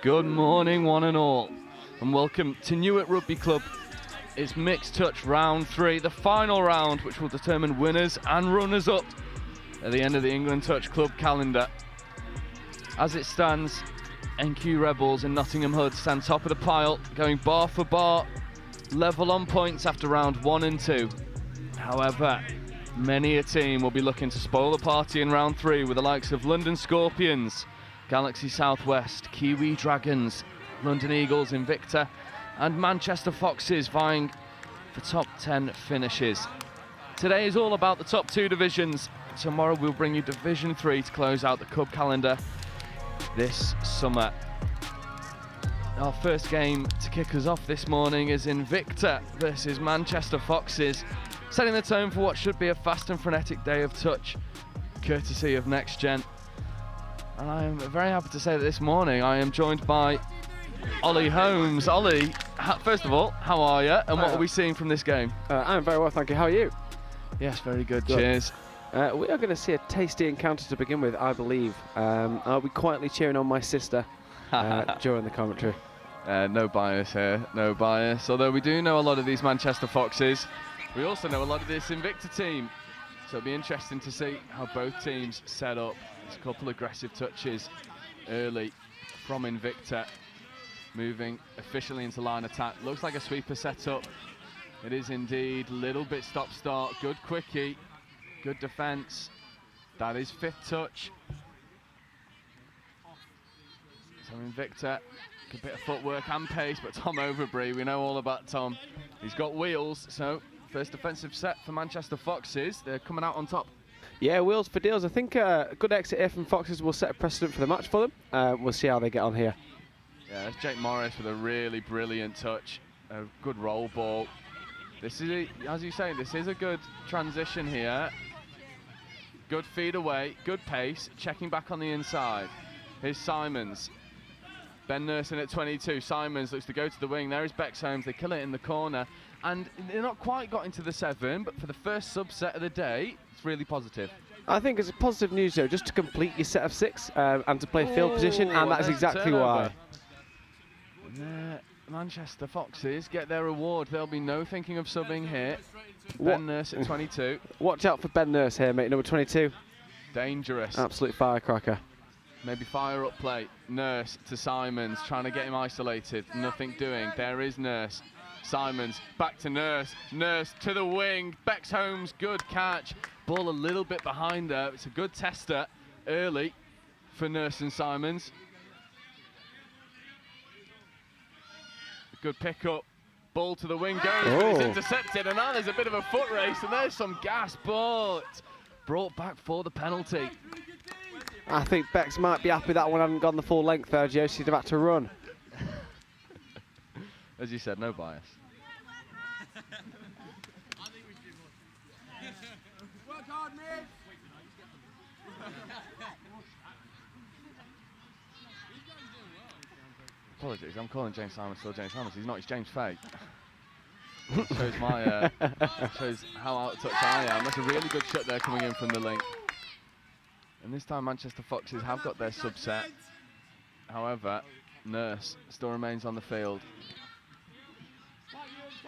Good morning, one and all, and welcome to Newark Rugby Club. It's Mixed Touch Round 3, the final round, which will determine winners and runners-up at the end of the England Touch Club calendar. As it stands, NQ Rebels and Nottingham Hood stand top of the pile, going bar for bar, level on points after round 1 and 2. However, many a team will be looking to spoil the party in round 3 with the likes of London Scorpions, Galaxy Southwest, Kiwi Dragons, London Eagles, Invicta, and Manchester Foxes vying for top 10 finishes. Today is all about the top 2 divisions. Tomorrow we'll bring you Division 3 to close out the Cub calendar this summer. Our first game to kick us off this morning is Invicta versus Manchester Foxes, setting the tone for what should be a fast and frenetic day of touch, courtesy of Next Gen. And I am very happy to say that this morning I am joined by Ollie Holmes. Ollie, first of all, how are you? And what are we seeing from this game? I'm very well, thank you. How are you? Yes, very good. Cheers. We are going to see a tasty encounter to begin with, I believe. I'll be quietly cheering on my sister during the commentary. No bias here, no bias. Although we do know a lot of these Manchester Foxes. We also know a lot of this Invicta team. So it'll be interesting to see how both teams set up. There's a couple aggressive touches early from Invicta, moving officially into line attack. Looks like a sweeper setup. It is indeed. Little bit stop-start. Good quickie. Good defence. That is fifth touch. So Invicta, a bit of footwork and pace, but Tom Overbury, we know all about Tom. He's got wheels, so first defensive set for Manchester Foxes. They're coming out on top. Yeah, wheels for deals. I think a good exit here from Foxes will set a precedent for the match for them. We'll see how they get on here. Yeah, it's Jake Morris with a really brilliant touch. A good roll ball. This is, as you say, this is a good transition here. Good feed away, good pace, checking back on the inside. Here's Simons. Ben Nursing at 22. Simons looks to go to the wing. There is Bex Holmes. They kill it in the corner. And they're not quite got into the 7, but for the first subset of the day, it's really positive. I think it's a positive news, though, just to complete your set of 6 and to play field position, and that's exactly why. Manchester Foxes get their reward. There'll be no thinking of subbing here. Ben Nurse at 22. Watch out for Ben Nurse here, mate. Number 22. Dangerous. Absolute firecracker. Maybe fire up play. Nurse to Simons, trying to get him isolated. Nothing doing. There is Nurse. Simons back to Nurse. Nurse to the wing. Bex Holmes, good catch. Ball a little bit behind her. It's a good tester early for Nurse and Simons. Good pick up. Ball to the wing goes, but it's intercepted, and now there's a bit of a foot race, and there's some gas, but brought back for the penalty. I think Bex might be happy that one hadn't gone the full length there, Joe. She'd have had to run. As you said, no bias. Apologies, I'm calling James Simons still James Simons. He's not, he's James Fate. Shows my shows how out of touch I am. That's a really good shot there coming in from the link. And this time Manchester Foxes have got their subset. However, Nurse still remains on the field.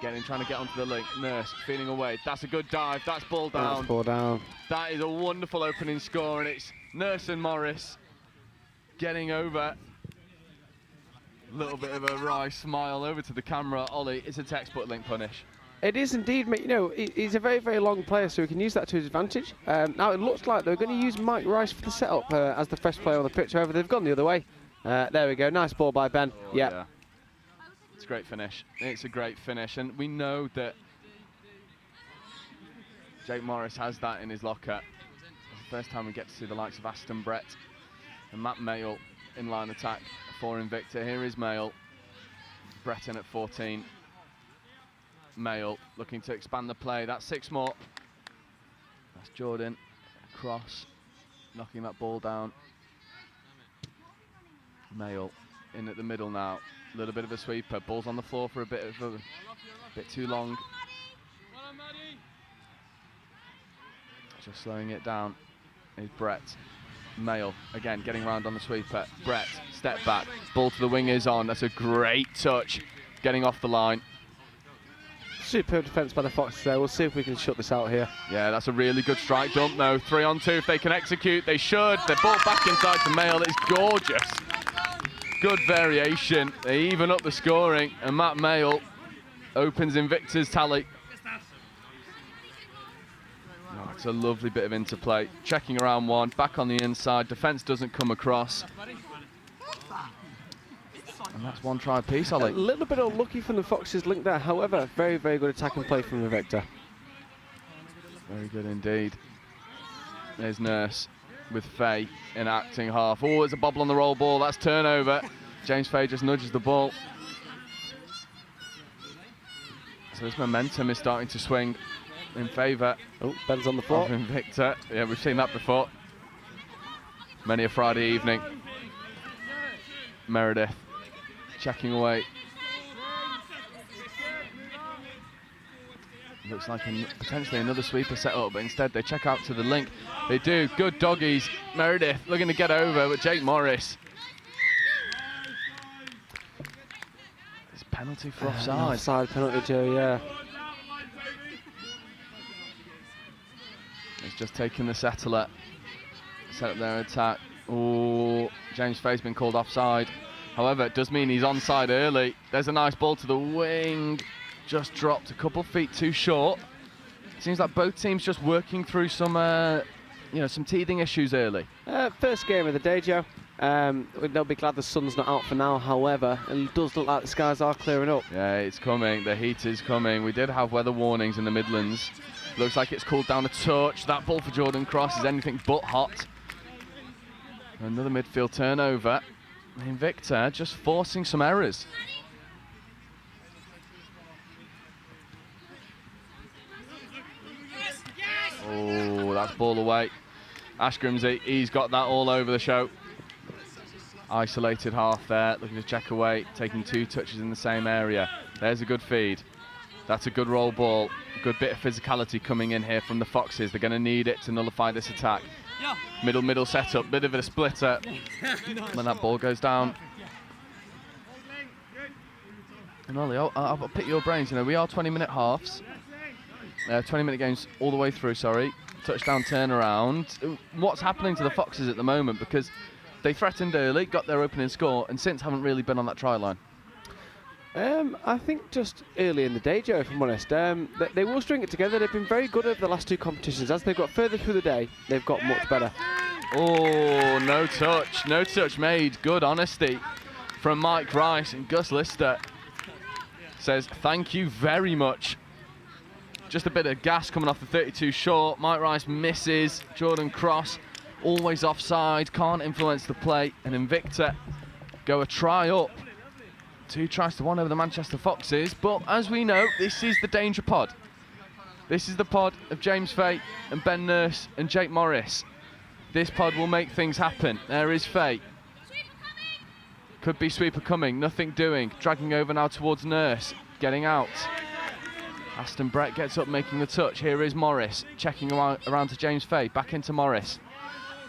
Trying to get onto the link. Nurse feeling away. That's a good dive. That's ball down. That's ball down. That is a wonderful opening score, and it's Nurse and Morris getting over. A little bit of a wry smile over to the camera. Ollie, it's a textbook link punish. It is indeed, mate. You know, he's a very, very long player, so he can use that to his advantage. Now it looks like they're going to use Mike Rice for the setup as the fresh player on the pitch. However, they've gone the other way. There we go. Nice ball by Ben. Yeah. It's a great finish. It's a great finish, and we know that Jake Morris has that in his locker. It's the first time we get to see the likes of Aston Brett and Matt Mayle in line attack for Invicta. Here is Mayle. Breton at 14. Mayle looking to expand the play. That's 6 more. That's Jordan. Cross. Knocking that ball down. Mayle in at the middle now. A little bit of a sweeper. Ball's on the floor for a bit too long. Just slowing it down is Brett. Mail, again, getting round on the sweeper. Brett, step back, ball to the wing is on. That's a great touch, getting off the line. Superb defence by the Foxes there. We'll see if we can shut this out here. Yeah, that's a really good strike dump though. 3 on 2 if they can execute. They should. They're ball back inside to Mail. It's gorgeous. Good variation. They even up the scoring, and Matt Mail opens Invicta's tally. Oh, it's a lovely bit of interplay. Checking around one, back on the inside. Defence doesn't come across. And that's one try piece, Ollie. A little bit unlucky from the Foxes link there. However, very, very good attacking play from Invicta. Very good indeed. There's Nurse with Faye in acting half. Oh, there's a bobble on the roll ball. That's turnover. James Faye just nudges the ball. So this momentum is starting to swing in favour. Oh, Ben's on the floor. Of Invicta. Yeah, we've seen that before. Many a Friday evening. Meredith checking away. Looks like potentially another sweeper set up, but instead they check out to the link. They do. Good doggies. Meredith looking to get over, but Jake Morris. It's penalty for offside. Offside penalty, Joe, yeah. It's just taking the settler. Set up their attack. Oh, James Faye's been called offside. However, it does mean he's onside early. There's a nice ball to the wing. Just dropped a couple feet too short. Seems like both teams just working through some, some teething issues early. First game of the day, Joe. They'll be glad the sun's not out for now. However, it does look like the skies are clearing up. Yeah, it's coming. The heat is coming. We did have weather warnings in the Midlands. Looks like it's cooled down a touch. That ball for Jordan Cross is anything but hot. Another midfield turnover. Invicta just forcing some errors. Oh, that's ball away. Ash Grimsey, he's got that all over the show. Isolated half there, looking to check away, taking 2 touches in the same area. There's a good feed. That's a good roll ball. Good bit of physicality coming in here from the Foxes. They're going to need it to nullify this attack. Middle setup, bit of a splitter. When that ball goes down. And Ollie, I'll pick your brains. You know, we are 20-minute halves. 20-minute games all the way through, sorry. Touchdown turnaround. What's happening to the Foxes at the moment? Because they threatened early, got their opening score, and since haven't really been on that try line. I think just early in the day, Joe, if I'm honest. They will string it together. They've been very good over the last 2 competitions. As they've got further through the day, they've got much better. Oh, no touch. No touch made. Good honesty from Mike Rice, and Gus Lister says thank you very much. Just a bit of gas coming off the 32 short. Mike Rice misses. Jordan Cross always offside, can't influence the play, and Invicta go a try up. 2 tries to 1 over the Manchester Foxes, but as we know, this is the danger pod. This is the pod of James Faye and Ben Nurse and Jake Morris. This pod will make things happen. There is Faye. Could be sweeper coming, nothing doing. Dragging over now towards Nurse, getting out. Aston Brett gets up, making the touch. Here is Morris, checking around to James Faye, back into Morris.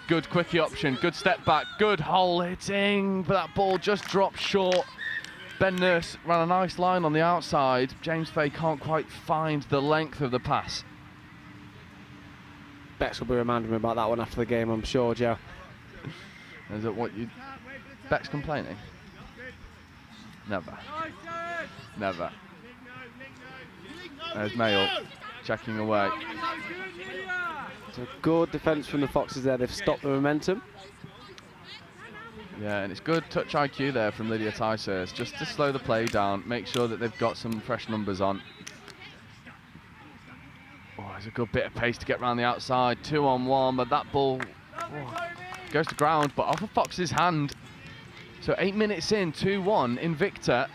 Good quickie option, good step back, good hole hitting, but that ball just dropped short. Ben Nurse ran a nice line on the outside. James Faye can't quite find the length of the pass. Bex will be reminding me about that one after the game, I'm sure, Joe. Is it what you... Bex complaining? Never. Never. There's Mayo checking away. So good defence from the Foxes there. They've stopped the momentum. Yeah, and it's good touch IQ there from Lydia Tysers, just to slow the play down, make sure that they've got some fresh numbers on. Oh, there's a good bit of pace to get around the outside. 2 on 1, but that ball goes to ground, but off of Fox's hand. So 8 minutes in, 2-1, Invicta.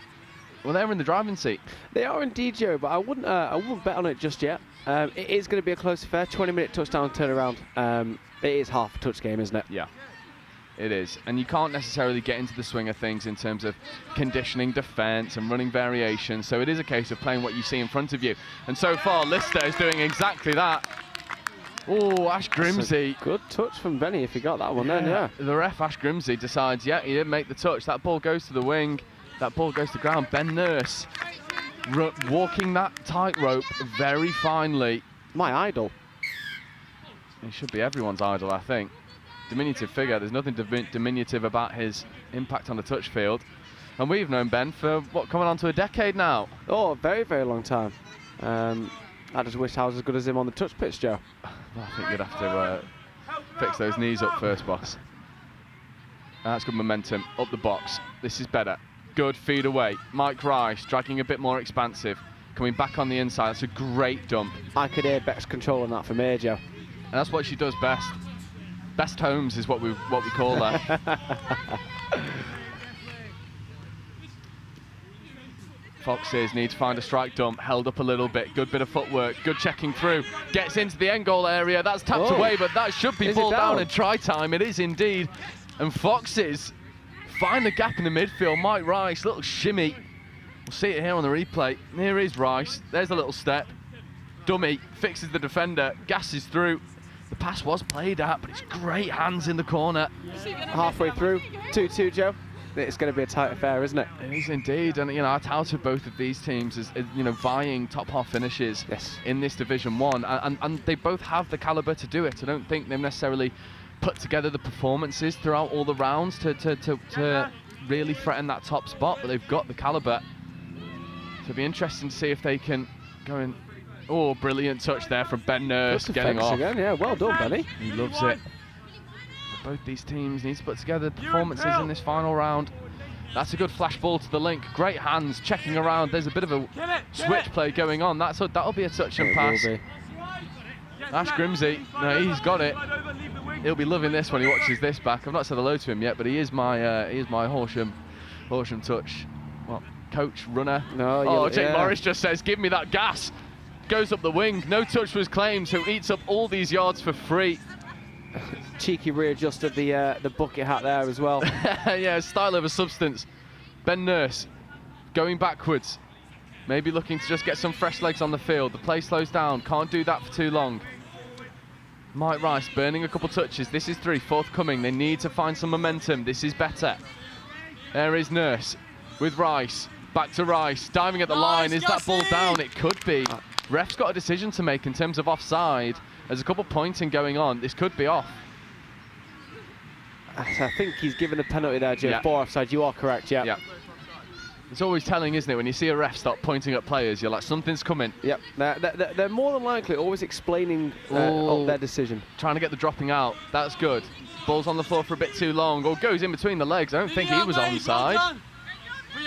Well, they're in the driving seat. They are indeed, Joe, but I wouldn't bet on it just yet. It is going to be a close affair, 20-minute touchdown turnaround. It is half a touch game, isn't it? Yeah, it is. And you can't necessarily get into the swing of things in terms of conditioning, defence and running variation. So it is a case of playing what you see in front of you. And so far, Lister is doing exactly that. Oh, Ash Grimsey. Good touch from Benny if he got that one then, yeah. The ref, Ash Grimsey, decides, yeah, he didn't make the touch. That ball goes to the wing. That ball goes to ground. Ben Nurse walking that tightrope very finely. My idol. He should be everyone's idol, I think. Diminutive figure. There's nothing diminutive about his impact on the touch field. And we've known Ben for, what, coming on to a decade now? Oh, a very, very long time. I just wish I was as good as him on the touch pitch, Joe. Well, I think you'd have to fix those knees up first, boss. That's good momentum. Up the box. This is better. Good feed away. Mike Rice dragging a bit more expansive. Coming back on the inside. That's a great dump. I could hear Bex controlling that from here, Joe. And that's what she does best. Best Holmes is what we call her. Foxes need to find a strike dump. Held up a little bit. Good bit of footwork. Good checking through. Gets into the end goal area. That's tapped away, but that should be ball down and try time. It is indeed. And Foxes find the gap in the midfield. Mike Rice, little shimmy. We'll see it here on the replay. Here is Rice. There's a little step. Dummy fixes the defender. Gasses through. The pass was played at, but it's great hands in the corner. Halfway through. 2-2, Joe. It's going to be a tight affair, isn't it? It is indeed, and I touted both of these teams as vying top half finishes in this Division 1, and they both have the calibre to do it. I don't think they've necessarily put together the performances throughout all the rounds to really threaten that top spot, but they've got the calibre. So it'll be interesting to see if they can go in. Oh, brilliant touch there from Ben Nurse, getting off. Again. Yeah, well done, Benny. He loves it. Both these teams need to put together performances in this final round. That's a good flash ball to the link. Great hands, checking around. There's a bit of a switch play going on. That'll be a touch and pass. Ash Grimsey, no, he's got it. He'll be loving this when he watches this back. I've not said hello to him yet, but he is my Horsham touch. What, coach, runner? No. Jake Morris just says, give me that gas. Goes up the wing. No touch was claimed, so eats up all these yards for free. Cheeky readjust of the bucket hat there as well. Yeah, style over substance. Ben Nurse going backwards. Maybe looking to just get some fresh legs on the field. The play slows down. Can't do that for too long. Mike Rice burning a couple touches. This is 3, forthcoming. They need to find some momentum. This is better. There is Nurse with Rice. Back to Rice. Diving at the line. Is that ball down? It could be. Ref's got a decision to make in terms of offside. There's a couple pointing going on. This could be off. I think he's given a penalty there, Joe. 4 offside. You are correct, yeah. It's always telling, isn't it? When you see a ref start pointing at players, you're like, something's coming. Yep. They're more than likely always explaining their decision. Trying to get the dropping out. That's good. Ball's on the floor for a bit too long. Or goes in between the legs. I don't think he was onside.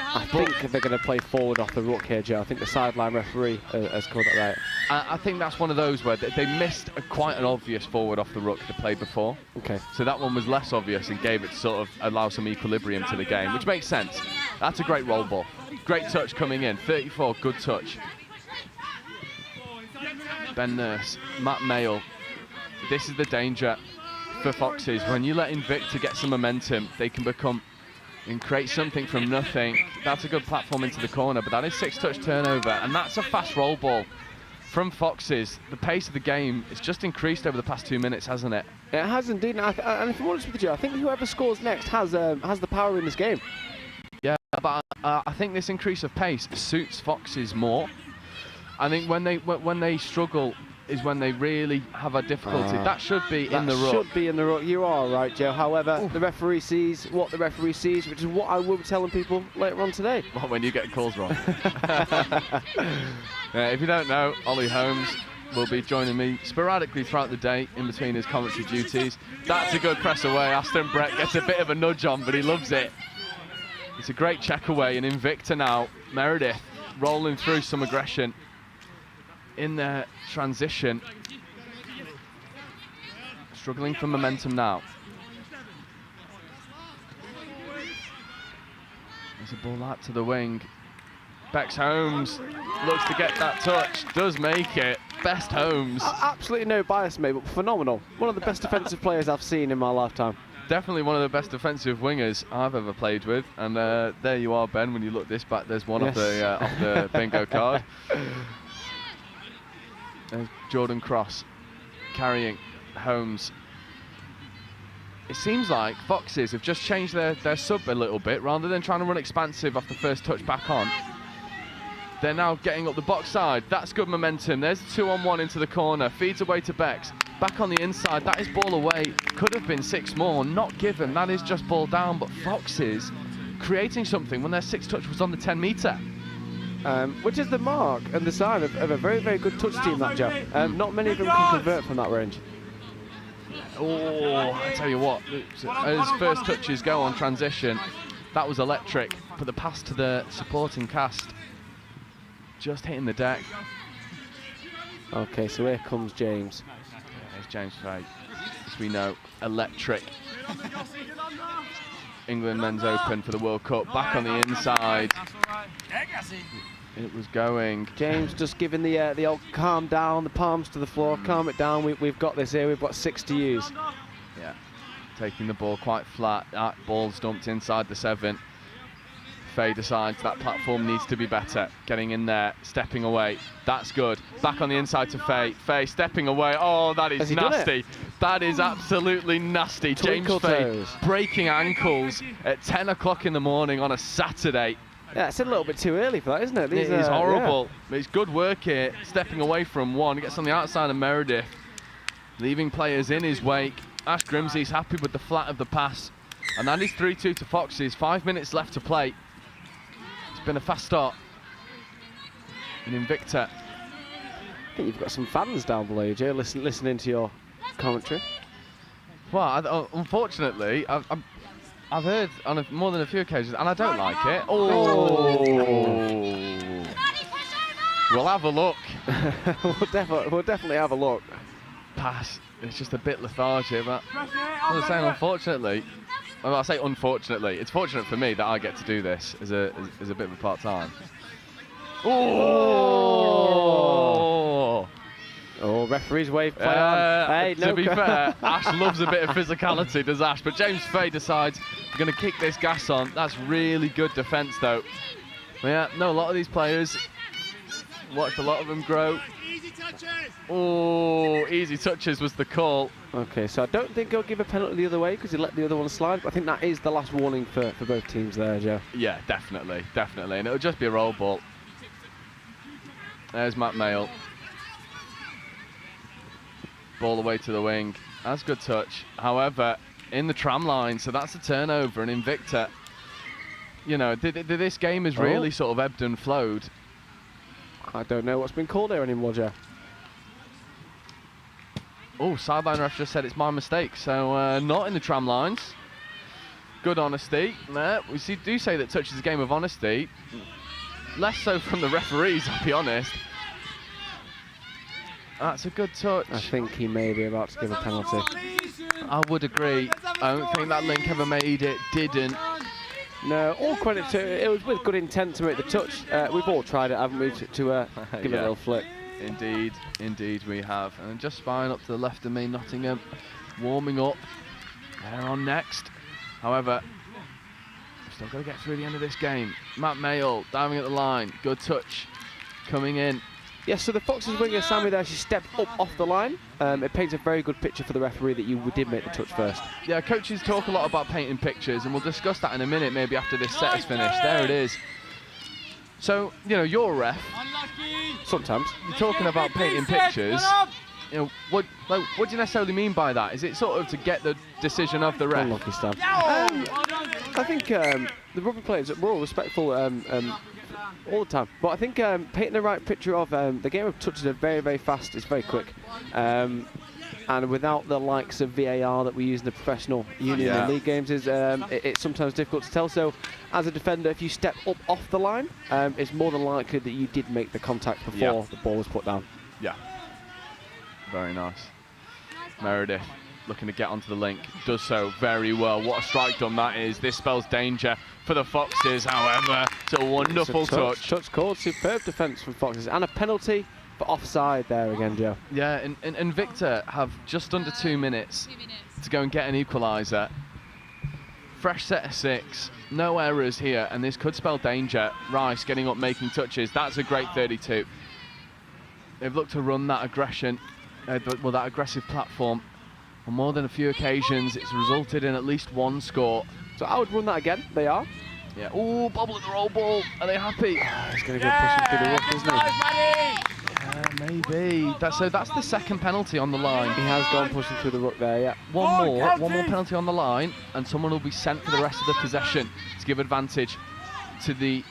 I think they're going to play forward off the ruck here, Joe. I think the sideline referee has called that right. I think that's one of those where they missed quite an obvious forward off the ruck they played before. Okay. So that one was less obvious and gave it to sort of allow some equilibrium to the game, which makes sense. That's a great roll ball. Great touch coming in. 34, good touch. Ben Nurse, Matt Mayle. This is the danger for Foxes. When you let Invicta get some momentum, they can become and create something from nothing. That's a good platform into the corner, but that is 6-touch turnover, and that's a fast roll ball from Foxes. The pace of the game has just increased over the past 2 minutes, hasn't it? It has indeed, and if I'm honest with you, I think whoever scores next has the power in this game. Yeah, but I think this increase of pace suits Foxes more. I think when they struggle is when they really have a difficulty. That should be in the ruck. Should be in the ruck. You are right, Joe. However, the referee sees what the referee sees, which is what I will be telling people later on today. What, when you get calls wrong? If you don't know, Ollie Holmes will be joining me sporadically throughout the day in between his commentary duties. That's a good press away. Aston Brett gets a bit of a nudge on, but he loves it. It's a great check away, and Invicta now. Meredith rolling through some aggression in their transition. Struggling for momentum now. There's a ball out to the wing. Bex Holmes looks to get that touch, does make it. Best Holmes. Absolutely no bias, mate, but phenomenal. One of the best defensive players I've seen in my lifetime. Definitely one of the best defensive wingers I've ever played with. And there you are, Ben, when you look this back, there's one off the bingo card. There's Jordan Cross. carrying Holmes. It seems like Foxes have just changed their sub a little bit. Rather than trying to run expansive off the first touch back on, they're now getting up the box side. That's good momentum. There's a 2-on-1 into the corner. Feeds away to Bex. Back on the inside. That is ball away. Could have been 6 more. Not given. That is just ball down. But Foxes creating something when their 6th touch was on the 10-metre. Which is the mark and the sign of a very, very good touch team, that, Joe. Not many of them can convert from that range. Oh, I tell you what, as first touches go on transition, that was electric. But the pass to the supporting cast, just hitting the deck. Okay, so here comes James. Yeah, there's James Fay. As we know, electric. England Men's Open for the World Cup, back on the inside. It was going. James just giving the old calm down, the palms to the floor, calm it down. We've got this here. We've got 6 to use. Yeah, taking the ball quite flat. That ball's dumped inside the 7. Faye decides that platform needs to be better. Getting in there, stepping away. That's good. Back on the inside to Faye. Faye stepping away. Oh, that is nasty. That is absolutely nasty. Twinkle James Faye breaking ankles at 10 o'clock in the morning on a Saturday. Yeah, it's a little bit too early for that, isn't it? It is horrible. Yeah. But it's good work here. Stepping away from 1. Gets on the outside of Meredith. Leaving players in his wake. Ash Grimsey's happy with the flat of the pass. And that is 3-2 to Foxes. 5 minutes left to play. It's been a fast start. And Invicta. I think you've got some fans down below, Joe, listening to your commentary. Well, unfortunately, I've heard on more than a few occasions, and I don't like it. Oh! We'll have a look. we'll definitely have a look. Pass. It's just a bit lethargic, but as I was saying, unfortunately, well, I say unfortunately, it's fortunate for me that I get to do this as a bit of a part-time. Oh! Oh, referee's wave play on. Hey, to be fair, Ash loves a bit of physicality, does Ash? But James Fay decides we're going to kick this gas on. That's really good defence, though. But yeah, no, a lot of these players, watched a lot of them grow. Oh, easy touches was the call. Okay, so I don't think he'll give a penalty the other way because he let the other one slide. But I think that is the last warning for both teams there, Joe. Yeah, definitely. And it'll just be a roll ball. There's Matt Mayle. Ball away to the wing. That's good touch. However, in the tram line, so that's a turnover. And Invicta, you know, this game has really sort of ebbed and flowed. I don't know what's been called here anymore, Joe. Oh, sideline ref just said it's my mistake. So not in the tram lines. Good honesty. We do say that touch is a game of honesty. Less so from the referees, I'll be honest. That's a good touch. I think he may be about to give a penalty. I would agree. I don't think that link ever made it. Didn't. No, all credit to it. It was with good intent to make the touch. We've all tried it, haven't we, to give it a little flick. Indeed we have. And just spying up to the left of me, Nottingham warming up. They're on next. However, we've still got to get through the end of this game. Matt Mayle diving at the line. Good touch coming in. Yes, so the Foxes winger Sammy there, she stepped up off the line. It paints a very good picture for the referee that you did make the touch first. Yeah, coaches talk a lot about painting pictures, and we'll discuss that in a minute, maybe after this set is finished. There it is. So, you know, you're a ref. Sometimes. You're talking about painting pictures. You know, what do you necessarily mean by that? Is it sort of to get the decision of the ref? Unlucky stuff. I think the rugby players, we're all respectful all the time. But I think painting the right picture of the game of touches are very, very fast. It's very quick. And without the likes of VAR that we use in the professional union and league games, it's sometimes difficult to tell. So as a defender, if you step up off the line, it's more than likely that you did make the contact before the ball was put down. Yeah. Very nice. Meredith looking to get onto the link, does so very well. What a strike done that is. This spells danger for the Foxes, however. It's a wonderful touch. Touch called, superb defence from Foxes, and a penalty for offside there again, Joe. Yeah, and Invicta have just under 2 minutes to go and get an equaliser. Fresh set of 6, no errors here, and this could spell danger. Rice getting up, making touches. That's a great 32. They've looked to run that aggression that aggressive platform on more than a few occasions. It's resulted in at least one score. So I would run that again. They are. Yeah. Oh, bobble at the roll ball. Are they happy? He's going to go pushing through the rough, isn't he? Maybe. That's the second penalty on the line. He has gone pushing through the ruck there, yeah. One more penalty on the line, and someone will be sent for the rest of the possession to give advantage to the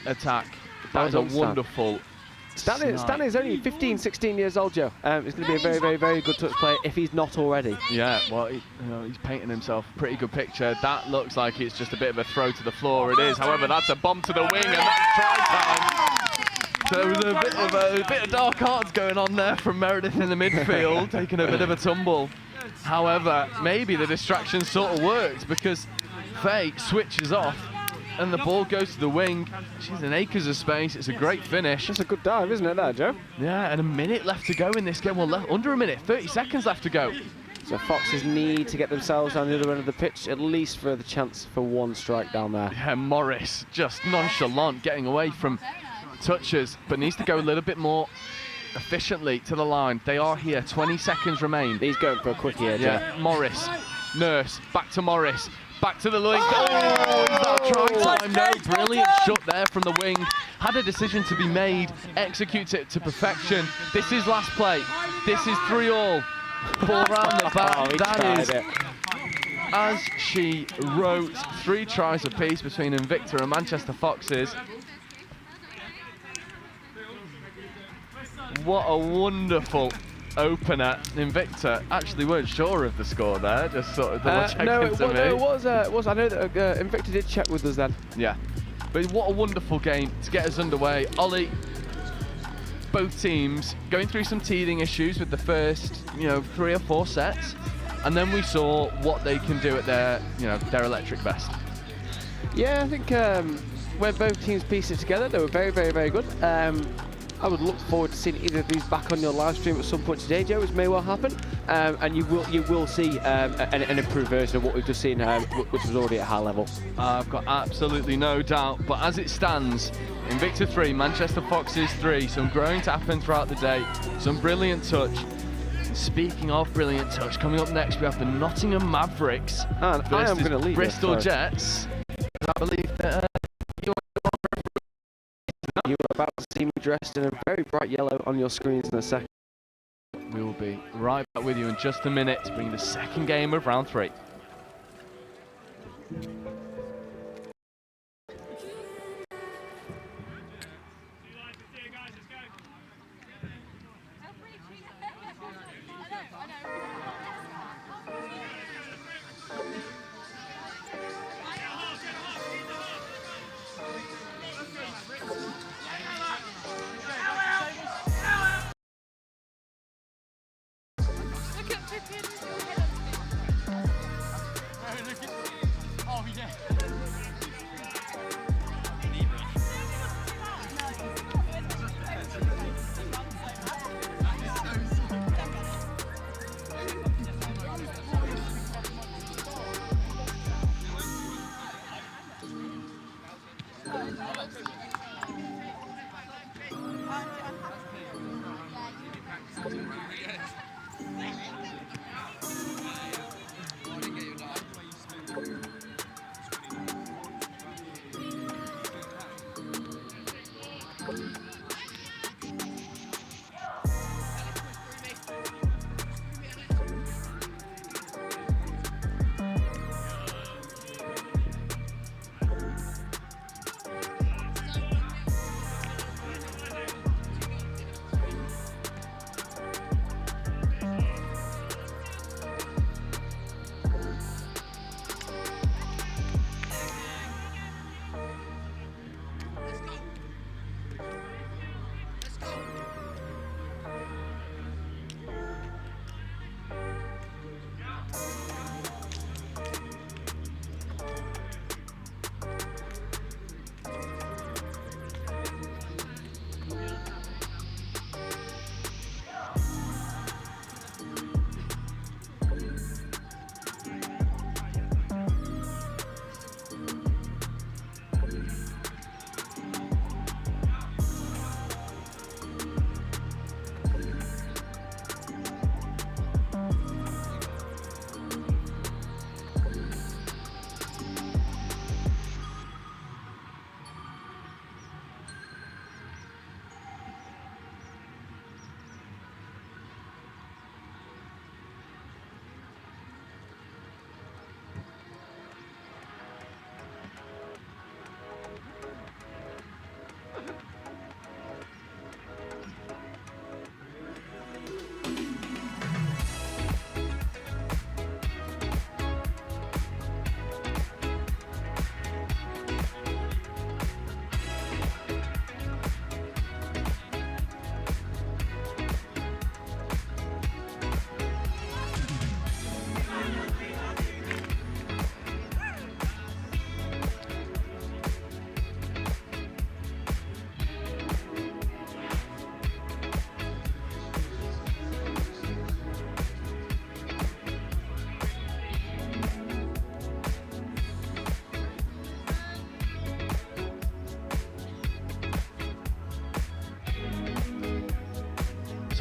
attack. That is a wonderful. Stanley is only 15, 16 years old, Joe. He's going to be a very, very, very good touch player if he's not already. Yeah, well, he's painting himself a pretty good picture. That looks like it's just a bit of a throw to the floor. It is, however, that's a bomb to the wing, and that's try time. So there was a bit of dark arts going on there from Meredith in the midfield, taking a bit of a tumble. However, maybe the distraction sort of worked because Faye switches off and the ball goes to the wing. She's in acres of space. It's a great finish. That's a good dive, isn't it, there, Joe? Yeah, and a minute left to go in this game. Well, under a minute, 30 seconds left to go. So Foxes need to get themselves on the other end of the pitch, at least for the chance for one strike down there. Yeah, Morris just nonchalant, getting away from touches, but needs to go a little bit more efficiently to the line. They are here, 20 seconds remain. He's going for a quick here, Joe. Yeah, Morris, Nurse, back to Morris. Back to the wing. Oh, is that try time? No, brilliant shot there from the wing. Had a decision to be made, executes it to perfection. This is last play. This is 3-all. Ball round the back. That is, as she wrote, 3 tries apiece between Invicta and Manchester Foxes. What a wonderful opener. Invicta actually weren't sure of the score there, just sort of double checking no, to me. No, it was. I know that Invicta did check with us then. Yeah, but what a wonderful game to get us underway. Ollie, both teams going through some teething issues with the first, 3 or 4 sets, and then we saw what they can do at their electric best. Yeah, I think when both teams pieced it together, they were very, very, very good. I would look forward to seeing either of these back on your live stream at some point today, Joe, which may well happen, and you will see an improved version of what we've just seen, which was already at high level. I've got absolutely no doubt, but as it stands, Invicta 3, Manchester Foxes 3, some growing to happen throughout the day, some brilliant touch. And speaking of brilliant touch, coming up next we have the Nottingham Mavericks versus Bristol Jets. I believe that you are about to see me dressed in a very bright yellow on your screens in a second. We will be right back with you in just a minute to bring the second game of round 3. Oh, he did.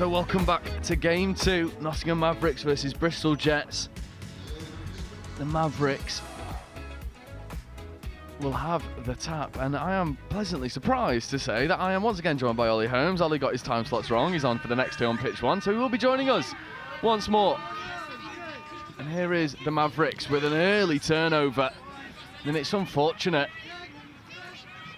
So welcome back to game 2, Nottingham Mavericks versus Bristol Jets. The Mavericks will have the tap, and I am pleasantly surprised to say that I am once again joined by Ollie Holmes. Ollie got his time slots wrong. He's on for the next 2 on pitch 1, so he will be joining us once more. And here is the Mavericks with an early turnover, and it's unfortunate,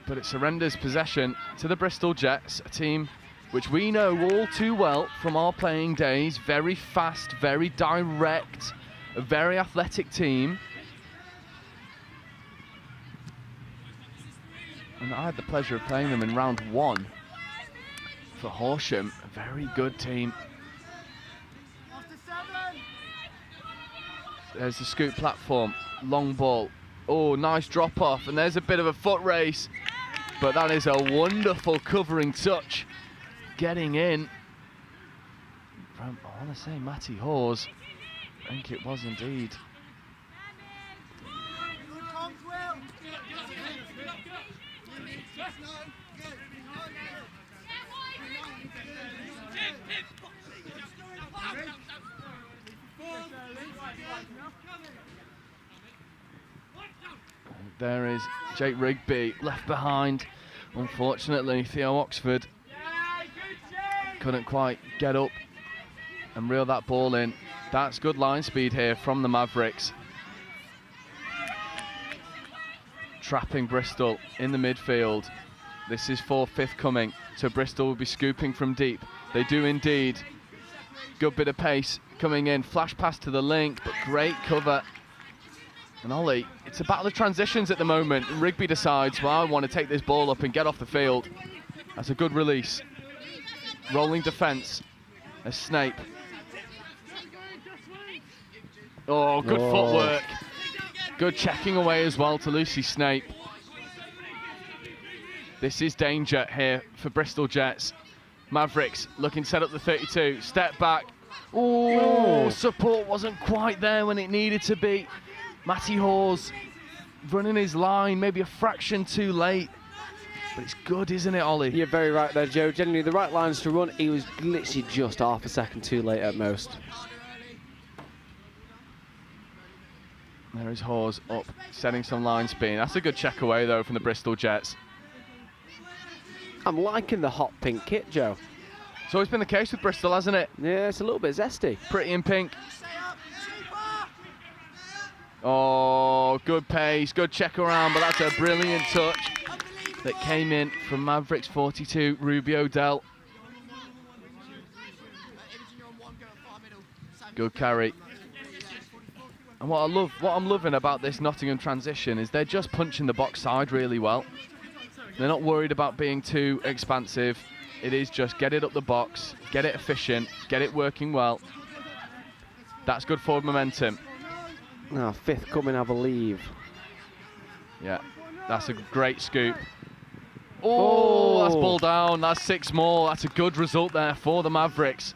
but it surrenders possession to the Bristol Jets, a team which we know all too well from our playing days. Very fast, very direct, a very athletic team. And I had the pleasure of playing them in round 1 for Horsham, a very good team. There's the scoop platform, long ball. Oh, nice drop off, and there's a bit of a foot race, but that is a wonderful covering touch. Getting in from, I want to say, Matty Hawes. I think it was indeed. There is Jake Rigby left behind. Unfortunately, Theo Oxford couldn't quite get up and reel that ball in. That's good line speed here from the Mavericks. Trapping Bristol in the midfield. This is for 5th coming, so Bristol will be scooping from deep. They do indeed. Good bit of pace coming in. Flash pass to the link, but great cover. And Ollie, it's a battle of transitions at the moment. Rigby decides, well, I want to take this ball up and get off the field. That's a good release. Rolling defence as Snape. Oh, good footwork. Good checking away as well to Lucy Snape. This is danger here for Bristol Jets. Mavericks looking to set up the 32. Step back. Oh, support wasn't quite there when it needed to be. Matty Hawes running his line, maybe a fraction too late. But it's good, isn't it, Ollie? You're very right there, Joe. Generally, the right lines to run. He was literally just half a second too late at most. There is Hawes up, setting some line spin. That's a good check away, though, from the Bristol Jets. I'm liking the hot pink kit, Joe. It's always been the case with Bristol, hasn't it? Yeah, it's a little bit zesty. Pretty in pink. Oh, good pace, good check around, but that's a brilliant touch that came in from Mavericks 42, Ruby O'Dell. Good carry. And what I'm loving about this Nottingham transition is they're just punching the box side really well. They're not worried about being too expansive. It is just get it up the box, get it efficient, get it working well. That's good forward momentum. Oh, 5th coming, I believe. Yeah, that's a great scoop. Oh, that's ball down. That's 6 more. That's a good result there for the Mavericks.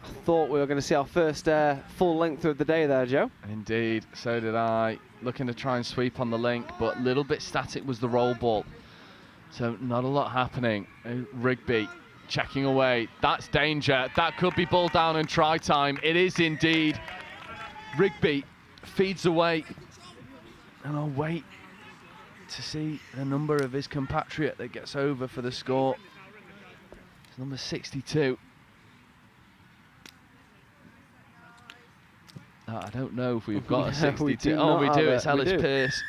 I thought we were going to see our first full length of the day there, Joe. Indeed, so did I. Looking to try and sweep on the link, but a little bit static was the roll ball. So not a lot happening. Rigby checking away. That's danger. That could be ball down and try time. It is indeed. Rigby feeds away. And I'll wait to see the number of his compatriot that gets over for the score. It's number 62. I don't know if we've got a 62. Oh, we do. It's Ellis Pearce.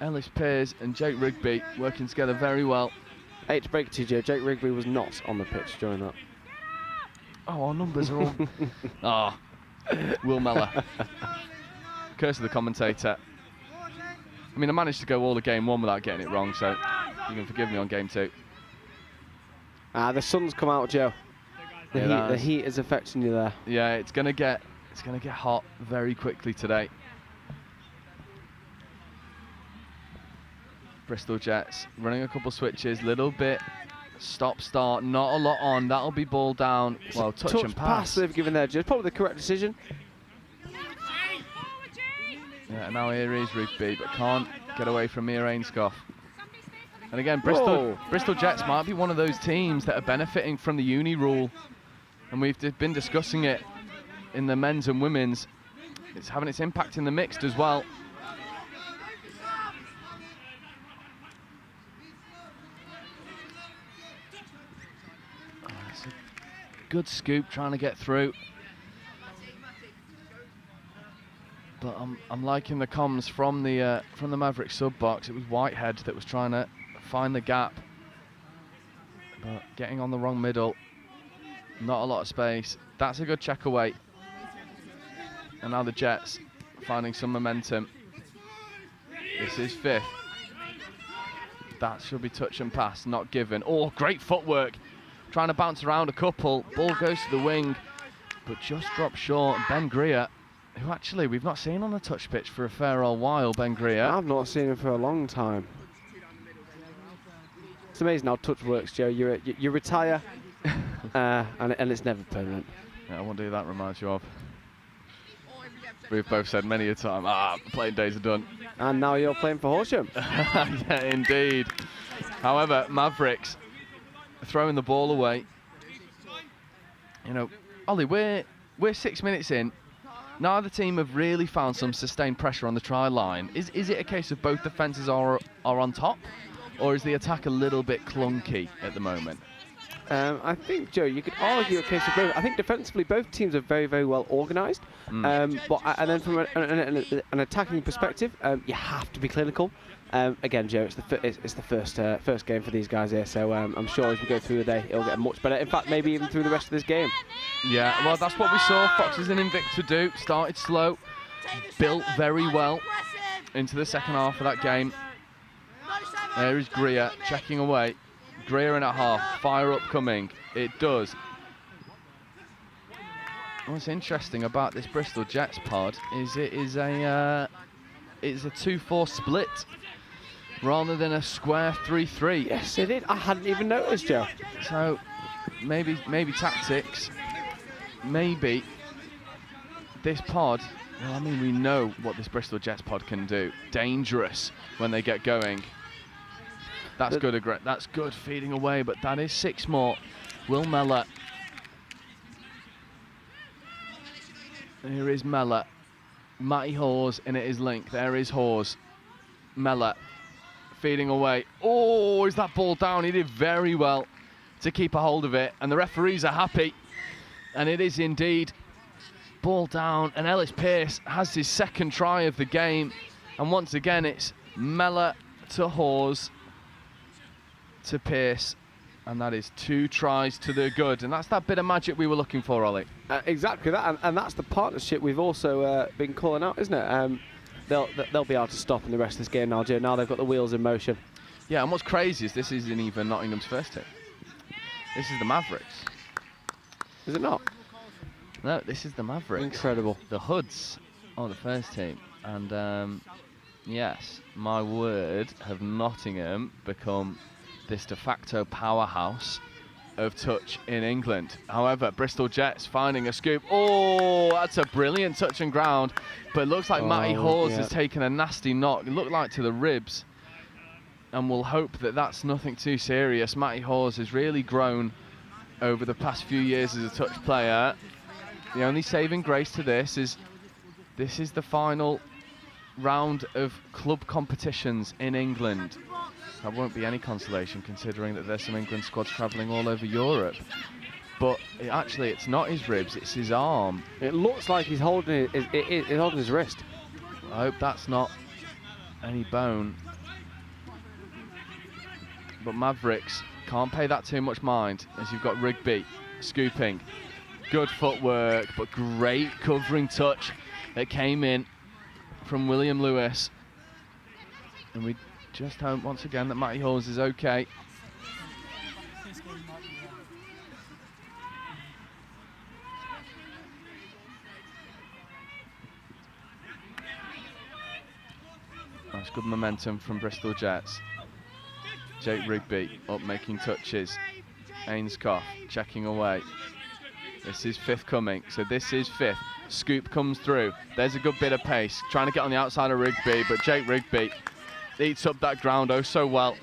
Ellis Pearce and Jake Rigby working together very well. I hate to break it to you, Joe. Jake Rigby was not on the pitch during that. Oh, our numbers are all... Will Meller. Curse of the commentator. I mean, I managed to go all of game 1 without getting it wrong, so you can forgive me on game 2. The sun's come out, Joe. The heat is affecting you there. Yeah, it's gonna get hot very quickly today. Bristol Jets running a couple switches, little bit stop start, not a lot on. That'll be ball down. Well, touch and pass they've given there, Joe. Probably the correct decision. Yeah, and now here is Rigby, but can't get away from Mia Ainscough. And again, Bristol Jets might be one of those teams that are benefiting from the uni rule. And we've been discussing it in the men's and women's. It's having its impact in the mixed as well. Oh, it's a good scoop trying to get through. But I'm liking the comms from the Mavericks sub box. It was Whitehead that was trying to find the gap, but getting on the wrong middle. Not a lot of space. That's a good check away. And now the Jets finding some momentum. This is 5th. That should be touch and pass, not given. Oh, great footwork. Trying to bounce around a couple. Ball goes to the wing, but just drops short. Ben Greer, who actually we've not seen on the touch pitch for a fair old while, Ben Greer. I've not seen him for a long time. It's amazing how touch works, Joe. You retire, and it's never permanent. Yeah, I wonder who that reminds you of. We've both said many a time, playing days are done. And now you're playing for Horsham. Yeah, indeed. However, Mavericks throwing the ball away. You know, Ollie, we're 6 minutes in. Neither team have really found some sustained pressure on the try line. Is it a case of both defences are on top, or is the attack a little bit clunky at the moment? I think, Joe, you could argue a case of both. I think defensively both teams are very, very well organised. And then from an attacking perspective, you have to be clinical. Again, Joe, it's the first game for these guys here, so I'm sure as we go through the day, it'll get much better. In fact, maybe even through the rest of this game. Yeah, well, that's what we saw Foxes and Invicta do. Started slow, built very well into the second half of that game. There is Greer checking away. Greer in at half, fire up coming. It does. What's interesting about this Bristol Jets pod is it is a 2-4 split rather than a square 3-3. Yes, it is. I hadn't even noticed, Joe. So maybe tactics. Maybe this pod. Well, I mean, we know what this Bristol Jets pod can do. Dangerous when they get going. That's good. That's good feeding away, but that is 6 more. Will Mellor. Here is Mellor. Matty Hawes, and it is Link. There is Hawes. Mellor feeding away. Oh, is that ball down? He did very well to keep a hold of it, and the referees are happy. And it is indeed ball down, and Ellis Pearce has his second try of the game. And once again, it's Mellor to Hawes to Pearce, and that is 2 tries to the good, and that's that bit of magic we were looking for, Ollie. Exactly that, and that's the partnership we've also been calling out, isn't it? They'll be able to stop in the rest of this game now, Joe. Now they've got the wheels in motion. Yeah, and what's crazy is this isn't even Nottingham's first team. This is the Mavericks. Is it not? No, this is the Mavericks. Incredible. The Hoods are the first team, and yes, my word, have Nottingham become this de facto powerhouse of touch in England. However, Bristol Jets finding a scoop. Oh, that's a brilliant touch and ground, but it looks like Matty Hawes has taken a nasty knock. It looked like to the ribs, and we'll hope that that's nothing too serious. Matty Hawes has really grown over the past few years as a touch player. The only saving grace to this is the final round of club competitions in England. That won't be any consolation, considering that there's some England squads travelling all over Europe. But it's not his ribs, it's his arm. It looks like he's holding his wrist. I hope that's not any bone. But Mavericks can't pay that too much mind, as you've got Rigby scooping. Good footwork, but great covering touch that came in from William Lewis. And we just hope once again that Matty Hawes is okay. That's good momentum from Bristol Jets. Jake Rigby up making touches. Ainscough checking away. This is 5th coming, so this is 5th. Scoop comes through. There's a good bit of pace. Trying to get on the outside of Rigby, but Jake Rigby eats up that ground oh so well.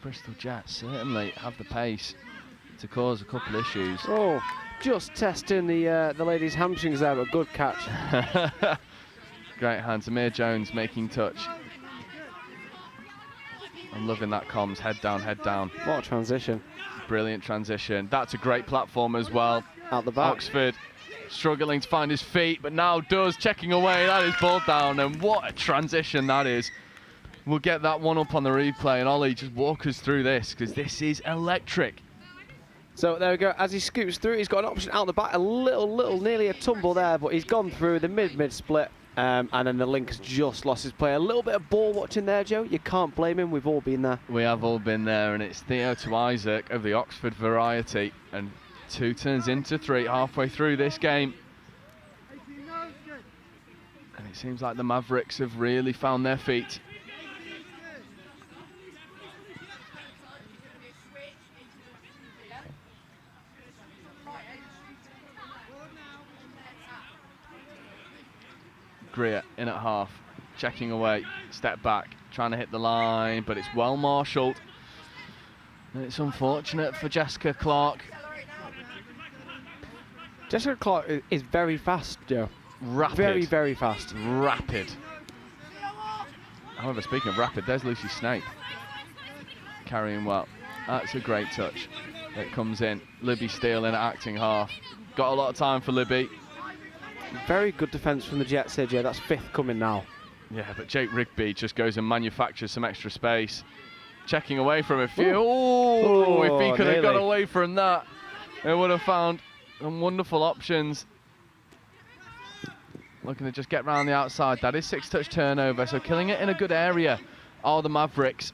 Bristol Jets certainly have the pace to cause a couple issues. Oh, just testing the ladies' hamstrings there, but good catch. Great hands. Amir Jones making touch. I'm loving that comms. Head down, head down. What a transition. Brilliant transition. That's a great platform as well. Out the back. Oxford struggling to find his feet, but now does, checking away. That is ball down, and what a transition that is. We'll get that one up on the replay, and Ollie, just walk us through this, because this is electric. So there we go. As he scoots through, he's got an option out the back. A little, nearly a tumble there, but he's gone through the mid split. And then the Lynx just lost his play. A little bit of ball watching there, Joe. You can't blame him. We've all been there. We have all been there, and it's Theo to Isaac of the Oxford variety. And 2 turns into 3 halfway through this game. And it seems like the Mavericks have really found their feet. Greer in at half, checking away, step back, trying to hit the line, but it's well marshalled. And it's unfortunate for Jessica Clark. Jessica Clark is very fast, Joe. Rapid. Very, very fast. Rapid. However, speaking of rapid, there's Lucy Snape. Carrying well. That's a great touch. It comes in. Libby Steele in at acting half. Got a lot of time for Libby. Very good defence from the Jets here, Joe. That's 5th coming now. Yeah, but Jake Rigby just goes and manufactures some extra space. Checking away from a few. Oh, if he could have got away from that, it would have found some wonderful options. Looking to just get round the outside. That is 6-touch turnover, so killing it in a good area are the Mavericks.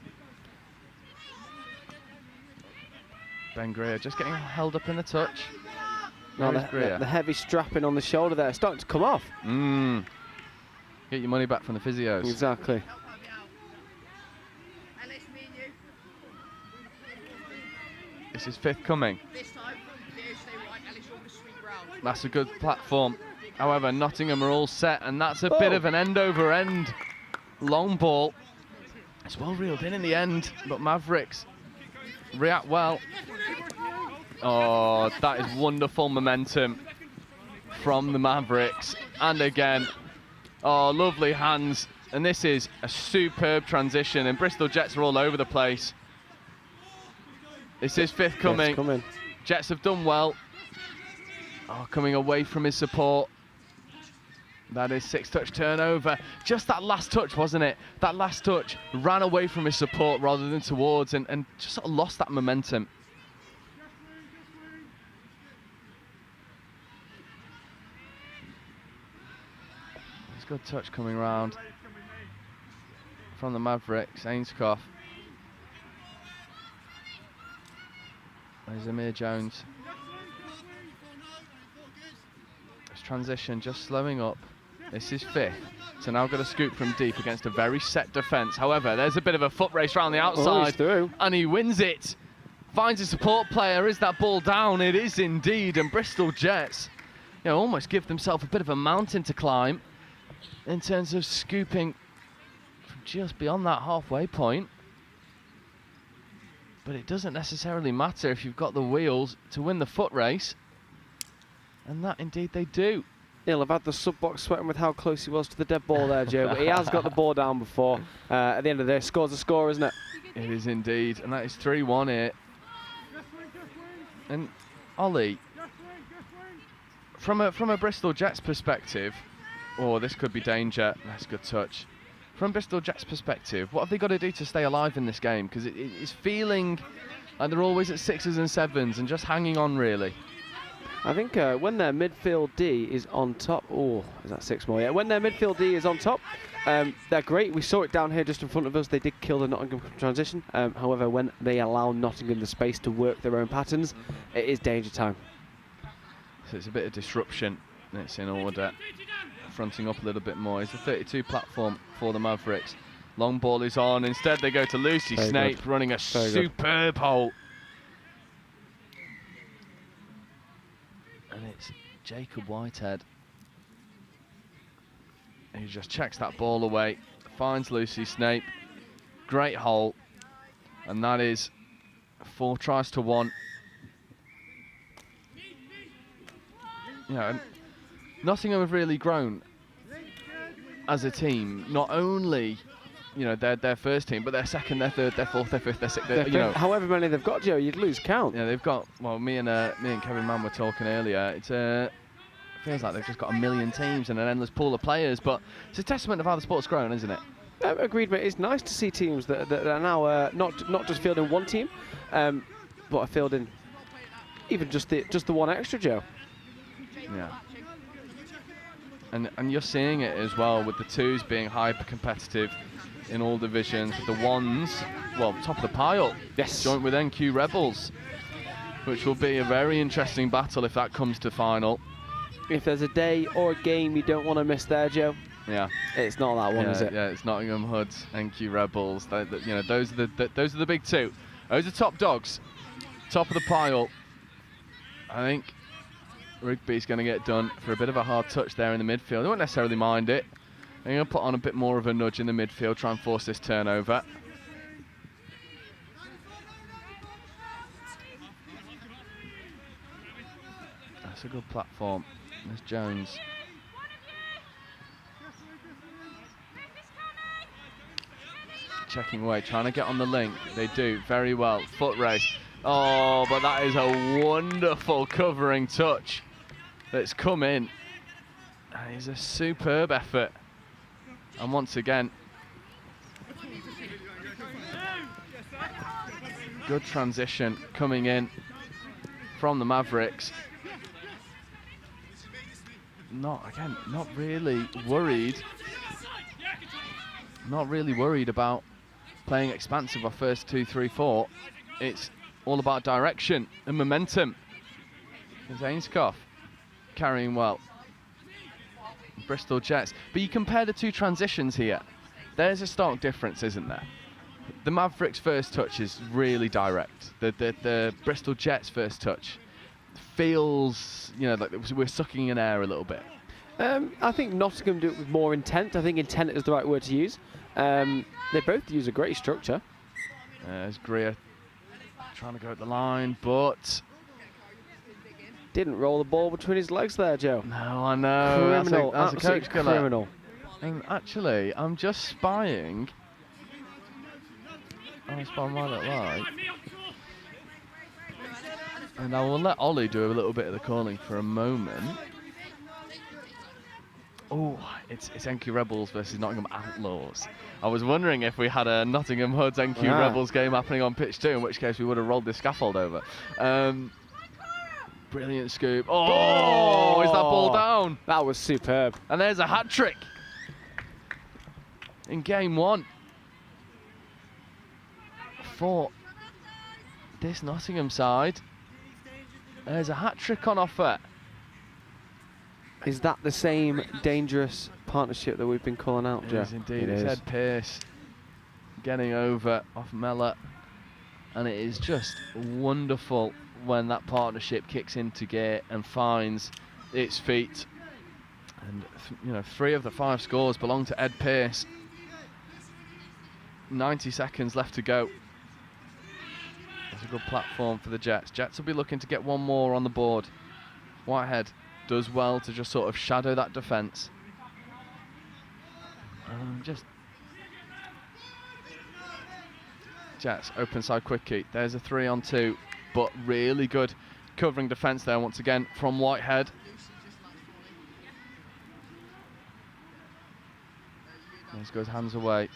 Ben Greer just getting held up in the touch. No, the heavy strapping on the shoulder there, it's starting to come off. Get your money back from the physios. Exactly. This is 5th coming. That's a good platform. However, Nottingham are all set, and that's a bit of an end-over-end long ball. It's well reeled in the end, but Mavericks react well. Oh, that is wonderful momentum from the Mavericks. And again, oh, lovely hands. And this is a superb transition, and Bristol Jets are all over the place. This is 5th coming. Jets have done well. Oh, coming away from his support. That is 6-touch turnover. Just that last touch, wasn't it? That last touch ran away from his support rather than towards, and just sort of lost that momentum. It's a good touch coming round from the Mavericks. Ainscough. There's Amir Jones. This transition just slowing up. This is 5th. So now got a scoop from deep against a very set defence. However, there's a bit of a foot race around the outside. And he wins it. Finds a support player. Is that ball down? It is indeed. And Bristol Jets, you know, almost give themselves a bit of a mountain to climb in terms of scooping from just beyond that halfway point. But it doesn't necessarily matter if you've got the wheels to win the foot race. And that indeed they do. He'll have had the sub-box sweating with how close he was to the dead ball there, Joe. But he has got the ball down before. At the end of the day, score's a score, isn't it? It is indeed. And that is 3-1 here. And Ollie, from a Bristol Jets perspective, oh, this could be danger. That's a good touch. From Bristol Jets perspective, what have they got to do to stay alive in this game? Because it's feeling like they're always at 6s and 7s and just hanging on, really. I think when their midfield D is on top, oh, is that 6 more? Yeah, when their midfield D is on top, they're great. We saw it down here just in front of us. They did kill the Nottingham transition. However, when they allow Nottingham the space to work their own patterns, it is danger time. So it's a bit of disruption. It's in order. Fronting up a little bit more. It's a 32 platform for the Mavericks. Long ball is on. Instead, they go to Lucy Snape, running a superb hole. And it's Jacob Whitehead who just checks that ball away, finds Lucy Snape. Great hole. And that is 4 tries to 1. You know, Nottingham have really grown as a team. Not only, you know, their first team, but their second, their third, their fourth, their fifth, their sixth. You know, however many they've got, Joe, you'd lose count. Yeah, they've got. Well, me and Kevin Mann were talking earlier. It feels like they've just got a million teams and an endless pool of players. But it's a testament of how the sport's grown, isn't it? Agreed, mate. It's nice to see teams that are now not just fielding one team, but are fielding even just the one extra, Joe. Yeah. And you're seeing it as well with the 2s being hyper competitive in all divisions, with the 1s, well, top of the pile. Yes. Joint with NQ Rebels, which will be a very interesting battle if that comes to final. If there's a day or a game you don't want to miss there, Joe, yeah, it's not that one, is it? Yeah, it's Nottingham Hoods, NQ Rebels. You know, those are the big 2. Those are top dogs, top of the pile. I think Rigby's going to get done for a bit of a hard touch there in the midfield. They won't necessarily mind it. They're going to put on a bit more of a nudge in the midfield, try and force this turnover. That's a good platform. There's Jones. Checking away, trying to get on the link. They do very well. Foot race. Oh, but that is a wonderful covering touch that's come in. And it's a superb effort. And once again, good transition coming in from the Mavericks. Not really worried. Not really worried about playing expansive our first 2, 3, 4. It's all about direction and momentum. There's Ainscough carrying well. Bristol Jets. But you compare the 2 transitions here. There's a stark difference, isn't there? The Mavericks' first touch is really direct. The Bristol Jets' first touch feels, you know, like we're sucking in air a little bit. I think Nottingham do it with more intent. I think intent is the right word to use. They both use a great structure. There's Greer trying to go at the line, but didn't roll the ball between his legs there, Joe. No, I know. Criminal. That's a coach killer. Criminal. And actually, I'm just spying. I'll spy my little eye. And I will let Ollie do a little bit of the calling for a moment. Oh, it's NQ Rebels versus Nottingham Outlaws. I was wondering if we had a Nottingham Hoods NQ Rebels game happening on pitch 2, in which case we would have rolled this scaffold over. Brilliant scoop. Oh, is that ball down? That was superb. And there's a hat-trick in game 1 for this Nottingham side. There's a hat-trick on offer. Is that the same dangerous partnership that we've been calling out, Joe? It is indeed. It's Ed Pearce getting over off Mellor. And it is just wonderful when that partnership kicks into gear and finds its feet. And you know, 3 of the 5 scores belong to Ed Pearce. 90 seconds left to go. That's a good platform for the Jets. Jets will be looking to get one more on the board. Whitehead does well to just sort of shadow that defence. Just Jets open side quickie. There's a 3-on-2, but really good covering defence there once again from Whitehead. He's got his hands away.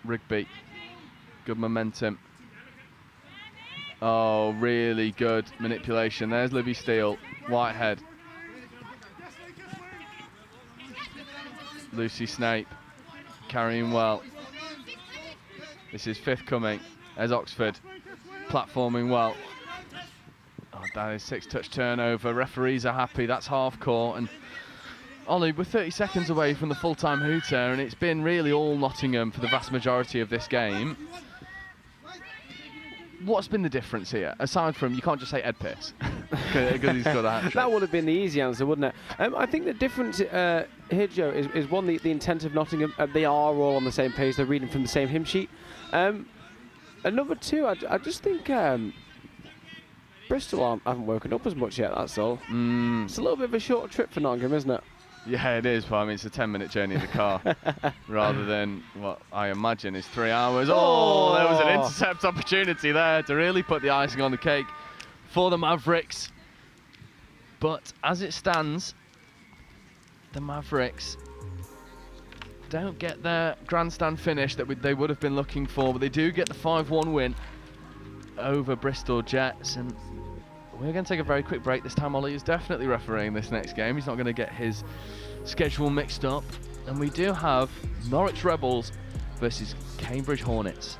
Rigby, good momentum. Oh, really good manipulation. There's Libby Steele. Whitehead. Lucy Snape carrying well. This is 5th coming. There's Oxford platforming well. Oh, that is 6-touch turnover. Referees are happy. That's half court. And Ollie, we're 30 seconds away from the full-time hooter, and it's been really all Nottingham for the vast majority of this game. What's been the difference here, aside from you can't just say Ed Pearce because he's got a hat-trick? That would have been the easy answer, wouldn't it? I think the difference here, Joe, is one, the intent of Nottingham. They are all on the same page. They're reading from the same hymn sheet. And number two, I just think Bristol haven't woken up as much yet, that's all. It's a little bit of a short trip for Nottingham, isn't it? Yeah, it is, but I mean, it's a 10-minute journey in the car rather than what I imagine is 3 hours. Oh, there was an intercept opportunity there to really put the icing on the cake for the Mavericks. But as it stands, the Mavericks don't get their grandstand finish that they would have been looking for, but they do get the 5-1 win over Bristol Jets. And we're going to take a very quick break. This time Ollie is definitely refereeing this next game. He's not going to get his schedule mixed up. And we do have Norwich Rebels versus Cambridge Hornets.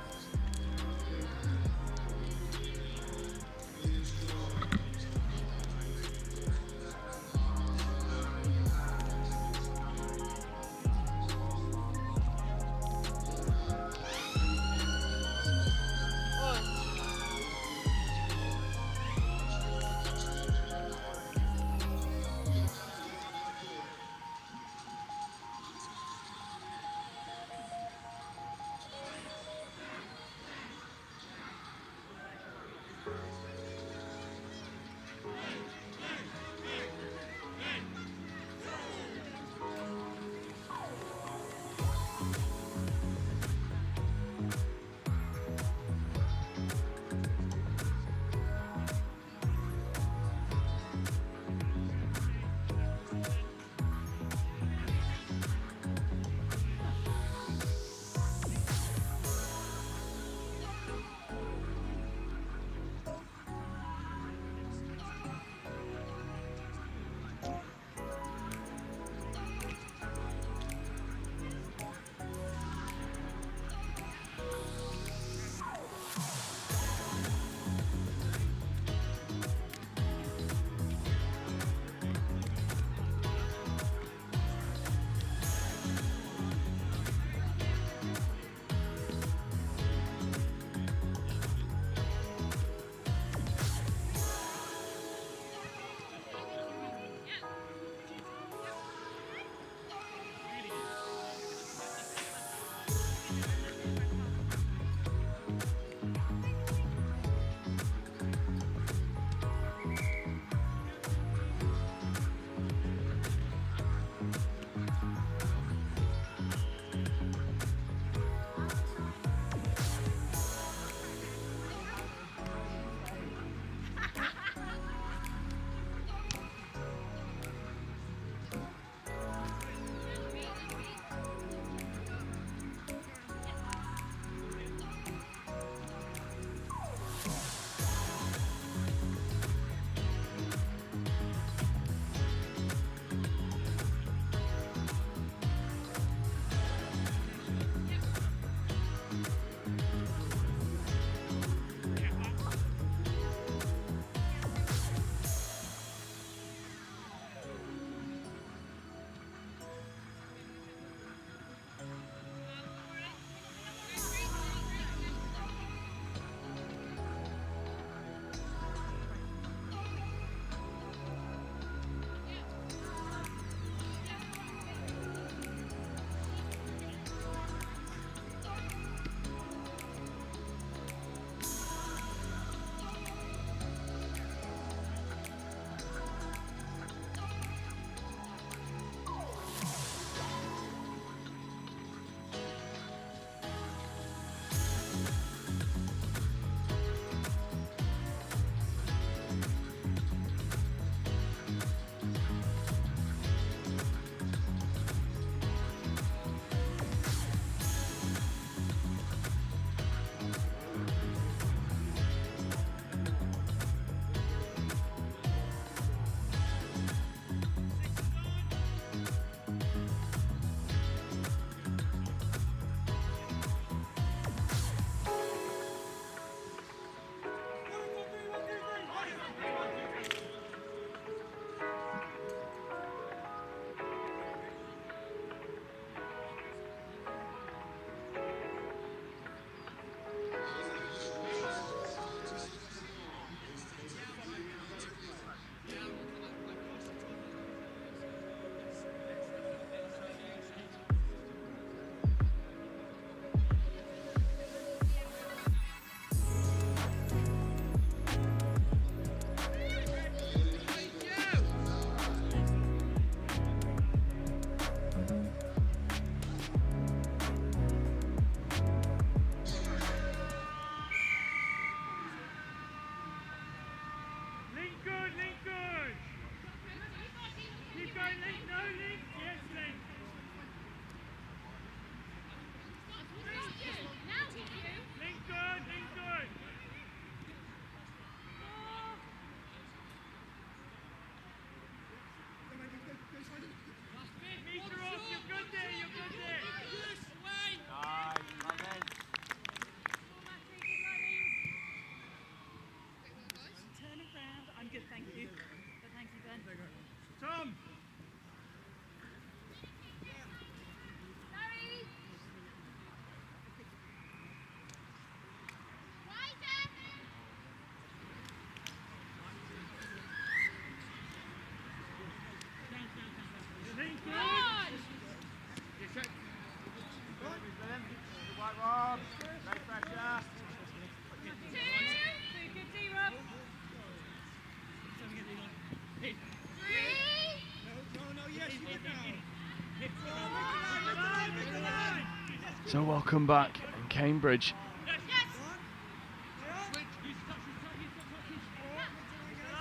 So welcome back in Cambridge.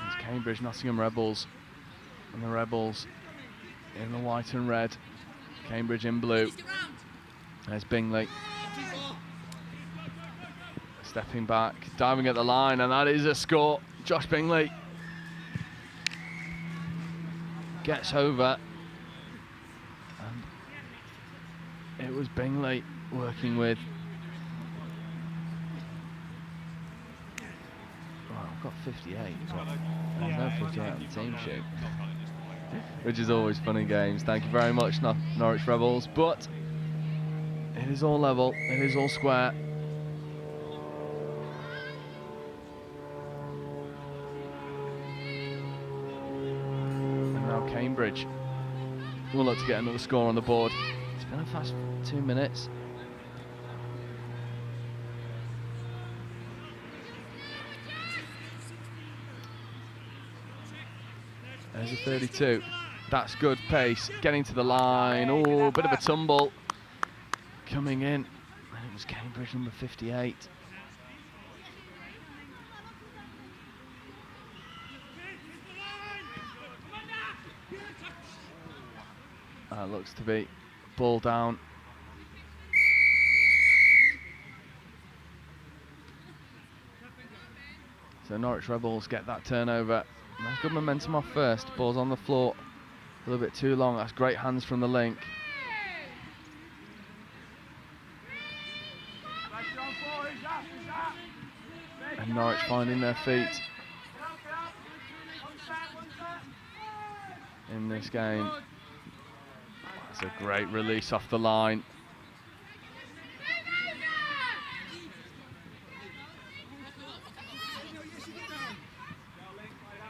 It's Cambridge, Nottingham Rebels. And the Rebels in the white and red. Cambridge in blue. There's Bingley. Stepping back, diving at the line, and that is a score. Josh Bingley gets over. And it was Bingley working with. Well, I've got 58, but there's no 58 on the team sheet. Which is always fun in games. Thank you very much, Norwich Rebels. But it is all level, it is all square. And now Cambridge will look to get another score on the board. It's been a fast 2 minutes. There's a 32. That's good pace. Getting to the line. Oh, a bit of a tumble. Coming in. And it was Cambridge number 58. That looks to be ball down. So Norwich Rebels get that turnover. That's good momentum off first. Ball's on the floor. A little bit too long. That's great hands from the link. And Norwich finding their feet in this game. That's a great release off the line.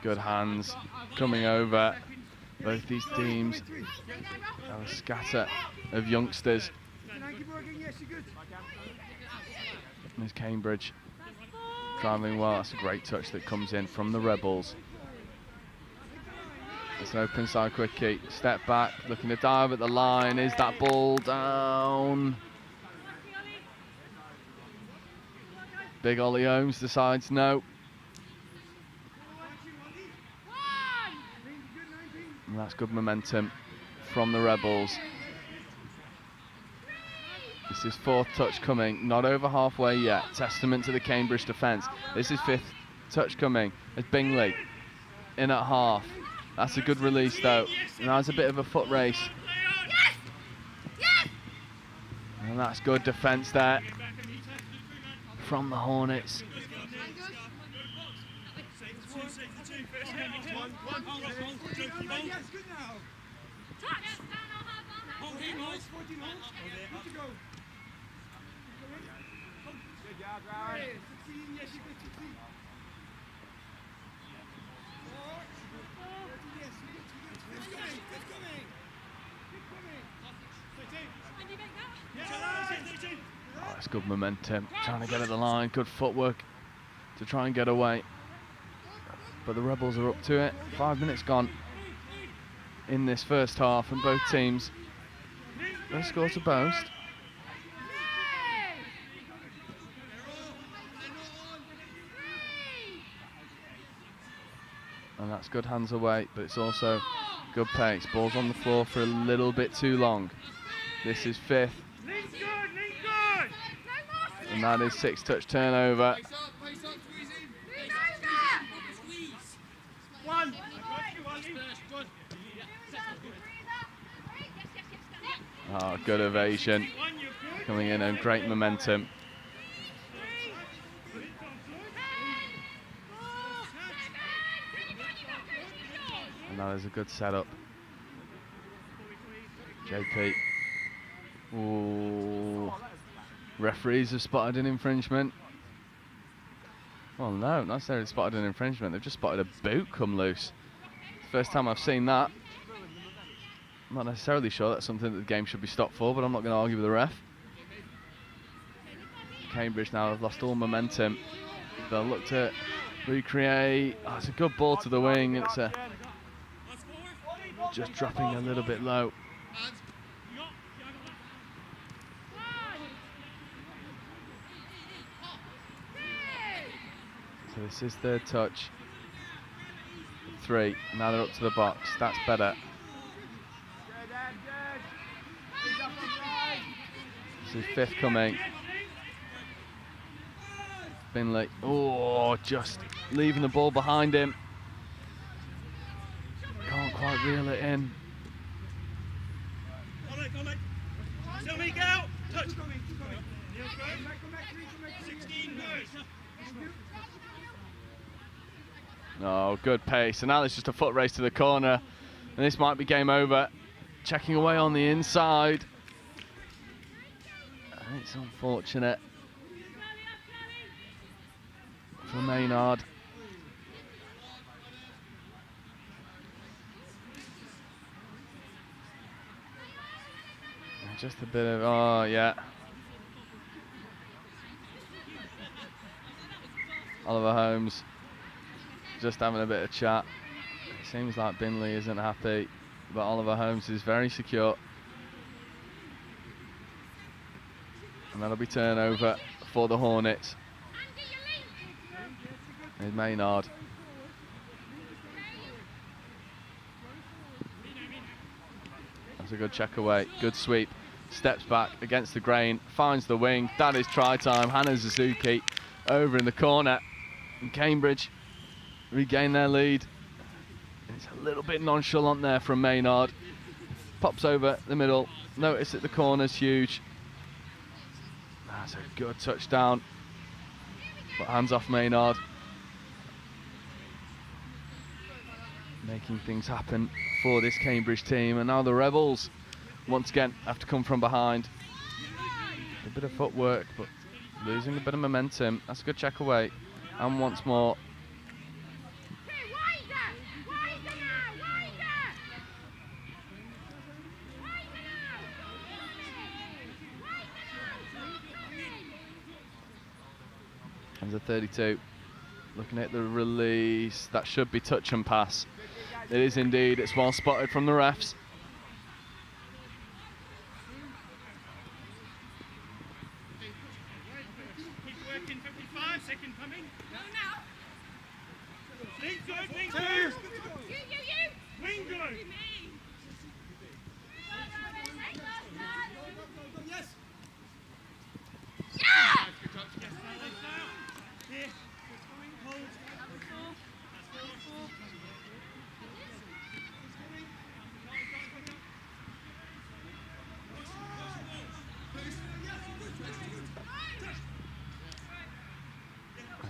Good hands coming over. Both these teams have a scatter of youngsters. There's Cambridge driving well. That's a great touch that comes in from the Rebels. It's an open side quickie. Step back, looking to dive at the line. Is that ball down? Big Ollie Holmes decides no. And that's good momentum from the Rebels. This is fourth touch coming, not over halfway yet. Testament to the Cambridge defence. This is fifth touch coming. It's Bingley in at half. That's a good release though. Now it's a bit of a foot race. And that's good defence there from the Hornets. Oh, that's good momentum. Trying to get at the line. Good footwork to try and get away. But the Rebels are up to it. 5 minutes gone in this first half, and both teams no score to boast. And that's good hands away, but it's also good pace. Ball's on the floor for a little bit too long. This is fifth. And that is sixth touch turnover. Oh, good evasion coming in and great momentum. And that is a good setup. JP. Ooh. Referees have spotted an infringement. Well, no, not necessarily spotted an infringement. They've just spotted a boot come loose. First time I've seen that. I'm not necessarily sure that's something that the game should be stopped for, but I'm not going to argue with the ref. Cambridge now have lost all momentum. They'll look to recreate. Oh, it's a good ball to the wing. It's just dropping a little bit low. So this is third touch. 3. Now they're up to the box. That's better. This is 5th coming. Binley. Oh, just leaving the ball behind him. Can't quite reel it in. Oh, good pace. And now it's just a foot race to the corner. And this might be game over. Checking away on the inside. And it's unfortunate for Maynard. Just a bit of, oh yeah. Oliver Holmes just having a bit of chat. It seems like Binley isn't happy, but Oliver Holmes is very secure. And that'll be turnover for the Hornets. Here's Maynard. That's a good check away, good sweep. Steps back against the grain, finds the wing. That is try time. Hannah Suzuki over in the corner. And Cambridge regain their lead. It's a little bit nonchalant there from Maynard. Pops over the middle. Notice that the corner's huge. That's a good touchdown. But hands off Maynard. Making things happen for this Cambridge team. And now the Rebels once again have to come from behind. A bit of footwork, but losing a bit of momentum. That's a good check away. And once more. Hands of 32. Looking at the release. That should be touch and pass. It is indeed. It's well spotted from the refs.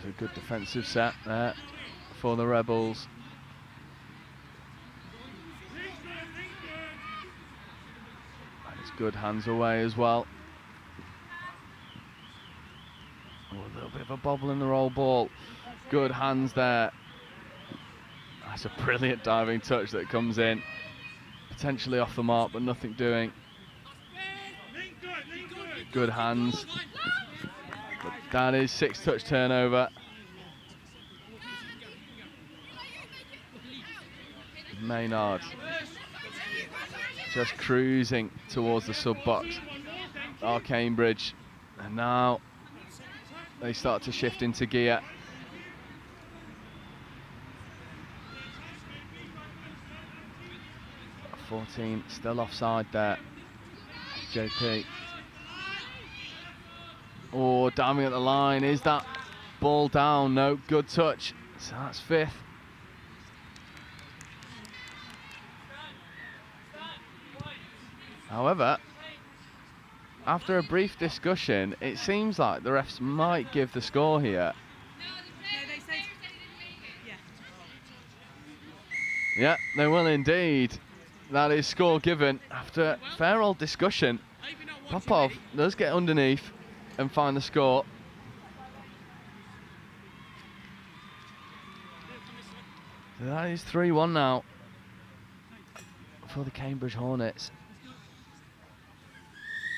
A good defensive set there for the Rebels. And it's good hands away as well. Oh, a little bit of a bobble in the roll ball. Good hands there. That's a brilliant diving touch that comes in. Potentially off the mark, but nothing doing. Good hands. But that is 6 touch turnover. Maynard just cruising towards the sub box. Oh, Cambridge. And now they start to shift into gear. .14 still offside there. JP. Oh, diving at the line. Is that ball down? No, good touch. So that's 5th. However, after a brief discussion, it seems like the refs might give the score here. Yeah, they will indeed. That is score given after fair old discussion. Popov does get underneath and find the score. So that is 3-1 now for the Cambridge Hornets.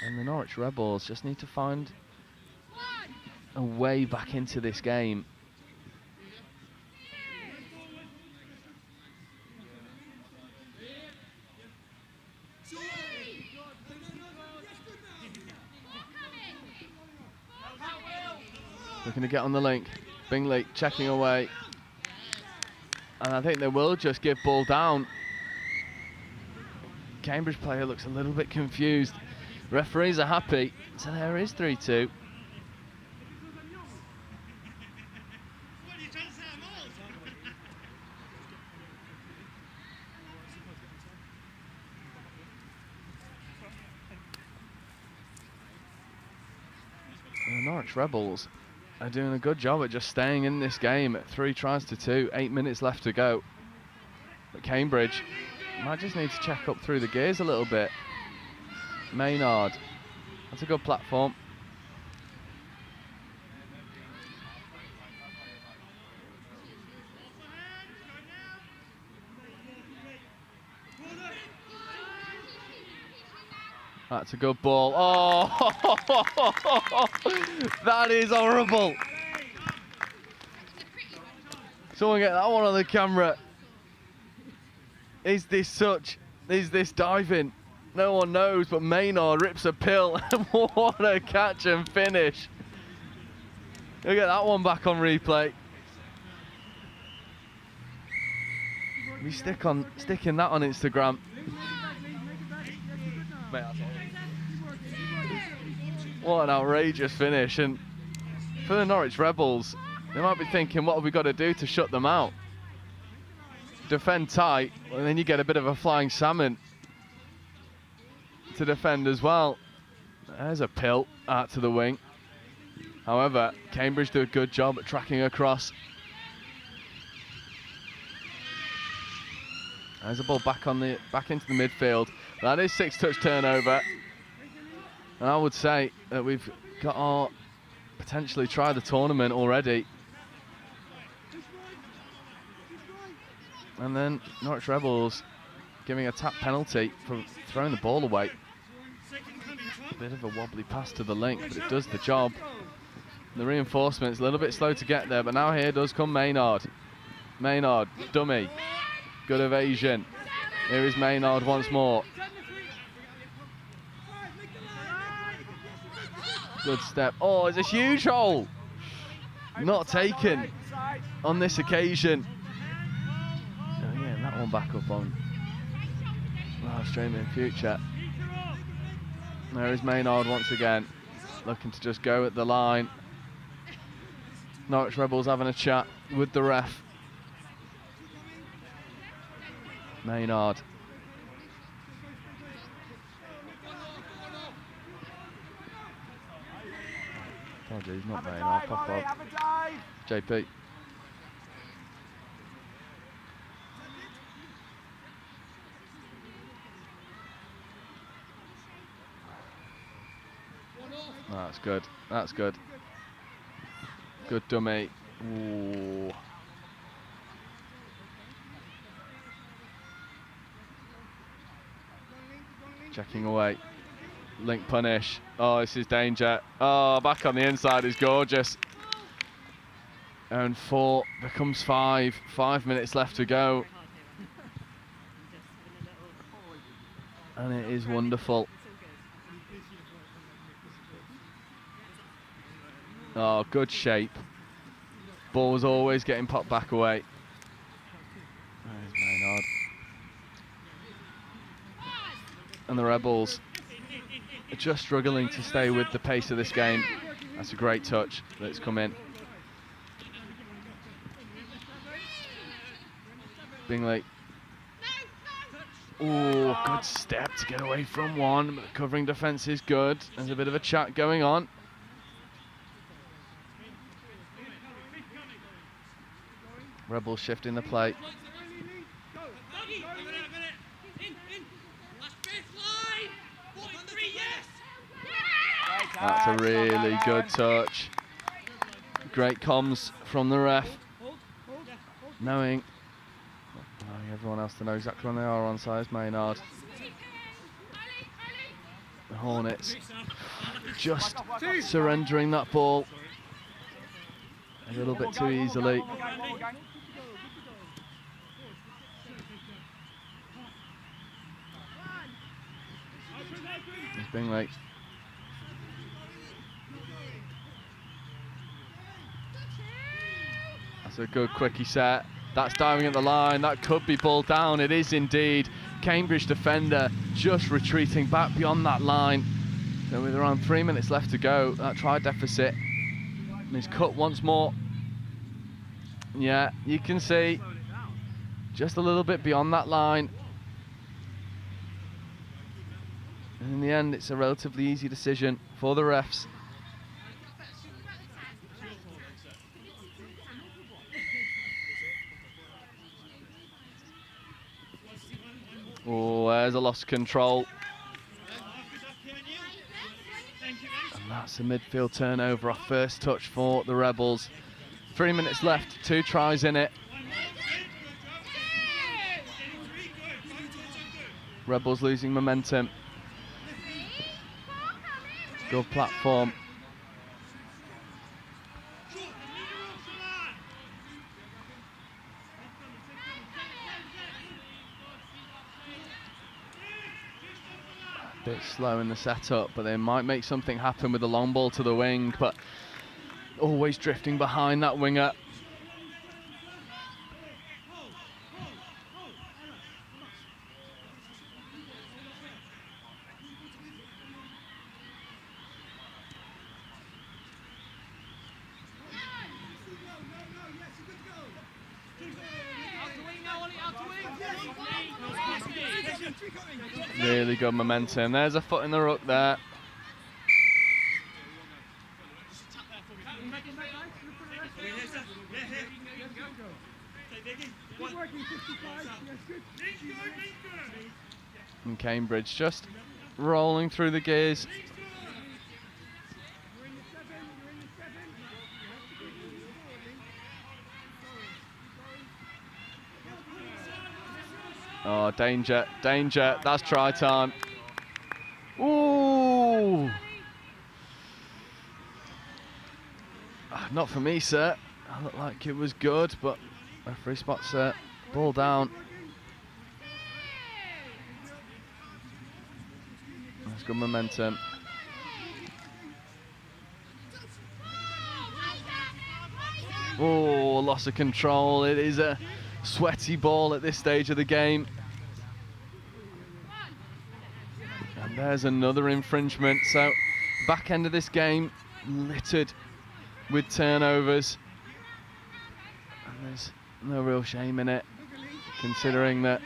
And the Norwich Rebels just need to find a way back into this game. Looking to get on the link. Bingley checking away. And I think they will just give ball down. Cambridge player looks a little bit confused. Referees are happy, so there is 3-2. The Norwich Rebels are doing a good job at just staying in this game at 3 tries to 2, 8 minutes left to go. But Cambridge might just need to check up through the gears a little bit. Maynard, that's a good platform. That's a good ball. Oh, that is horrible. Someone get that one on the camera. Is this diving? No one knows, but Maynard rips a pill. What a catch and finish. We'll get that one back on replay. We sticking that on Instagram. Mate, that's what an outrageous finish. And for the Norwich Rebels, they might be thinking, what have we got to do to shut them out? Defend tight, and then you get a bit of a flying salmon to defend as well. There's a pill out to the wing. However, Cambridge do a good job at tracking across. There's a ball back into the midfield. That is 6-touch turnover. And I would say that we've got our potentially try the tournament already. And then Norwich Rebels giving a tap penalty for throwing the ball away. A bit of a wobbly pass to the link, but it does the job. The reinforcement's a little bit slow to get there, but now here does come Maynard. Maynard, dummy. Good evasion. Here is Maynard once more. Good step. Oh, it's a huge hole. Not taken on this occasion. Oh, yeah, that one back up on live stream in future. There is Maynard once again, looking to just go at the line. Norwich Rebels having a chat with the ref. Maynard. Oh, geez, not Maynard. Pop up. JP. Oh, that's good. That's good. Good dummy. Ooh. Checking away. Link punish. Oh, this is danger. Oh, back on the inside is gorgeous. And 4 becomes 5. 5 minutes left to go. And it is wonderful. Oh, good shape. Ball was always getting popped back away. There's Maynard. And the Rebels are just struggling to stay with the pace of this game. That's a great touch that's come in. Bingley. Oh, good step to get away from one, but the covering defence is good. There's a bit of a chat going on. Rebels shifting the play. That's a really good touch. Great comms from the ref. Knowing everyone else to know exactly when they are on side. Maynard. The Hornets just surrendering that ball a little bit too easily. It's Bingley. It's a good quickie set. That's diving at the line. That could be ball down. It is indeed. Cambridge defender just retreating back beyond that line. So with around 3 minutes left to go, that try deficit. And he's cut once more. Yeah, you can see just a little bit beyond that line. And in the end, it's a relatively easy decision for the refs. Oh, there's a loss of control. And that's a midfield turnover, our first touch for the Rebels. 3 minutes left, 2 tries in it. Rebels losing momentum. Good platform. A bit slow in the setup, but they might make something happen with the long ball to the wing, but always drifting behind that winger. Really good momentum. There's a foot in the ruck there. And Cambridge just rolling through the gears. Oh, danger, danger. That's try time. Ooh. Not for me, sir. I looked like it was good, but referee spots it. Ball down. That's good momentum. Oh, loss of control. It is a sweaty ball at this stage of the game. And there's another infringement. So back end of this game littered with turnovers. And there's no real shame in it, considering that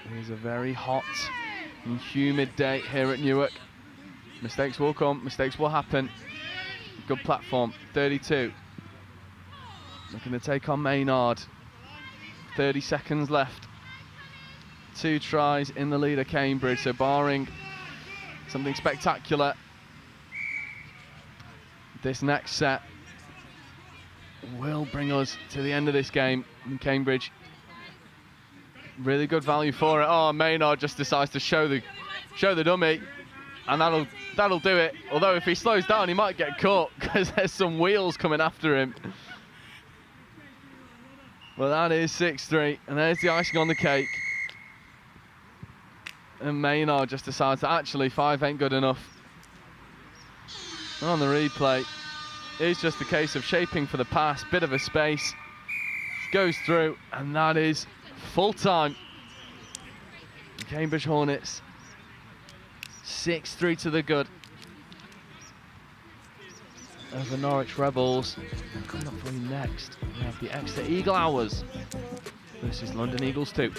it is a very hot and humid day here at Newark. Mistakes will come, mistakes will happen. Good platform, 32. Looking to take on Maynard. 30 seconds left. 2 tries in the lead of Cambridge, so barring something spectacular, this next set will bring us to the end of this game. And Cambridge, really good value for it. Oh, Maynard just decides to show the dummy, and that'll do it. Although if he slows down, he might get caught because there's some wheels coming after him. Well, that is 6-3, and there's the icing on the cake. And Maynard just decides that actually 5 ain't good enough. And on the replay, it's just a case of shaping for the pass, bit of a space, goes through, and that is full time. Cambridge Hornets, 6-3 to the good over Norwich Rebels. And coming up for you next, we have the Exeter Eagle Hours versus London Eagles 2.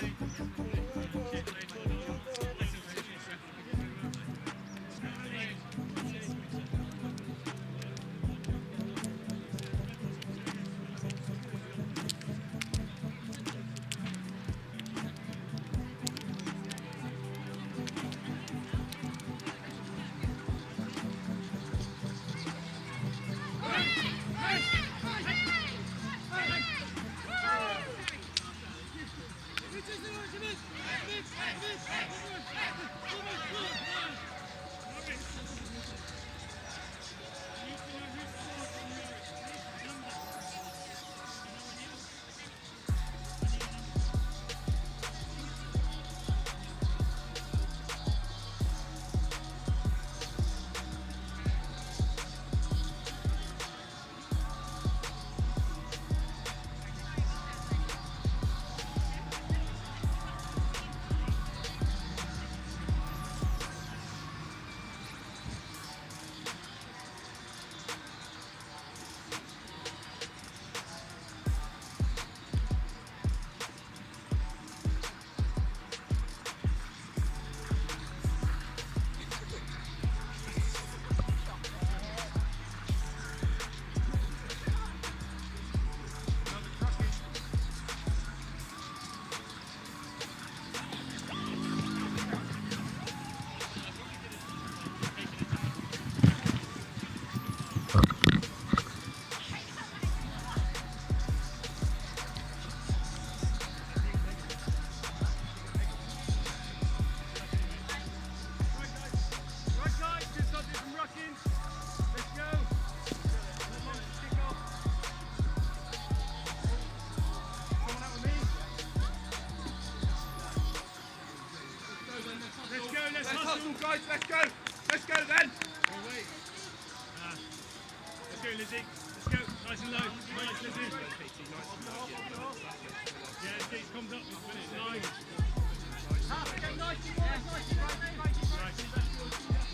guys, let's go. Let's go then. Wait. Let's go, Lizzie. Let's go. Nice and low. Nice, Lizzie. Yeah, Lizzie comes up. Nice.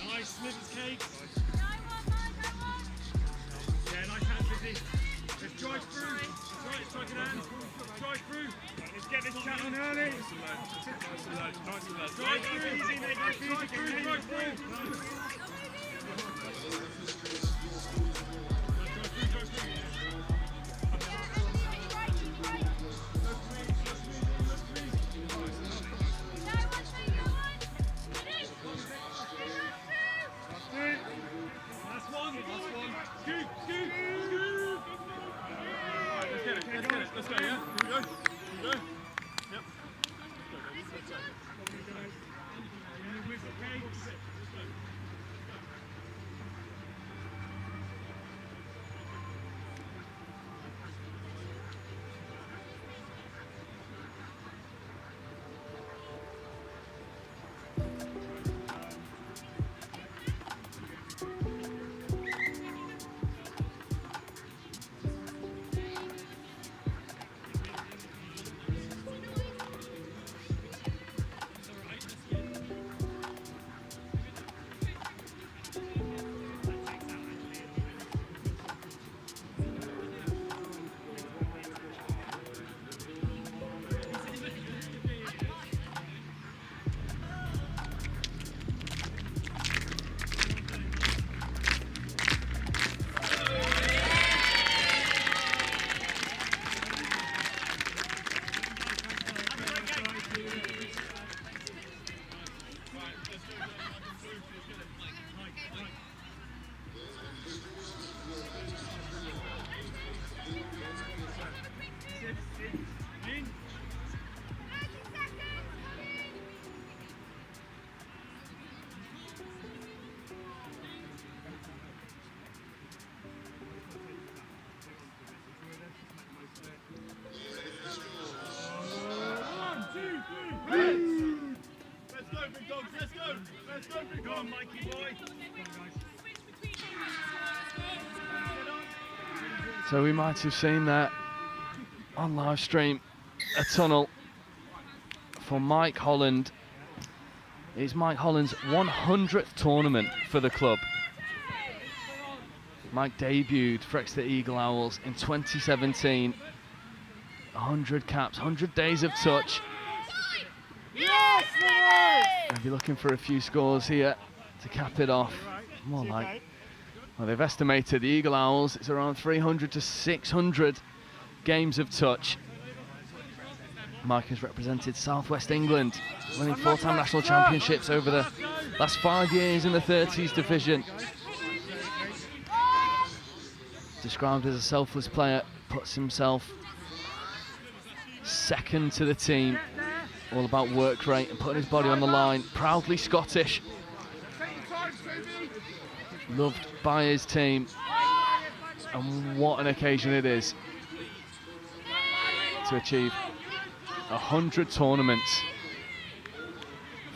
Nice, Slivers cakes. Yeah, nice hands, Lizzie. Let's drive through. That's right, strike an hand. Drive through. Let's get this chat on early. Nice and low. Drive through, easy, mate. Drive through. Let's go, yeah? Here we go. Yep. Let's go, big on, Mikey boy. So we might have seen that on live stream, a tunnel for Mike Holland. It's Mike Holland's 100th tournament for the club. Mike debuted for Exeter Eagle Owls in 2017. 100 caps, 100 days of touch. Yes, I'll be looking for a few scores here to cap it off. More like, well, they've estimated the Eagle Owls, it's around 300 to 600 games of touch. Mike has represented Southwest England, winning 4-time national championships over the last 5 years in the 30s division. Described as a selfless player, puts himself second to the team. All about work rate and putting his body on the line. Proudly Scottish. Loved by his team. And what an occasion it is to achieve 100 tournaments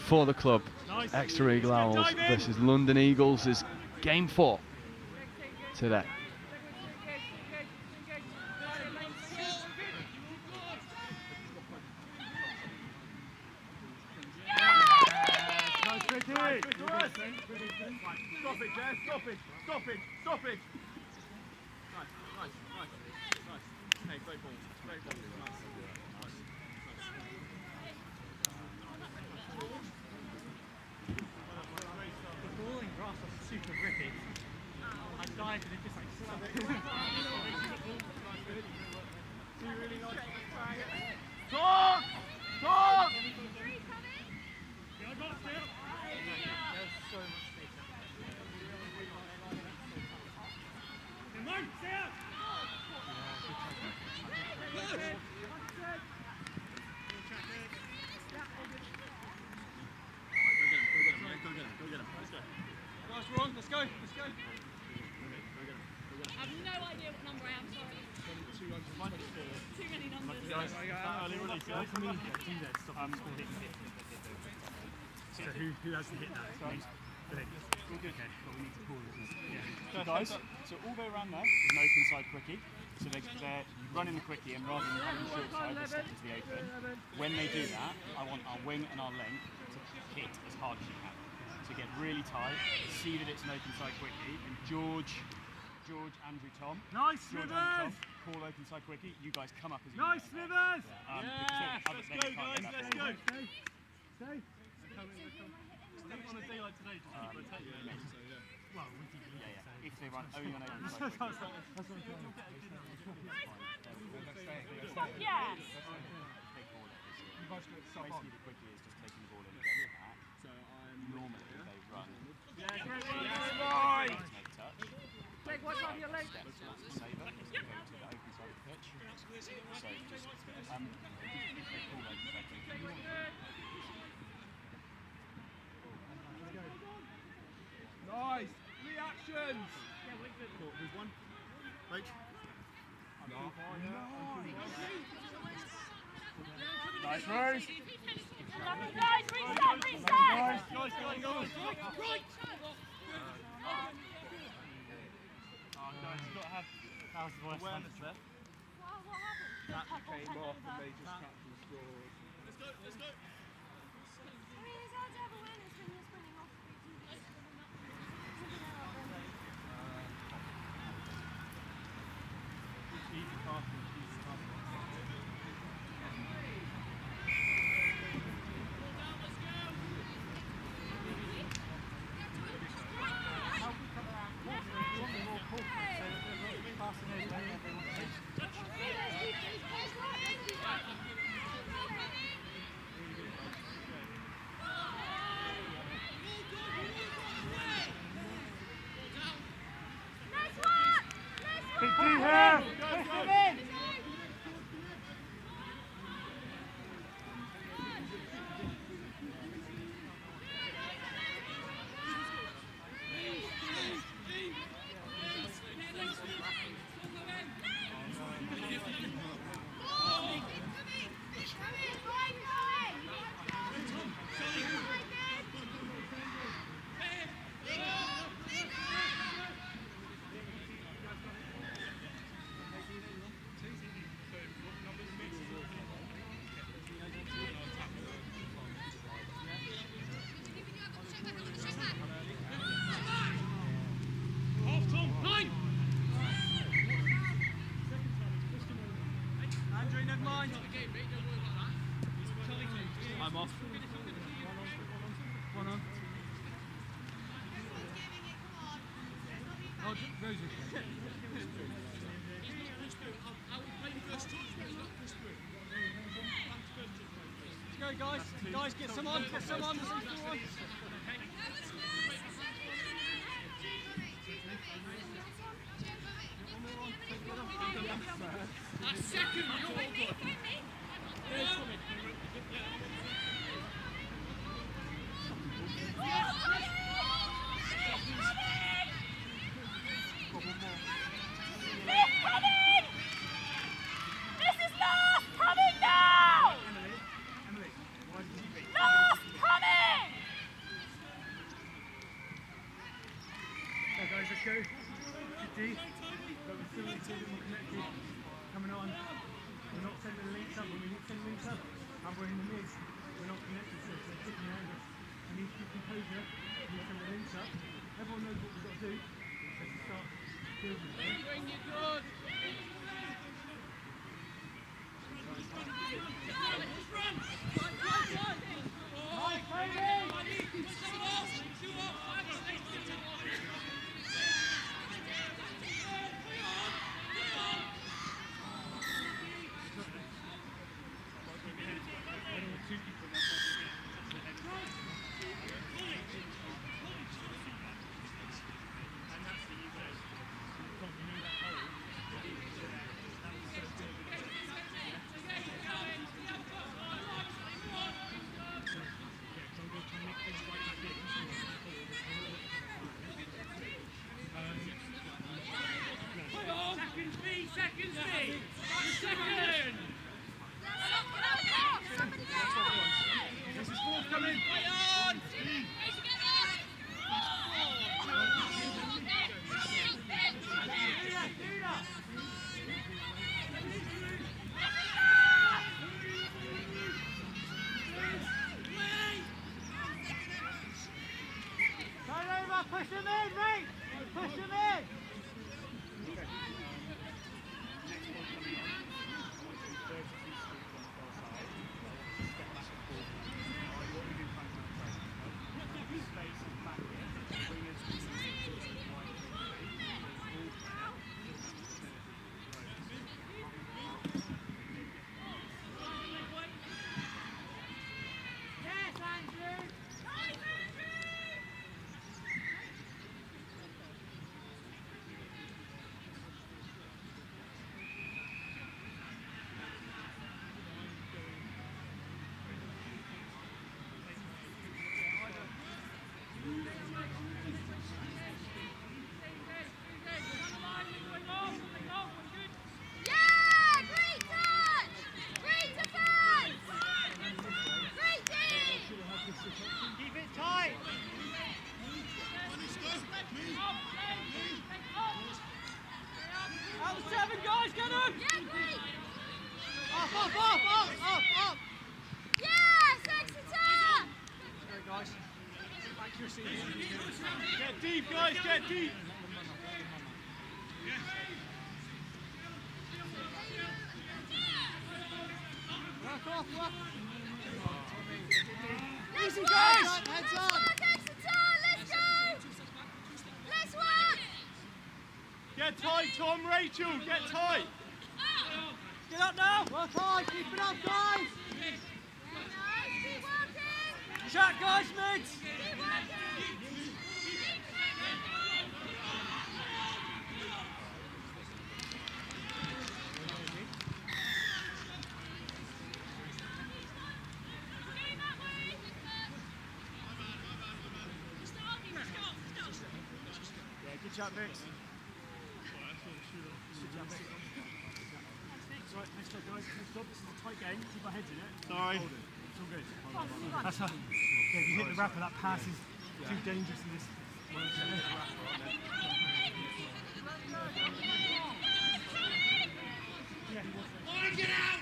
for the club. Exeter Eagle Owls versus London Eagles is game 4 today. Stop it, Jeff, stop it, stop it, stop it. Nice, nice, nice, nice. Hey, great ball, nice. The ball and grass are super grippy. I dive and it just like Talk! Talk! Let's go, let's go. I have no idea what number I am, sorry. Too many numbers. So who has to hit that? Me? Okay, but we need to pull it. Yeah. So guys, so all the way around there is an open side quickie. So they're running the quickie, and rather than having the short side, they step into the open. When they do that, I want our wing and our length to hit as hard as you can. So get really tight, see that it's an open side quickie, and George, Andrew, Tom. Nice, George, Slivers! Andrew, Tom, call open side quickie. You guys come up as you Nice, Slivers! Yes, let's go, guys, let's go. Stay. On a day like today, just keep rotating. Well, we keep if they run only on open side quickie. Yeah. Basically, the quickie is just taking the ball in and going back. So normally they run. Right. Make a touch. Greg, watch out your legs. Step towards the saver as they go to the open side of the pitch. So just if they call open side quickie. Nice. Reactions. Cool. Who's one? Right. Nice, Rose. Guys, reset. Guys. Right. Oh, guys, you've got to have awareness there. What happened? That came off and they just captain scored. Let's go. I mean, it's hard to have awareness when you're sprinting off. Easy passing. Big D here! I'm off. One on. Oh, Rosie. Let's go, guys. Guys, get some on. Get some on. A second, you're Let's go. Good D. But we're still more connected. Coming on. We're not sending the links up. When we need to send links up, and we're in the mid, we're not connected. So it's taking the angles. We need to keep composure. We need to send the links up. Everyone knows what we've got to do. So to start building. bring it good. Second! This is fourth coming. Yes, Exeter! Guys. Accuracy. Get deep, guys, get deep. Easy, guys! Heads up! Exeter, let's go! Let's work! Get tight, Tom, Rachel, get tight. Get up now! Work hard, keep it up, guys! Keep working! Chat, guys, mids! Keep working! Yeah, good chat, Vix. Right, next job, guys. Next job. This is a tight game. Keep our heads in it. Sorry. Hold it. It's all good. That's how. Yeah, if you hit the wrapper, that pass is too dangerous in this. Get out!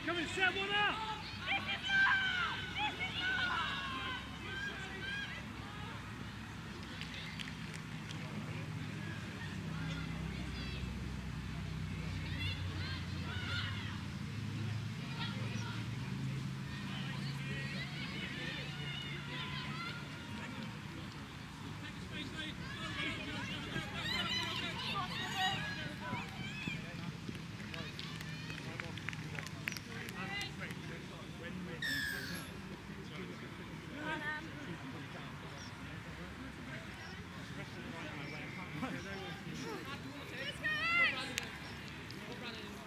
Come and set one up!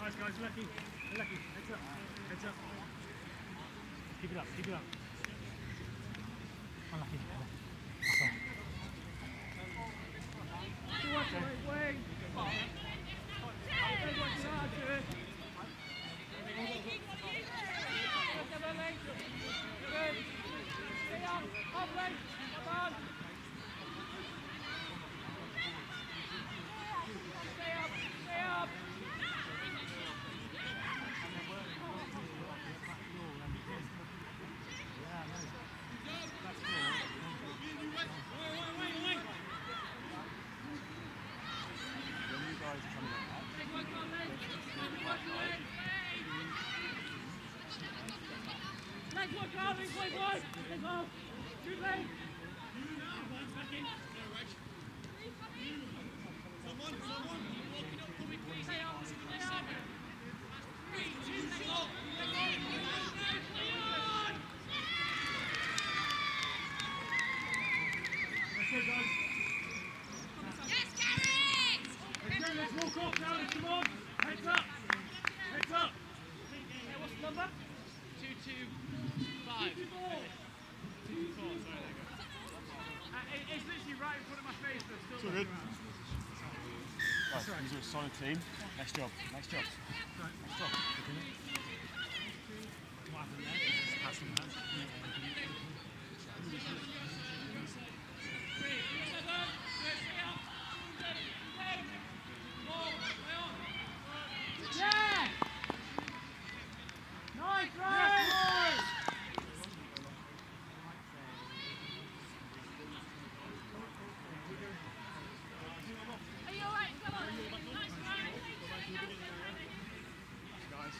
Nice guys, lucky. Lucky. Heads up. Heads up. Keep it up, keep it up. Unlucky. Walk off now, come on! Heads up! Heads up! Hey, what's the number? 225. 224, sorry, there you go. It's literally right in front of my face, but still not good. Guys, these are a solid team. Next job, next job. Next job. What happened there? Just passing that. Yeah! Nice, right! Are you alright? Come on. Nice run. Guys.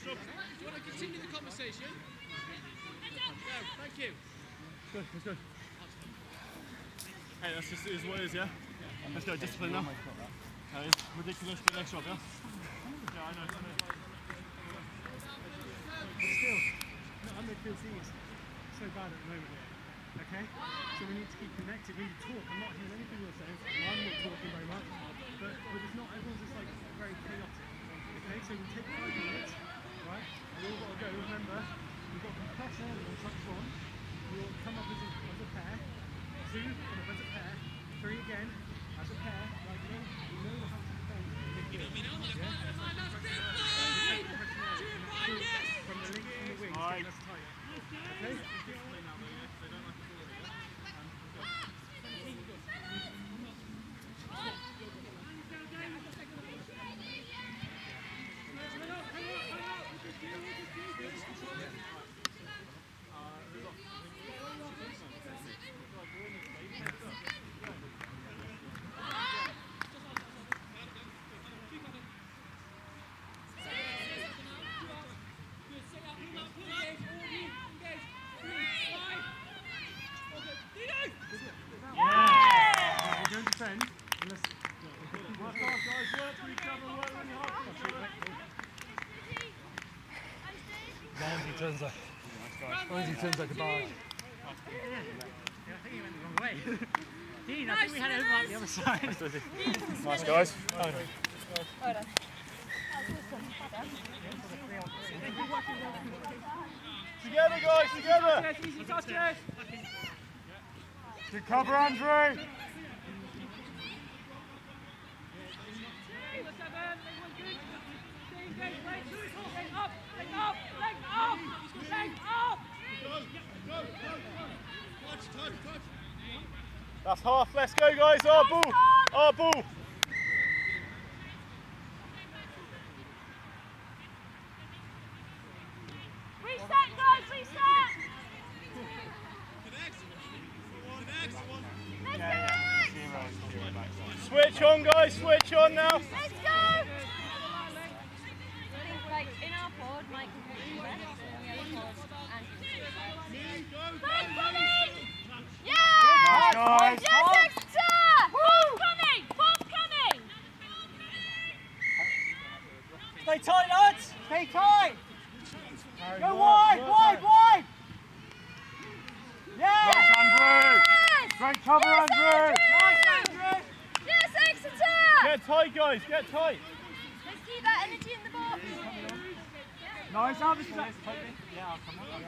Do you want to continue the conversation? No, thank you. Good, that's good. Hey, that's just is what it is, yeah? Let's go, discipline now. That is ridiculous, but next job, yeah? Yeah, I know. But still, our midfield team is so bad at the moment here. Okay? So we need to keep connected, we need to talk. I'm not hearing anything you're saying. I'm not talking very much. But it's not, everyone's just like very chaotic. Okay, so we take 5 minutes, right? We all got to go. Remember, we've got to press early on touch 1. We all come up as a pair. 2, come up as a pair. 3 again, as a pair. Like, we know how to defend. From the link and the wings, getting us tight. Okay? He turns like a bar. Yeah, I think he went the wrong way. Dean, I think we had it over like the other side. Nice, guys. Together, guys, together! Easy touches! Good cover, Andrew! That's half, let's go guys, our ball, our ball. Reset guys, reset! Switch on guys, switch on now. Let's go! I think like in our pod, Mike can do left, and in the other pod, Andrew. Back coming! Yeah! Nice guys. Yes, Exeter! Pop coming! Pop coming! Stay tight, lads! Stay tight! Go wide, wide, wide! Yeah! Nice, Andrew! Great cover, Andrew! Nice, Andrew! Yes, Exeter! Get tight, guys, get tight! Let's keep that energy in the box. Nice, out the step. Yeah, I'll come on.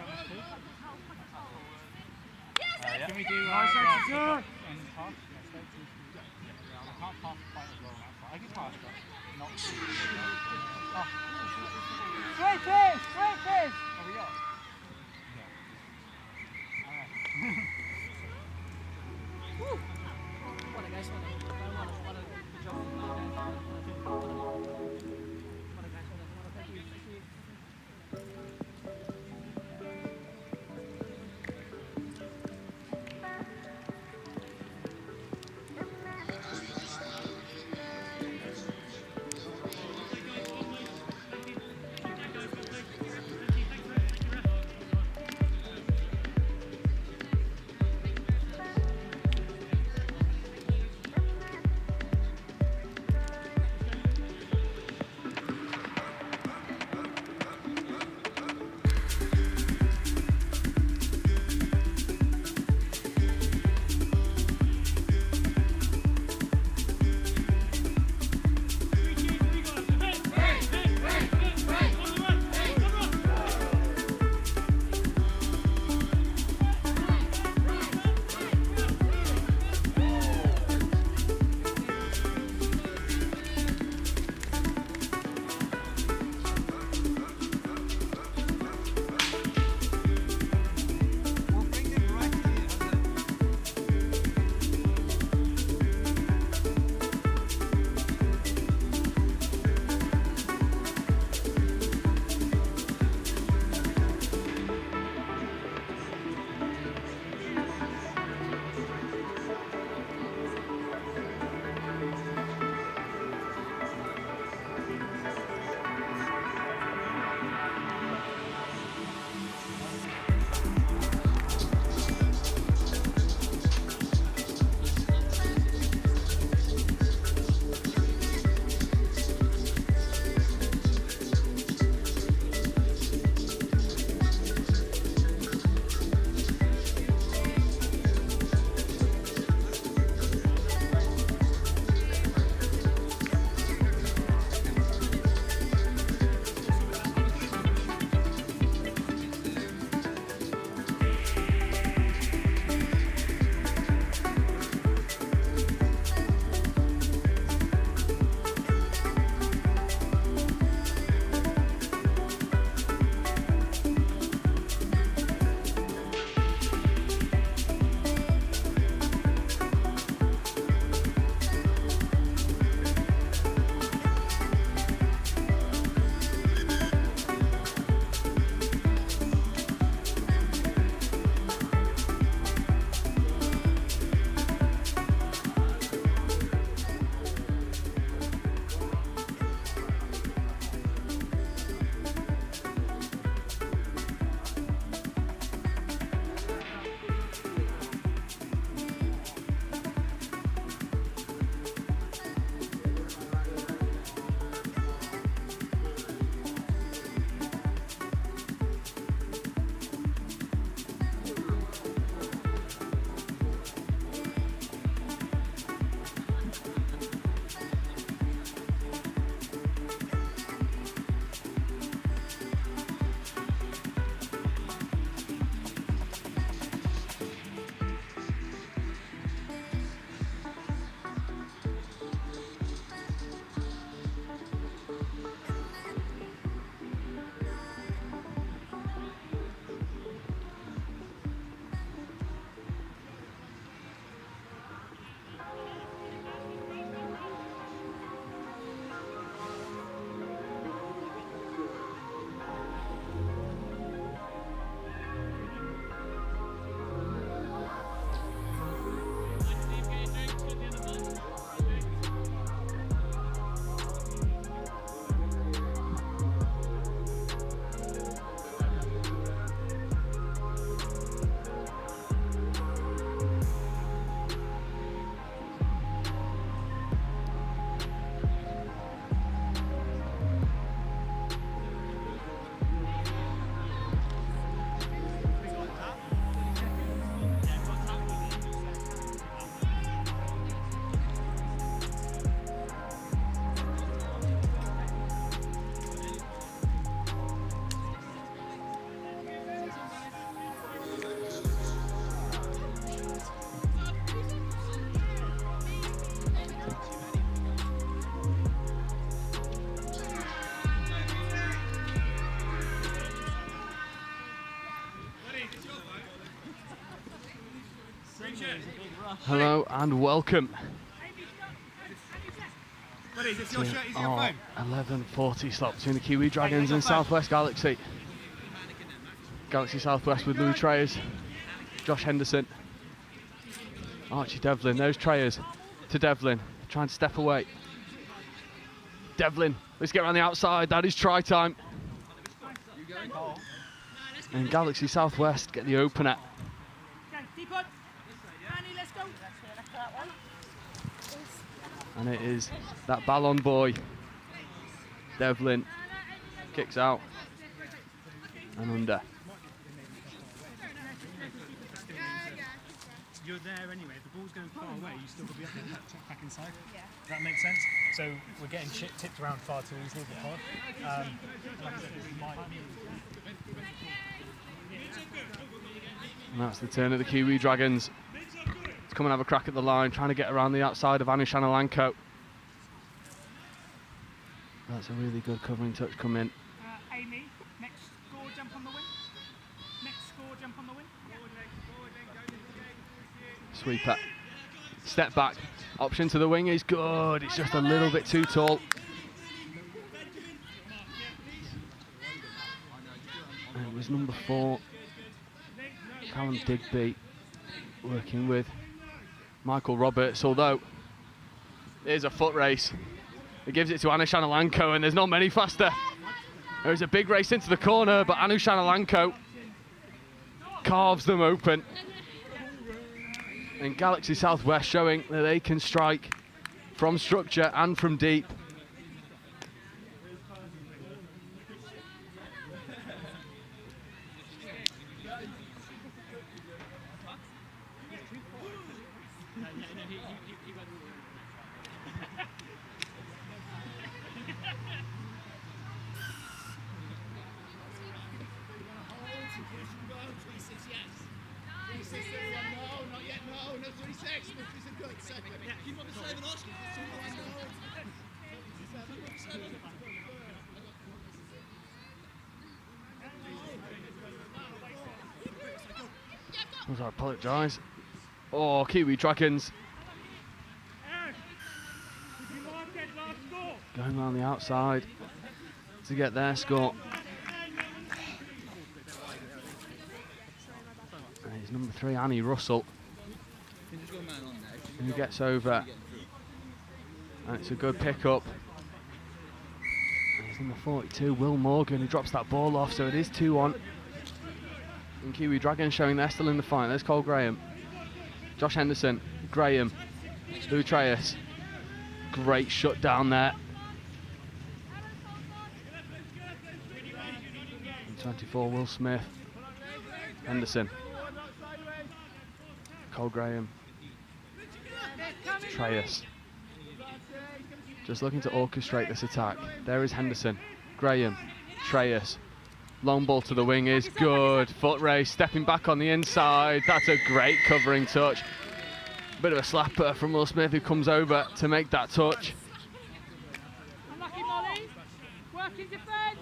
Yes, Exeter! Can we do Nice, Exeter! and pass? I can't pass quite as well. I can pass, but not too Straight fish! Straight fish! What we got? Hello and welcome Buddy, is this your shirt? Is to your our phone? 11:40 slot between the Kiwi Dragons and Southwest Galaxy. Galaxy Southwest with Louis Treyers, Josh Henderson, Archie Devlin. There's Treyers to Devlin, trying to step away. Devlin, let's get around the outside. That is try time. And Galaxy Southwest get the opener. And it is that Ballon boy. Devlin kicks out and under. You're there anyway. If the ball's going far away, you still got to be up there, check back inside. Yeah. Does that make sense? So we're getting tipped around far too easily with the pod. Like I said, this might be. And that's the turn of the Kiwi Dragons. Let's come and have a crack at the line, trying to get around the outside of Anush Analanko. That's a really good covering touch come in. Amy, next score jump on the wing. Next score jump on the wing. Sweeper. Step back. Option to the wing is good. It's just a little bit too tall. And it was number 4, Callum Digby, working with Michael Roberts, although there's a foot race. It gives it to Anush Analanko, and there's not many faster. There's a big race into the corner, but Anush Analanko carves them open. And Galaxy Southwest showing that they can strike from structure and from deep. I apologise. Oh, Kiwi Dragons. Going around the outside to get their score. And it's number 3, Annie Russell, who gets over. And it's a good pick-up. And it's number 42, Will Morgan, who drops that ball off, so it is 2-1. And Kiwi Dragons showing they're still in the fight. There's Cole Graham, Josh Henderson, Graham, Lou Treyas. Great shut down there. And 24, Will Smith, Henderson, Cole Graham, Treyas. Just looking to orchestrate this attack. There is Henderson, Graham, Treyas. Long ball to the wing is good. Foot race, stepping back on the inside. That's a great covering touch. Bit of a slapper from Will Smith, who comes over to make that touch. Unlucky Molly. Working defence.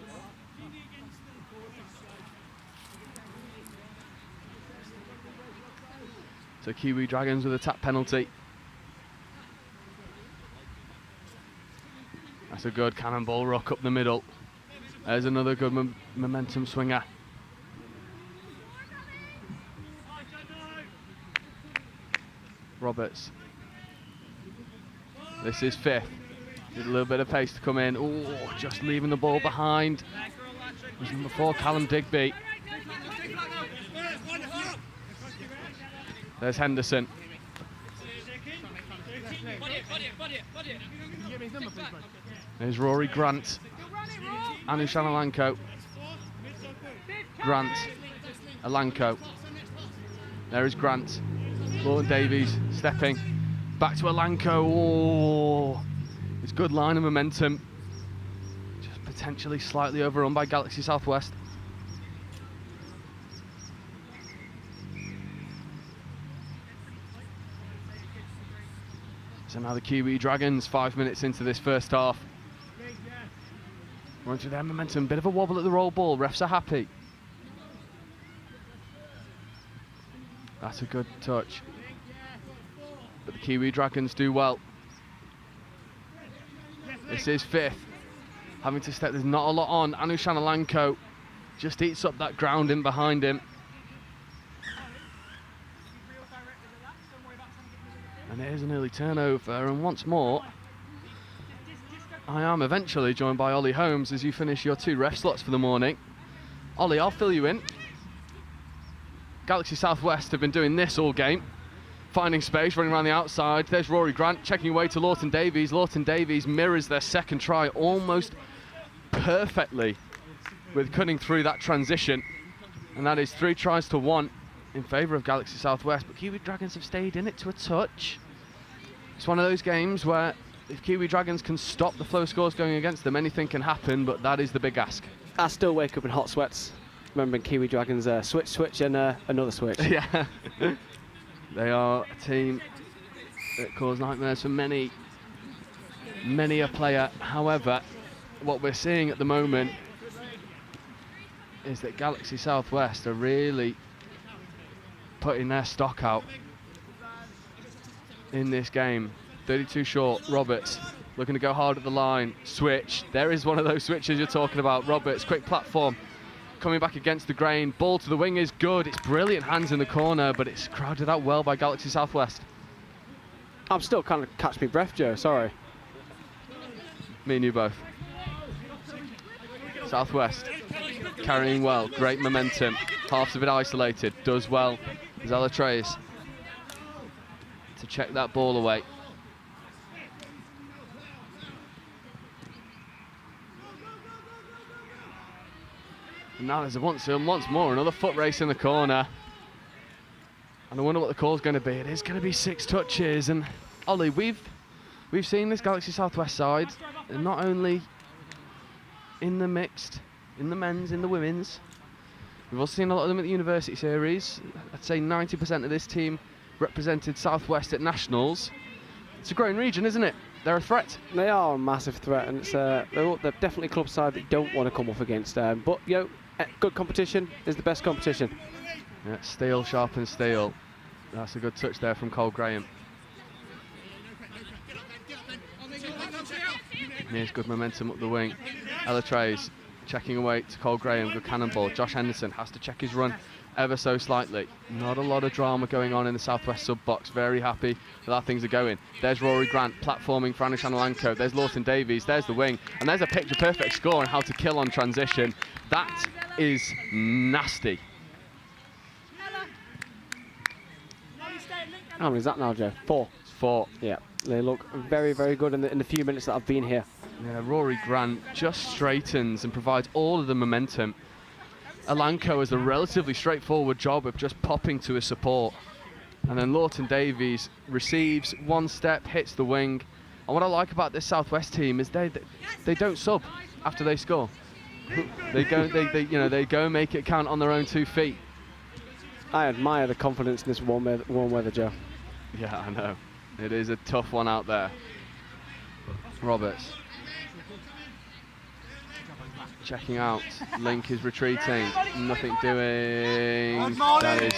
So Kiwi Dragons with a tap penalty. That's a good cannonball rock up the middle. There's another good momentum swinger. Roberts. This is 5th. Need a little bit of pace to come in. Oh, just leaving the ball behind. There's number 4, Callum Digby. There's Henderson. There's Rory Grant. Anush Analanko. Grant. Alanko. There is Grant. Lauren Davies stepping. Back to Alanko. Oh, it's good line of momentum. Just potentially slightly overrun by Galaxy Southwest. So now the Kiwi Dragons, 5 minutes into this first half. Run through their momentum, bit of a wobble at the roll ball, refs are happy. That's a good touch. the Kiwi Dragons do well. This is fifth. Having to step, there's not a lot on. Anu Shanalanko just eats up that ground in behind him. And it is an early turnover, and once more, I am eventually joined by Ollie Holmes as you finish your 2 ref slots for the morning. Ollie, I'll fill you in. Galaxy Southwest have been doing this all game. Finding space, running around the outside. There's Rory Grant checking away to Lawton Davies. Lawton Davies mirrors their second try almost perfectly with cutting through that transition. And that is 3 tries to 1 in favour of Galaxy Southwest. But Kiwi Dragons have stayed in it to a touch. It's one of those games where if Kiwi Dragons can stop the flow scores going against them, anything can happen, but that is the big ask. I still wake up in hot sweats remembering Kiwi Dragons switch and another switch. Yeah. They are a team that cause nightmares for many a player. However, what we're seeing at the moment is that Galaxy Southwest are really putting their stock out in this game. 32 short, Roberts looking to go hard at the line, switch. There is one of those switches you're talking about. Roberts, quick platform, coming back against the grain. Ball to the wing is good. It's brilliant hands in the corner, but it's crowded out well by Galaxy Southwest. I'm still kind of catch me breath, Joe, sorry. Me and you both. Southwest carrying well, great momentum. Half's a bit isolated, does well. Zella Trace to check that ball away. And now there's once more another foot race in the corner. And I wonder what the call's going to be. It is going to be 6 touches. And Ollie, we've seen this Galaxy Southwest side not only in the mixed, in the men's, in the women's. We've also seen a lot of them at the University Series. I'd say 90% of this team represented Southwest at Nationals. It's a growing region, isn't it? They're a threat. They are a massive threat, and it's they're definitely a club side that you don't want to come up against. But you know, good competition is the best competition. Yeah, steel sharpens steel. That's a good touch there from Cole Graham. Here's good momentum up the wing. Ella Trays checking away to Cole Graham, good cannonball. Josh Henderson has to check his run ever so slightly. Not a lot of drama going on in the Southwest sub-box. Very happy with how things are going. There's Rory Grant platforming for Anu Shanalanko. There's Lawton Davies. There's the wing. And there's a picture-perfect score on how to kill on transition. That is nasty. How many is that now, Joe? 4. It's 4. Yeah, they look very, very good in the few minutes that I've been here. Yeah, Rory Grant just straightens and provides all of the momentum. Alanko has a relatively straightforward job of just popping to his support. And then Lawton Davies receives one step, hits the wing. And what I like about this Southwest team is they don't sub after they score. They go make it count on their own 2 feet. I admire the confidence in this warm weather, Joe. Yeah, I know. It is a tough one out there. Roberts. Checking out. Link is retreating. Nothing doing. That is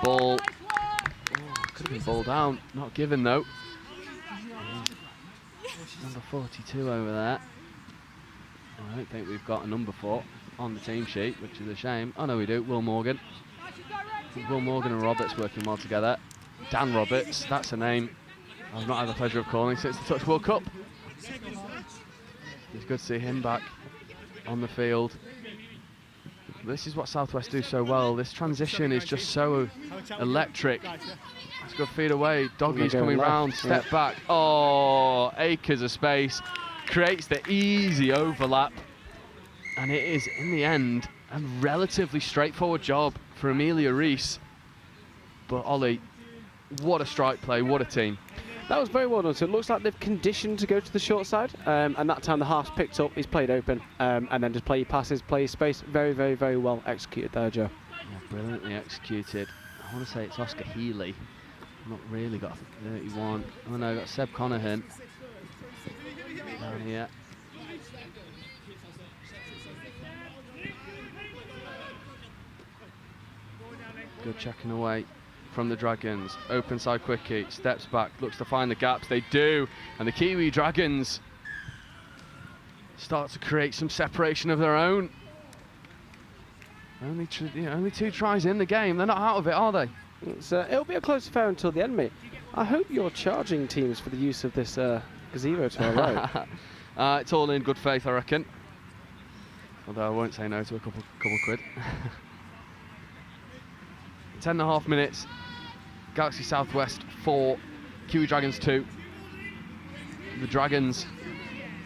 ball. Oh, could have been ball down. Not given though. Number 42 over there. I don't think we've got a number 4 on the team sheet, which is a shame. Oh no, we do. Will Morgan. Will Morgan and Roberts working well together. Dan Roberts, that's a name I've not had the pleasure of calling since the Touch World Cup. It's good to see him back on the field. This is what Southwest do so well. This transition is just so electric. Let's go feed away. Doggy's coming round, step back. Oh, acres of space. Creates the easy overlap. And it is, in the end, a relatively straightforward job for Amelia Rees. But Ollie, what a strike play, what a team. That was very well done. So it looks like they've conditioned to go to the short side, and that time the half's picked up, he's played open, and then just play your passes, play your space. Very, very, very well executed there, Joe. Yeah, brilliantly executed. I want to say it's Oscar Healy. Not really got 31. Oh no, got Seb Conahan down here. Good checking away. from the Dragons. Open side quickie, steps back, looks to find the gaps. They do, and the Kiwi Dragons start to create some separation of their own. Only 2 tries in the game. They're not out of it, are they? It'll be a close affair until the end, mate. I hope you're charging teams for the use of this gazebo to our right. It's all in good faith, I reckon. Although I won't say no to a couple quid. 10.5 minutes. Galaxy Southwest 4, Kiwi Dragons 2. The Dragons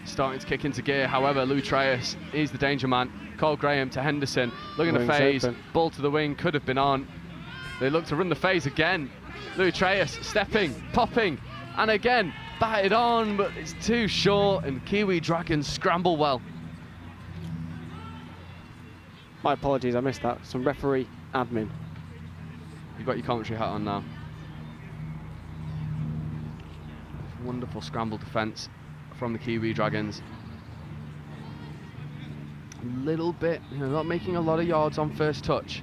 starting to kick into gear. However, Lou Treyas is the danger man. Cole Graham to Henderson, looking to phase. Ball to the wing, could have been on. They look to run the phase again. Lou Treyas stepping, popping, and again batted on, but it's too short, and Kiwi Dragons scramble well. My apologies, I missed that. Some referee admin. You've got your commentary hat on now. Wonderful scramble defence from the Kiwi Dragons. A little bit, not making a lot of yards on first touch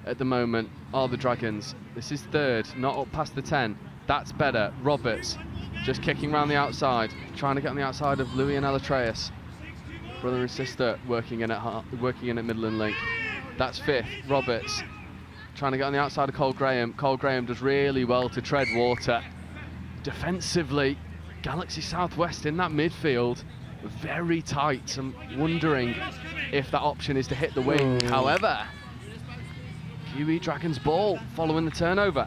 at the moment are the Dragons. This is third, not up past the 10. That's better. Roberts just kicking around the outside, trying to get on the outside of Louis and Alatreus. Brother and sister working in at Midland Link. That's fifth. Roberts trying to get on the outside of Cole Graham. Cole Graham does really well to tread water. Defensively, Galaxy Southwest in that midfield, very tight. I'm wondering if that option is to hit the wing. However, Kiwi Dragons ball following the turnover.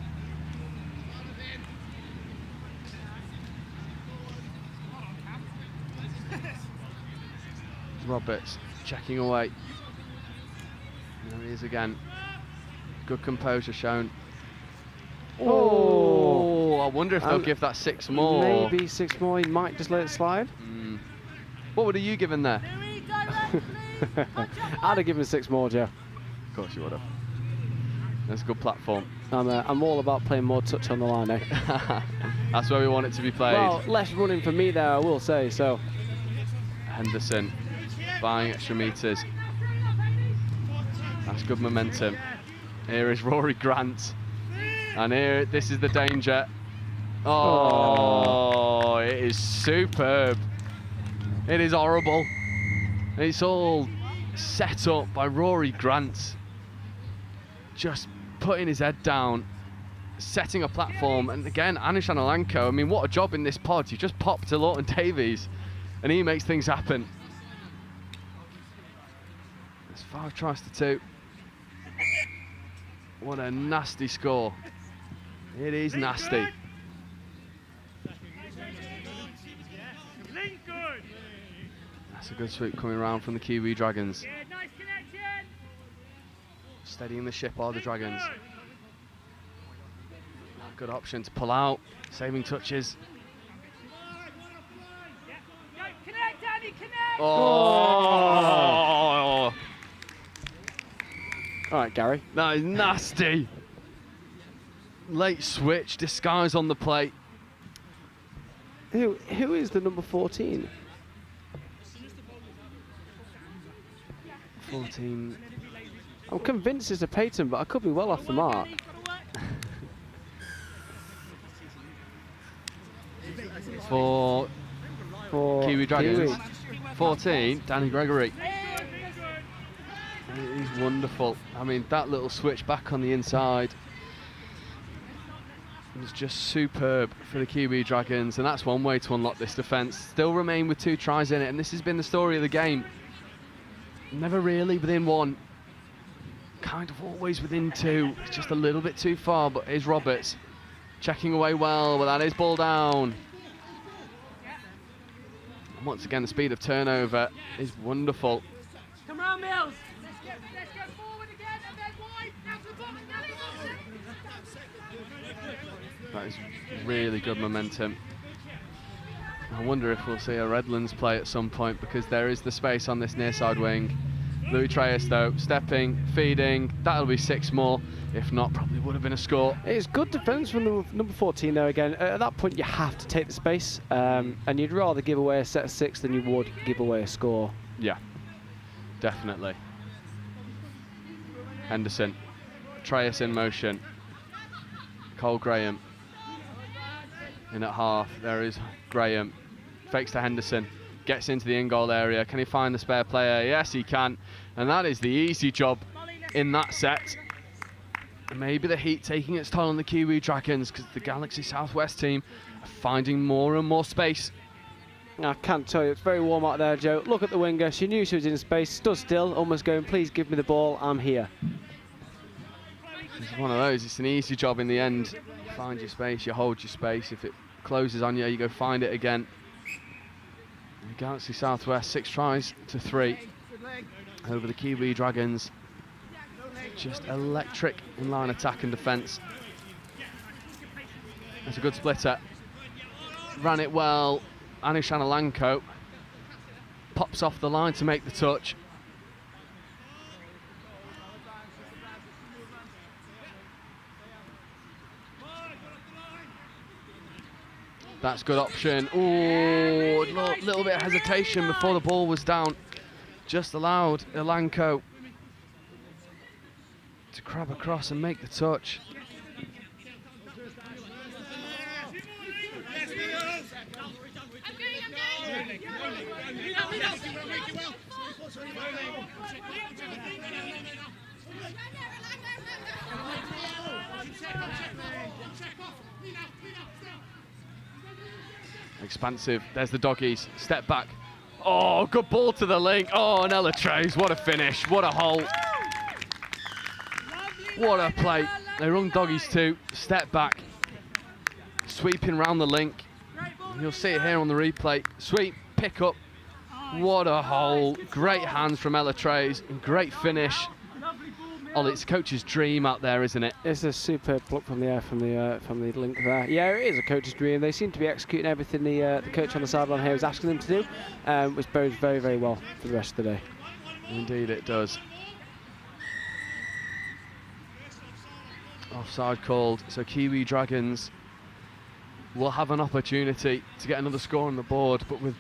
Roberts checking away. There he is again. Good composure shown. Oh, I wonder if they'll give that 6 more. Maybe 6 more. He might just let it slide. What would have you given there? I'd have given 6 more, Joe. Of course you would have. That's a good platform. I'm all about playing more touch on the line, eh? That's where we want it to be played. Well, less running for me there, I will say, so. Henderson buying extra meters. That's good momentum. Here is Rory Grant. And here, this is the danger. Oh, it is superb. It is horrible. It's all set up by Rory Grant. Just putting his head down, setting a platform. And again, Anish Analanko, I mean, what a job in this pod. You just pop to Lawton Davies and he makes things happen. It's 5 tries to 2. What a nasty score. It is nasty. That's a good sweep coming around from the Kiwi Dragons. Steadying the ship are the Dragons. Good option to pull out, saving touches. Oh! All right, Gary. That is nasty. Late switch, disguise on the plate. Who is the number 14? 14. I'm convinced it's a Peyton, but I could be well off the mark. For Kiwi Dragons. Kiwi. 14, Danny Gregory. He's wonderful. I mean, that little switch back on the inside was just superb for the Kiwi Dragons, and that's one way to unlock this defence. Still remain with 2 tries in it, and this has been the story of the game. Never really within 1. Kind of always within 2. It's just a little bit too far, but here's Roberts. Checking away well, but that is ball down. And once again, the speed of turnover is wonderful. Come round, Mills. Let's get forward again and then wide. Down to the bottom. That is really good momentum. I wonder if we'll see a Redlands play at some point, because there is the space on this near side wing. Louis Treyas though, stepping, feeding, that'll be 6 more. If not, probably would have been a score. It's good defence from number 14 there again. At that point, you have to take the space, and you'd rather give away a set of 6 than you would give away a score. Yeah, definitely. Henderson, Treyas in motion. Cole Graham. In at half, there is Graham. Fakes to Henderson. Gets into the in-goal area. Can he find the spare player? Yes, he can. And that is the easy job in that set. And maybe the heat taking its toll on the Kiwi Dragons, because the Galaxy Southwest team are finding more and more space. I can't tell you, it's very warm out there, Joe. Look at the winger. She knew she was in space, stood still, almost going, please give me the ball, I'm here. It's one of those, it's an easy job in the end. You find your space, you hold your space. If it closes on you, you go find it again. The Galaxy Southwest, 6 tries to 3 over the Kiwi Dragons. Just electric in line attack and defence. That's a good splitter. Ran it well. Anushana Lanko pops off the line to make the touch. That's good option. Ooh, little bit of hesitation before the ball was down. Just allowed Lanko to crab across and make the touch. Expansive, there's the doggies, step back. Oh, good ball to the link. Oh, and Ella Trays, what a finish, what a hole. What a play. They run doggies too, step back. Sweeping round the link. You'll see it here on the replay. Sweep, pick up. What a hole. Great hands from Ella Trays, great finish. Ollie, it's coach's dream out there, isn't it? It's a superb block from the air from the link there. Yeah, it is a coach's dream. They seem to be executing everything the coach on the sideline here is asking them to do, which bodes very, very well for the rest of the day. Indeed it does. Offside called, so Kiwi Dragons will have an opportunity to get another score on the board, but with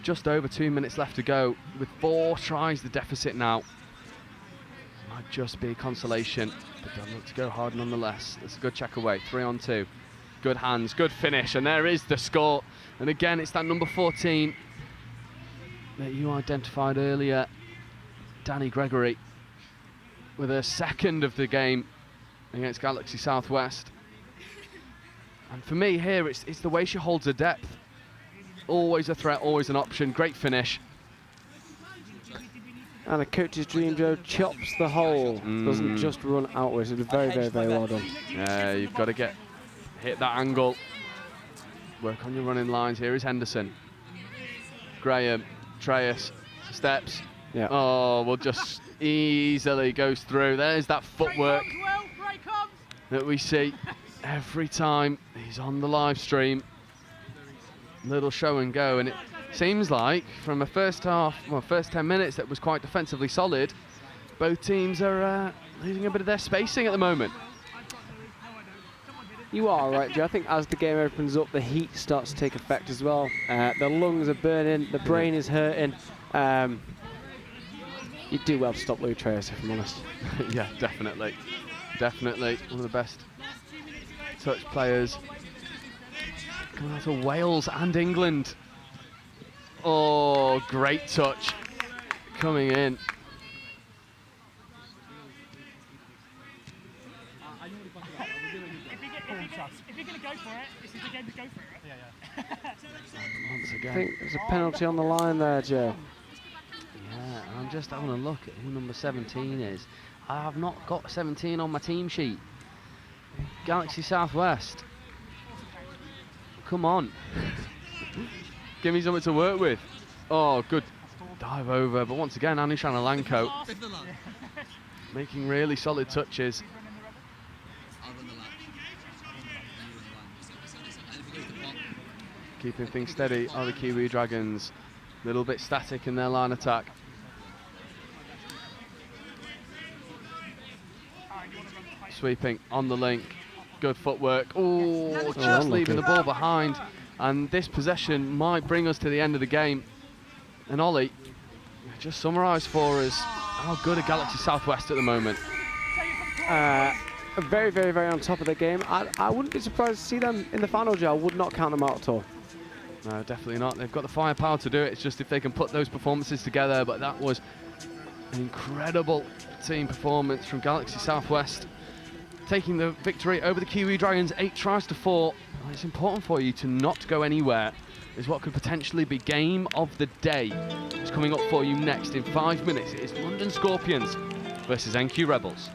just over 2 minutes left to go, with 4 tries the deficit now, might just be consolation, but they'll look to go hard nonetheless. It's a good check away, 3 on 2. Good hands, good finish, and there is the score. And again, it's that number 14 that you identified earlier, Danny Gregory, with her second of the game against Galaxy Southwest. And for me here, it's the way she holds her depth. Always a threat, always an option, great finish. And a coach's dream, Joe, chops the hole. Doesn't just run outwards. It was very, very, very well done. Yeah, you've got to hit that angle. Work on your running lines. Here is Henderson. Graham, Treyas, steps. Yeah. Oh, well, just easily goes through. There's that footwork that we see every time he's on the live stream. Little show and go, and it seems like from a first 10 minutes that was quite defensively solid. Both teams are losing a bit of their spacing at the moment. You are right, Joe. I think as the game opens up, the heat starts to take effect as well. The lungs are burning, the brain is hurting. You do well to stop Lou Treyas, if I'm honest. Yeah, definitely. Definitely one of the best touch players coming out of Wales and England. Oh, great touch coming in. If you're going to go for it, this is the game to go for it. Yeah. Once again. I think there's a penalty on the line there, Joe. Yeah, I'm just having a look at who number 17 is. I have not got 17 on my team sheet. Galaxy Southwest. Come on. Give me something to work with. Oh, good dive over. But once again, Anushana Lanko making really solid touches. Keeping things steady are the Kiwi Dragons. A little bit static in their line attack. Sweeping on the link. Good footwork. Oh, just leaving the ball behind. And this possession might bring us to the end of the game. And Ollie, just summarise for us how good are Galaxy Southwest at the moment? are very, very, very on top of their game. I wouldn't be surprised to see them in the final, Joe. I would not count them out at all. No, definitely not. They've got the firepower to do it. It's just if they can put those performances together. But that was an incredible team performance from Galaxy Southwest, taking the victory over the Kiwi Dragons 8 tries to 4. And it's important for you to not go anywhere. Is what could potentially be game of the day. It's coming up for you next in 5 minutes. It is London Scorpions versus NQ Rebels.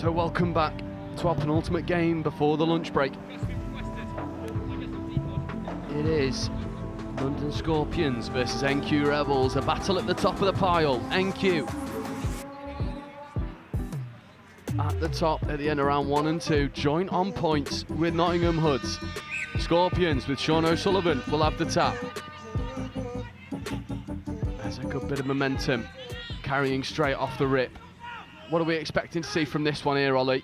So welcome back to our penultimate game before the lunch break. It is London Scorpions versus NQ Rebels, a battle at the top of the pile. NQ at the top at the end of round 1 and 2, joint on points with Nottingham Hoods. Scorpions with Sean O'Sullivan will have the tap. a good bit of momentum, carrying straight off the rip. What are we expecting to see from this one here, Ollie?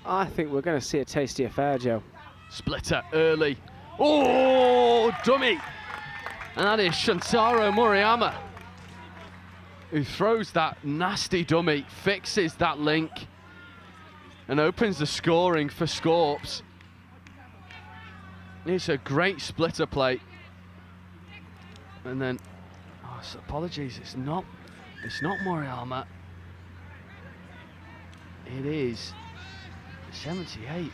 I think we're going to see a tasty affair, Joe. Splitter early. Oh, dummy! And that is Shantaro Murayama, who throws that nasty dummy, fixes that link, and opens the scoring for Scorps. It's a great splitter play. And then, oh, so apologies, it's not Murayama. It is 78.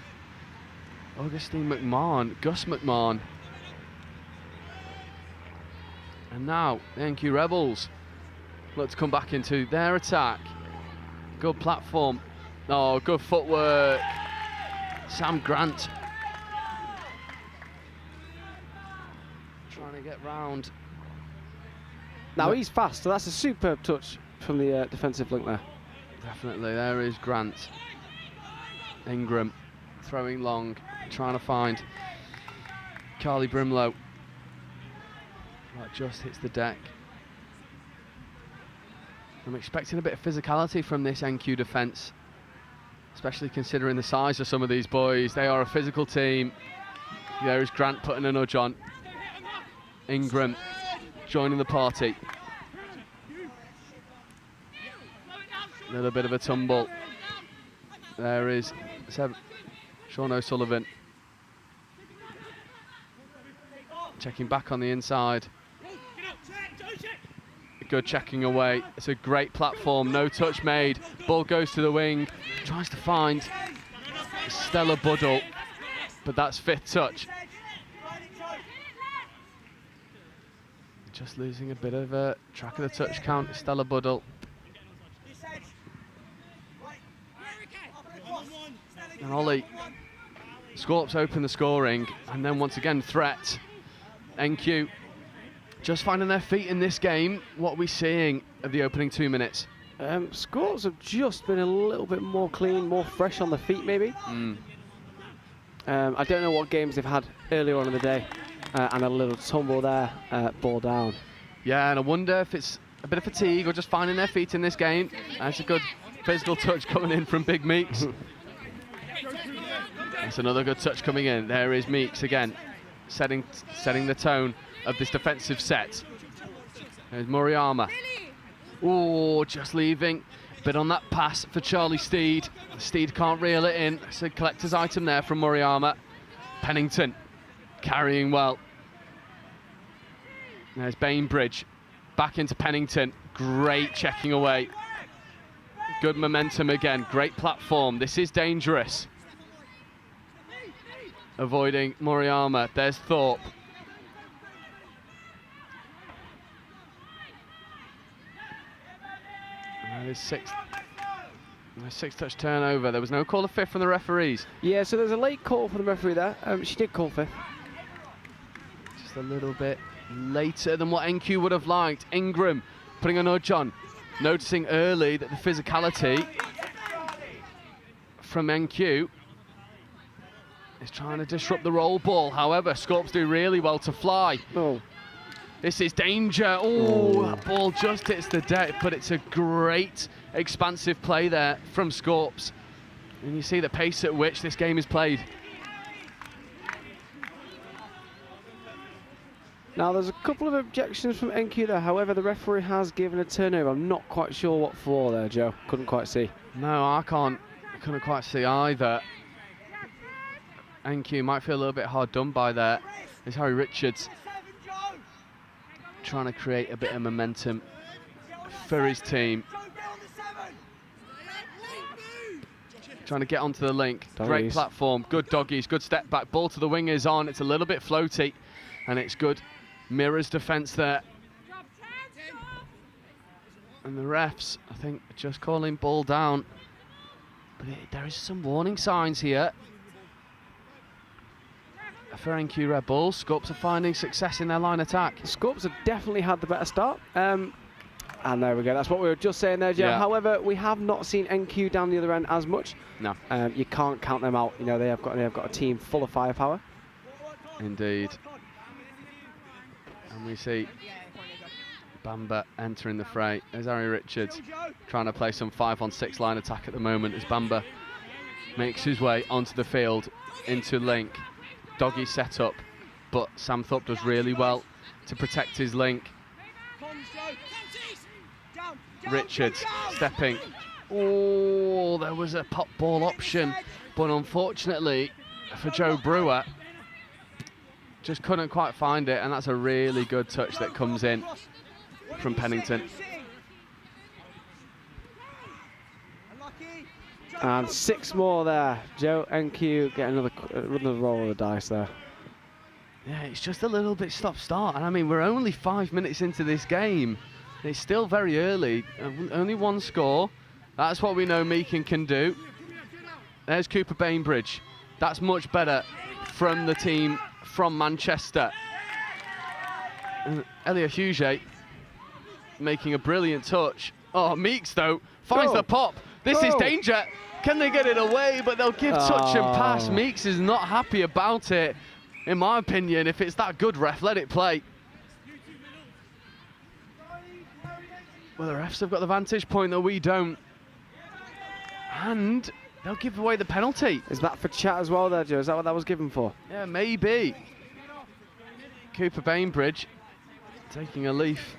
Augustine McMahon, Gus McMahon. And now, the NQ Rebels look to come back into their attack. Good platform. Oh, good footwork. Sam Grant. Trying to get round. Now he's fast, so that's a superb touch from the defensive link there. Definitely, there is Grant. Ingram throwing long, trying to find Carly Brimlow. That just hits the deck. I'm expecting a bit of physicality from this NQ defence, especially considering the size of some of these boys. They are a physical team. There is Grant putting a nudge on. Ingram joining the party. A little bit of a tumble. There is Sean O'Sullivan. Checking back on the inside. Good checking away. It's a great platform. No touch made. Ball goes to the wing. Tries to find Stella Buddle, but that's fifth touch. Just losing a bit of a track of the touch count. Stella Buddle. And Ollie. Scorps open the scoring, and then once again threat. NQ just finding their feet in this game. What are we seeing of the opening 2 minutes? Scorps have just been a little bit more clean, more fresh on the feet maybe. I don't know what games they've had earlier on in the day, and a little tumble there, ball down. Yeah, and I wonder if it's a bit of fatigue or just finding their feet in this game. That's a good physical touch coming in from Big Meeks. That's another good touch coming in. There is Meeks again, setting the tone of this defensive set. There's Murayama. Oh, just leaving. Bit on that pass for Charlie Steed. Steed can't reel it in. It's a collector's item there from Murayama. Pennington carrying well. There's Bainbridge. Back into Pennington. Great checking away. Good momentum again. Great platform. This is dangerous. Avoiding Murayama. There's Thorpe. And that is sixth touch turnover. There was no call of fifth from the referees. Yeah, so there's a late call for the referee there. She did call fifth. Just a little bit later than what NQ would have liked. Ingram putting a nudge on, noticing early that the physicality from NQ is trying to disrupt the roll ball. However, Scorps do really well to fly. Oh. This is danger. Oh, that ball just hits the deck, but it's a great expansive play there from Scorps. And you see the pace at which this game is played. Now, there's a couple of objections from NQ there. However, the referee has given a turnover. I'm not quite sure what for there, Joe. Couldn't quite see. No, I couldn't quite see either. NQ might feel a little bit hard done by there. There's Harry Richards trying to create a bit of momentum for his team. Trying to get onto the link. Doggies. Great platform, good doggies, good step back. Ball to the wingers on. It's a little bit floaty, and it's good Mirrors defence there. And the refs, I think, just calling ball down. But there is some warning signs here for NQ Red Bulls. Scorps are finding success in their line attack. Scorps have definitely had the better start. And there we go. That's what we were just saying there, Joe. Yeah. However, we have not seen NQ down the other end as much. No. You can't count them out. You know, they have got a team full of firepower. Indeed. And we see Bamba entering the fray. There's Harry Richards trying to play some 5-on-6 line attack at the moment as Bamba makes his way onto the field into link. Doggy set up, but Sam Thorpe does really well to protect his link. Richards stepping. Oh, there was a pop ball option, but unfortunately for Joe Brewer, just couldn't quite find it, and that's a really good touch that comes in from Pennington. And 6 more there. Joe NQ get another roll of the dice there. Yeah, it's just a little bit stop-start, and I mean, we're only 5 minutes into this game. It's still very early, only 1 score. That's what we know Meakin can do. There's Cooper Bainbridge. That's much better from the team from Manchester. And Elia Huget making a brilliant touch. Oh, Meeks, though, finds the pop. This is danger. Can they get it away? But they'll give touch and pass. Meeks is not happy about it. In my opinion, if it's that good, ref, let it play. Well, the refs have got the vantage point that we don't. And they'll give away the penalty. Is that for chat as well there, Joe? Is that what that was given for? Yeah, maybe. Cooper Bainbridge taking a leaf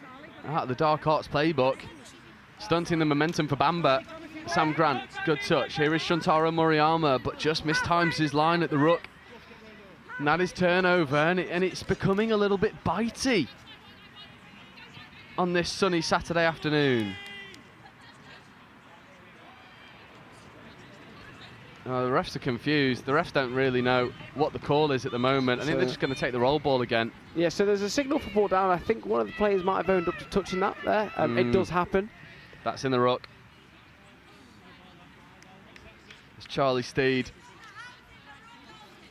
out of the Dark Arts playbook. Stunting the momentum for Bamba. Sam Grant, good touch. Here is Shuntaro Moriyama, but just mistimes his line at the ruck. And that is turnover, and it's becoming a little bit bitey on this sunny Saturday afternoon. Oh, the refs are confused. The refs don't really know what the call is at the moment. I think they're just going to take the roll ball again. Yeah, so there's a signal for ball down. I think one of the players might have owned up to touching that there. It does happen. That's in the ruck. It's Charlie Steed.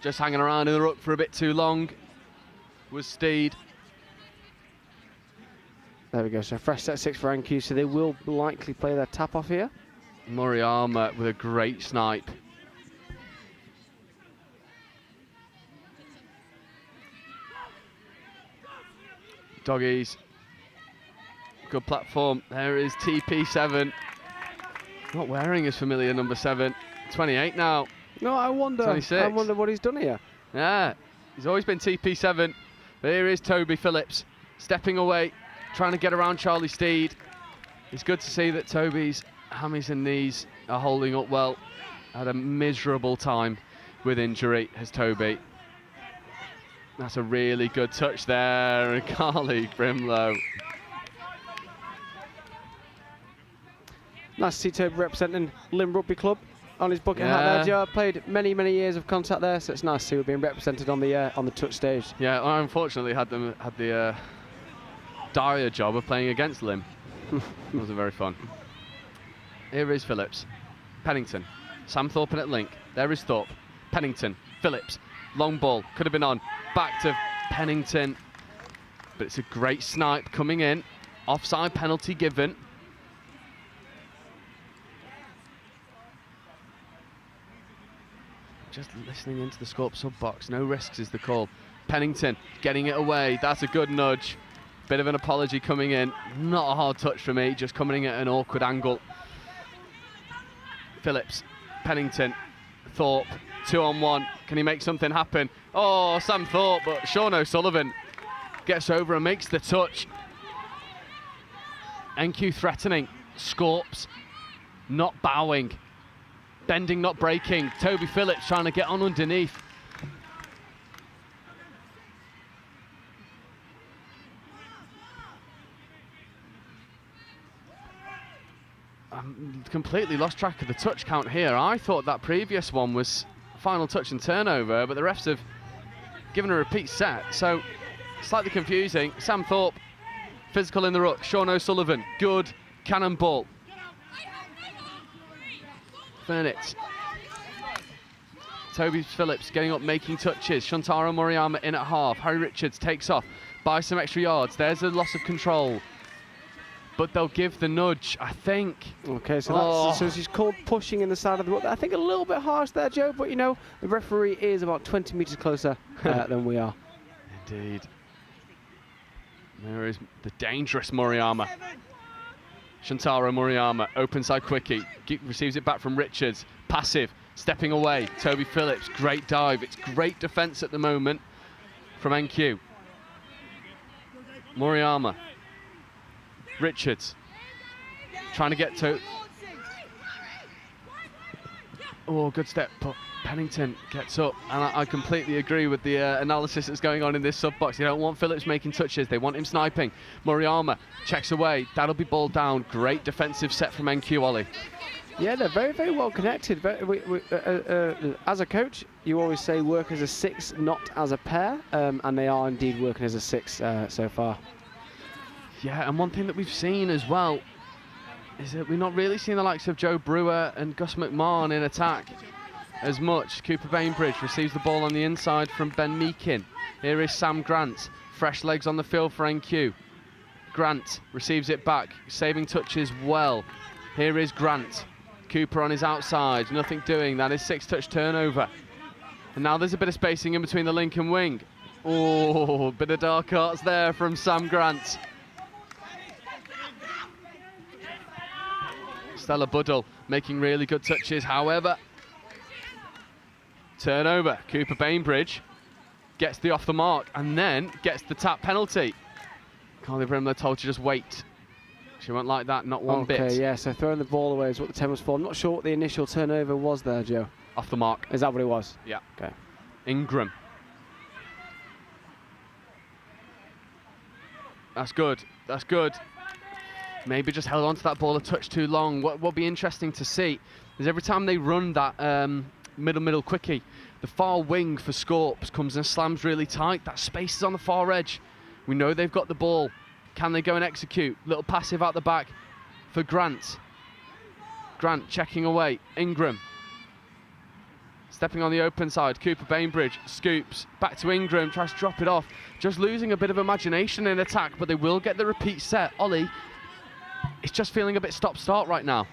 Just hanging around in the ruck for a bit too long was Steed. There we go, so fresh set 6 for NQ, so they will likely play their tap off here. Moriyama with a great snipe. Doggies. Good platform. There is TP7. Not wearing his familiar number 7. 28 now. No, I wonder 26. I wonder what he's done here. Yeah, he's always been TP7. But here is Toby Phillips stepping away, trying to get around Charlie Steed. It's good to see that Toby's hammies and knees are holding up well. Had a miserable time with injury, has Toby. That's a really good touch there, and Carly Brimlow. Nice to see Toby representing Lim Rugby Club on his bucket hat there, Joe. Played many, many years of contact there, so it's nice to see we're being represented on the touch stage. Yeah, I unfortunately had the dire job of playing against Lim. It wasn't very fun. Here is Phillips. Pennington. Sam Thorpe at link. There is Thorpe. Pennington. Phillips. Long ball. Could have been on. Back to Pennington. But it's a great snipe coming in. Offside penalty given. Just listening into the Scorp sub box. No risks is the call. Pennington getting it away. That's a good nudge. Bit of an apology coming in. Not a hard touch for me. Just coming in at an awkward angle. Phillips. Pennington. Thorpe. 2-on-1. Can he make something happen? Oh, Sam Thorpe, but Sean O'Sullivan gets over and makes the touch. NQ threatening. Scorps not bowing. Bending, not breaking. Toby Phillips trying to get on underneath. I'm completely lost track of the touch count here. I thought that previous one was final touch and turnover, but the refs have given a repeat set, so slightly confusing. Sam Thorpe, physical in the ruck. Sean O'Sullivan, good cannonball. Furnitz. Toby Phillips getting up, making touches. Shuntaro Moriyama in at half. Harry Richards takes off, buys some extra yards. There's a loss of control. But they'll give the nudge, I think. Okay, so that's, so she's called pushing in the side of the ruck. I think a little bit harsh there, Joe, but you know, the referee is about 20 metres closer than we are. Indeed. There is the dangerous Moriyama. Shantaro Moriyama, open side quickie, receives it back from Richards, passive, stepping away, Toby Phillips, great dive, it's great defence at the moment from NQ. Moriyama, Richards, trying to get to... Oh, good step, but Pennington gets up, and I completely agree with the analysis that's going on in this sub-box. They don't want Phillips making touches, they want him sniping. Moriyama checks away, that'll be ball down. Great defensive set from NQ, Ollie. Yeah, they're very, very well connected. As a coach, you always say work as a six, not as a pair, and they are indeed working as a six so far. Yeah, and one thing that we've seen as well is that we've not really seen the likes of Joe Brewer and Gus McMahon in attack as much. Cooper Bainbridge receives the ball on the inside from Ben Meakin. Here is Sam Grant, fresh legs on the field for NQ. Grant receives it back, saving touches well. Here is Grant. Cooper on his outside, nothing doing. That is 6-touch turnover. And now there's a bit of spacing in between the link and wing. Oh, bit of dark arts there from Sam Grant. Stella Buddle making really good touches, however. Turnover, Cooper Bainbridge gets the off the mark and then gets the tap penalty. Carly Brimler told to just wait. She won't like that, not one bit. Okay, yeah, so throwing the ball away is what the 10 was for. I'm not sure what the initial turnover was there, Joe. Off the mark. Is that what it was? Yeah. Okay. Ingram. That's good, that's good. Maybe just held on to that ball a touch too long. What will be interesting to see is every time they run that middle quickie, the far wing for Scorps comes and slams really tight. That space is on the far edge. We know they've got the ball. Can they go and execute? Little passive out the back for Grant. Grant checking away. Ingram. Stepping on the open side. Cooper Bainbridge scoops. Back to Ingram. Tries to drop it off. Just losing a bit of imagination in attack, but they will get the repeat set. Ollie, it's just feeling a bit stop-start right now.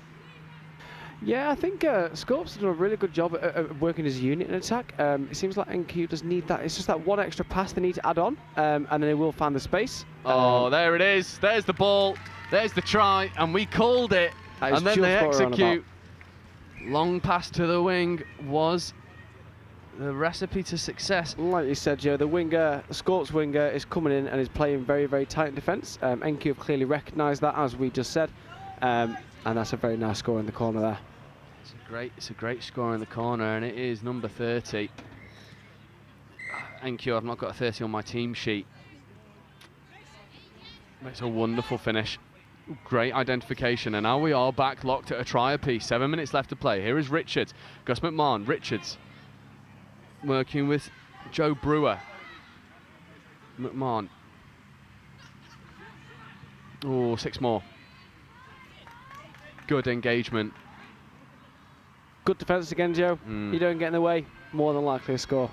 Yeah, I think Scorps has done a really good job at working as a unit in attack. It seems like NQ does need that. It's just that one extra pass they need to add on, and then they will find the space. Oh, there it is. There's the ball. There's the try, and we called it. And then they execute. Long pass to the wing was the recipe to success. Like you said, Joe, the winger, the Scorps winger, is coming in and is playing very, very tight in defence. NQ have clearly recognised that, as we just said, and that's a very nice score in the corner there. It's a great score in the corner, and it is number 30. NQ, I've not got a 30 on my team sheet. It's a wonderful finish. Great identification, and now we are back locked at a try apiece. 7 minutes left to play. Here is Richards. Gus McMahon. Richards working with Joe Brewer. McMahon. Oh, 6 more. Good engagement. Good defence again, Joe. You don't get in the way, more than likely a score.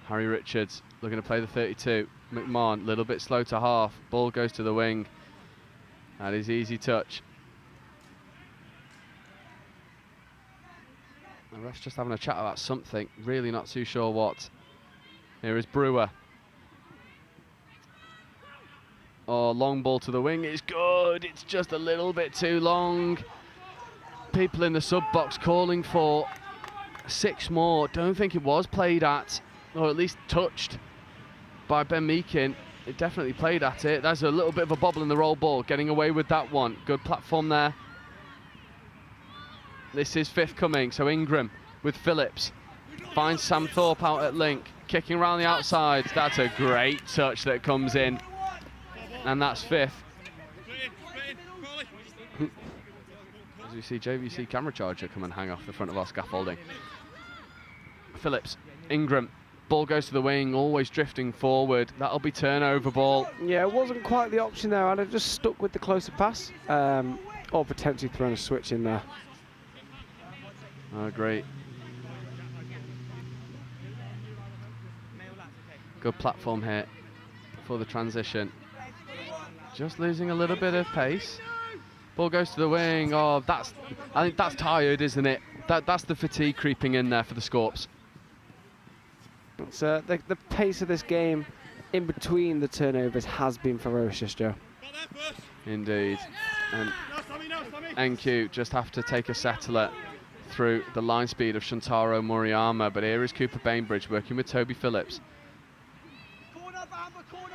Harry Richards looking to play the 32. McMahon, a little bit slow to half. Ball goes to the wing. That is easy touch. The ref's just having a chat about something, really not too sure what. Here is Brewer. Oh, long ball to the wing, it's good. It's just a little bit too long. People in the sub-box calling for 6 more. Don't think it was played at, or at least touched by Ben Meakin. It definitely played at it. There's a little bit of a bobble in the roll ball, getting away with that one. Good platform there. This is 5th coming, so Ingram with Phillips. Finds Sam Thorpe out at link, kicking around the outside. That's a great touch that comes in. And that's 5th. As we see JVC camera charger come and hang off the front of our scaffolding. Phillips, Ingram. Ball goes to the wing, always drifting forward. That'll be turnover ball. Yeah, it wasn't quite the option there. I'd have just stuck with the closer pass, or potentially thrown a switch in there. Oh, great. Good platform here for the transition. Just losing a little bit of pace. Ball goes to the wing. Oh, I think that's tired, isn't it? That's the fatigue creeping in there for the Scorps. It's, the pace of this game in between the turnovers has been ferocious, Joe. Indeed. And NQ just have to take a settler through the line speed of Shantaro Moriyama, but here is Cooper Bainbridge working with Toby Phillips.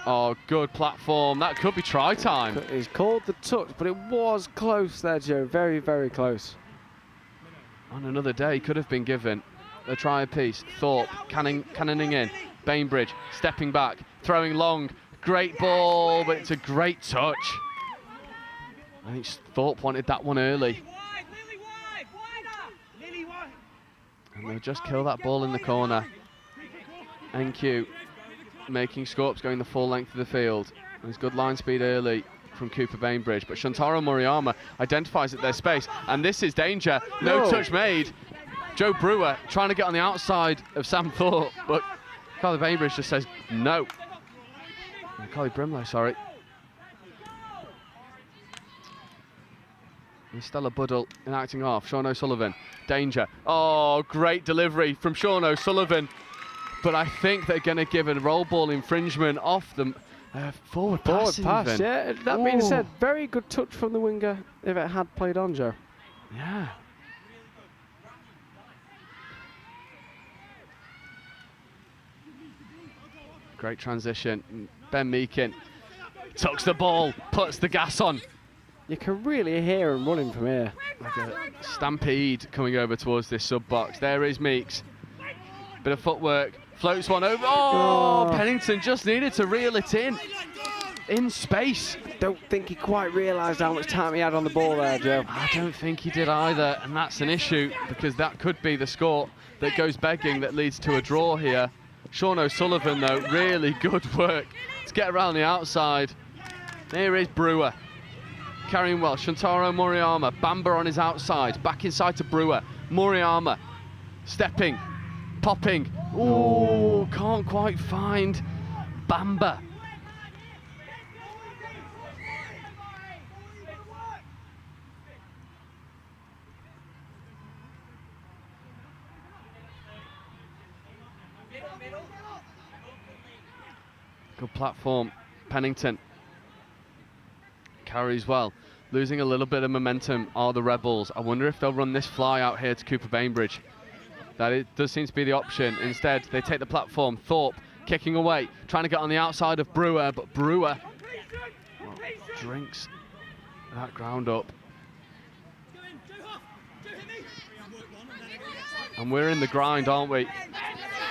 Oh, good platform. That could be try time. He's called the touch, but it was close there, Joe. Very, very close. On another day, could have been given a try apiece. Thorpe cannoning in. Bainbridge stepping back, throwing long. Great ball, but it's a great touch. I think Thorpe wanted that one early. And they'll just kill that ball in the corner. NQ making Scorps going the full length of the field. There's good line speed early from Cooper Bainbridge, but Shantaro Moriyama identifies at their space, and this is danger. No touch made. Joe Brewer trying to get on the outside of Sam Thorpe, but Carly Bainbridge just says no. Carly Brimlow, sorry. And Stella Buddle enacting off. Sean O'Sullivan, danger. Oh, great delivery from Sean O'Sullivan. But I think they're going to give a roll ball infringement off them. Forward pass, yeah. That being said, very good touch from the winger if it had played on, Joe. Yeah. Great transition. Ben Meakin tucks the ball, puts the gas on. You can really hear him running from here. Like a stampede coming over towards this sub-box. There is Meeks. Bit of footwork. Floats one over. Oh, Pennington just needed to reel it in space. Don't think he quite realised how much time he had on the ball there, Joe. I don't think he did either, and that's an issue because that could be the score that goes begging that leads to a draw here. Sean O'Sullivan, though, really good work to get around the outside. Here is Brewer. Carrying well. Shantaro Moriyama. Bamba on his outside. Back inside to Brewer. Moriyama stepping. Popping. Ooh, can't quite find Bamba. Good platform. Pennington carries well. Losing a little bit of momentum are the Rebels. I wonder if they'll run this fly out here to Cooper Bainbridge. That does seem to be the option. Instead, they take the platform. Thorpe kicking away, trying to get on the outside of Brewer, but Brewer drinks that ground up. And we're in the grind, aren't we?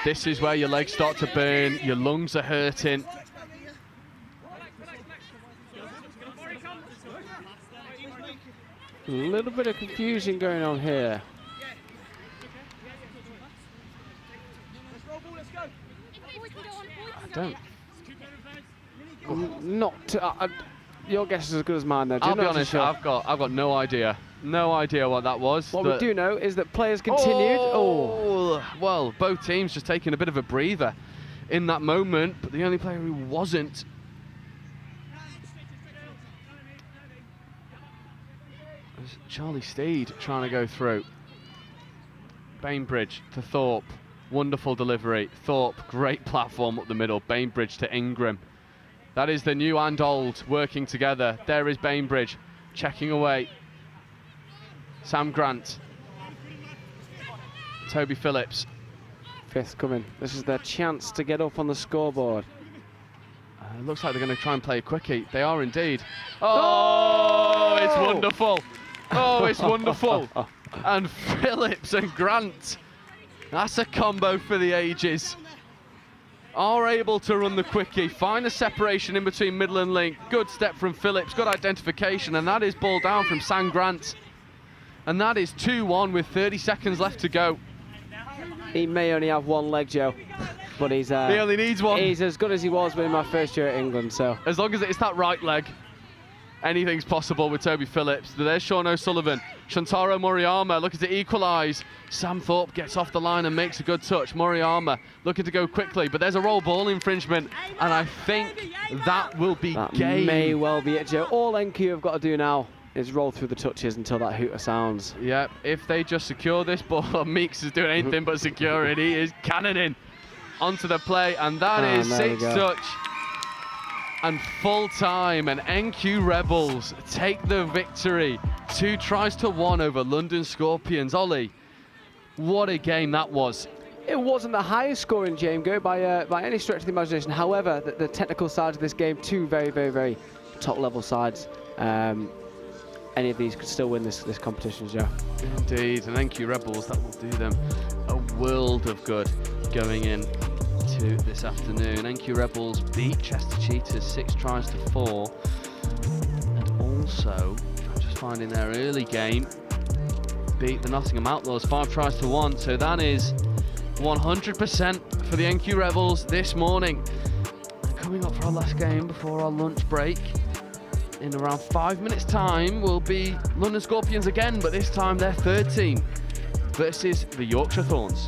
This is where your legs start to burn, your lungs are hurting. A little bit of confusion going on here. I don't. Your guess is as good as mine there. I'll be honest, sure. I've got no idea. No idea what that was. What we do know is that players continued. Well, both teams just taking a bit of a breather in that moment, but the only player who wasn't was Charlie Steed trying to go through. Bainbridge to Thorpe. Wonderful delivery. Thorpe, great platform up the middle. Bainbridge to Ingram. That is the new and old working together. There is Bainbridge checking away. Sam Grant. Toby Phillips. Fifth coming. This is their chance to get up on the scoreboard. It looks like they're going to try and play a quickie. They are indeed. Oh, it's wonderful. Oh, it's wonderful. And Phillips and Grant. That's a combo for the ages. Are able to run the quickie, find the separation in between middle and link. Good step from Phillips, good identification, and that is ball down from Sam Grant. And that is 2-1 with 30 seconds left to go. He may only have one leg, Joe, but he's... he only needs one. He's as good as he was in my first year at England, so... As long as it's that right leg, anything's possible with Toby Phillips. There's Sean O'Sullivan. Shantaro Moriyama looking to equalise. Sam Thorpe gets off the line and makes a good touch. Moriyama looking to go quickly, but there's a roll ball infringement, and I think that will be game. May well be it, Joe. All NQ have got to do now is roll through the touches until that hooter sounds. Yep, if they just secure this ball, Meeks is doing anything but secure it. He is cannoning onto the play, and that is sixth touch And full time, and NQ Rebels take the victory. 2 tries to 1 over London Scorpions. Ollie, what a game that was. It wasn't the highest scoring game go by any stretch of the imagination. However, the technical sides of this game, 2 very, very, very top level sides. Any of these could still win this competition, Joe. Indeed, and NQ Rebels, that will do them a world of good going in to this afternoon. NQ Rebels beat Chester Cheetahs 6 tries to 4, and also, I'm just finding their early game, beat the Nottingham Outlaws 5 tries to 1. So that is 100% for the NQ Rebels this morning. And coming up for our last game before our lunch break, in around 5 minutes time, will be London Scorpions again, but this time their 3rd team versus the Yorkshire Thorns.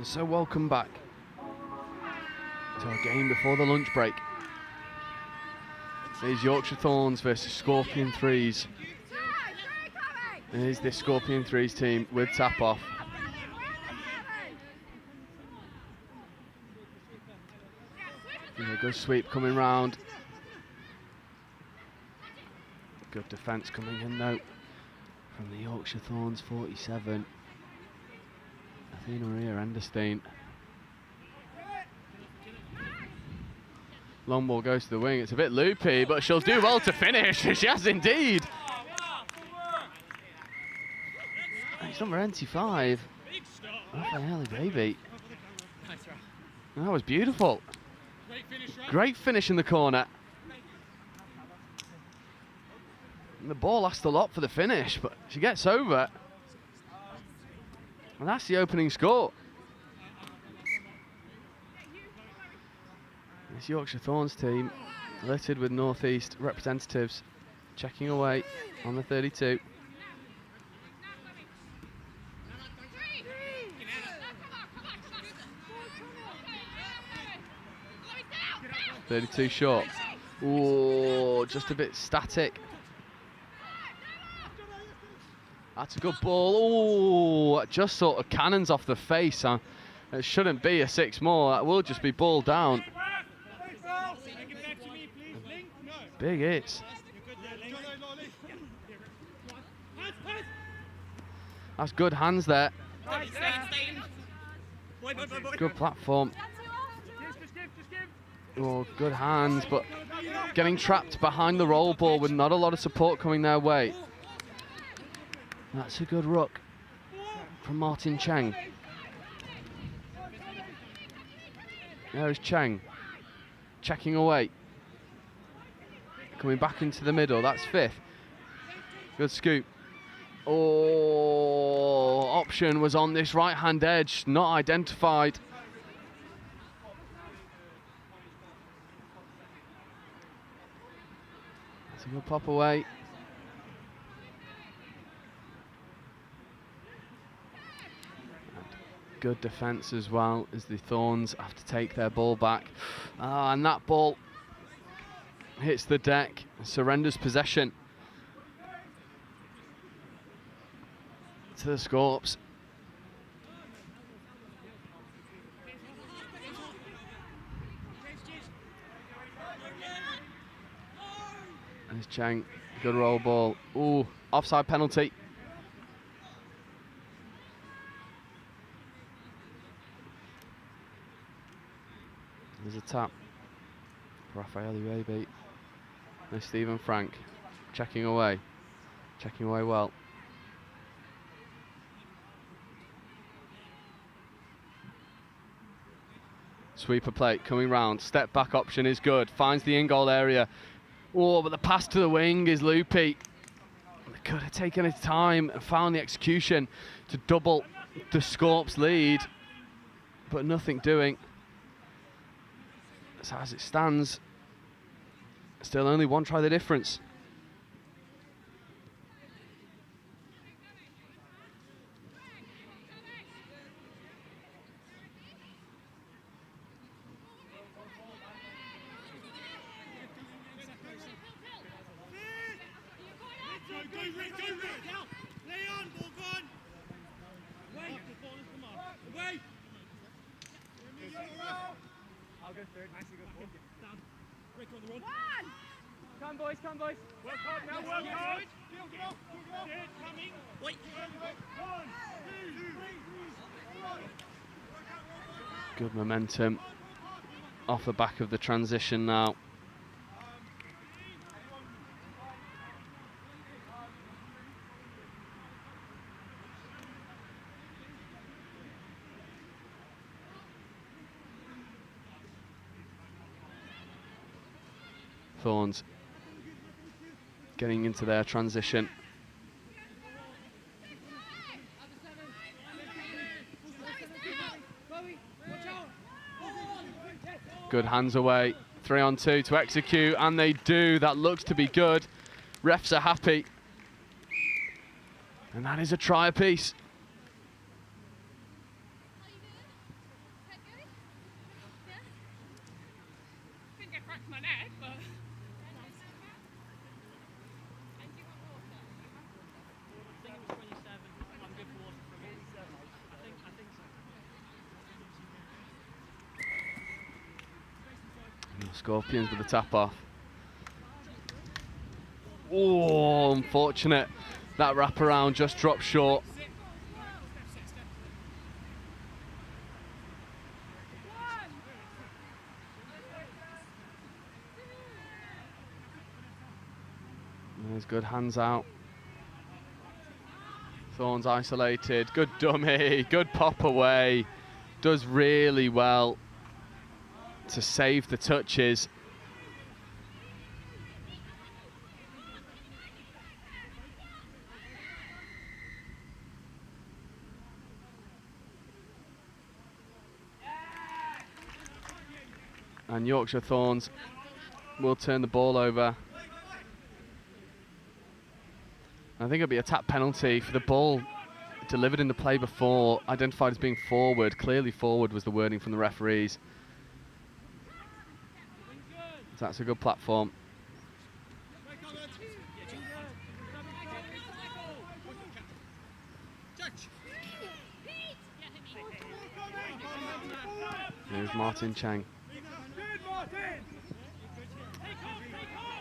So welcome back to our game before the lunch break. Here's Yorkshire Thorns versus Scorpion Threes. And here's this Scorpion Threes team with tap off. And a good sweep coming round. Good defence coming in though from the Yorkshire Thorns 47. Athena Maria Enderstein. Long ball goes to the wing. It's a bit loopy, but she'll do well to finish. She has indeed. It's number 95. Raphaeli Baby. That was beautiful. Great finish in the corner. And the ball asked a lot for the finish, but she gets over. And that's the opening score. This Yorkshire Thorns team, littered with North East representatives, checking away on the 32. .32 short. Ooh, just a bit static. That's a good ball. Ooh, just sort of cannons off the face. It shouldn't be a 6 more. That will just be ball down. Big hits. That's good hands there. Good platform. Oh, good hands, but getting trapped behind the roll ball with not a lot of support coming their way. That's a good ruck from Martin Cheng. There's Cheng, checking away. Coming back into the middle, that's 5th. Good scoop. Oh, option was on this right-hand edge, not identified. That's a good pop away. Good defence as well as the Thorns have to take their ball back. And that ball hits the deck, surrenders possession to the Scorps. There's Cheng, good roll ball. Ooh, offside penalty. There's a tap. Raphaeli Baby. There's Stephen Frank checking away well. Sweeper plate coming round, step back option is good, finds the in-goal area. Oh, but the pass to the wing is loopy. They could have taken its time and found the execution to double the Scorps lead, but nothing doing. So as it stands, still only one try the difference. Come boys, come boys. Work hard now, work hard. Coming. Wait. Good momentum off the back of the transition now. Thorns getting into their transition. Good hands away, 3-on-2 to execute, and they do. That looks to be good. Refs are happy. And that is a try apiece. Scorpions with the tap off. Oh, unfortunate. That wraparound just dropped short. There's good hands out. Thorns isolated. Good dummy. Good pop away. Does really well to save the touches. And Yorkshire Thorns will turn the ball over. I think it'll be a tap penalty for the ball delivered in the play before, identified as being forward. Clearly forward was the wording from the referees. So that's a good platform. There's Martin Chang.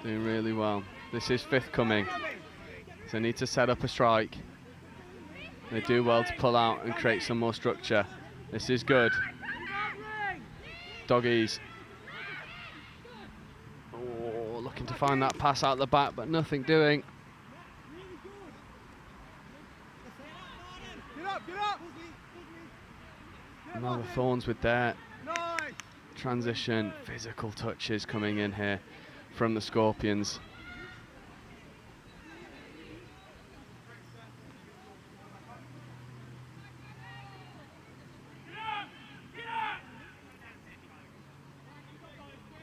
Doing really well. This is fifth coming. So need to set up a strike. They do well to pull out and create some more structure. This is good. Doggies. Oh, looking to find that pass out the back, but nothing doing. Now the Thorns with their transition, physical touches coming in here from the Scorpions.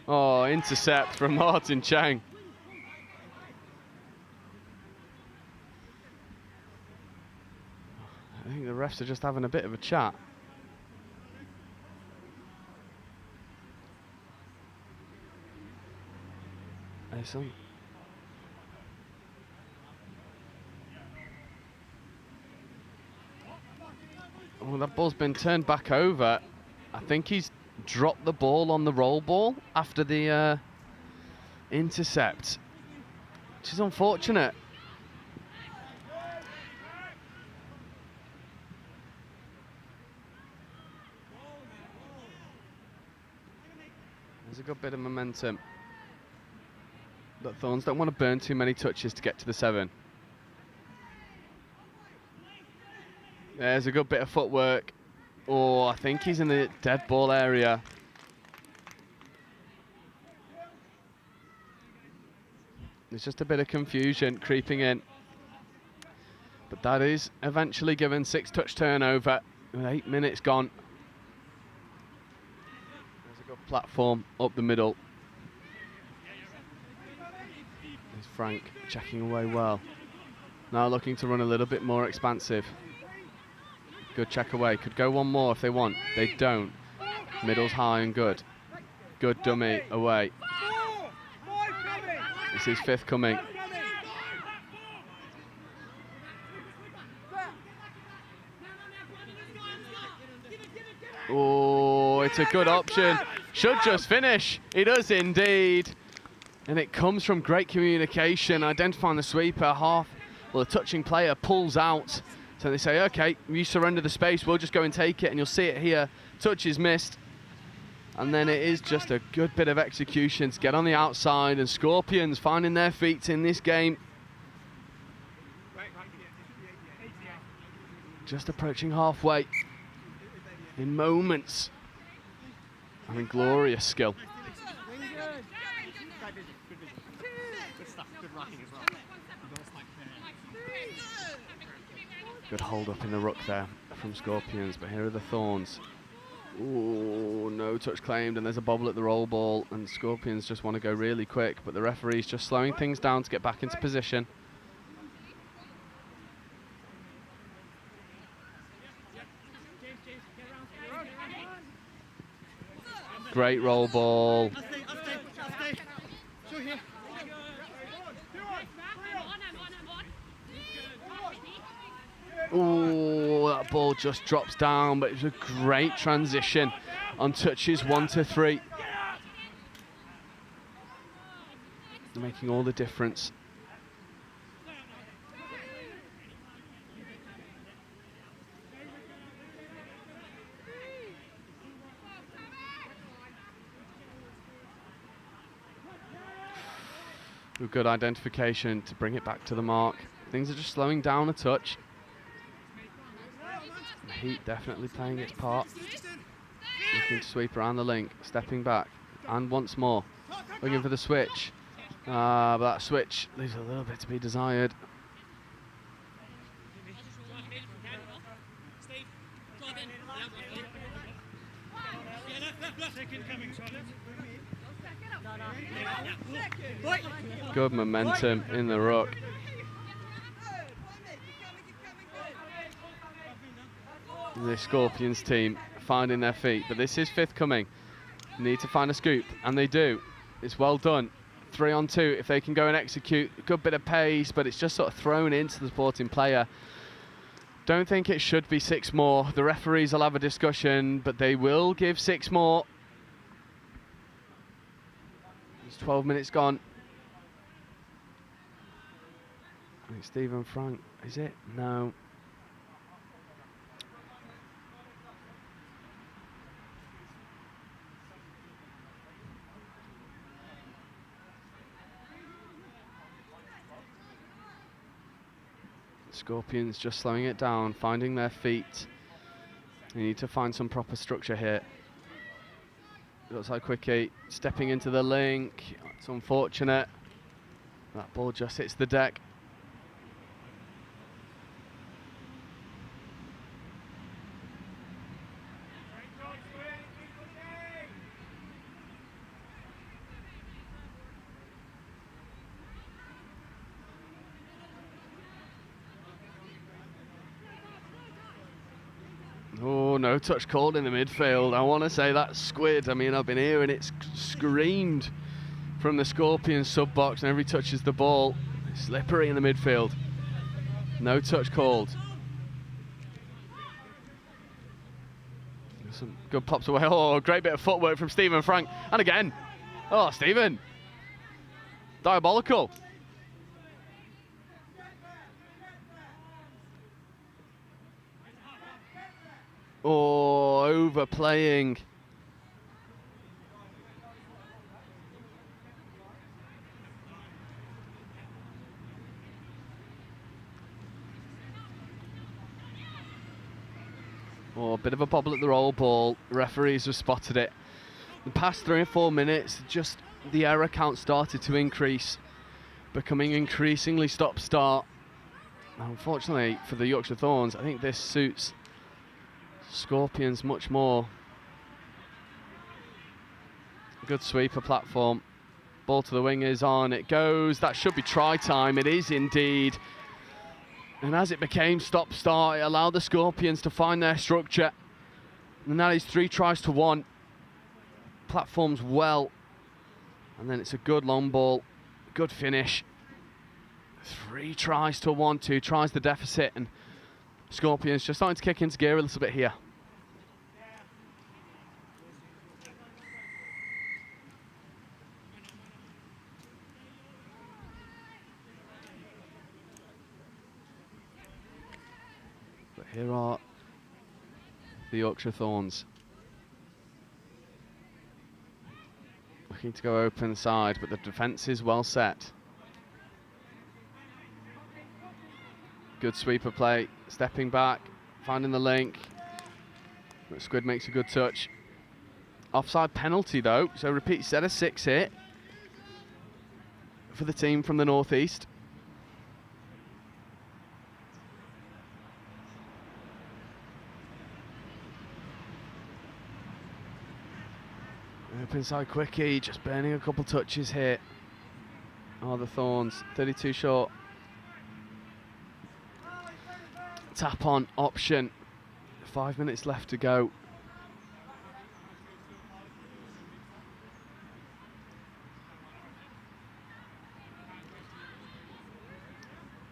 Oh, intercept from Martin Chang. I think the refs are just having a bit of a chat. There's some. Oh, that ball's been turned back over. I think he's dropped the ball on the roll ball after the intercept, which is unfortunate. There's a good bit of momentum, but Thorns don't want to burn too many touches to get to the 7. There's a good bit of footwork. Oh, I think he's in the dead ball area. There's just a bit of confusion creeping in. But that is eventually given 6-touch turnover with 8 minutes gone. There's a good platform up the middle. There's Frank checking away well. Now looking to run a little bit more expansive. Good check away. Could go one more if they want. They don't. Middle's high and good. Good dummy away. This is 5th coming. Oh, it's a good option. Should just finish. He does indeed. And it comes from great communication. Identifying the sweeper. Well, the touching player pulls out. So they say, okay, you surrender the space, we'll just go and take it, and you'll see it here. Touch is missed. And then it is just a good bit of execution to get on the outside, and Scorpions finding their feet in this game. Just approaching halfway in moments. I mean, glorious skill. Good hold up in the ruck there from Scorpions, but here are the Thorns. Ooh, no touch claimed, and there's a bobble at the roll ball, and Scorpions just want to go really quick, but the referee's just slowing things down to get back into position. Great roll ball. Oh, that ball just drops down, but it's a great transition on touches 1 to 3. making all the difference. Good identification to bring it back to the mark. Things are just slowing down a touch. The heat definitely playing its part. Looking to sweep around the link, stepping back, and once more looking for the switch. But that switch leaves a little bit to be desired. Good momentum in the ruck. The Scorpions team finding their feet, but this is fifth coming. Need to find a scoop, and they do. It's well done. 3 on 2 if they can go and execute. A good bit of pace, but it's just sort of thrown into the supporting player. Don't think it should be 6 more. The referees will have a discussion, but they will give 6 more. There's 12 minutes gone. I think Stephen Frank, is it? No. Scorpions just slowing it down, finding their feet. They need to find some proper structure here. Looks like Quickie stepping into the link. It's unfortunate. That ball just hits the deck. Oh, no touch called in the midfield. I want to say that's Squid. I mean, I've been hearing it screamed from the Scorpions sub box, and every touch is the ball. It's slippery in the midfield. No touch called. Some good pops away. Oh, great bit of footwork from Stephen Frank. And again. Oh, Stephen. Diabolical. Oh, overplaying. Oh, a bit of a bobble at the roll ball. Referees have spotted it. The past 3 or 4 minutes, just the error count started to increase, becoming increasingly stop-start. Unfortunately for the Yorkshire Thorns, I think this suits Scorpions much more. Good sweeper platform. Ball to the wing is on. It goes. That should be try time. It is indeed. And as it became stop-start, it allowed the Scorpions to find their structure. And that is 3 tries to 1. Platforms well. And then it's a good long ball. Good finish. 3 tries to 1, 2 tries the deficit. And Scorpions just starting to kick into gear a little bit here. But here are the Yorkshire Thorns. Looking to go open side, but the defence is well set. Good sweeper play, stepping back, finding the link. But Squid makes a good touch. Offside penalty though, so repeat set of 6 hit for the team from the northeast. Up inside Quickie, just burning a couple touches here. Oh, the Thorns, 32 short. Tap on option. 5 minutes left to go.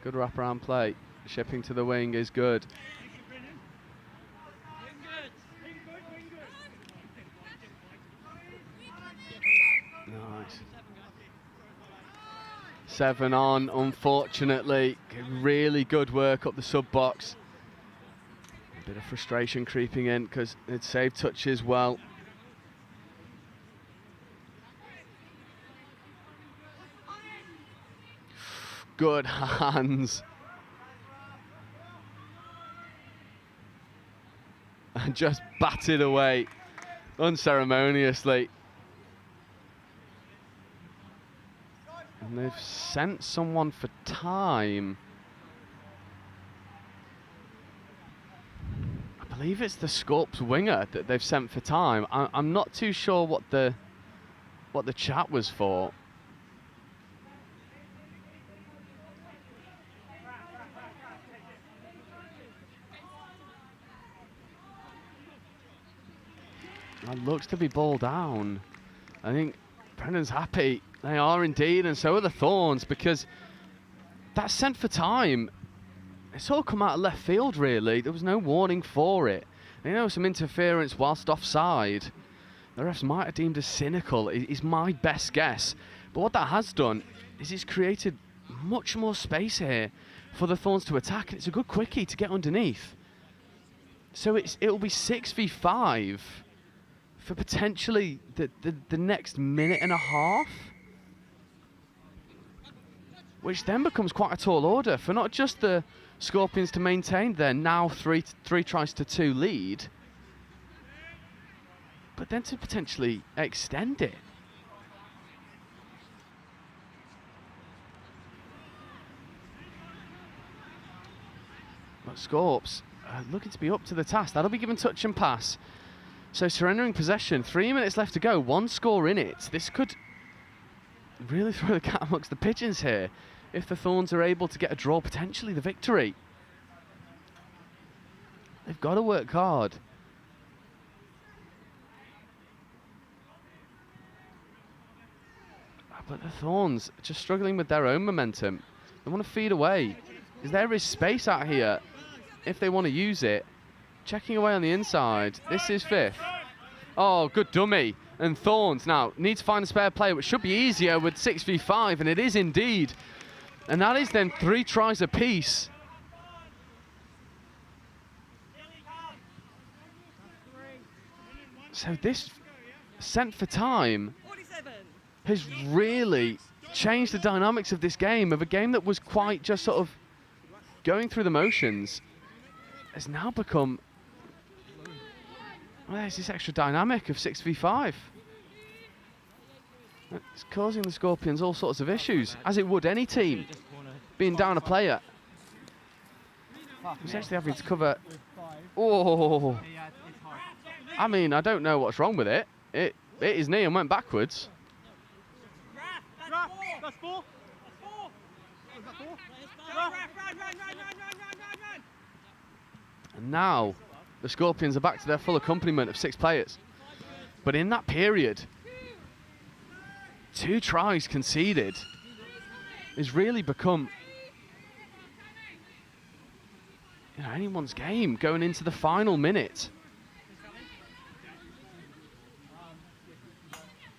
Good wraparound play. Shipping to the wing is good. Nice. 7 on, unfortunately. Really good work up the sub-box. A bit of frustration creeping in because it saved touches well. Good hands. And just batted away unceremoniously. And they've sent someone for time. I believe it's the Scorps winger that they've sent for time. I'm not too sure what the chat was for. That looks to be ball down. I think Brendan's happy. They are indeed, and so are the Thorns, because that sent for time, it's all come out of left field, really. There was no warning for it. And, you know, some interference whilst offside. The refs might have deemed as cynical, is my best guess. But what that has done is it's created much more space here for the Thorns to attack, and it's a good quickie to get underneath. So it'll be 6v5 for potentially the next minute and a half, which then becomes quite a tall order for not just the Scorpions to maintain their now 3 tries to 2 lead, but then to potentially extend it. But Scorps looking to be up to the task. That'll be given touch and pass. So surrendering possession, 3 minutes left to go, 1 score in it. This could really throw the cat amongst the pigeons here if the Thorns are able to get a draw, potentially the victory. They've got to work hard. But the Thorns are just struggling with their own momentum. They want to feed away, because there is space out here if they want to use it. Checking away on the inside. This is 5th. Oh, good dummy. And Thorns now need to find a spare player, which should be easier with 6v5, and it is indeed. And that is then 3 tries apiece. So this sent for time has really changed the dynamics of this game, of a game that was quite just sort of going through the motions, has now become, well, there's this extra dynamic of 6v5. It's causing the Scorpions all sorts of issues, as it would any team, being down a player. He's actually having to cover. Oh, I mean, I don't know what's wrong with it. It hit his knee and went backwards. That's 4. And now the Scorpions are back to their full accompaniment of 6 players. But in that period, 2 tries conceded has really become, you know, anyone's game going into the final minute.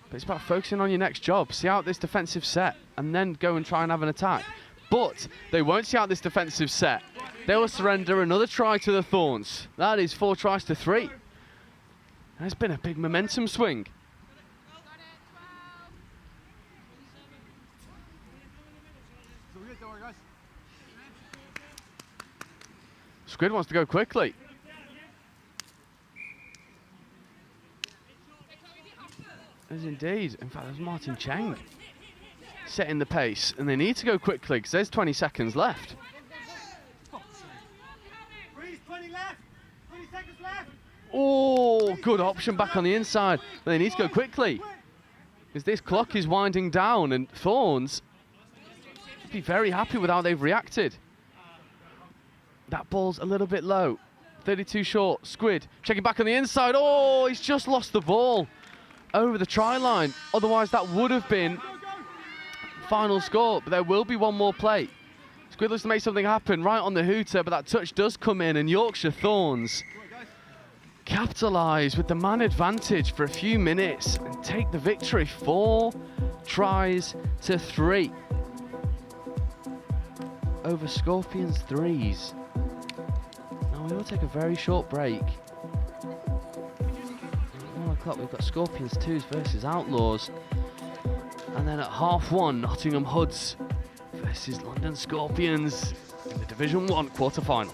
But it's about focusing on your next job. See out this defensive set and then go and try and have an attack. But they won't see out this defensive set. They will surrender another try to the Thorns. That is 4 tries to 3. And it's been a big momentum swing. Squid wants to go quickly. As indeed. In fact, there's Martin Cheng setting the pace, and they need to go quickly because there's 20 seconds left. 20 left. 20 seconds left. Oh, good option back on the inside. But they need to go quickly because this clock is winding down, and Thorns be very happy with how they've reacted. That ball's a little bit low. 32 short. Squid checking back on the inside. Oh, he's just lost the ball over the try line. Otherwise, that would have been final score. But there will be one more play. Squid looks to make something happen right on the hooter, but that touch does come in, and Yorkshire Thorns capitalise with the man advantage for a few minutes and take the victory. 4 tries to 3. over Scorpions 3s. Now we will take a very short break. At 1 o'clock we've got Scorpions 2s versus Outlaws. And then at 1:30, Nottingham Hoods versus London Scorpions in the Division 1 quarter-final.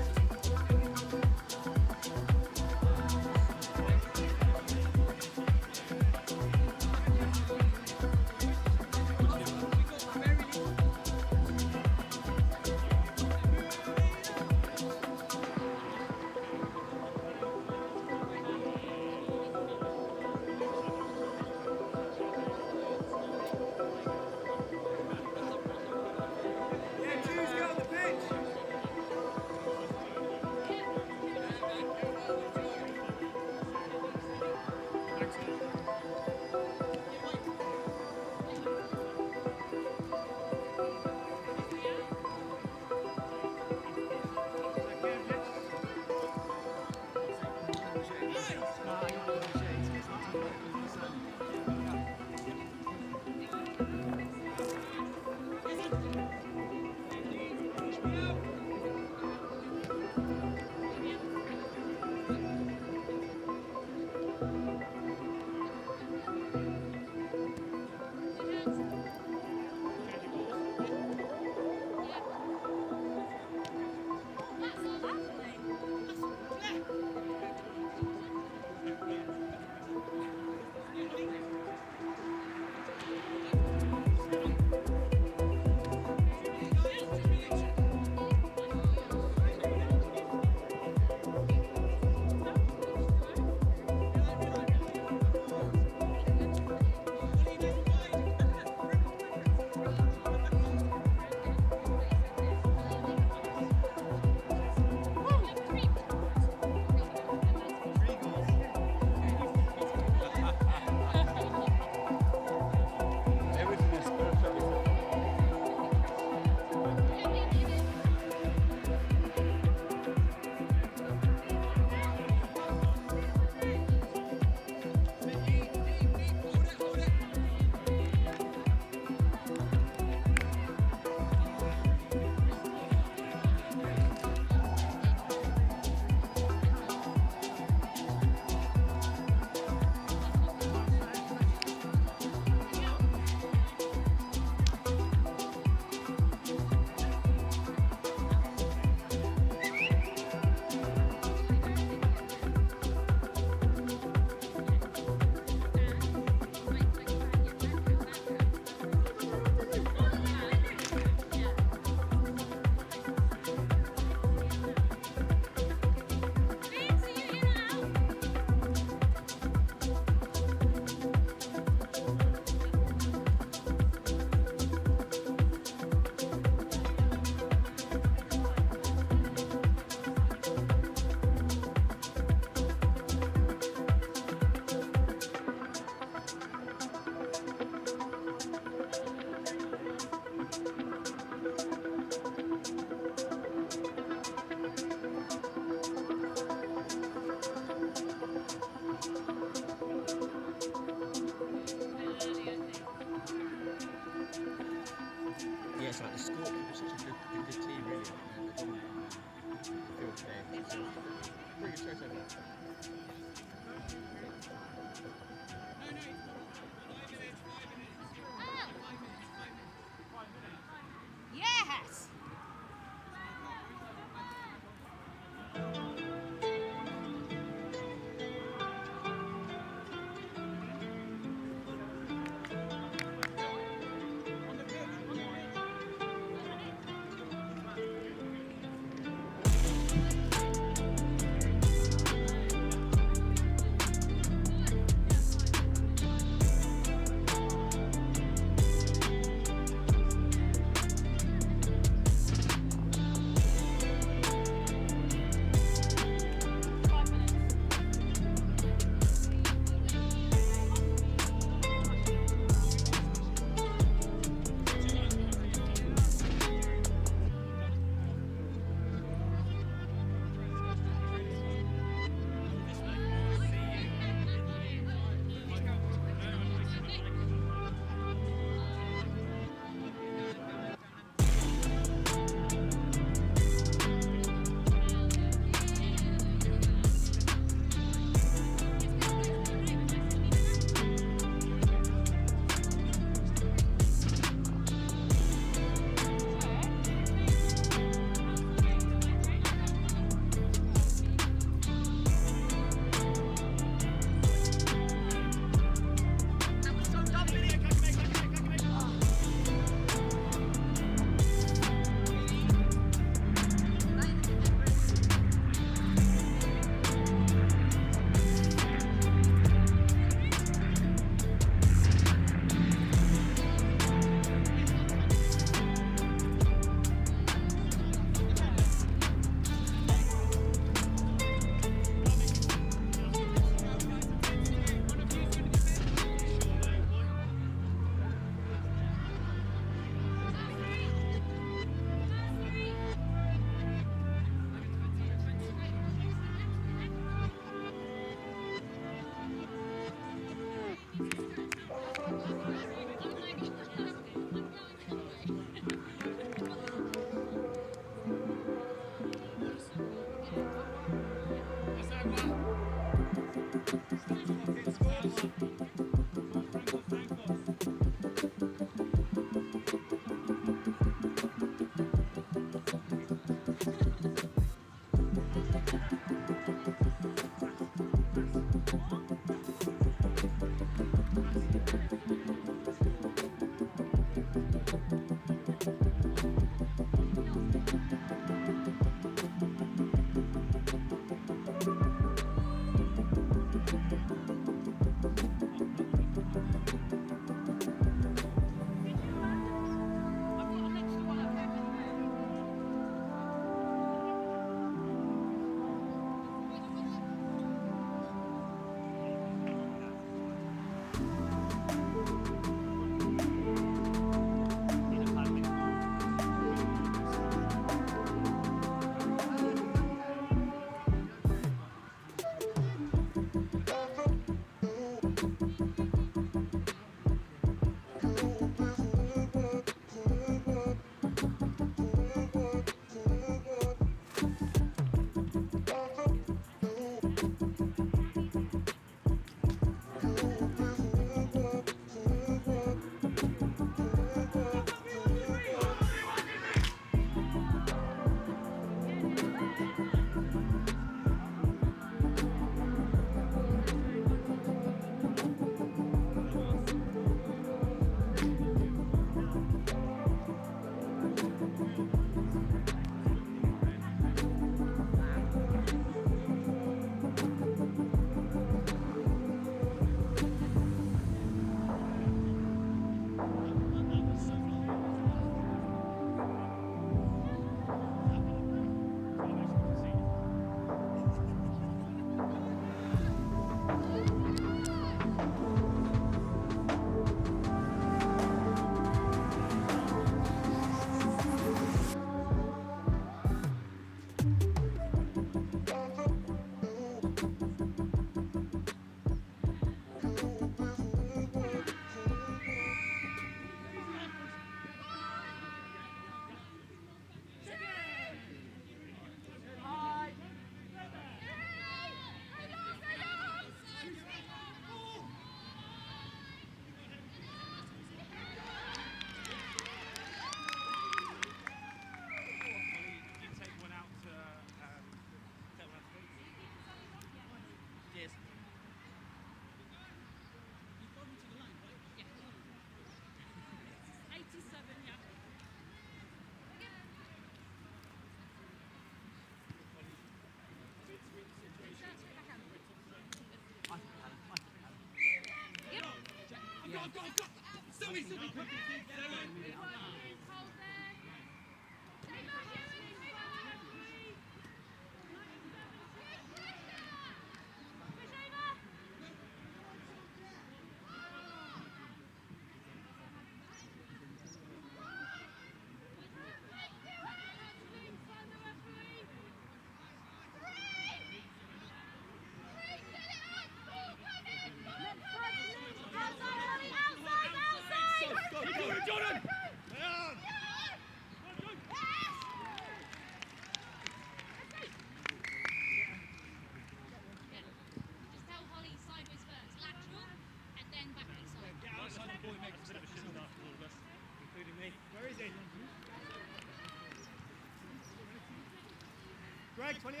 Greg, 28.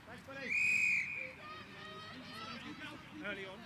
Thanks, buddy. Early on.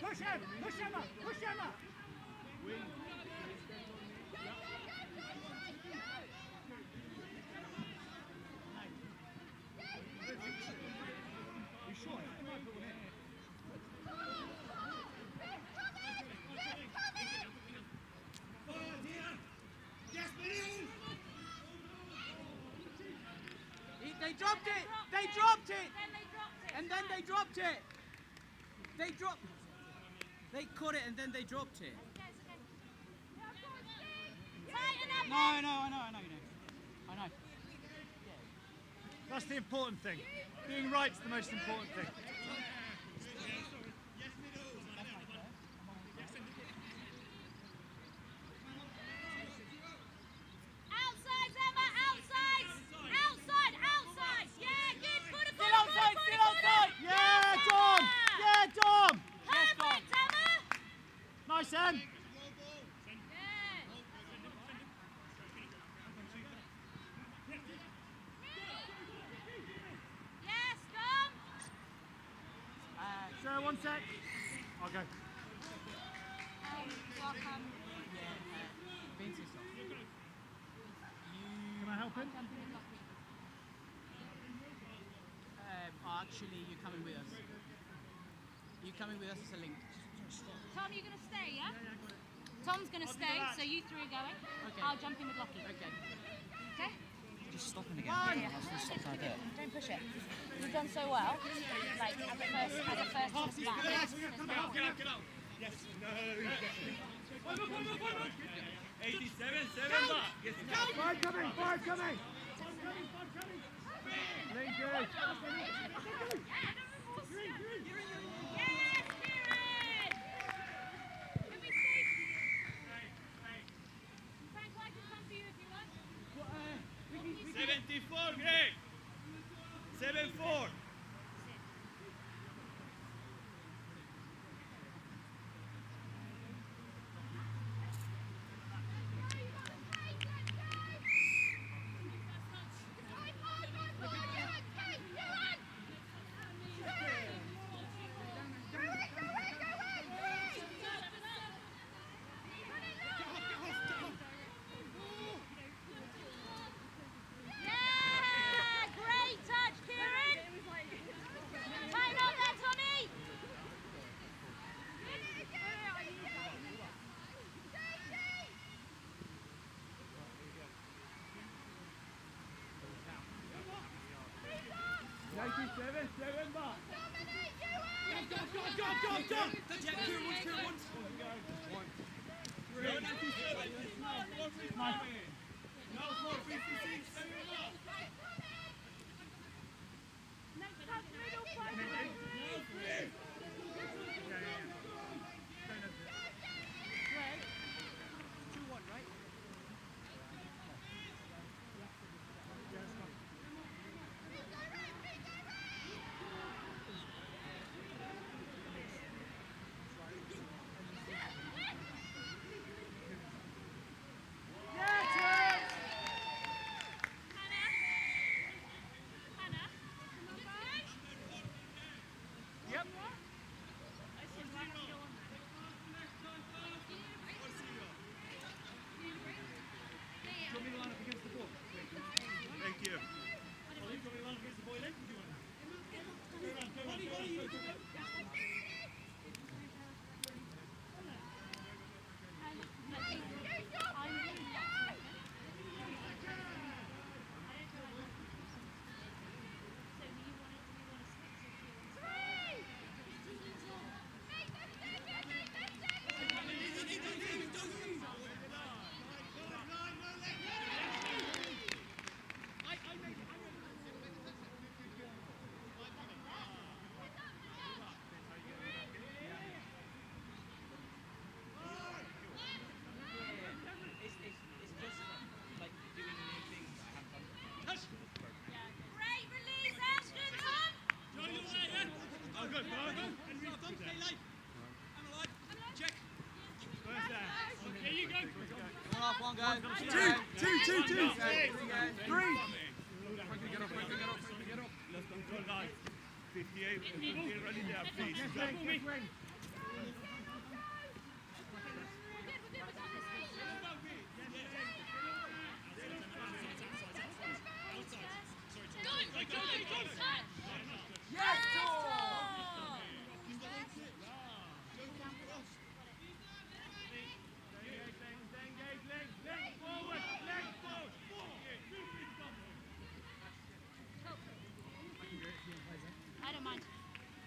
Push him! Push him up! Push him up! You sure? You might put one in. They dropped it! They dropped it! And then they dropped it! They dropped. They caught it and then they dropped it. No, I know, you know. I know. That's the important thing. Being right's the most important thing. Nice, Em. Yes, come. Sarah, 1 sec. I'll go. Welcome. Can I help him? Actually, you're coming with us. You're coming with us as a link. Tom, you're going to stay, yeah? Tom's going to stay, so you three are going. Okay. I'll jump in with Lockie. Okay. Okay? Just stopping again. Yeah. That's the stop I did. Don't push it. You've done so well. Like, as a first back. Get out. Yes, no. 87, 7 back. Yes, five coming. Link good. One go. Two. Three. Get up. 58. Get ready there, please. I don't mind.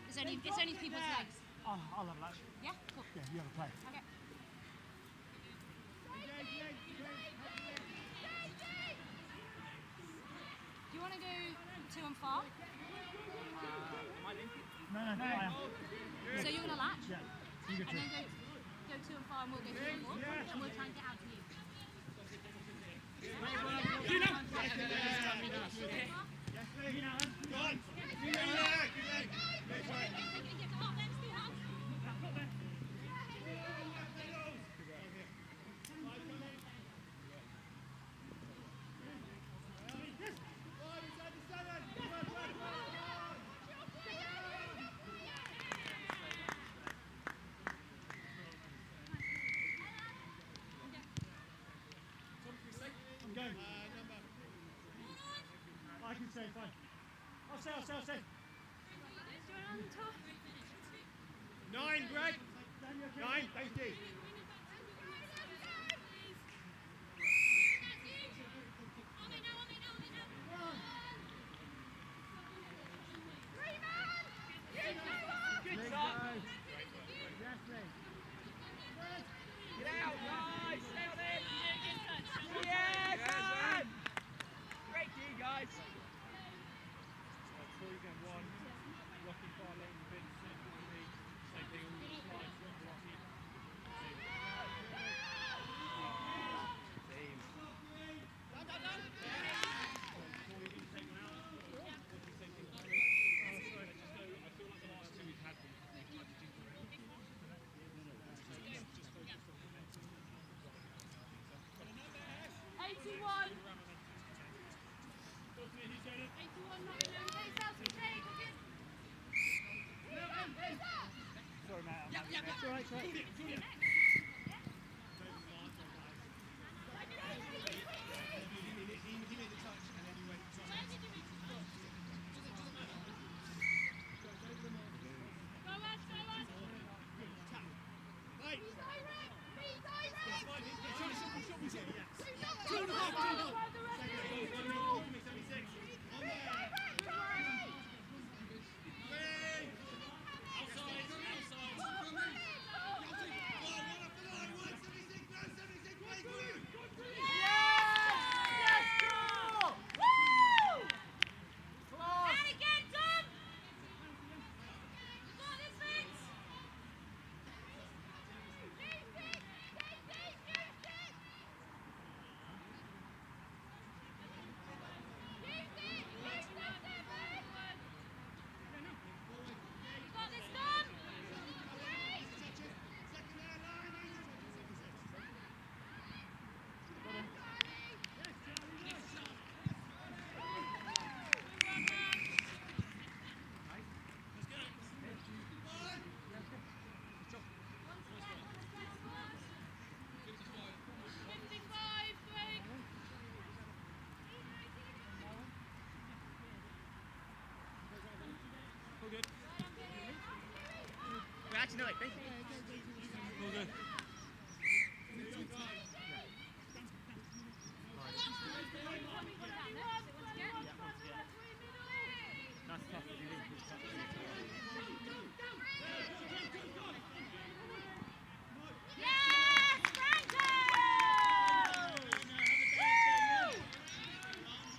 It's only people's legs. Oh, I'll have a lash. Yeah? Cool. Yeah, you have a play. Okay. Do you want to go 2 and 4? No, I am. So you're going to latch? Yeah, you go And then go 2 and 4 and we'll go 3 and 4? And we'll try and get out to you. I'm going. I can stay, fine. I'll stay. 9, Greg. 9, thank you. Actually, no, thank you. All good. Nice tough.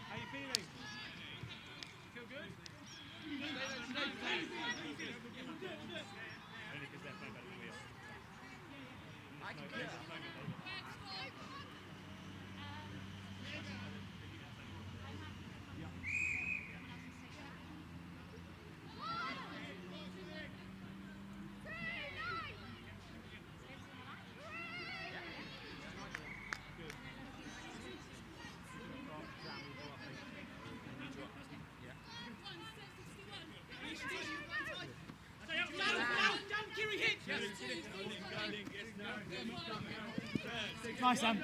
How you feeling? Feel good? Only because they're playing better than we are. I can do that. Nice, Sam.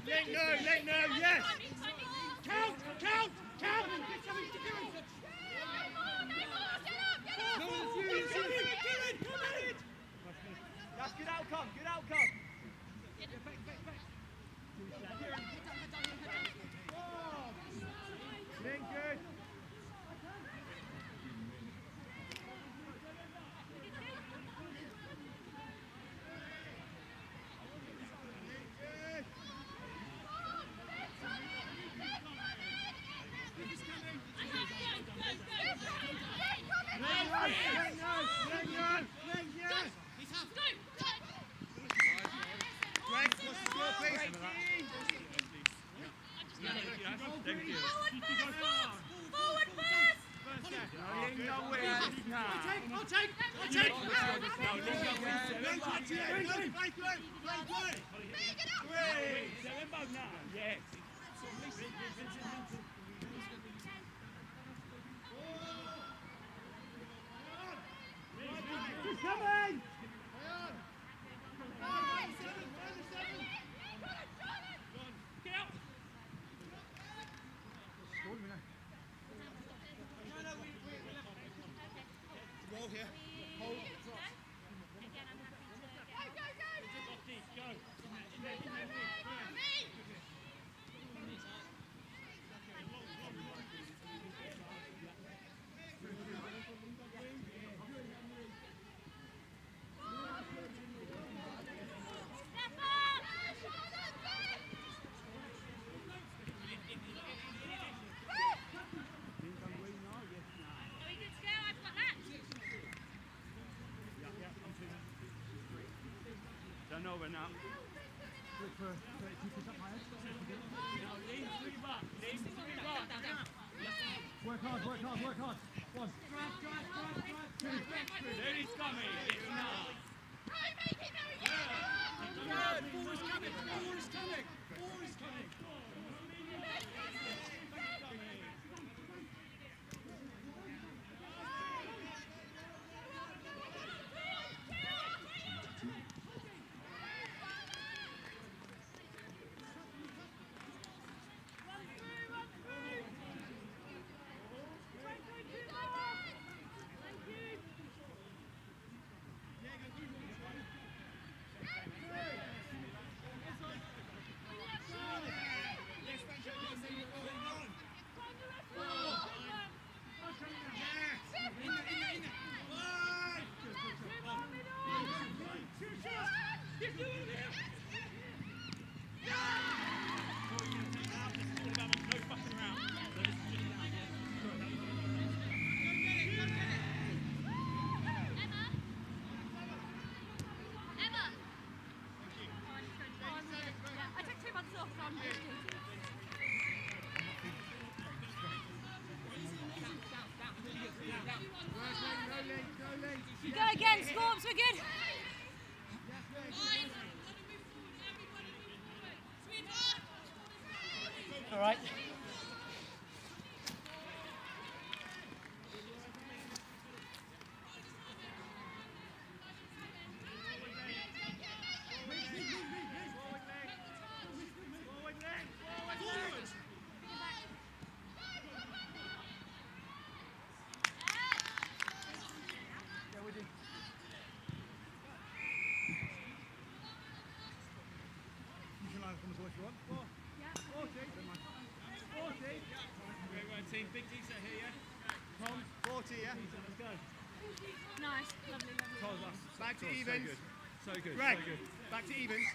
Leg no, yes! Count! That's good outcome, Link good. Coming! Get out! Wall here. Hold. Done over now. Look for 32% higher. Now lean 3 back. Lean 3 back. Work hard. One. Drive. 2. There he's coming. It's now. Yeah. Four is coming. You go again, Scorps, we're good. All right. Team, big D set here, yeah? Tom, 40, yeah? Let's go. Nice, lovely, lovely. Back to evens. So good. Greg, So good. back to evens.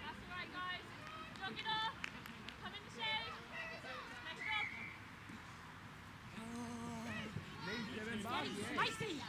That's all right, guys. Jog it off. Come in the shade. Next job. Spicy.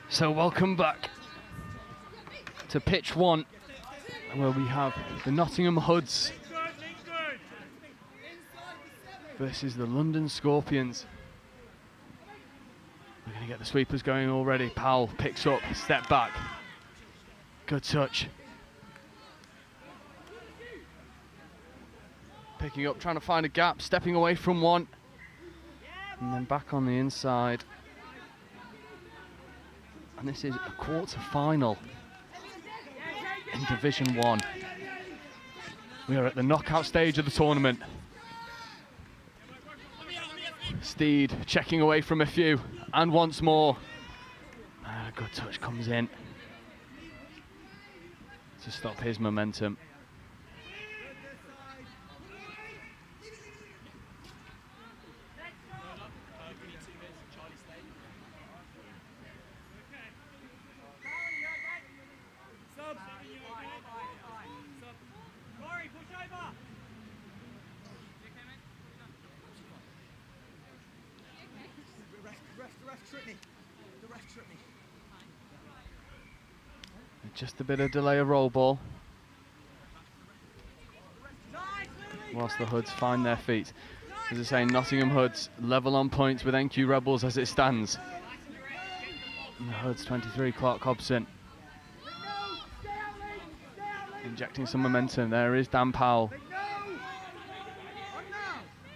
So welcome back to pitch 1, where we have the Nottingham Hoods versus the London Scorpions. We're going to get the sweepers going already. Powell picks up, step back. Good touch. Picking up, trying to find a gap, stepping away from one. And then back on the inside. And this is a quarter-final in Division 1. We are at the knockout stage of the tournament. Steed checking away from a few, and once more. A good touch comes in to stop his momentum. Just a bit of delay of roll ball, whilst the Hoods find their feet. As I say, Nottingham Hoods level on points with NQ Rebels as it stands. And the Hoods 23, Clark Hobson. Injecting some momentum. There is Dan Powell.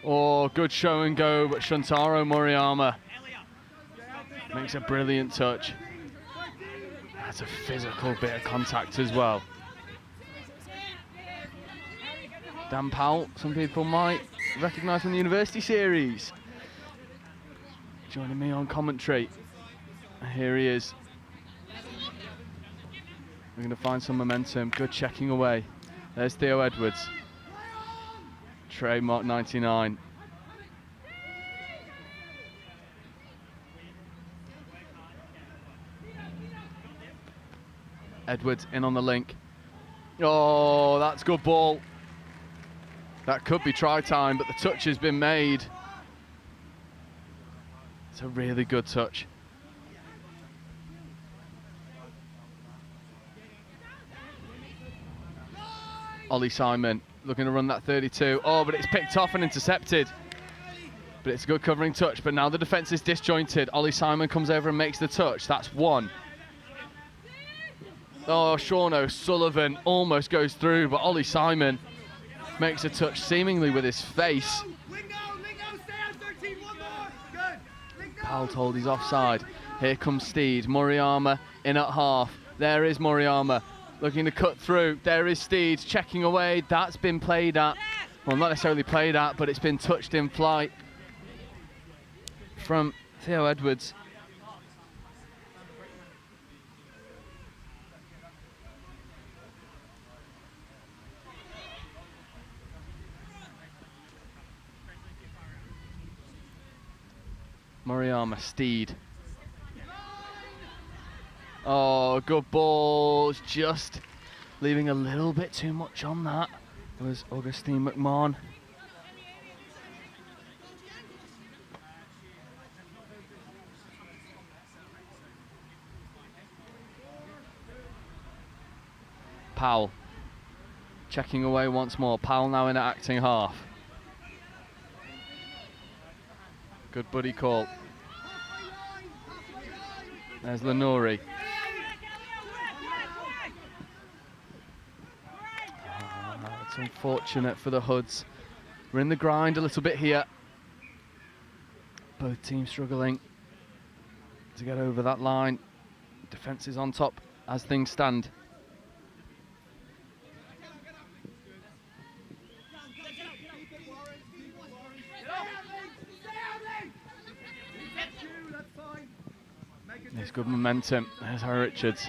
Oh, good show and go, but Shuntaro Moriyama makes a brilliant touch. That's a physical bit of contact as well. Dan Powell, some people might recognise from the University Series. Joining me on commentary. Here he is. We're going to find some momentum. Good checking away. There's Theo Edwards. Trademark 99. Edwards in on the link. Oh, that's good ball. That could be try time, but the touch has been made. It's a really good touch. Ollie Simon looking to run that 32. Oh, but it's picked off and intercepted. But it's a good covering touch, but now the defence is disjointed. Ollie Simon comes over and makes the touch. That's one. Oh, Sean O'Sullivan almost goes through, but Ollie Simon makes a touch seemingly with his face. Powell told he's offside. Here comes Steed. Moriyama in at half. There is Moriyama looking to cut through. There is Steed checking away. That's been played at. Well, not necessarily played at, but it's been touched in flight from Theo Edwards. Moriyama, Steed. Oh, good balls. Just leaving a little bit too much on that. It was Augustine McMahon. Powell. Checking away once more. Powell now in at acting half. Good buddy call. There's Lenori. It's unfortunate for the Hoods. We're in the grind a little bit here. Both teams struggling to get over that line. Defence is on top as things stand. There's good momentum. There's Harry Richards.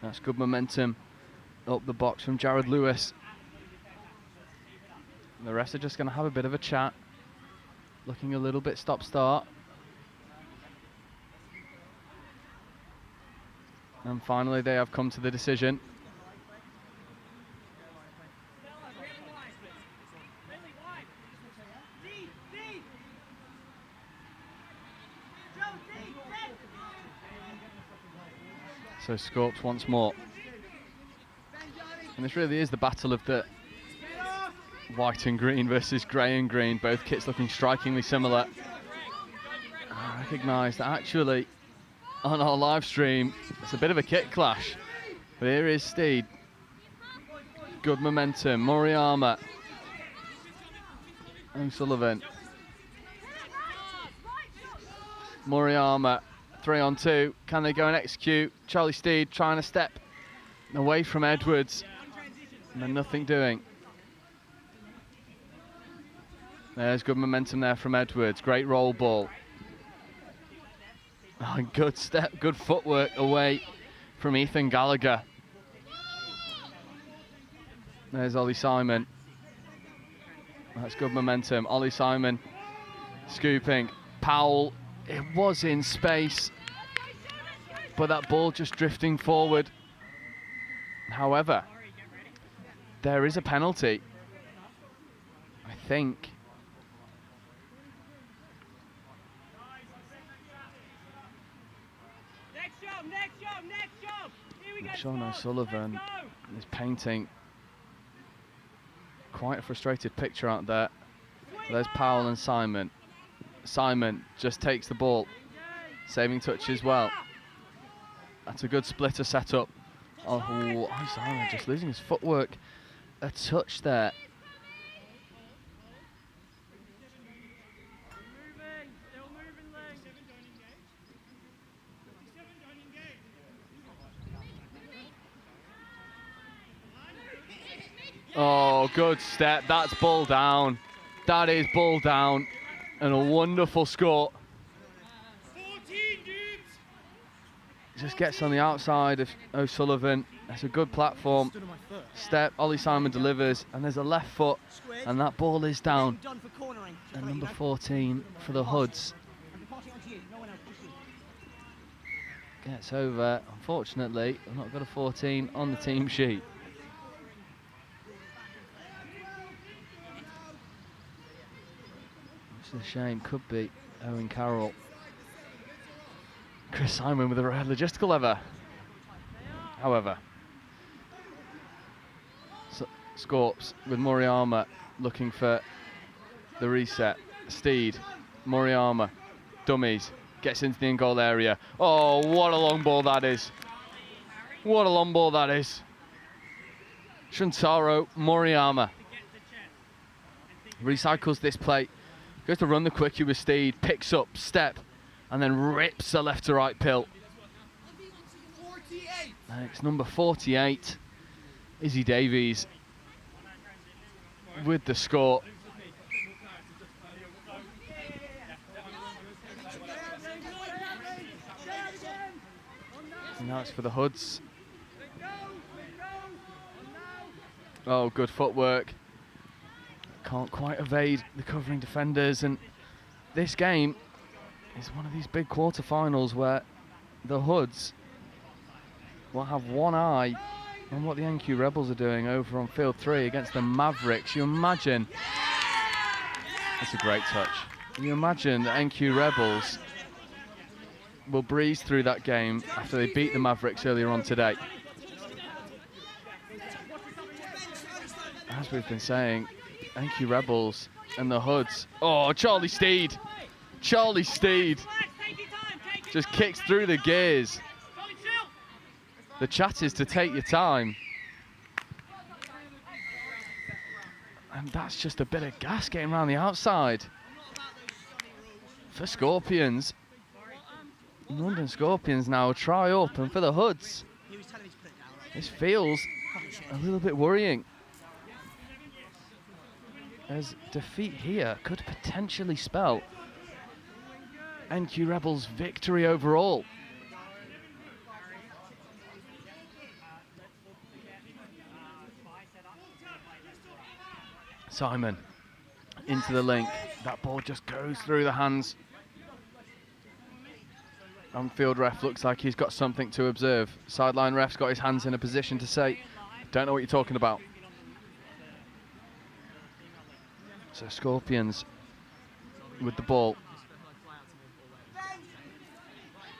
That's good momentum up the box from Jared Lewis. And the rest are just going to have a bit of a chat. Looking a little bit stop-start. And finally they have come to the decision. So Scorps once more. And this really is the battle of the white and green versus grey and green. Both kits looking strikingly similar. I recognise that actually on our live stream it's a bit of a kit clash. But here is Steed. Good momentum. Moriyama. O'Sullivan. Moriyama. 3-on-2. Can they go and execute? Charlie Steed trying to step away from Edwards. And then nothing doing. There's good momentum there from Edwards. Great roll ball. Oh, and good step, good footwork away from Ethan Gallagher. There's Ollie Simon. That's good momentum. Ollie Simon scooping. Powell, it was in space, but that ball just drifting forward. However, there is a penalty, I think. Sean O'Sullivan is painting quite a frustrated picture out there. There's Powell and Simon. Simon just takes the ball, saving touch as well. That's a good splitter setup. Oh, Simon just losing his footwork a touch there. Oh, good step. That's ball down. That is ball down. And a wonderful score. Just gets on the outside of O'Sullivan. That's a good platform. Step, Ollie Simon delivers, and there's a left foot, and that ball is down. And number 14 for the Hoods gets over. Unfortunately, I've not got a 14 on the team sheet. Which is a shame, could be Owen Carroll. Chris Simon with a rare logistical error. However, Scorps with Moriyama looking for the reset. Steed, Moriyama, dummies, gets into the in-goal area. Oh, what a long ball that is. What a long ball that is. Shuntaro Moriyama recycles this play, goes to run the quickie with Steed, picks up, step, and then rips a left to right pill. It's number 48, Izzy Davies, with the score. And now it's for the Hoods. Oh, good footwork. Can't quite evade the covering defenders, and this game is one of these big quarterfinals where the Hoods will have one eye on what the NQ Rebels are doing over on field 3 against the Mavericks. You imagine, that's a great touch. You imagine the NQ Rebels will breeze through that game after they beat the Mavericks earlier on today. As we've been saying, NQ Rebels and the Hoods. Oh, Charlie Steed. Charlie Steed just kicks through the gears. The chat is to take your time. And that's just a bit of gas getting around the outside. For Scorpions. London Scorpions now try up, and for the Hoods, this feels a little bit worrying, as defeat here could potentially spell NQ Rebels' victory overall. Simon into the link. That ball just goes through the hands On-field ref looks like he's got something to observe. Sideline ref's got his hands in a position to say, don't know what you're talking about. So Scorpions with the ball.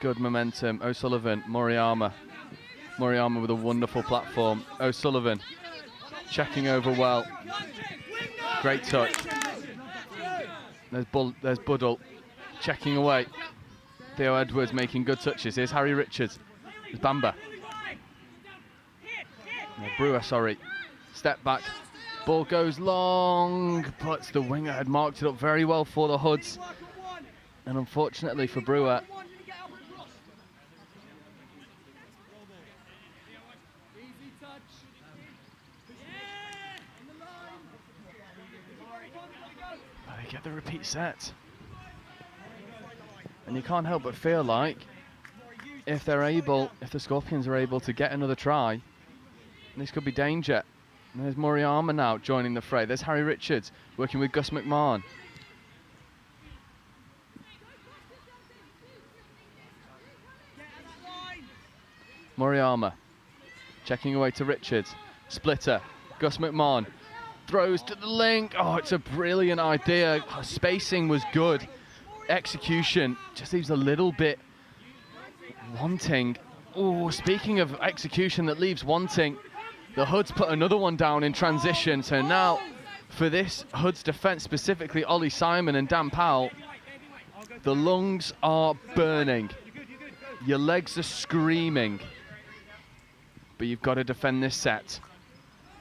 Good momentum. O'Sullivan, Moriyama. Moriyama with a wonderful platform. O'Sullivan checking over well. Great touch. There's Buddle checking away. Theo Edwards making good touches. Here's Harry Richards. There's Bamba. No, Brewer, sorry. Step back. Ball goes long, but the winger had marked it up very well for the Hoods. And unfortunately for Brewer, they get the repeat set. And you can't help but feel like if the Scorpions are able to get another try, this could be danger. And there's Moriyama now joining the fray. There's Harry Richards working with Gus McMahon. Moriyama checking away to Richards. Splitter. Gus McMahon throws to the link. Oh, it's a brilliant idea. Spacing was good. Execution just leaves a little bit wanting. Oh, speaking of execution that leaves wanting, the Hoods put another one down in transition. So now for this Hoods defense, specifically Ollie Simon and Dan Powell, the lungs are burning. Your legs are screaming. But you've got to defend this set.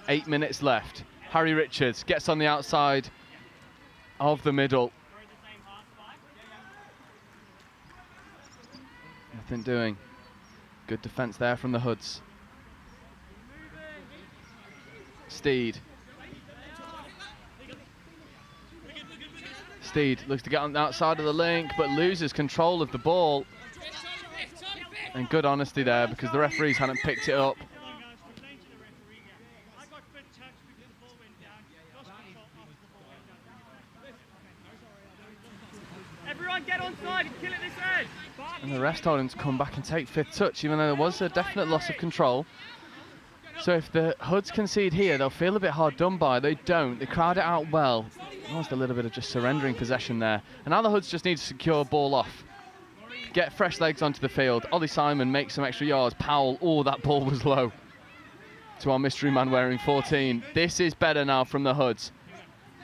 8 minutes left. Harry Richards gets on the outside of the middle. Nothing doing. Good defense there from the Hoods. Steed. Steed looks to get on the outside of the link, but loses control of the ball. And good honesty there, because the referees hadn't picked it up. Everyone get on side and kill it this end. And the refs told him to come back and take fifth touch, even though there was a definite loss of control. So if the Hoods concede here, they'll feel a bit hard done by. They don't. They crowd it out well. Almost a little bit of just surrendering possession there. And now the Hoods just need to secure ball off. Get fresh legs onto the field. Ollie Simon makes some extra yards. Powell, oh, that ball was low. To our mystery man wearing 14. This is better now from the Hoods.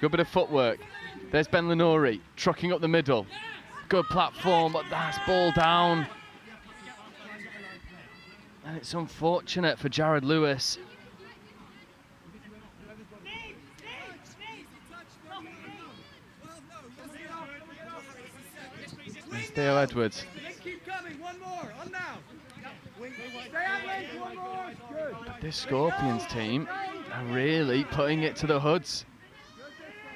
Good bit of footwork. There's Ben Lenori trucking up the middle. Good platform, but that's ball down. And it's unfortunate for Jared Lewis. There's Theo Edwards. But this Scorpions team are really putting it to the Hoods.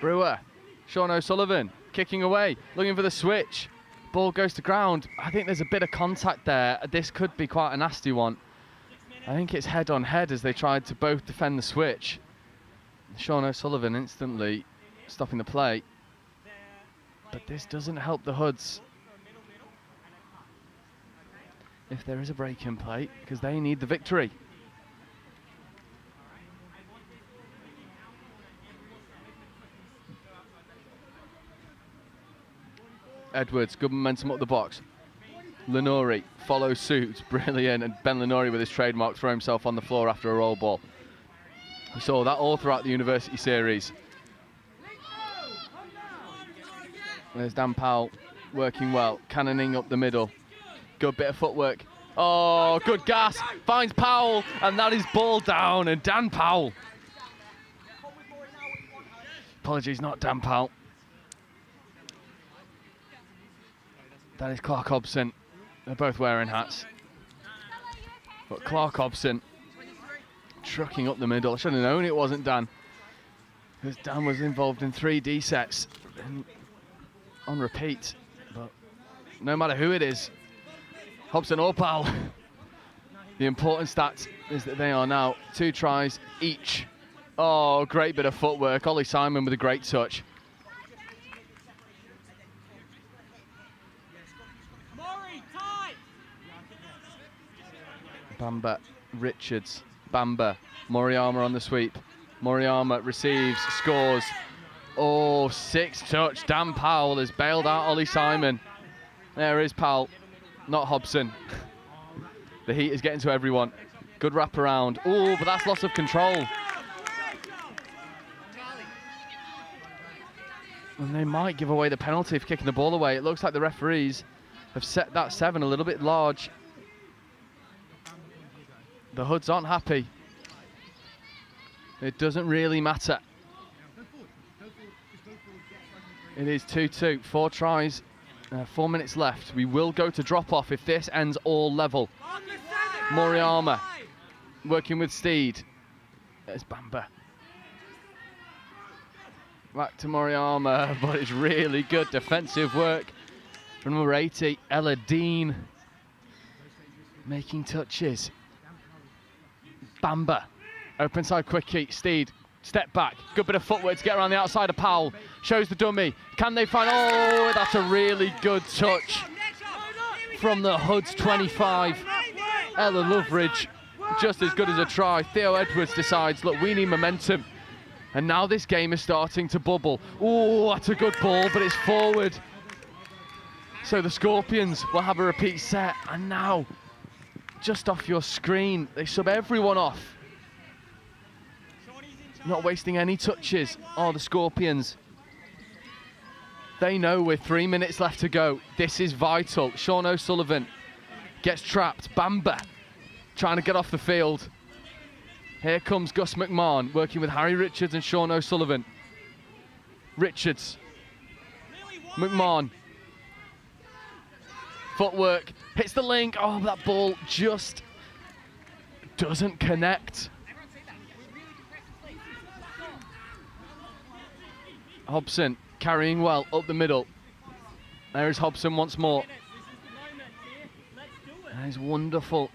Brewer, Sean O'Sullivan, kicking away, looking for the switch. Ball goes to ground. I think there's a bit of contact there. This could be quite a nasty one. I think it's head on head as they tried to both defend the switch. Sean O'Sullivan instantly stopping the play. But this doesn't help the Hoods. If there is a break in play, because they need the victory. Edwards, good momentum up the box. Lenori follows suit, brilliant, and Ben Lenori with his trademark throw himself on the floor after a roll ball. We saw that all throughout the University Series. There's Dan Powell working well, cannoning up the middle. Good bit of footwork. Oh, good gas, finds Powell, and that is ball down, and Dan Powell. Apologies, not Dan Powell. That is Clark Hobson. They're both wearing hats. But Clark Hobson trucking up the middle. I should have known it wasn't Dan, because Dan was involved in 3 D sets on repeat. But no matter who it is, Hobson or Powell, the important stat is that they are now 2 tries each. Oh, great bit of footwork. Ollie Simon with a great touch. Bamba, Richards, Bamba, Moriyama on the sweep. Moriyama receives, scores. Oh, 6 touch. Dan Powell has bailed out Ollie Simon. There is Powell, not Hobson. The heat is getting to everyone. Good wrap around. Oh, but that's loss of control. And they might give away the penalty for kicking the ball away. It looks like the referees have set that 7 a little bit large. The Hoods aren't happy. It doesn't really matter. It is 2-2, 4 tries, 4 minutes left. We will go to drop off if this ends all level. Moriyama working with Steed. There's Bamba. Back to Moriyama, but it's really good defensive work from number 80, Ella Dean. Making touches. Bamba. Open side quickie, Steed. Step back, good bit of footwork to get around the outside of Powell. Shows the dummy. Can they find? Oh, that's a really good touch from the Hoods 25. Ella Loveridge, just as good as a try. Theo Edwards decides, look, we need momentum. And now this game is starting to bubble. Oh, that's a good ball, but it's forward. So the Scorpions will have a repeat set. And now, just off your screen, they sub everyone off. Not wasting any touches. Oh, the Scorpions. They know with 3 minutes left to go. This is vital. Sean O'Sullivan gets trapped. Bamba trying to get off the field. Here comes Gus McMahon working with Harry Richards and Sean O'Sullivan. Richards. McMahon. Footwork. Hits the link. Oh, that ball just doesn't connect. Hobson carrying well up the middle. There is Hobson once more. And he's wonderful.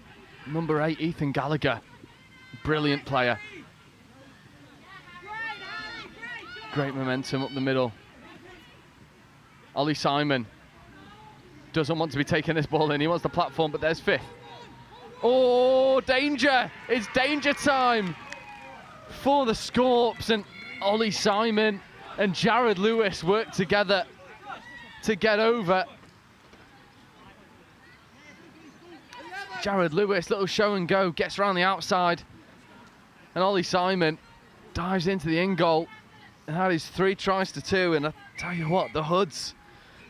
Number 8, Ethan Gallagher. Brilliant player. Great momentum up the middle. Ollie Simon doesn't want to be taking this ball in. He wants the platform, but there's 5th. Oh, danger! It's danger time for the Scorps, and Ollie Simon and Jared Lewis work together to get over. Jared Lewis, little show and go, gets around the outside. And Ollie Simon dives into the in goal and had his 3 tries to 2. And I tell you what, the Hoods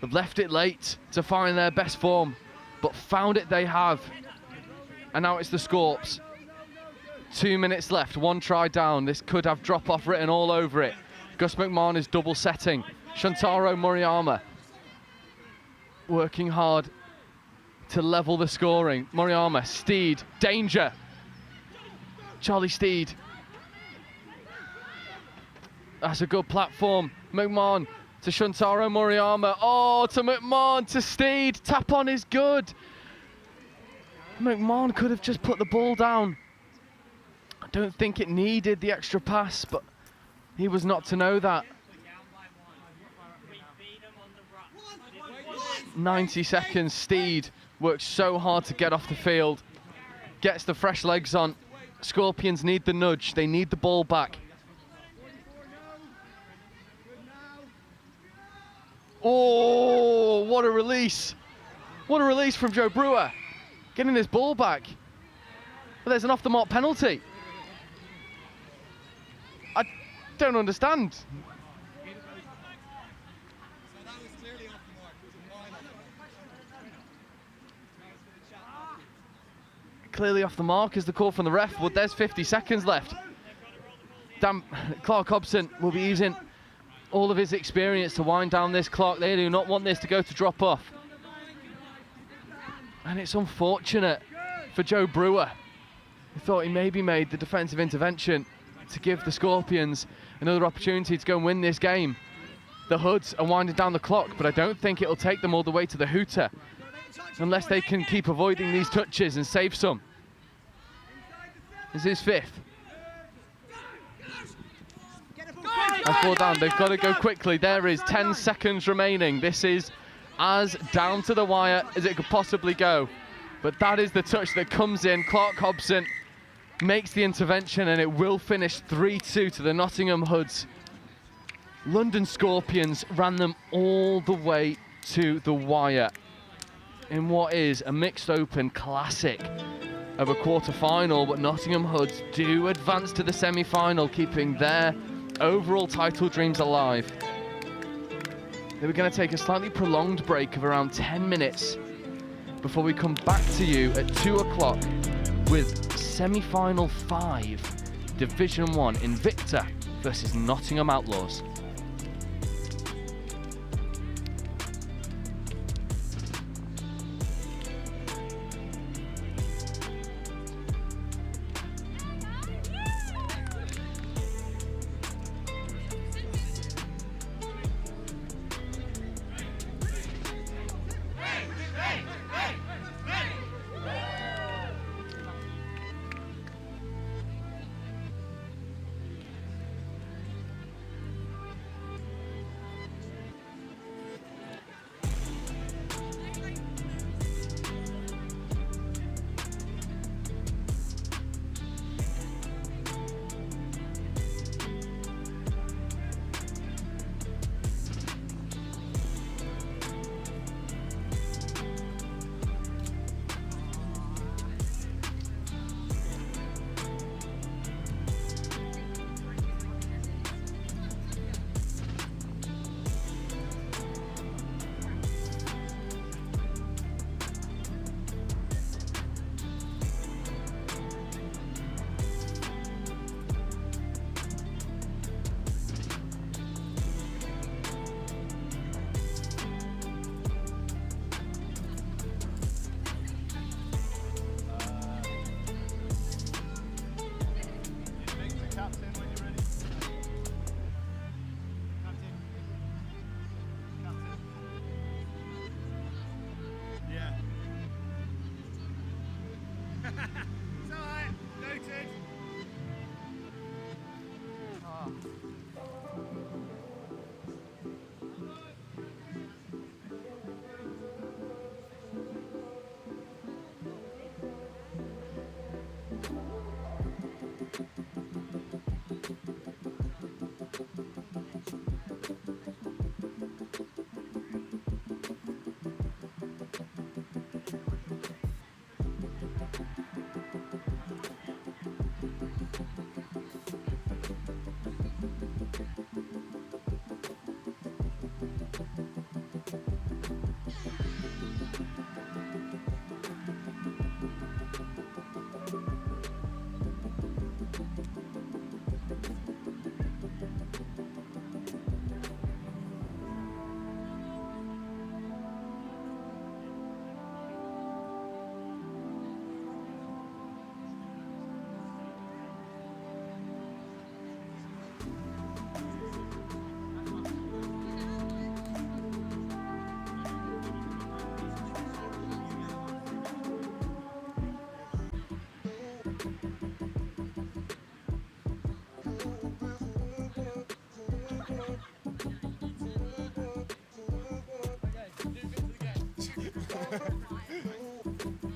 have left it late to find their best form, but found it they have. And now it's the Scorps. 2 minutes left, 1 try down. This could have drop-off written all over it. Gus McMahon is double setting. Shuntaro Moriyama working hard to level the scoring. Moriyama, Steed, danger. Charlie Steed. That's a good platform. McMahon to Shuntaro Moriyama. Oh, to McMahon, to Steed. Tap on is good. McMahon could have just put the ball down. I don't think it needed the extra pass, but he was not to know that. 90 seconds, Steed works so hard to get off the field. Gets the fresh legs on. Scorpions need the nudge, they need the ball back. Oh, what a release. What a release from Joe Brewer. Getting this ball back. But there's an off the mark penalty. I don't understand. Clearly off the mark is the call from the ref, but there's 50 seconds left. Clark Hobson will be using all of his experience to wind down this clock. They do not want this to go to drop off. And it's unfortunate for Joe Brewer. He thought he maybe made the defensive intervention to give the Scorpions another opportunity to go and win this game. The Hoods are winding down the clock, but I don't think it'll take them all the way to the hooter unless they can keep avoiding these touches and save some. This is 5th. That's 4 down. They've got to go quickly. There is 10 seconds remaining. This is as down to the wire as it could possibly go. But that is the touch that comes in. Clark Hobson makes the intervention, and it will finish 3-2 to the Nottingham Hoods. London Scorpions ran them all the way to the wire in what is a mixed open classic of a quarter-final, but Nottingham Hoods do advance to the semi-final, keeping their overall title dreams alive. They were going to take a slightly prolonged break of around 10 minutes before we come back to you at 2 o'clock with semi-final 5, Division 1, Invicta versus Nottingham Outlaws. It's alright, noted.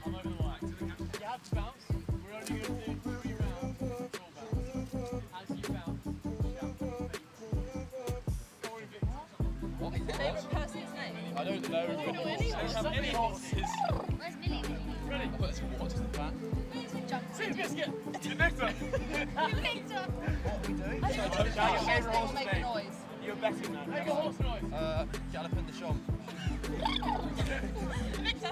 I'm over the line. You have to bounce. We're only going to do 3 rounds. Full bounce. As you bounce, shout. Or Invicta. What is the favourite person's name? I don't know. We don't have any horses. Where's Millie? Ready? What is the plan? See biscuit. Invicta. Invicta! What are we doing? I think Shout it's your a favourite horse horse's make a name. noise. You're betting now. Make a horse noise. Galloping the Champ. Invicta!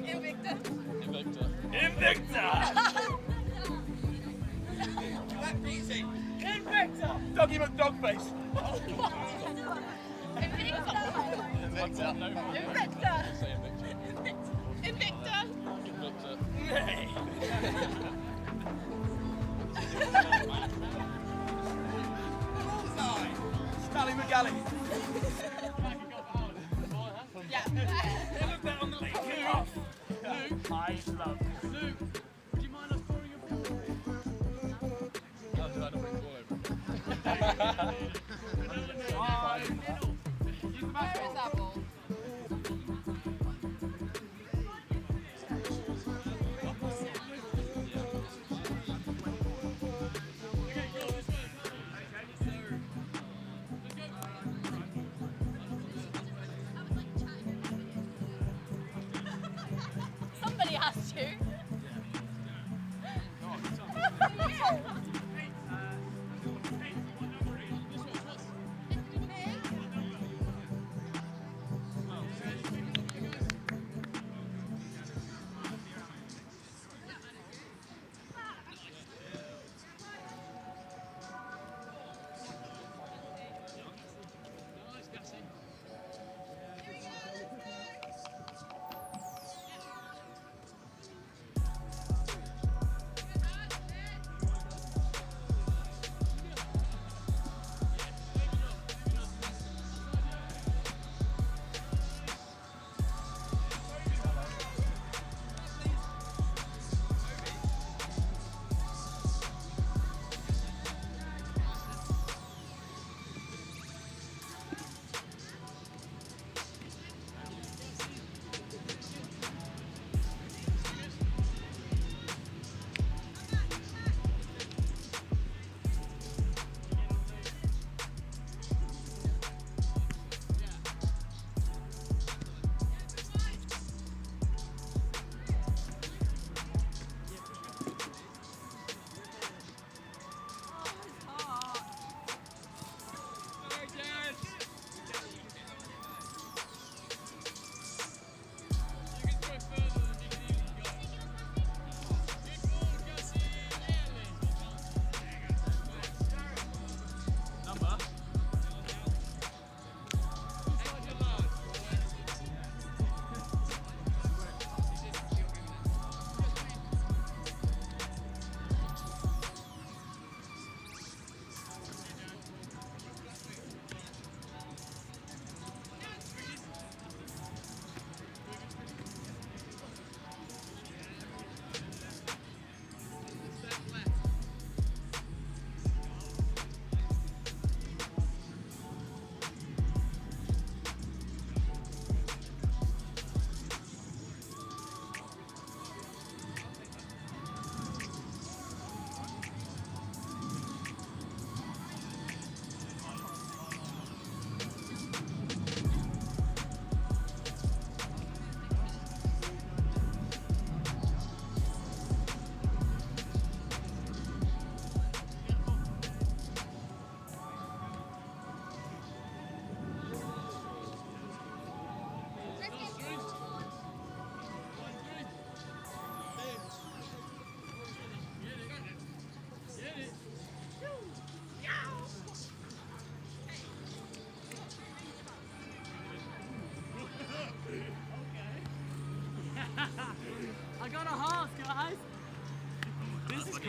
Invicta! Invicta. Invicta! That's easy. Invicta! Doggy McDogface. Invicta! Invicta. Invicta! Say Invicta. Invicta! Invicta. Scally McGalley. Yeah. Look that on the lead. Kick off. Luke. I love Luke. Do you mind us pouring your ball? No, I don't want to all over. Where is that ball?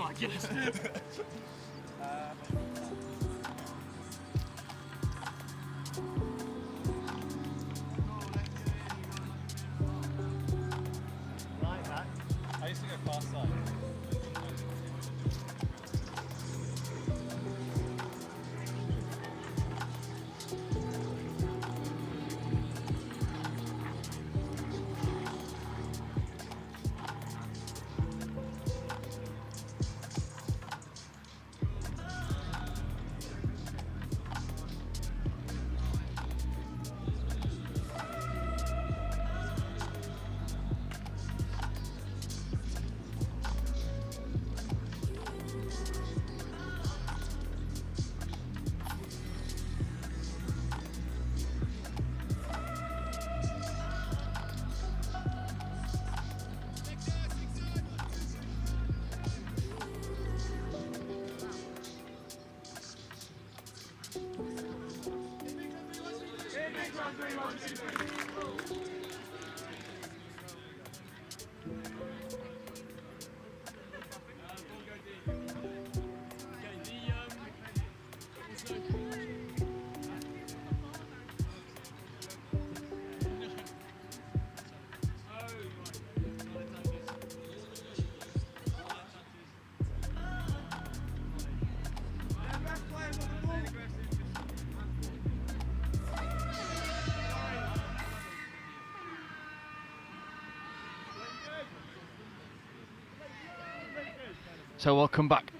God, yes. Like that. I used to go fast side. So we'll come back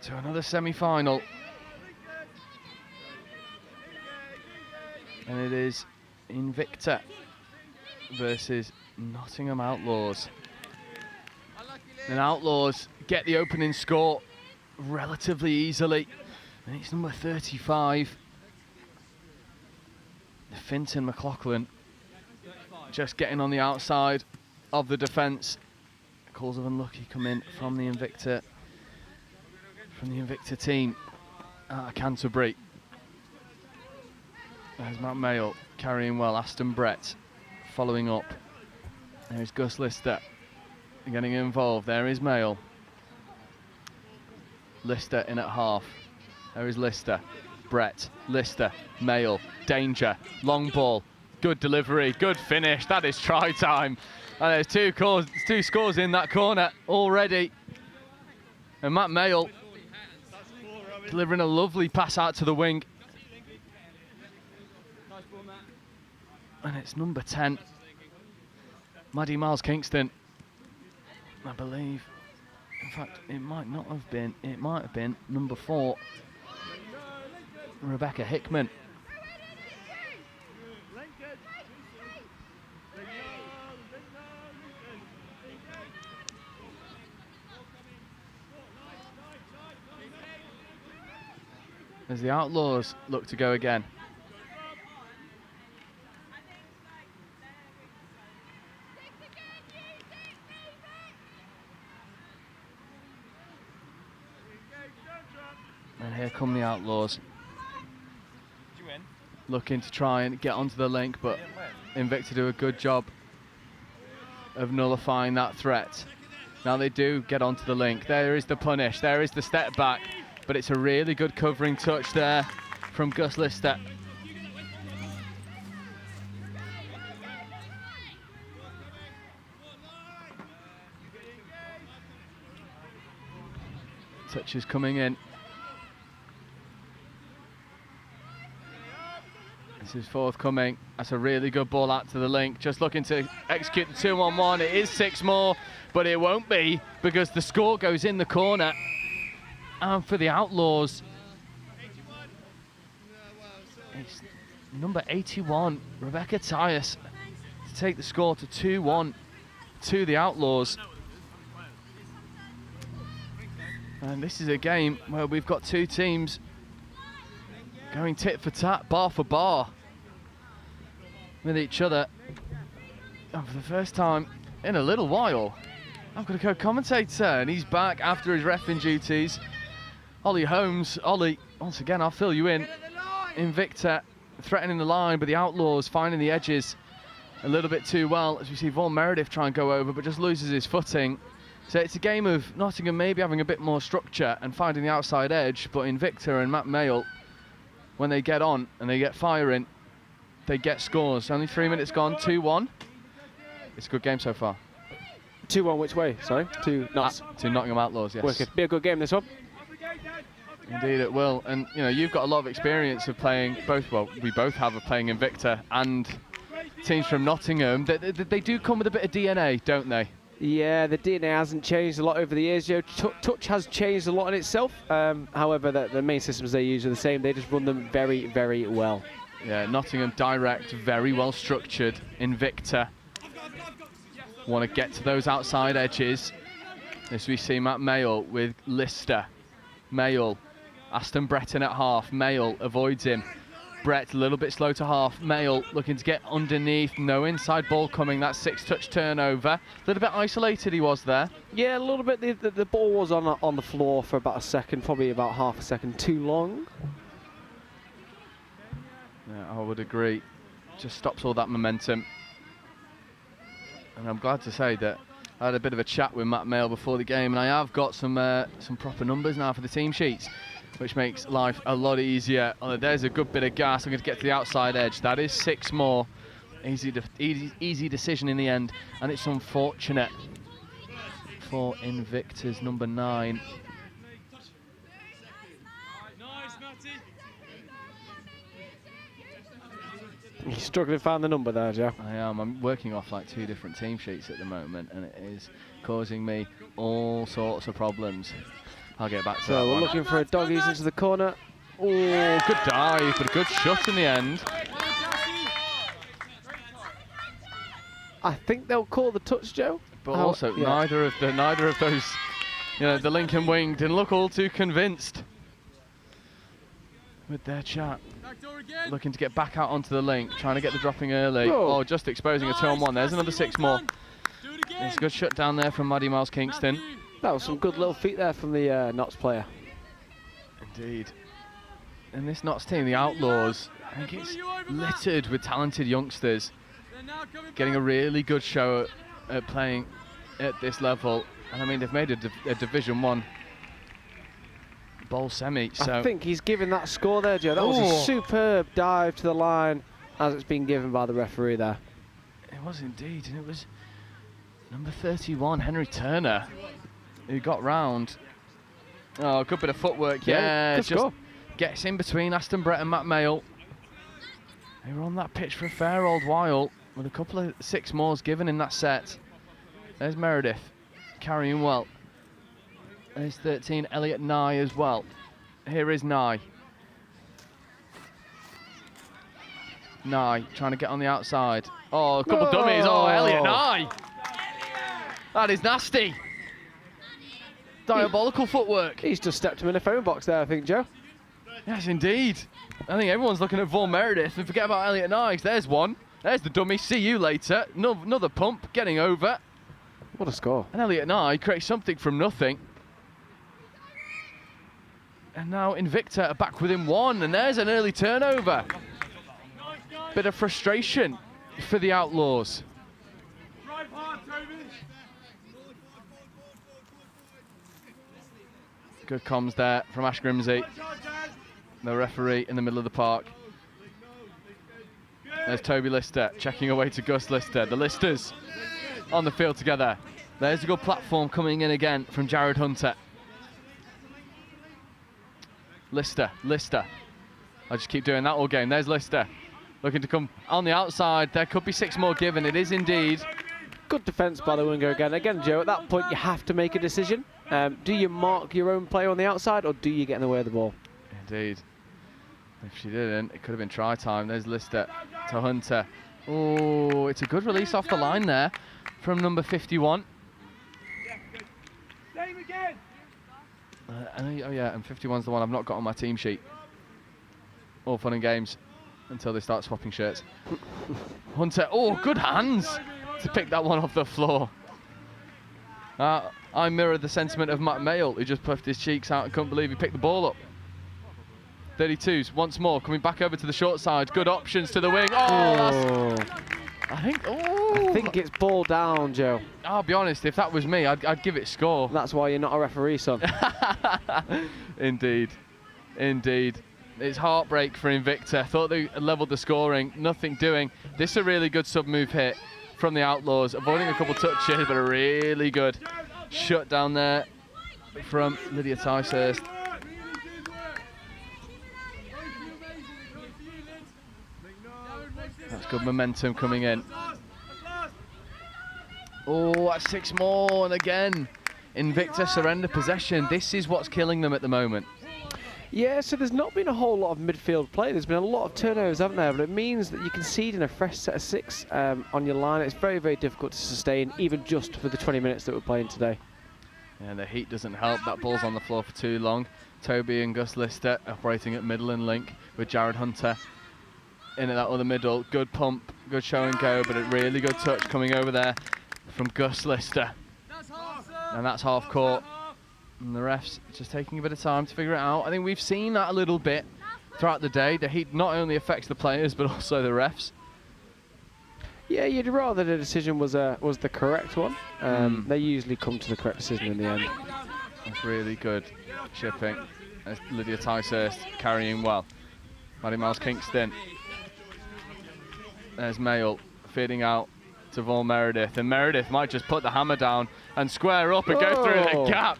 to another semi-final. And it is Invicta versus Nottingham Outlaws. And Outlaws get the opening score relatively easily. And it's number 35. Finton McLaughlin just getting on the outside of the defence. Calls of unlucky come in from the Invicta team out of Canterbury. There's Matt Mayle carrying well. Aston Brett following up. There's Gus Lister getting involved. There is Mayle. Lister in at half. There is Lister. Brett. Lister. Mayle. Danger. Long ball. Good delivery. Good finish. That is try time. And there's two scores in that corner already. And Matt Mayle delivering a lovely pass out to the wing. And it's number 10, Maddie Miles Kingston, I believe. In fact, it might not have been. It might have been number 4, Rebecca Hickman. As the Outlaws look to go again. And here come the Outlaws. Looking to try and get onto the link, but Invicta do a good job of nullifying that threat. Now they do get onto the link. There is the punish, there is the step back, but it's a really good covering touch there from Gus Lister. Touches coming in. This is forthcoming. That's a really good ball out to the link. Just looking to execute the 2-on-1. It is 6 more, but it won't be because the score goes in the corner. And for the Outlaws, it's number 81, Rebecca Tyus, to take the score to 2-1 to the Outlaws. And this is a game where we've got two teams going tit for tat, bar for bar with each other. And for the first time in a little while, I've got a co-commentator, and he's back after his reffing duties. Ollie Holmes. Ollie, once again, I'll fill you in. Invicta threatening the line, but the Outlaws finding the edges a little bit too well, as we see Vaughan Meredith try and go over, but just loses his footing. So it's a game of Nottingham maybe having a bit more structure and finding the outside edge, but Invicta and Matt Mayle, when they get on and they get firing, they get scores. Only 3 minutes gone, 2-1. It's a good game so far. 2-1 which way? Sorry? To Notts. To Nottingham Outlaws, yes. Wicked. Be a good game this one. Indeed it will. And you know, you've got a lot of experience of playing both, well, we both have of playing Invicta and teams from Nottingham. They do come with a bit of DNA, don't they? Yeah, the DNA hasn't changed a lot over the years. You know, touch has changed a lot in itself. However, the main systems they use are the same. They just run them very, very well. Yeah, Nottingham direct, very well structured. Invicta want to get to those outside edges. As we see Matt Mayle with Lister. Mayle, Aston Breton at half. Mayle avoids him. Brett a little bit slow to half. Mayle looking to get underneath. No inside ball coming. That 6-touch turnover. A little bit isolated he was there. Yeah, a little bit. The ball was on the floor for about a second, probably about half a second too long. Yeah, I would agree. Just stops all that momentum. And I'm glad to say that I had a bit of a chat with Matt Mayle before the game, and I have got some proper numbers now for the team sheets, which makes life a lot easier. Oh, there's a good bit of gas. I'm going to get to the outside edge. That is 6 more. Easy decision in the end, and it's unfortunate for Invicta's number 9. You're struggling to find the number there, Joe. I am. I'm working off like 2 different team sheets at the moment, and it is causing me all sorts of problems. I'll get back to that. So we're one. looking for a doggies into the corner. Oh, good dive, but a good shot in the end. I think they'll call the touch, Joe. But also, neither of those, you know, the Lincoln wing didn't look all too convinced with their chat. Looking to get back out onto the link, trying to get the dropping early. Whoa. Oh, just exposing a 2-on-1. There's another 6 more. It's a good shut down there from Maddie Miles Kingston. That was some good little feet there from the Notts player. Indeed. And this Notts team, the Outlaws, I think it's littered with talented youngsters, getting a really good show at playing at this level. And I mean, they've made a Division 1 bowl semi. So I think he's given that score there, Joe. That was a superb dive to the line as it's been given by the referee there. It was indeed, and it was number 31, Henry Turner, who got round. Oh, good bit of footwork, yeah. Good just score. Gets in between Aston Brett and Matt Mayle. They were on that pitch for a fair old while, with a couple of 6 mores given in that set. There's Meredith, carrying well. There's 13, Elliot Nye as well. Here is Nye. Nye trying to get on the outside. Oh, a couple of dummies. Oh, Elliot Nye. That is nasty. Diabolical footwork. He's just stepped him in a phone box there, I think, Joe. Yes, indeed. I think everyone's looking at Vaughan Meredith and forget about Elliot Nye. There's one. There's the dummy. See you later. Another pump getting over. What a score. And Elliot Nye creates something from nothing. And now Invicta are back within 1, and there's an early turnover. Bit of frustration for the Outlaws. Good comms there from Ash Grimsey, the referee in the middle of the park. There's Toby Lister checking away to Gus Lister. The Listers on the field together. There's a good platform coming in again from Jared Hunter. Lister. I just keep doing that all game. There's Lister. Looking to come on the outside. There could be 6 more given. It is indeed. Good defence by the winger again. Again, Joe, at that point you have to make a decision. Do you mark your own player on the outside, or do you get in the way of the ball? Indeed. If she didn't, it could have been try time. There's Lister to Hunter. Oh, it's a good release off the line there from number 51. Same again. Oh yeah, and 51's the one I've not got on my team sheet. All fun and games until they start swapping shirts. Hunter, oh, good hands to pick that one off the floor. I mirror the sentiment of Matt Mayle, who just puffed his cheeks out and couldn't believe he picked the ball up. 32s once more, coming back over to the short side. Good options to the wing. Oh, I think it's ball down, Joe. I'll be honest, if that was me, I'd give it score. That's why you're not a referee, son. Indeed. Indeed. It's heartbreak for Invicta. Thought they levelled the scoring, nothing doing. This is a really good sub-move hit from the Outlaws, avoiding a couple touches, but a really good shut down there from Lydia Ticehurst. That's good momentum coming in. Oh, that's 6 more, and again, Invicta surrender possession. This is what's killing them at the moment. Yeah, so there's not been a whole lot of midfield play. There's been a lot of turnovers, haven't there? But it means that you concede in a fresh set of 6 on your line. It's very, very difficult to sustain, even just for the 20 minutes that we're playing today. Yeah, the heat doesn't help. That ball's on the floor for too long. Toby and Gus Lister operating at middle and link with Jared Hunter in at that other middle. Good pump, good show and go, but a really good touch coming over there from Gus Lister. And that's half court. And the refs just taking a bit of time to figure it out. I think we've seen that a little bit throughout the day. The heat not only affects the players, but also the refs. Yeah, you'd rather the decision was the correct one. They usually come to the correct decision in the end. That's really good shipping. As Lydia Ticehurst carrying well. Maddie Miles Kingston. There's Mayle feeding out to Vaughan Meredith. And Meredith might just put the hammer down and square up and go through the gap.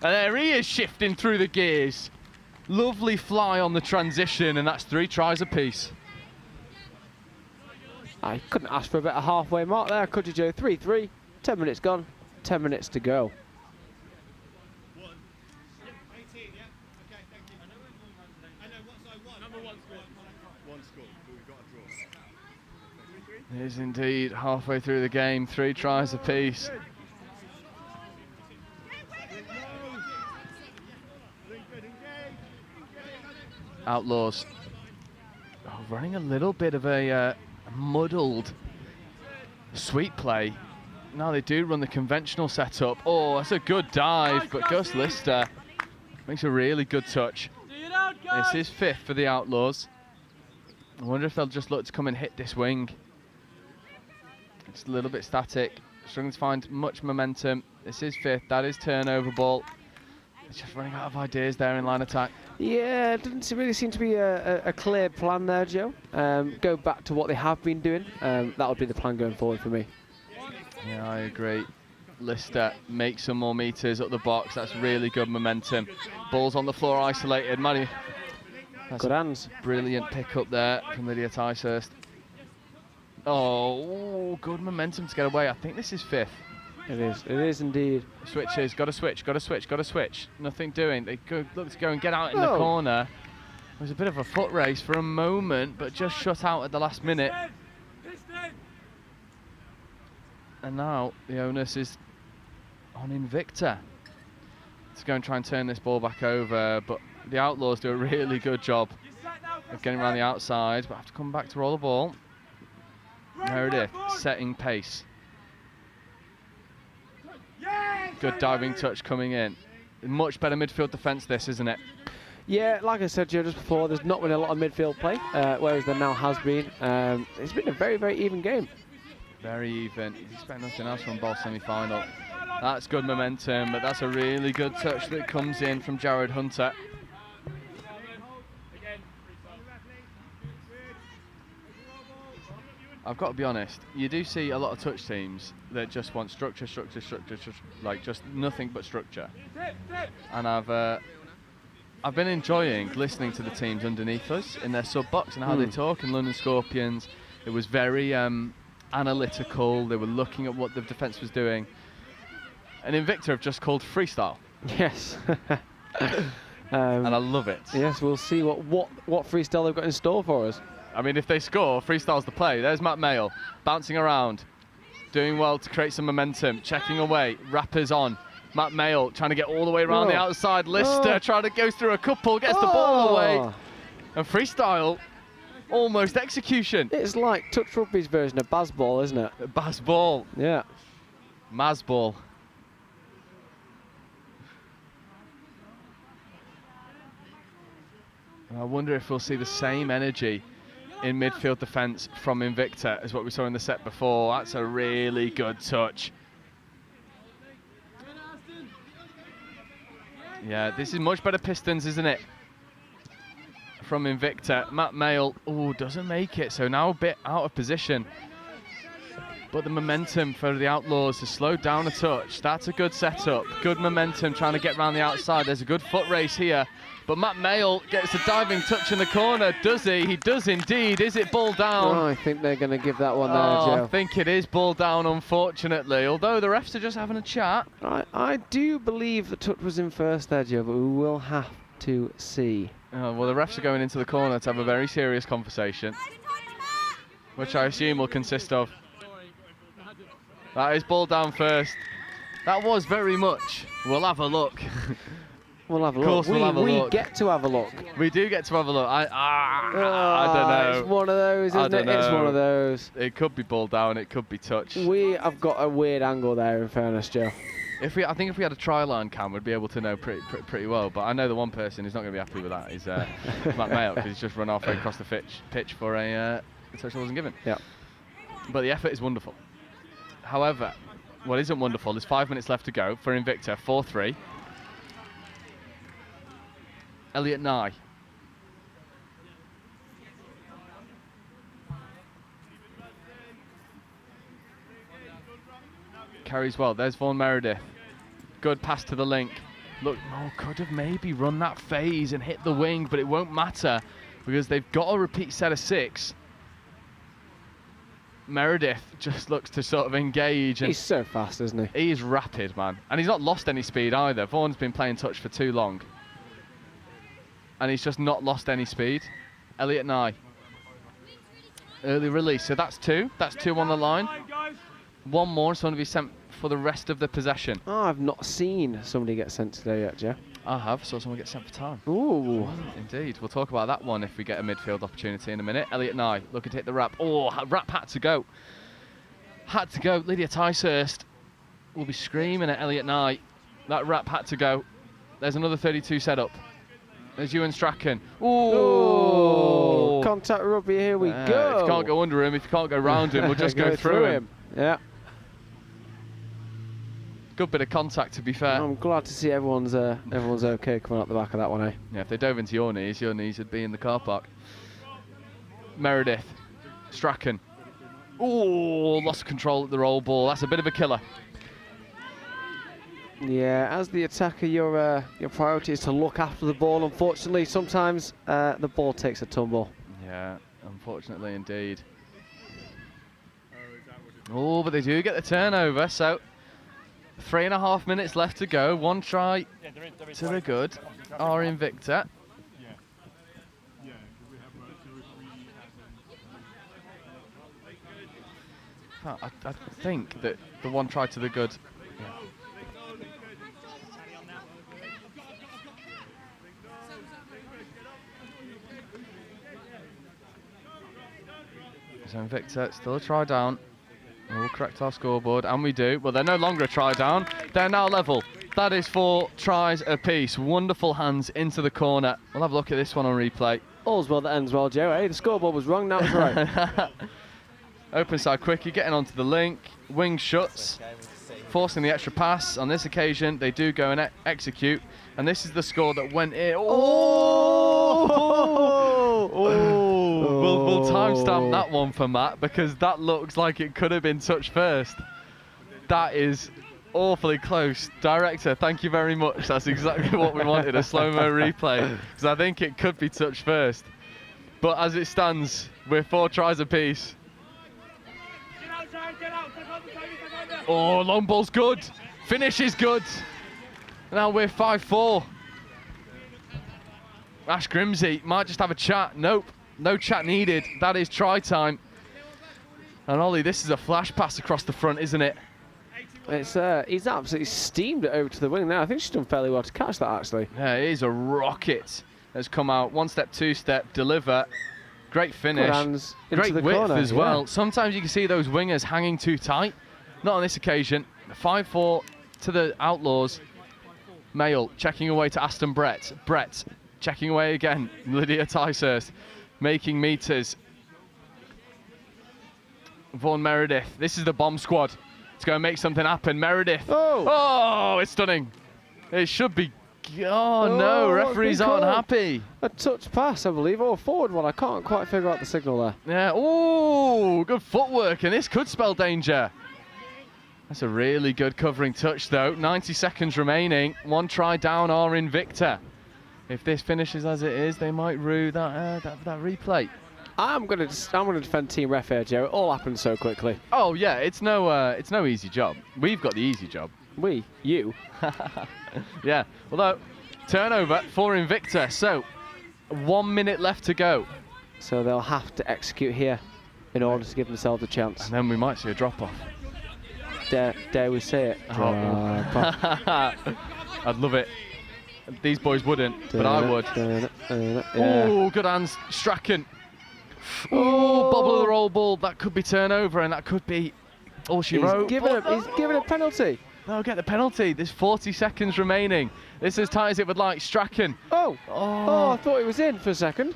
And there he is shifting through the gears. Lovely fly on the transition, and that's 3 tries apiece. I couldn't ask for a better halfway mark there, could you, Joe? 3-3, 10 minutes gone, 10 minutes to go. It is indeed halfway through the game, 3 tries apiece. Outlaws running a little bit of a muddled sweep play. Now they do run the conventional setup. Oh, that's a good dive, but Gus Lister makes a really good touch. This is 5th for the Outlaws. I wonder if they'll just look to come and hit this wing. It's a little bit static, struggling to find much momentum. This is 5th, that is turnover ball. It's just running out of ideas there in line attack. Yeah, it doesn't really seem to be a clear plan there, Joe. Go back to what they have been doing. That would be the plan going forward for me. Yeah, I agree. Lister makes some more meters up the box. That's really good momentum. Ball's on the floor, isolated. Maddie. Good hands. Brilliant pick up there from Lydia Ticehurst. Oh, good momentum to get away. I think this is 5th. It is indeed. Switches, got to switch, got to switch, got to switch. Nothing doing. They look to go and get out in the corner. It was a bit of a foot race for a moment, but just shut out at the last minute. And now the onus is on Invicta to go and try and turn this ball back over, but the Outlaws do a really good job of getting around the outside, but have to come back to roll the ball. Meredith setting pace. Good diving touch coming in. Much better midfield defence this, isn't it? Yeah, like I said, Joe, just before, there's not been a lot of midfield play, whereas there now has been. It's been a very, very even game. Very even. You expect nothing else from ball semi-final. That's good momentum, but that's a really good touch that comes in from Jared Hunter. I've got to be honest, you do see a lot of touch teams that just want structure, like just nothing but structure. And I've been enjoying listening to the teams underneath us in their sub-box and how they talk. In London Scorpions, it was very analytical. They were looking at what the defence was doing. And Invicta have just called freestyle. Yes. And I love it. Yes, we'll see what freestyle they've got in store for us. I mean, if they score, freestyle's the play. There's Matt Mayle, bouncing around, doing well to create some momentum, checking away, rappers on. Matt Mayle trying to get all the way around the outside. Lister trying to go through a couple, gets the ball away. And freestyle, almost execution. It's like touch rugby's version of Bazball, isn't it? Bazball. Yeah. Mazball. I wonder if we'll see the same energy in midfield defence from Invicta, as what we saw in the set before. That's a really good touch. Yeah, this is much better Pistons, isn't it? From Invicta. Matt Mail, doesn't make it, so now a bit out of position. But the momentum for the Outlaws has slowed down a touch. That's a good setup. Good momentum trying to get around the outside. There's a good foot race here. But Matt Mail gets a diving touch in the corner. Does he? He does indeed. Is it ball down? Oh, I think they're going to give that one there, Joe. I think it is ball down, unfortunately. Although the refs are just having a chat. I do believe the touch was in first there, Joe, but we will have to see. Oh, well, the refs are going into the corner to have a very serious conversation, which I assume will consist of. That is ball down first. That was very much. We'll have a look. We'll have a look. Of course we'll have a look. We get to have a look. We do get to have a look. I don't know. It's one of those, isn't it? It's one of those. It could be ball down. It could be touch. We have got a weird angle there, in fairness, Joe. I think if we had a try-line cam, we'd be able to know pretty well. But I know the one person who's not going to be happy with that is Matt Mayo, because he's just run halfway across the pitch for a touch that wasn't given. Yeah. But the effort is wonderful. However, what isn't wonderful is 5 minutes left to go for Invicta, 4-3. Elliot Nye. Carries well. There's Vaughan Meredith. Good pass to the link. Look, could have maybe run that phase and hit the wing, but it won't matter because they've got a repeat set of 6. Meredith just looks to sort of engage. And he's so fast, isn't he? He's rapid, man. And he's not lost any speed either. Vaughan's been playing touch for too long. And he's just not lost any speed. Elliot Nye. Early release. So that's 2. That's 2 on the line. One more, so going to be sent for the rest of the possession. Oh, I've not seen somebody get sent today yet, Joe. I have. Saw someone get sent for time. Ooh. Indeed. We'll talk about that one if we get a midfield opportunity in a minute. Elliot Nye looking to hit the wrap. Oh, wrap had to go. Had to go. Lydia Ticehurst will be screaming at Elliot Nye. That wrap had to go. There's another 32 set up. There's Ewan Strachan. Ooh. Contact rugby, here we go. If you can't go under him, if you can't go round him, we'll just go through him. Yeah. Good bit of contact, to be fair. I'm glad to see everyone's okay coming out the back of that one, eh? Yeah, if they dove into your knees would be in the car park. Meredith. Strachan. Ooh, lost control at the roll ball. That's a bit of a killer. Yeah, as the attacker, your priority is to look after the ball. Unfortunately, sometimes the ball takes a tumble. Yeah, unfortunately indeed. Oh, but they do get the turnover, so 3.5 minutes left to go. One try to the good. Are Invicta. I think that the one try to the good. So Invicta, still a try down. We'll correct our scoreboard, and we do. Well, they're no longer a try down. They're now level. That is 4 tries apiece. Wonderful hands into the corner. We'll have a look at this one on replay. All's well that ends well, Joe. Hey, the scoreboard was wrong, now it's right. Open side quickie, getting onto the link. Wing shuts, forcing the extra pass. On this occasion, they do go and execute. And this is the score that went in. We'll timestamp that one for Matt, because that looks like it could have been touch first. That is awfully close. Director, thank you very much. That's exactly what we wanted, a slow-mo replay, because I think it could be touch first. But as it stands, we're 4 tries apiece. Oh, long ball's good. Finish is good. Now we're 5-4. Ash Grimsey might just have a chat. Nope, no chat needed. That is try time. And Ollie, this is a flash pass across the front, isn't it? It's he's absolutely steamed it over to the wing now. I think she's done fairly well to catch that, actually. Yeah, it is a rocket. Has come out. 1 step, 2 step, deliver. Great finish. Good hands into Great the width corner, as well. yeah. Sometimes you can see those wingers hanging too tight. Not on this occasion. 5-4 to the Outlaws. Mail checking away to Aston Brett. Brett checking away again. Lydia Ticehurst making meters. Vaughan Meredith. This is the bomb squad. It's going to make something happen. Meredith. Oh! Oh, it's stunning. It should be. Oh, no, referees aren't happy. A touch pass, I believe, or a forward one. I can't quite figure out the signal there. Yeah, oh, good footwork, and this could spell danger. That's a really good covering touch, though. 90 seconds remaining. One try down our Invicta. If this finishes as it is, they might rue that replay. I'm gonna defend team ref here, Joe. It all happened so quickly. Oh yeah, it's no easy job. We've got the easy job. You. Yeah. Although turnover for Invicta. So 1 minute left to go. So they'll have to execute here in order to give themselves a chance. And then we might see a drop off. Dare we say it? I'd love it. These boys wouldn't, but I would. Oh, good hands, Strachan. Oh, bobble of the roll ball. That could be turnover, and that could be all she wrote. He's given a penalty. They'll get the penalty. There's 40 seconds remaining. This is as tight as it would like. Strachan. Oh, I thought he was in for a second.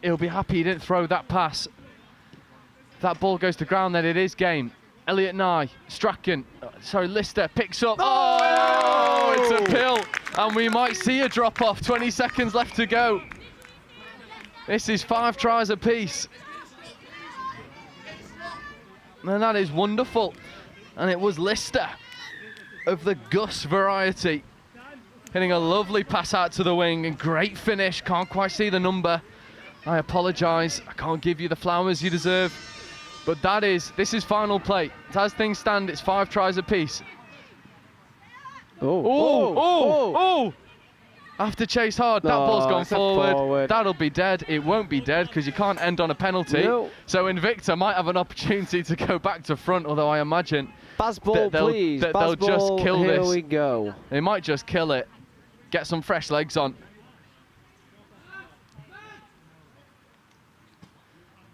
He'll be happy he didn't throw that pass. If that ball goes to ground, then it is game. Elliot Nye, Strachan, sorry, Lister picks up. Oh, it's a pill. And we might see a drop off. 20 seconds left to go. This is 5 tries apiece. And that is wonderful. And it was Lister of the Gus variety, hitting a lovely pass out to the wing and great finish. Can't quite see the number. I apologise. I can't give you the flowers you deserve. But this is final play. As things stand, it's 5 tries apiece. Oh! Have to chase hard. That ball's gone forward. That'll be dead. It won't be dead because you can't end on a penalty. No. So Invicta might have an opportunity to go back to front, although I imagine Bazball, please. they'll just kill this. Here we go. They might just kill it. Get some fresh legs on.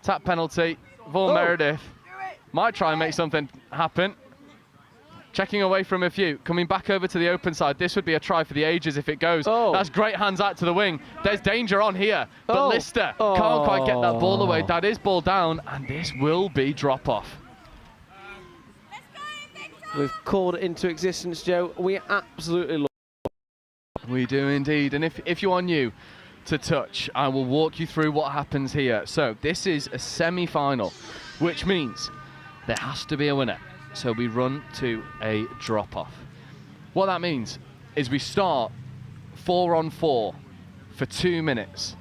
Tap penalty. Vaughan Meredith might try and make something happen. Checking away from a few, coming back over to the open side. This would be a try for the ages if it goes. That's great hands out to the wing. There's danger on here, but Lister can't quite get that ball away. That is ball down, and this will be drop off. We've called it into existence, Joe. We absolutely love it. We do indeed, and if you are new to touch, I will walk you through what happens here. So this is a semi-final, which means there has to be a winner. So we run to a drop-off. What that means is we start 4-on-4 for 2 minutes.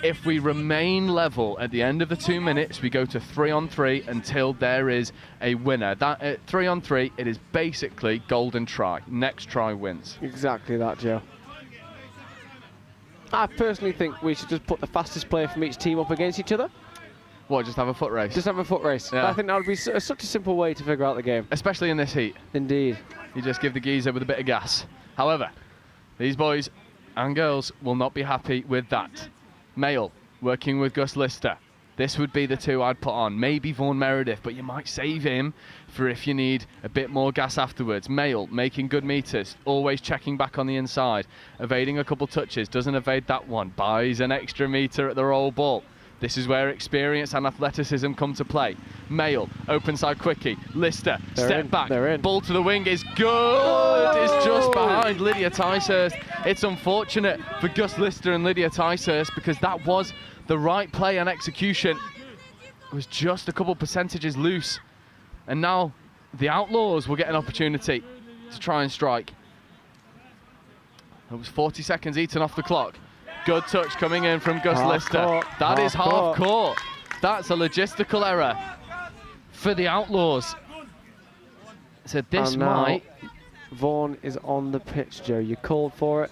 If we remain level at the end of the 2 minutes, we go to 3-on-3 until there is a winner. That at 3-on-3, it is basically golden try. Next try wins. Exactly that, Joe. I personally think we should just put the fastest player from each team up against each other. What, just have a foot race? Just have a foot race. Yeah. I think that would be such a simple way to figure out the game. Especially in this heat. Indeed. You just give the geezer with a bit of gas. However, these boys and girls will not be happy with that. Male, working with Gus Lister. This would be the 2 I'd put on. Maybe Vaughan Meredith, but you might save him for if you need a bit more gas afterwards. Male, making good meters, always checking back on the inside, evading a couple touches, doesn't evade that one, buys an extra meter at the roll ball. This is where experience and athleticism come to play. Male, open side quickie, Lister, step back, ball to the wing is good. It's just behind Lydia Ticehurst. It's unfortunate for Gus Lister and Lydia Ticehurst because that was the right play and execution. It was just a couple percentages loose. And now the Outlaws will get an opportunity to try and strike. It was 40 seconds eaten off the clock. Good touch coming in from Gus Lister. That is half court. That's a logistical error for the Outlaws. So this might... Vaughan is on the pitch, Joe. You called for it.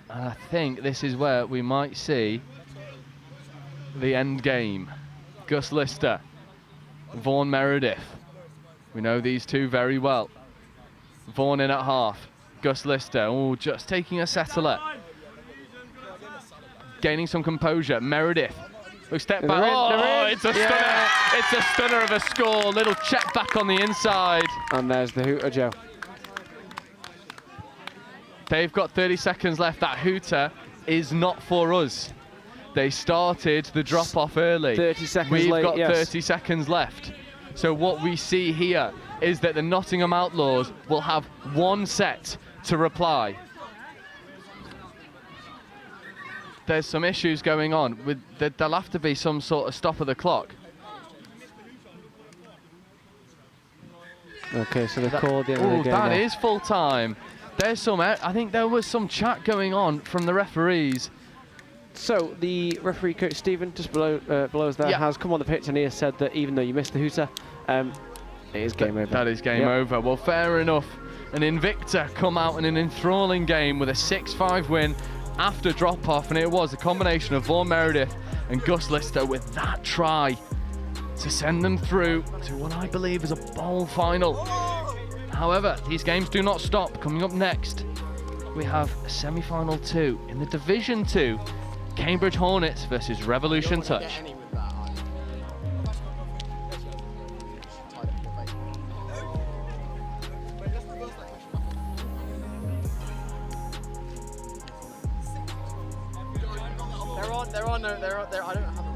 And I think this is where we might see the end game. Gus Lister, Vaughan Meredith. We know these two very well. Vaughan in at half. Gus Lister, just taking a settler. Gaining some composure. Meredith. Step back. It's a stunner. Yeah. It's a stunner of a score. Little check back on the inside. And there's the hooter, Joe. They've got 30 seconds left. That hooter is not for us. They started the drop-off early. 30 seconds We've late, got yes. 30 seconds left. So what we see here is that the Nottingham Outlaws will have 1 set to reply. There's some issues going on. There'll have to be some sort of stop of the clock. Okay, so they've called the end of the game. That now. is full time. There's some, I think there was some chat going on from the referees. So the referee coach Stephen, just below us there, has come on the pitch and he has said that even though you missed the hooter, it is game over. That is game over. Well, fair enough. And Invicta come out in an enthralling game with a 6-5 win after drop-off, and it was a combination of Vaughan Meredith and Gus Lister with that try to send them through to what I believe is a bowl final. However, these games do not stop. Coming up next, we have semi-final 2 in the Division 2, Cambridge Hornets versus Revolution Touch. They're on, I don't have them.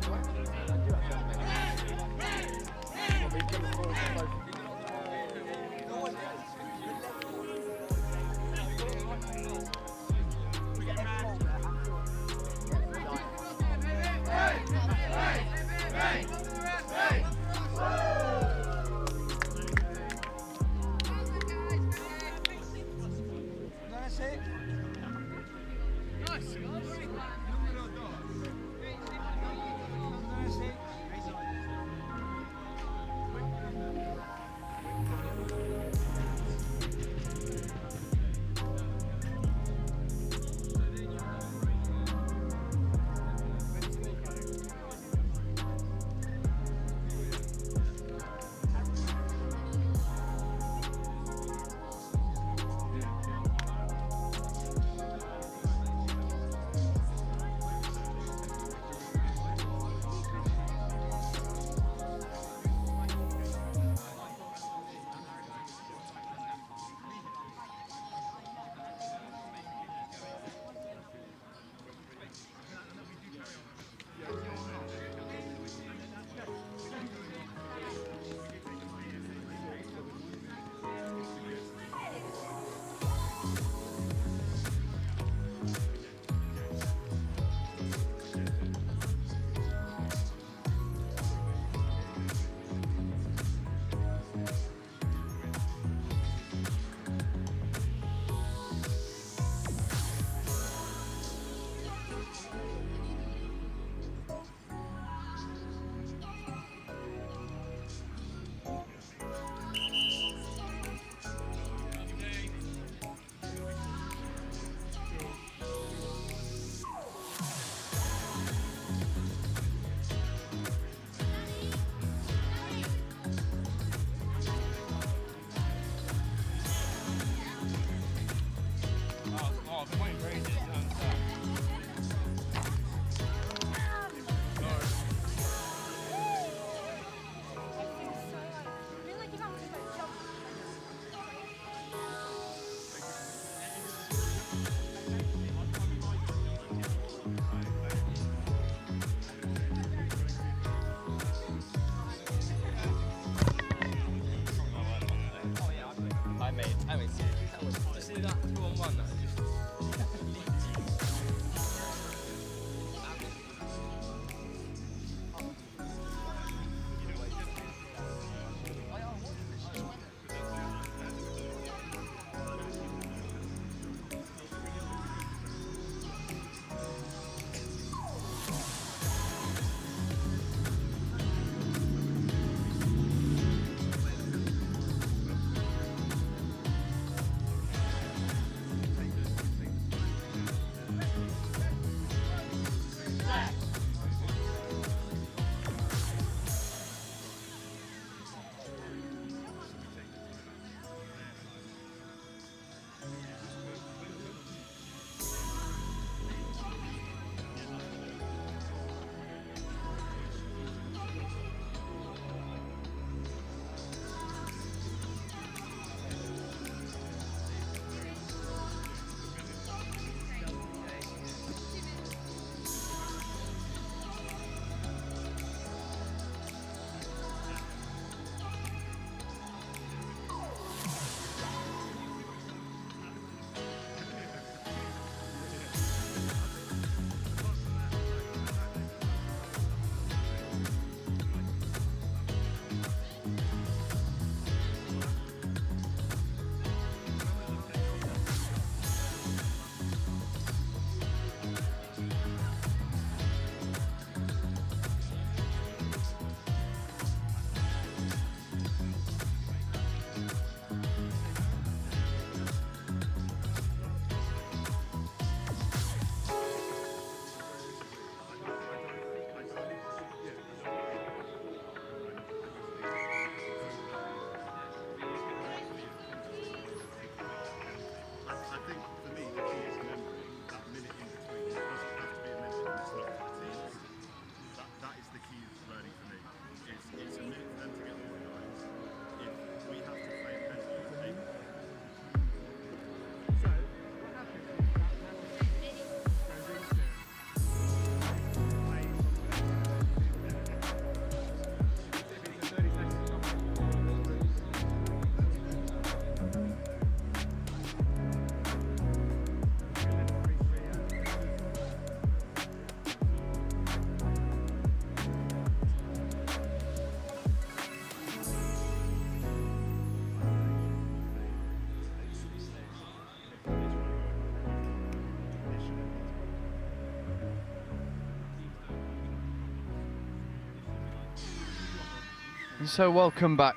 And so welcome back,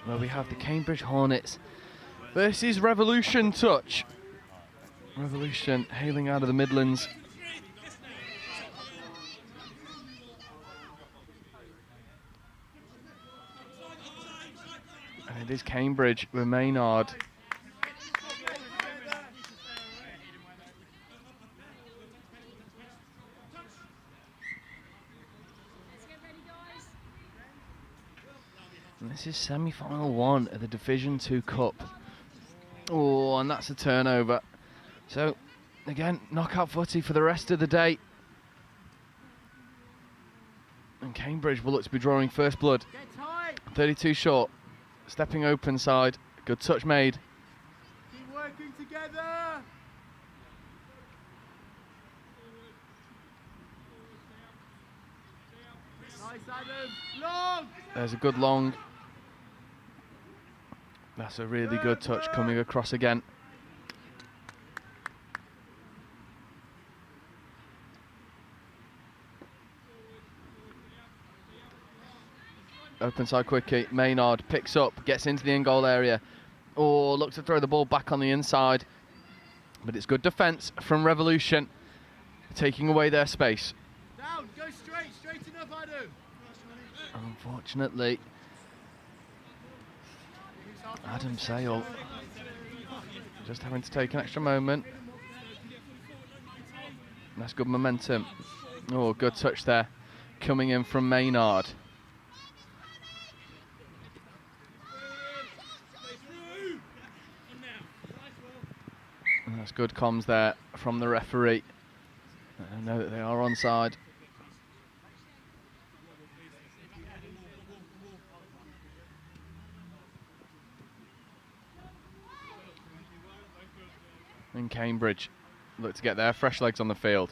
where we have the Cambridge Hornets versus Revolution Touch. Revolution hailing out of the Midlands. And it is Cambridge with Maynard. And this is semi-final 1 of the Division 2 Cup. Oh, and that's a turnover. So, again, knockout footy for the rest of the day. And Cambridge will look to be drawing first blood. 32 short, stepping open side, good touch made. Keep working together. Nice, Adam. Long. There's a good long. That's a really good touch coming across again. Open side quickie, Maynard picks up, gets into the in-goal area. Oh, looks to throw the ball back on the inside. But it's good defence from Revolution, taking away their space. Down, go straight enough, Adam. Unfortunately, Adam Sale just having to take an extra moment. That's good momentum. Oh, good touch there, coming in from Maynard. And that's good comms there from the referee. I know that they are onside. And Cambridge look to get their fresh legs on the field.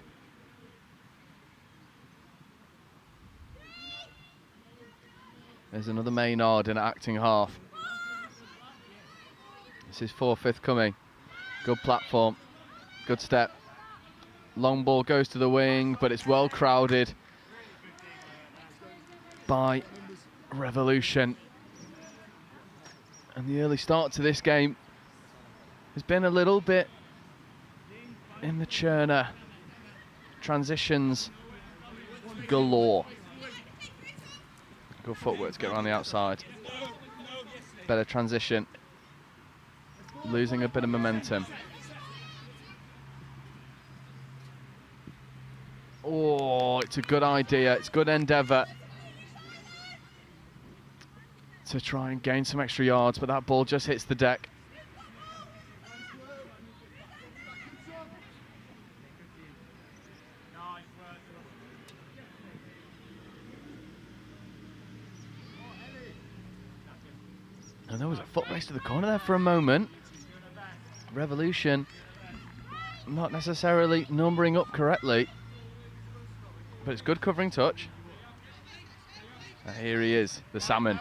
There's another Maynard in acting half. This is 4/5 coming. Good platform, good step. Long ball goes to the wing, but it's well crowded by Revolution. And the early start to this game has been a little bit in the churner. Transitions galore. Good footwork to get around the outside. Better transition. Losing a bit of momentum. Oh, it's a good idea. It's good endeavour to try and gain some extra yards, but that ball just hits the deck. And there was a foot race to the corner there for a moment. Revolution not necessarily numbering up correctly, but it's good covering touch. And here he is, the Salmon.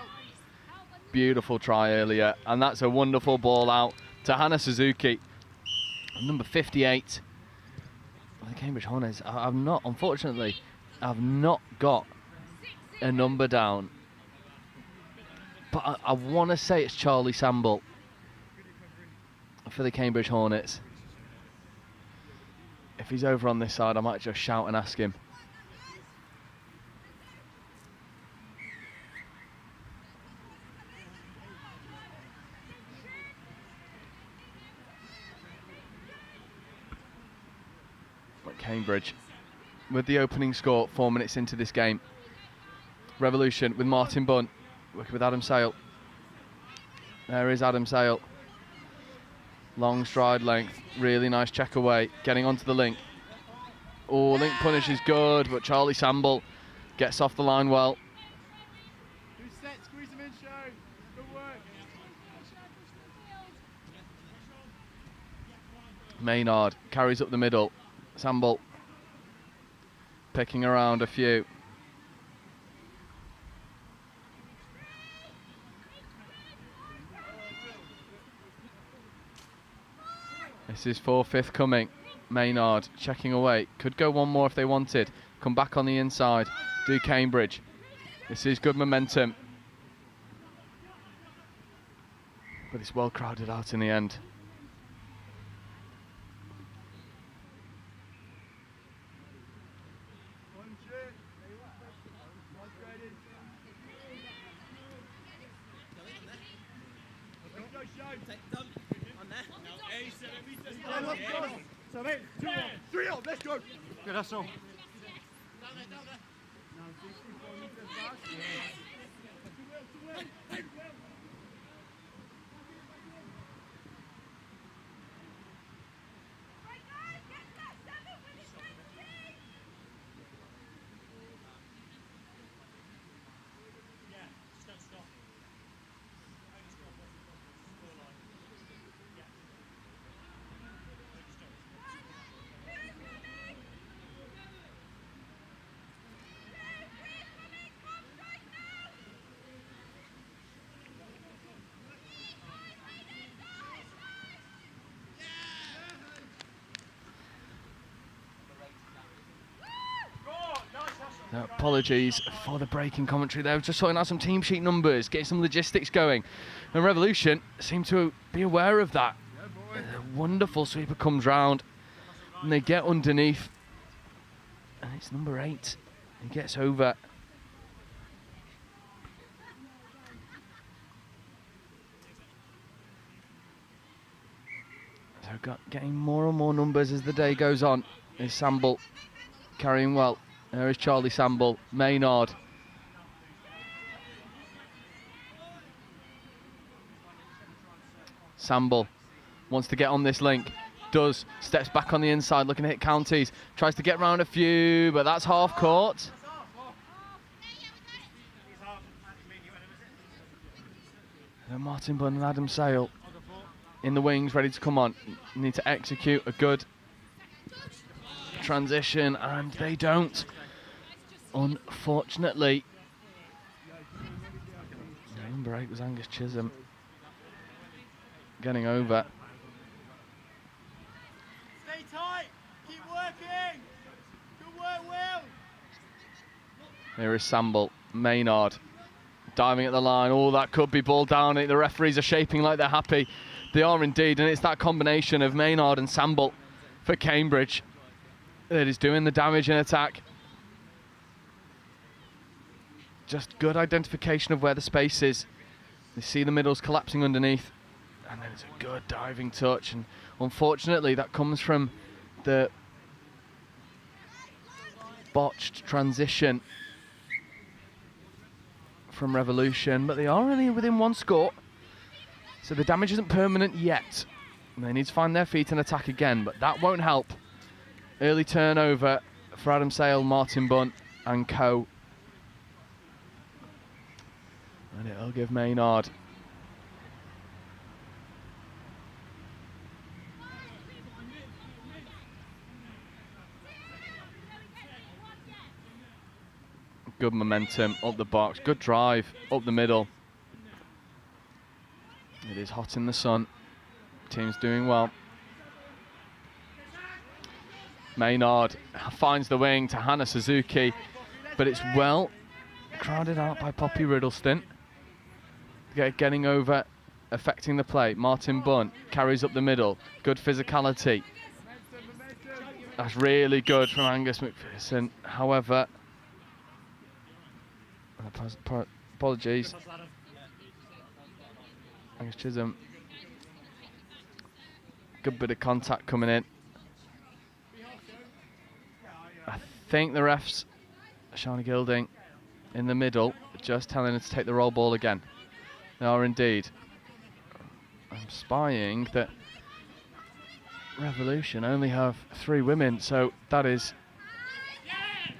Beautiful try earlier, and that's a wonderful ball out to Hannah Suzuki, number 58. The Cambridge Hornets, unfortunately, I've not got a number down, but I want to say it's Charlie Samble for the Cambridge Hornets. If he's over on this side, I might just shout and ask him. But Cambridge with the opening score 4 minutes into this game. Revolution with Martin Bunn working with Adam Sale. There is Adam Sale. Long stride length, really nice check away, getting onto the link. Oh, link punish is good, but Charlie Samble gets off the line well. Who's set? Squeeze him in, show. Good work. Maynard carries up the middle. Samble picking around a few. This is 4/5 coming. Maynard checking away. Could go one more if they wanted. Come back on the inside. Do Cambridge. This is good momentum. But it's well crowded out in the end. Let's go. Good hustle. Apologies for the breaking commentary there. Just sorting out some team sheet numbers, getting some logistics going. And Revolution seem to be aware of that. A wonderful sweeper comes round and they get underneath. And it's number 8. He gets over. So getting more and more numbers as the day goes on. Is Samble carrying well. There is Charlie Samble, Maynard. Samble wants to get on this link, does, steps back on the inside, looking to hit counties, tries to get round a few, but that's half court. And Martin Bunn and Adam Sale in the wings, ready to come on. Need to execute a good transition, and they don't. Unfortunately, number 8 was Angus Chisholm getting over. Stay tight. Keep working. Good work, Will. Here is Samble, Maynard diving at the line. Oh, that could be ball down. The referees are shaping like they're happy. They are indeed, and it's that combination of Maynard and Samble for Cambridge that is doing the damage in attack. Just good identification of where the space is. They see the middles collapsing underneath, and then it's a good diving touch. And unfortunately, that comes from the botched transition from Revolution, but they are only within 1 score, so the damage isn't permanent yet. And they need to find their feet and attack again, but that won't help. Early turnover for Adam Sale, Martin Bunn, and co. And it'll give Maynard. Good momentum up the box, good drive up the middle. It is hot in the sun. Team's doing well. Maynard finds the wing to Hannah Suzuki, but it's well crowded out by Poppy Riddleston. Getting over, affecting the play. Martin Bunn carries up the middle. Good physicality. That's really good from Angus McPherson. However, apologies. Angus Chisholm. Good bit of contact coming in. I think the refs, Shawnee Gilding, in the middle, just telling her to take the roll ball again. They are indeed. I'm spying that Revolution only have 3 women, so that is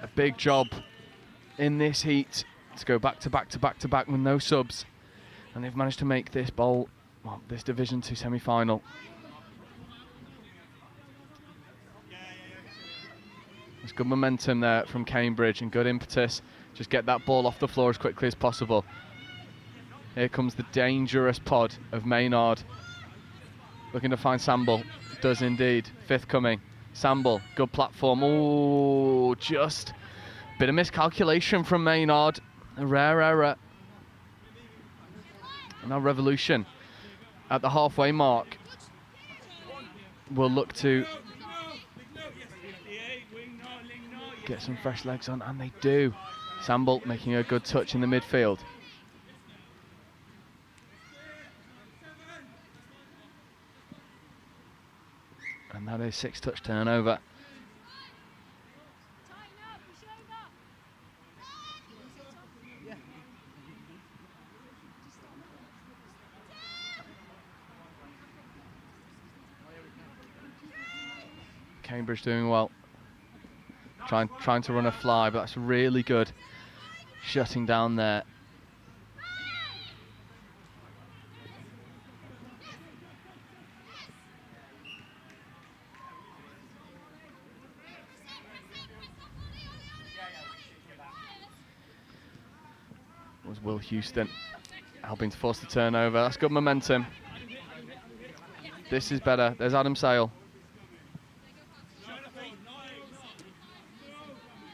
a big job in this heat to go back to back to back to back with no subs, and they've managed to make this bowl, well, this Division 2 semi-final. There's good momentum there from Cambridge and good impetus. Just get that ball off the floor as quickly as possible. Here comes the dangerous pod of Maynard. Looking to find Samble. Does indeed. 5th coming. Samble, good platform. Oh, just a bit of miscalculation from Maynard. A rare error. And now Revolution at the halfway mark will look to get some fresh legs on, and they do. Samble making a good touch in the midfield. And that is 6-touch turnover. Cambridge doing well. Trying to run a fly, but that's really good. Shutting down there. Was Will Houston helping to force the turnover. That's good momentum. This is better. There's Adam Sale.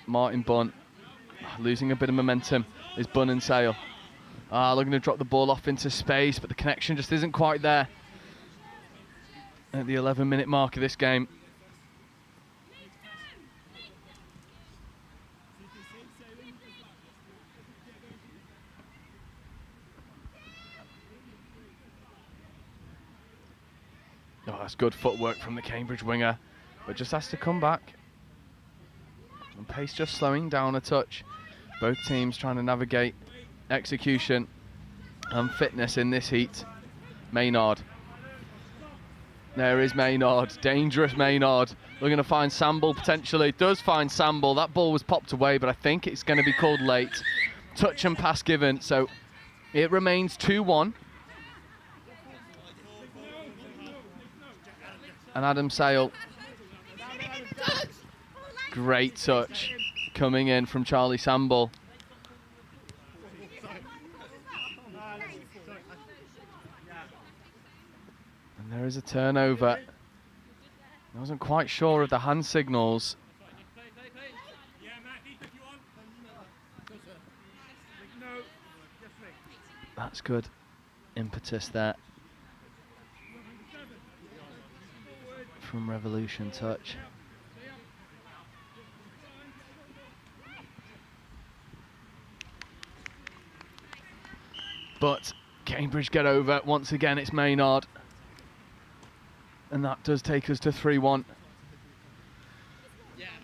Martin Bunn losing a bit of momentum is Bunn and Sale. Looking to drop the ball off into space, but the connection just isn't quite there at the 11-minute mark of this game. Oh, that's good footwork from the Cambridge winger, but just has to come back. And pace just slowing down a touch. Both teams trying to navigate execution and fitness in this heat. Maynard. There is Maynard, dangerous Maynard. Looking to find Samble potentially. Does find Samble. That ball was popped away, but I think it's going to be called late. Touch and pass given, so it remains 2-1. And Adam Sale. Great touch coming in from Charlie Samble. And there is a turnover. I wasn't quite sure of the hand signals. That's good impetus there from Revolution touch. But Cambridge get over. Once again, it's Maynard. And that does take us to 3-1.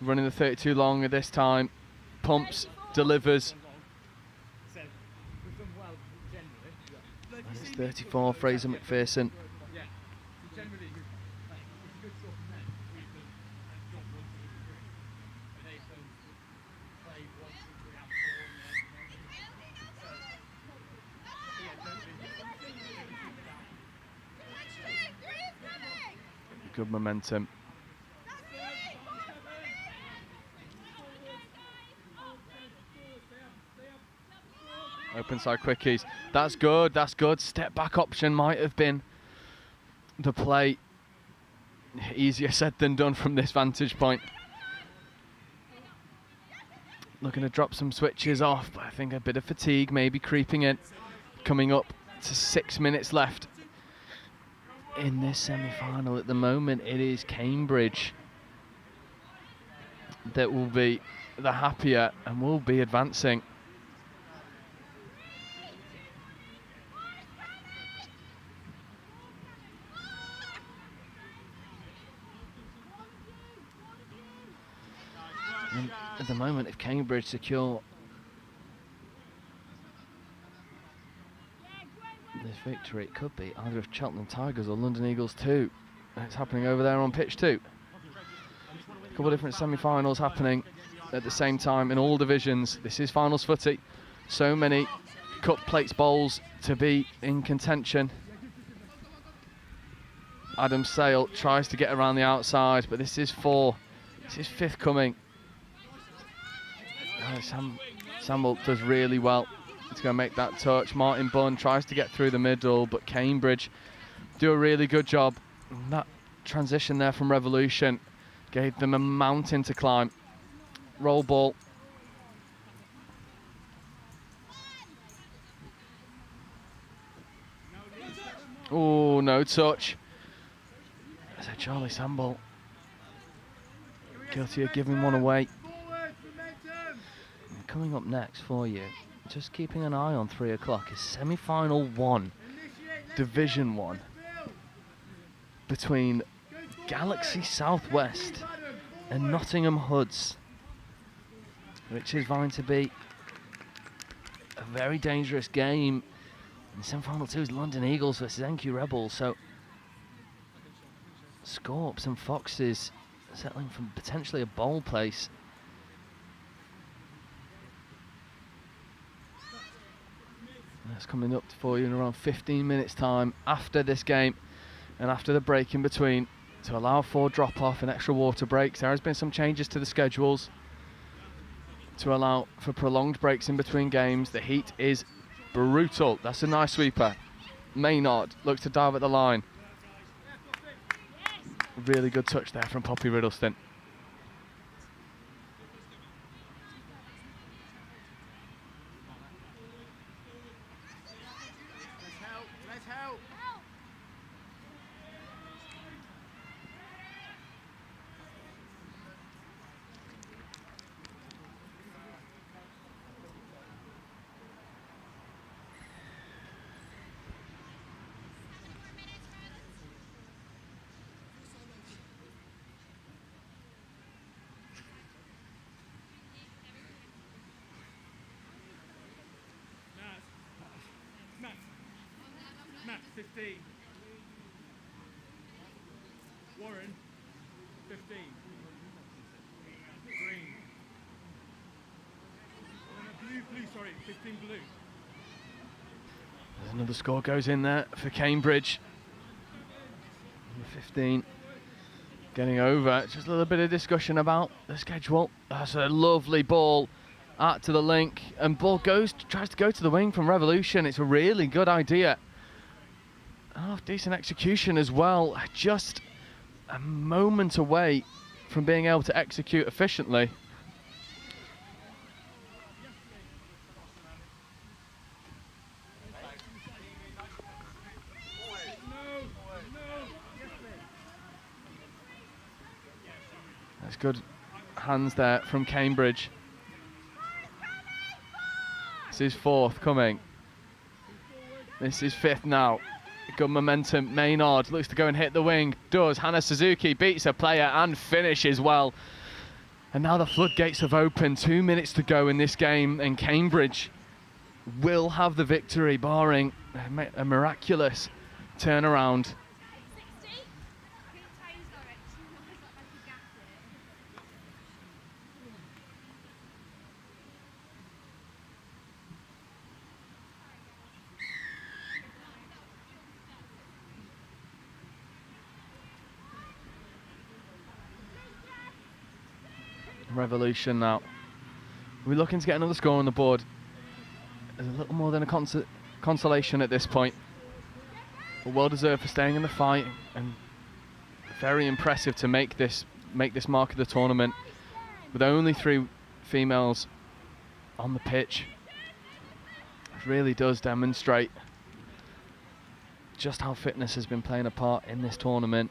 Running the 32 long at this time. Pumps, delivers. And it's 34, Fraser McPherson. Good momentum. Open side quickies. That's good, that's good. Step back option might have been the play. Easier said than done from this vantage point. Looking to drop some switches off, but I think a bit of fatigue maybe creeping in. Coming up to 6 minutes left in this semi-final. At the moment, it is Cambridge that will be the happier and will be advancing. And at the moment, if Cambridge secure this victory, it could be either of Cheltenham Tigers or London Eagles 2. It's happening over there on pitch 2. A couple of different semi-finals happening at the same time in all divisions. This is finals footy. So many cup plates bowls to be in contention. Adam Sale tries to get around the outside, but this is 4. This is 5th coming. Samble does really well. He's going to make that touch. Martin Bunn tries to get through the middle, but Cambridge do a really good job. And that transition there from Revolution gave them a mountain to climb. Roll ball. Oh, no touch. There's a Charlie Samble. Guilty of giving one away. And coming up next for you, just keeping an eye on 3 o'clock, is Semi-Final 1, Division 1, between Galaxy Southwest and Nottingham Hoods, which is going to be a very dangerous game. And Semi-Final 2 is London Eagles versus NQ Rebels, so Scorps and Foxes settling for potentially a bowl place. That's coming up for you in around 15 minutes time after this game and after the break in between, to allow for drop-off and extra water breaks. There has been some changes to the schedules to allow for prolonged breaks in between games. The heat is brutal. That's a nice sweeper. Maynard looks to dive at the line. Really good touch there from Poppy Riddleston. Let's help. Matt, 15. Warren, 15. Green. Blue, sorry, 15 blue. There's another score goes in there for Cambridge. Number 15 getting over. Just a little bit of discussion about the schedule. That's a lovely ball out to the link, and ball tries to go to the wing from Revolution. It's a really good idea. Oh, decent execution as well. Just a moment away from being able to execute efficiently. That's good hands there from Cambridge. This is 4th coming. This is 5th now. Good momentum. Maynard looks to go and hit the wing. Does. Hannah Suzuki beats a player and finishes well. And now the floodgates have opened. 2 minutes to go in this game, and Cambridge will have the victory, barring a miraculous turnaround. Revolution now. We're looking to get another score on the board. There's a little more than a consolation at this point. But well deserved for staying in the fight, and very impressive to make this mark of the tournament with only 3 females on the pitch. It really does demonstrate just how fitness has been playing a part in this tournament.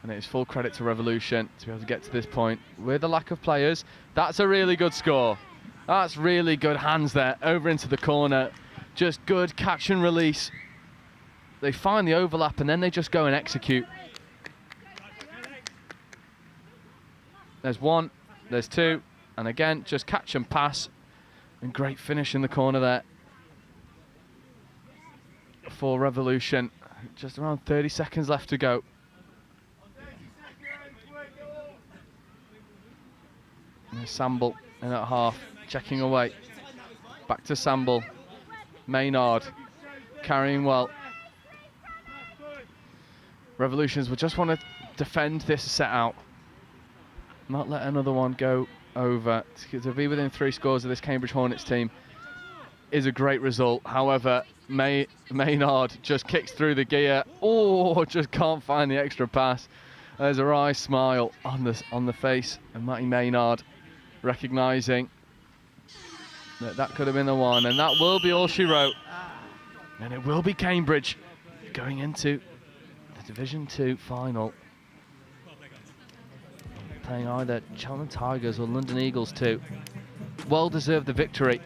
And it is full credit to Revolution to be able to get to this point. With the lack of players, that's a really good score. That's really good hands there, over into the corner. Just good catch and release. They find the overlap and then they just go and execute. There's 1, there's 2, and again, just catch and pass. And great finish in the corner there for Revolution. Just around 30 seconds left to go. And Samble in at half, checking away. Back to Samble. Maynard carrying well. Revolutions will just want to defend this set out, not let another one go over. To be within 3 scores of this Cambridge Hornets team is a great result. However, Maynard just kicks through the gear. Oh, just can't find the extra pass. There's a wry smile on the face of Matty Maynard, recognising that could have been the one, and that will be all she wrote. And it will be Cambridge going into the Division 2 final. Playing either Cheltenham Tigers or London Eagles too. Well deserved the victory.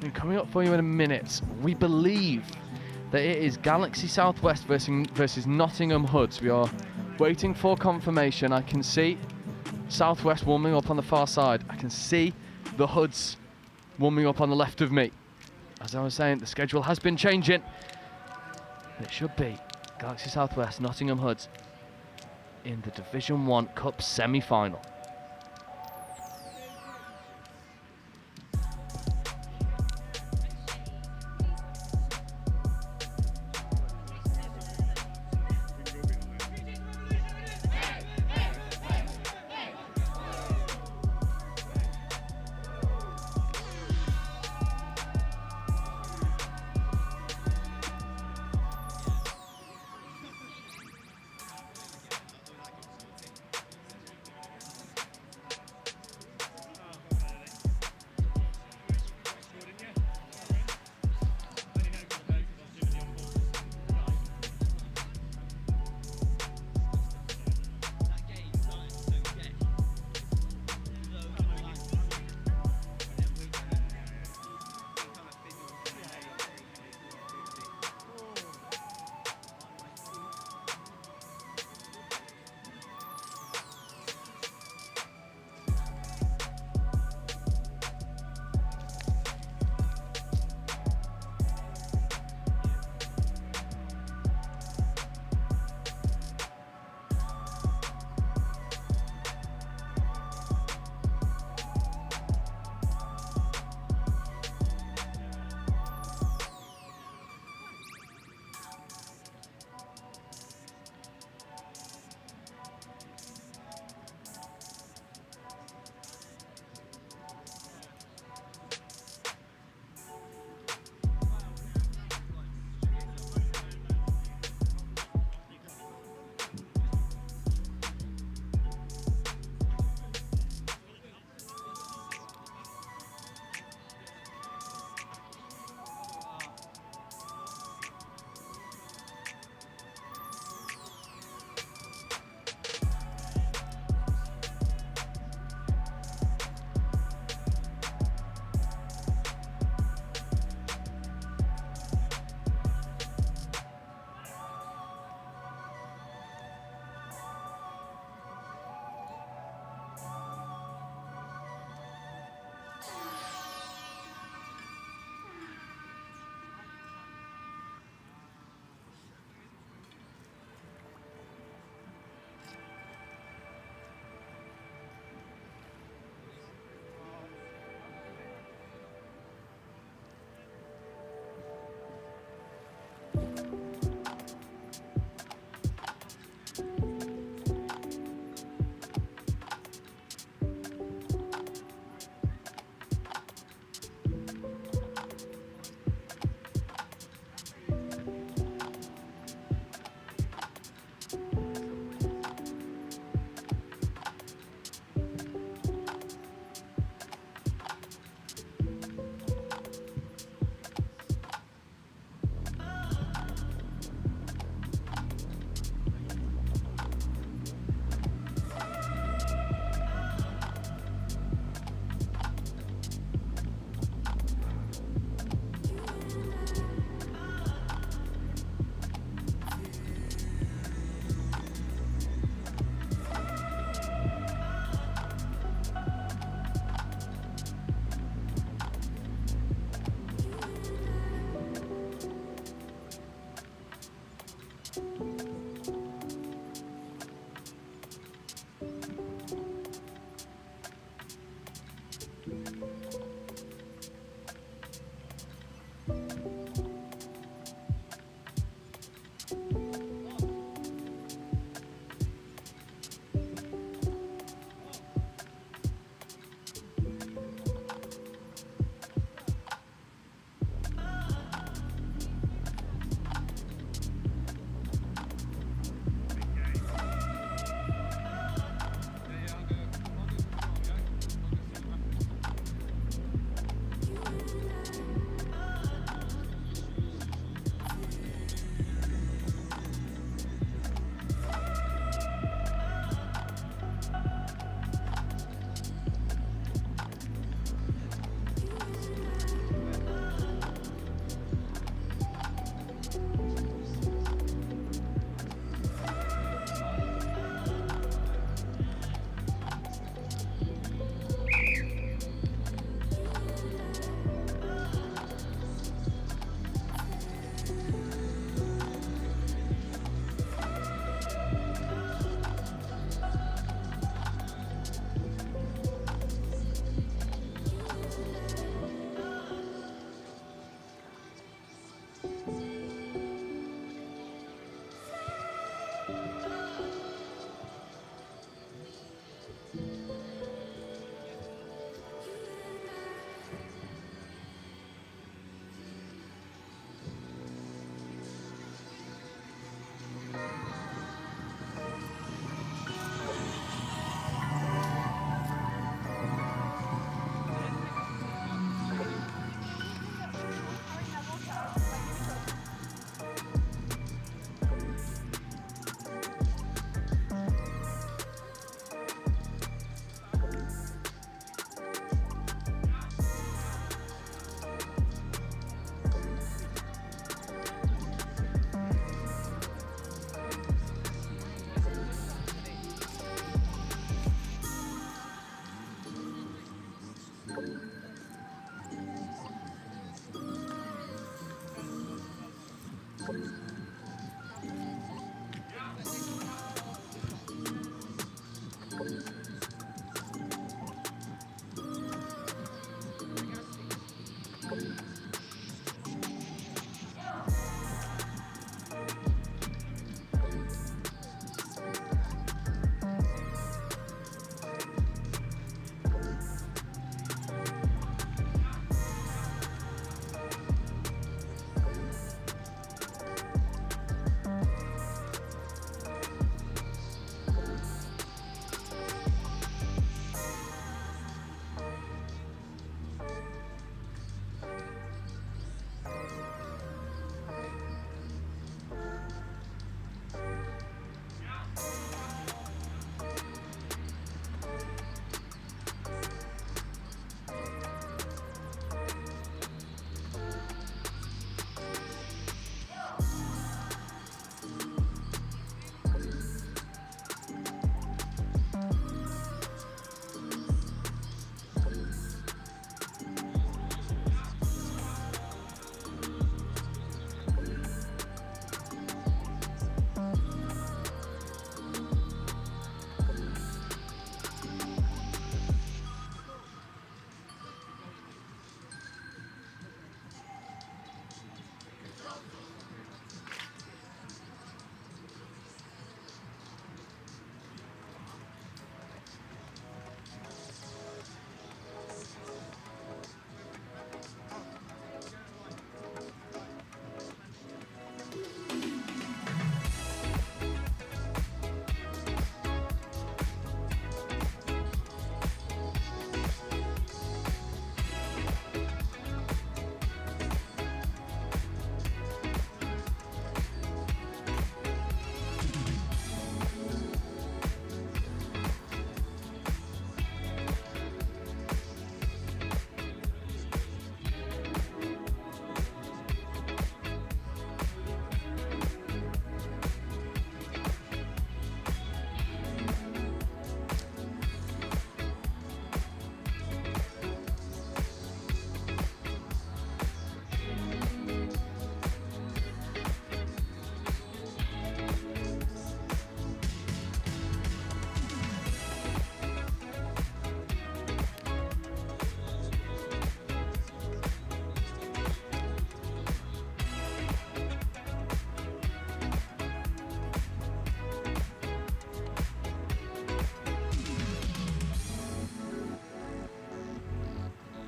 And coming up for you in a minute, we believe that it is Galaxy Southwest versus Nottingham Hoods. We are waiting for confirmation. I can see Southwest warming up on the far side. I can see the Hoods warming up on the left of me. As I was saying, the schedule has been changing. It should be Galaxy Southwest, Nottingham Hoods in the Division 1 Cup semi-final.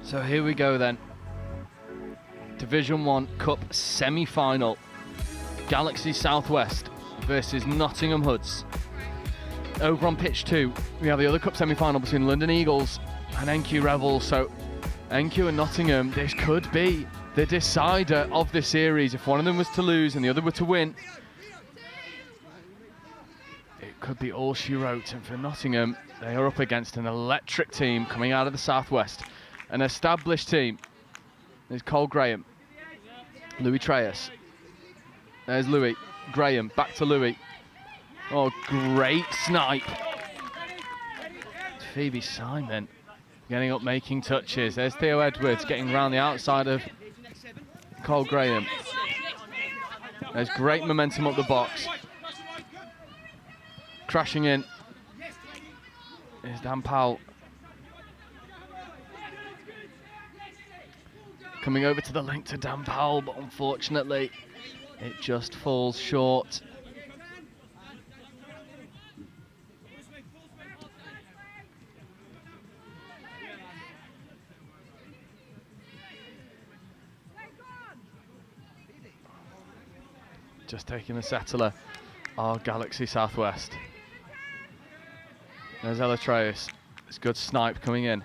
So here we go then. Division 1 Cup semi-final. Galaxy Southwest versus Nottingham Hoods. Over on pitch 2, we have the other Cup semi-final between London Eagles and NQ Rebels. So NQ and Nottingham, this could be the decider of the series. If one of them was to lose and the other were to win, it could be all she wrote. And for Nottingham, they are up against an electric team coming out of the Southwest. An established team. There's Cole Graham, Louis Treyas. There's Louis, Graham, back to Louis. Oh, great snipe. Phoebe Simon getting up, making touches. There's Theo Edwards getting around the outside of Cole Graham. There's great momentum up the box. Crashing in is Dan Powell. Coming over to the link to Dan Powell, but unfortunately, it just falls short. Just taking the settler, our Galaxy Southwest. There's Elatreus. It's a good snipe coming in.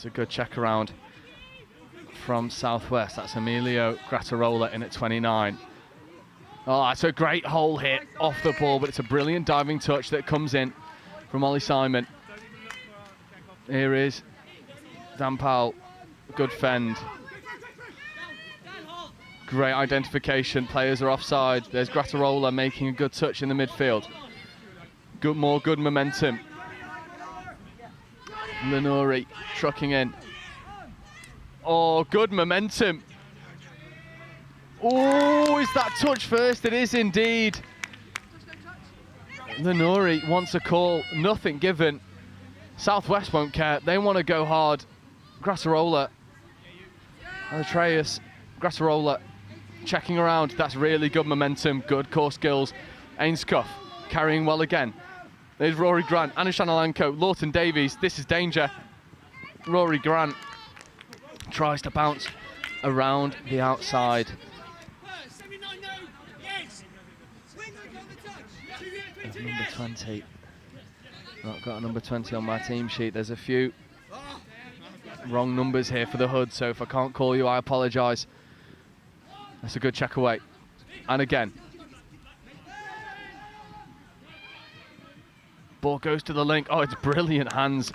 That's a good check around from Southwest. That's Emilio Grattarola in at 29. Oh, that's a great hole hit off the ball, but it's a brilliant diving touch that comes in from Ollie Simon. Here is Dan Powell. Good fend. Great identification. Players are offside. There's Grattarola making a good touch in the midfield. More good momentum. Lenori trucking in. Oh, good momentum Oh, is that touch first? It is indeed. Lenori wants a call, nothing given. Southwest won't care, they want to go hard. Grassarola, Atreus, Grassarola checking around. That's really good momentum, good core skills. Ainscuff carrying well again. There's Rory Grant, Anishan Alanko, Lawton Davies. This is danger. Rory Grant tries to bounce around the outside. Number 20. Not got a number 20 on my team sheet. There's a few wrong numbers here for the Hood, so if I can't call you, I apologise. That's a good check away. And again. Ball goes to the link. Oh, it's brilliant hands.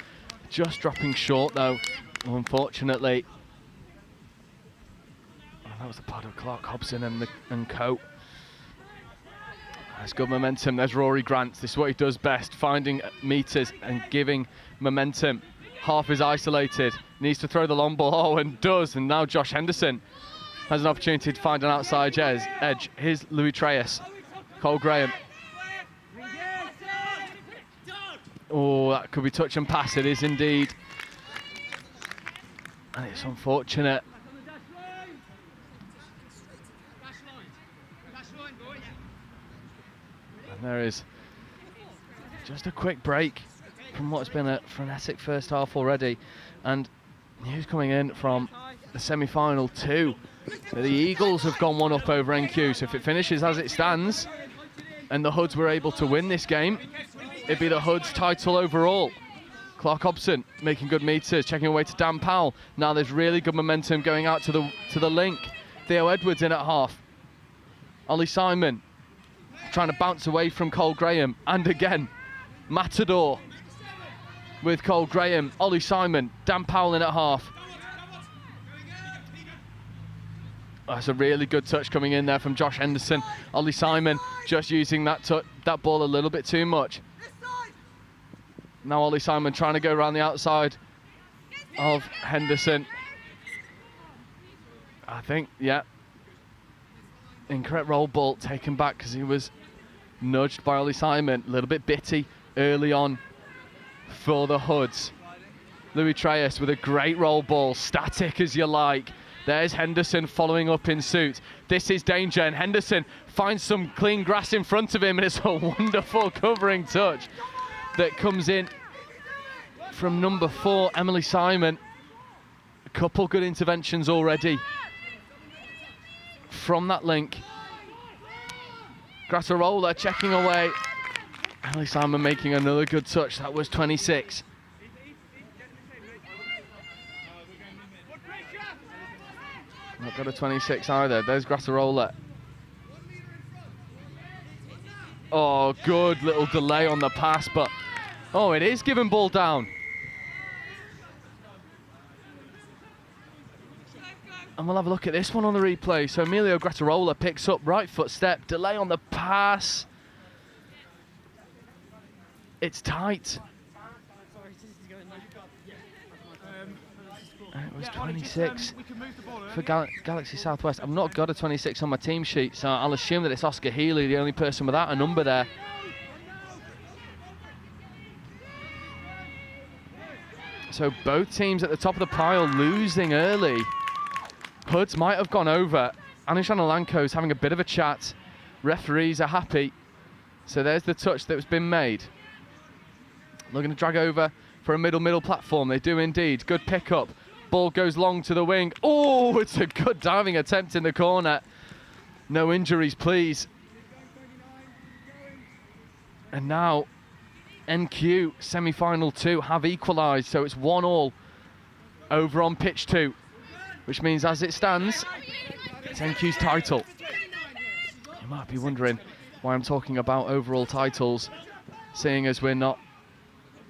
Just dropping short though, unfortunately. Oh, that was the pod o'clock, Hobson and Co. That's good momentum. There's Rory Grant. This is what he does best, finding meters and giving momentum. Half is isolated, needs to throw the long ball. Oh, and does. And now Josh Henderson has an opportunity to find an outside edge. Here's Louis Treyas. Cole Graham. Oh, that could be touch and pass. It is indeed. And it's unfortunate. And there is just a quick break from what's been a frenetic first half already. And news coming in from the semi-final too. So the Eagles have gone one up over NQ. So if it finishes as it stands and the Hoods were able to win this game, it'd be the Hoods title overall. Clark Hobson making good meters, checking away to Dan Powell. Now there's really good momentum going out to the link. Theo Edwards in at half. Ollie Simon trying to bounce away from Cole Graham. And again, Matador with Cole Graham, Ollie Simon, Dan Powell in at half. That's a really good touch coming in there from Josh Henderson. Ollie Simon just using that ball a little bit too much. Now Ollie Simon trying to go around the outside of Henderson. I think, yeah. Incorrect roll ball taken back because he was nudged by Ollie Simon. A little bit bitty early on for the Hoods. Louis Treyas with a great roll ball, static as you like. There's Henderson following up in suit. This is danger, and Henderson finds some clean grass in front of him, and it's a wonderful covering touch that comes in from number 4, Emily Simon. A couple good interventions already from that link. Grassarola checking away. Emily Simon making another good touch. That was 26. Not got a 26 either. There's Grassarola. Oh, good little delay on the pass, but oh, it is giving ball down. And we'll have a look at this one on the replay. So Emilio Grassarola picks up right foot step, delay on the pass. It's tight. And it was 26 for Galaxy Southwest. I've not got a 26 on my team sheet, so I'll assume that it's Oscar Healy, the only person without a number there. So both teams at the top of the pile losing early. Hoods might have gone over. Anishan Alanko's having a bit of a chat. Referees are happy. So there's the touch that's been made. Looking to drag over for a middle platform. They do indeed. Good pickup. Ball goes long to the wing. Oh, it's a good diving attempt in the corner. No injuries, please. And now NQ semi-final 2 have equalised, so it's 1-1 over on pitch 2, which means as it stands, it's NQ's title. You might be wondering why I'm talking about overall titles, seeing as we're not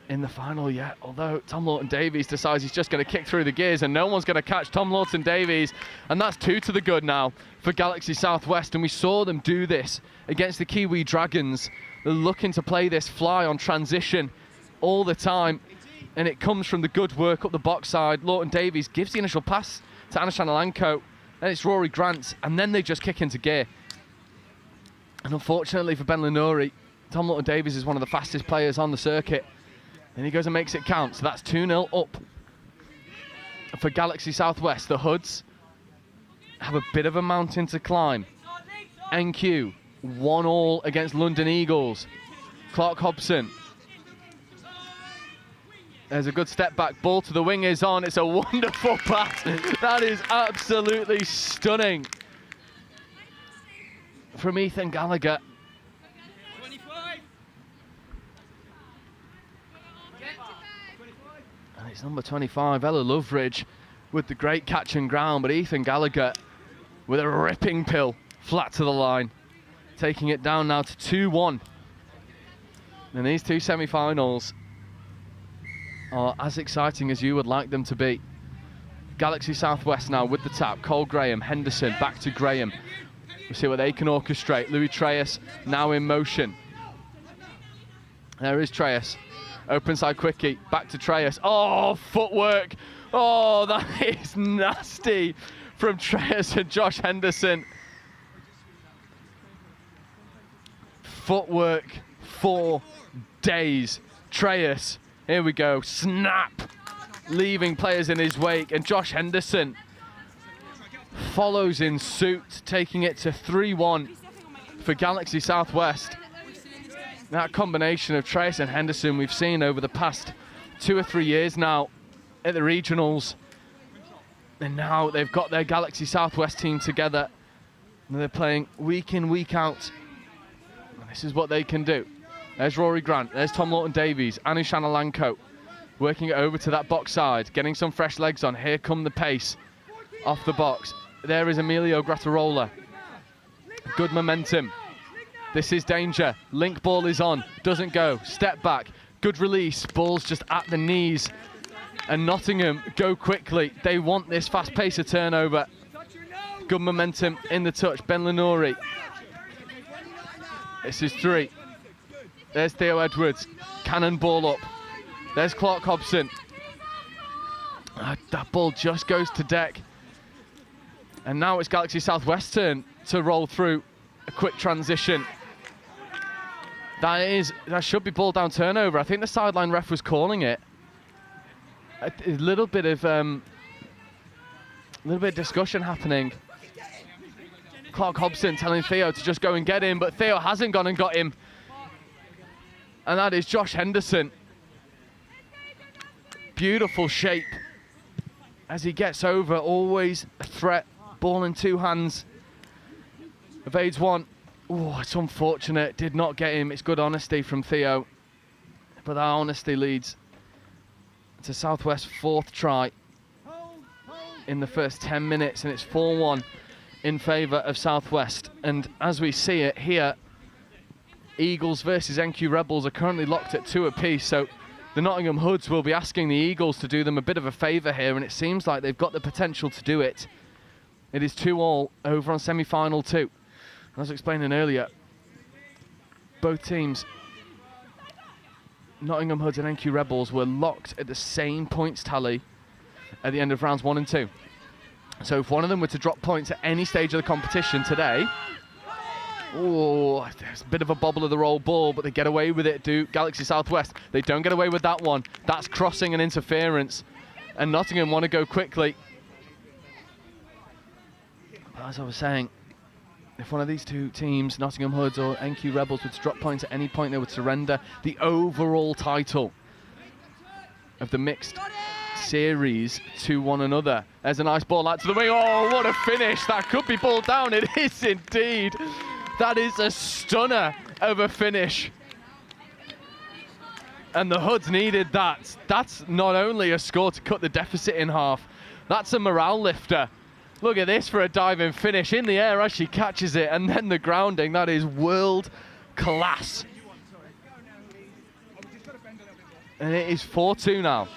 in the final yet, although Tom Lawton-Davies decides he's just going to kick through the gears and no one's going to catch Tom Lawton-Davies, and that's 2 to the good now for Galaxy Southwest. And we saw them do this against the Kiwi Dragons. They're looking to play this fly on transition all the time, and it comes from the good work up the box side. Lawton-Davies gives the initial pass to Anishan Alanko, then it's Rory Grant, and then they just kick into gear. And unfortunately for Ben Lenori, Tom Lawton-Davies is one of the fastest players on the circuit, and he goes and makes it count. So that's 2-0 up for Galaxy Southwest. The Hoods have a bit of a mountain to climb. NQ 1-1 against London Eagles. Clark Hobson. There's a good step back. Ball to the wing is on. It's a wonderful pass. That is absolutely stunning from Ethan Gallagher. And it's number 25, Ella Loveridge, with the great catch and ground, but Ethan Gallagher with a ripping pill flat to the line, taking it down now to 2-1. And these two semi-finals are as exciting as you would like them to be. Galaxy Southwest now with the tap. Cole Graham, Henderson, back to Graham. We'll see what they can orchestrate. Louis Treyas now in motion. There is Treyas. Open side quickie, back to Treyas. Oh, footwork. Oh, that is nasty from Treyas and Josh Henderson. Footwork for days. Treyas, here we go, snap, leaving players in his wake, and Josh Henderson follows in suit, taking it to 3-1 for Galaxy Southwest. That combination of Treyas and Henderson we've seen over the past 2 or 3 years now at the regionals, and now they've got their Galaxy Southwest team together, and they're playing week in, week out. And this is what they can do. There's Rory Grant, there's Tom Lawton-Davies, Anu Shanalanko working it over to that box side, getting some fresh legs on. Here come the pace off the box. There is Emilio Grattarola. Good momentum. This is danger. Link ball is on, doesn't go. Step back, good release. Ball's just at the knees. And Nottingham go quickly. They want this fast pace of turnover. Good momentum in the touch. Ben Lenori. This is 3. There's Theo Edwards. Cannonball up. There's Clark Hobson. That ball just goes to deck. And now it's Galaxy Southwest's turn to roll through a quick transition. That should be ball down turnover. I think the sideline ref was calling it. A little bit of discussion happening. Clark Hobson telling Theo to just go and get him, but Theo hasn't gone and got him. And that is Josh Henderson. Beautiful shape as he gets over, always a threat. Ball in 2 hands. Evades 1. Oh, it's unfortunate. Did not get him. It's good honesty from Theo. But that honesty leads to Southwest's 4th try in the first 10 minutes, and it's 4-1 in favour of Southwest. And as we see it here, Eagles versus NQ Rebels are currently locked at 2 apiece, so the Nottingham Hoods will be asking the Eagles to do them a bit of a favour here, and it seems like they've got the potential to do it. It is 2-2 over on semi-final 2. As I was explaining earlier, both teams, Nottingham Hoods and NQ Rebels, were locked at the same points tally at the end of rounds 1 and 2. So if one of them were to drop points at any stage of the competition today, oh, there's a bit of a bobble of the roll ball, but they get away with it, do Galaxy Southwest. They don't get away with that one. That's crossing and interference, and Nottingham want to go quickly. But as I was saying, if one of these two teams, Nottingham Hoods or NQ Rebels, were to drop points at any point, they would surrender the overall title of the mixed series to one another. There's a nice ball out to the wing. Oh, what a finish. That could be ball down. It is indeed. That is a stunner of a finish. And the Hoods needed that. That's not only a score to cut the deficit in half, that's a morale lifter. Look at this for a diving finish in the air as she catches it, and then the grounding. That is world class. And it is 4-2 now.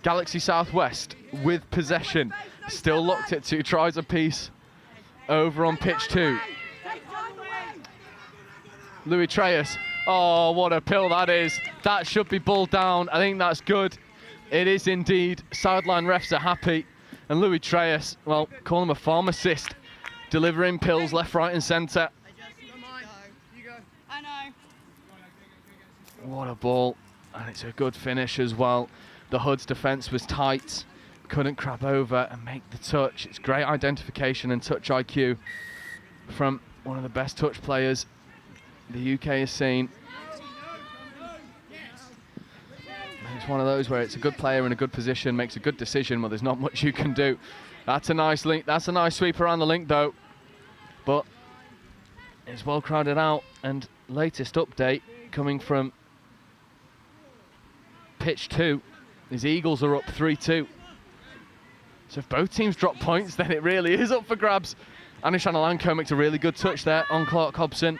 Galaxy Southwest with possession, still locked at 2 tries apiece over on pitch 2. Louis Treyas. Oh, what a pill that is. That should be ball down. I think that's good. It is indeed. Sideline refs are happy. And Louis Treyas, well, call him a pharmacist, delivering pills left, right and centre. I know. What a ball, and it's a good finish as well. The Hoods' defence was tight, couldn't crab over and make the touch. It's great identification and touch IQ from one of the best touch players the UK has seen. It's one of those where it's a good player in a good position, makes a good decision, well, there's not much you can do. That's a nice link, that's a nice sweep around the link though. But it's well crowded out, and latest update coming from pitch 2 is Eagles are up 3-2. So if both teams drop points, then it really is up for grabs. Anish Analanko makes a really good touch there on Clark Hobson.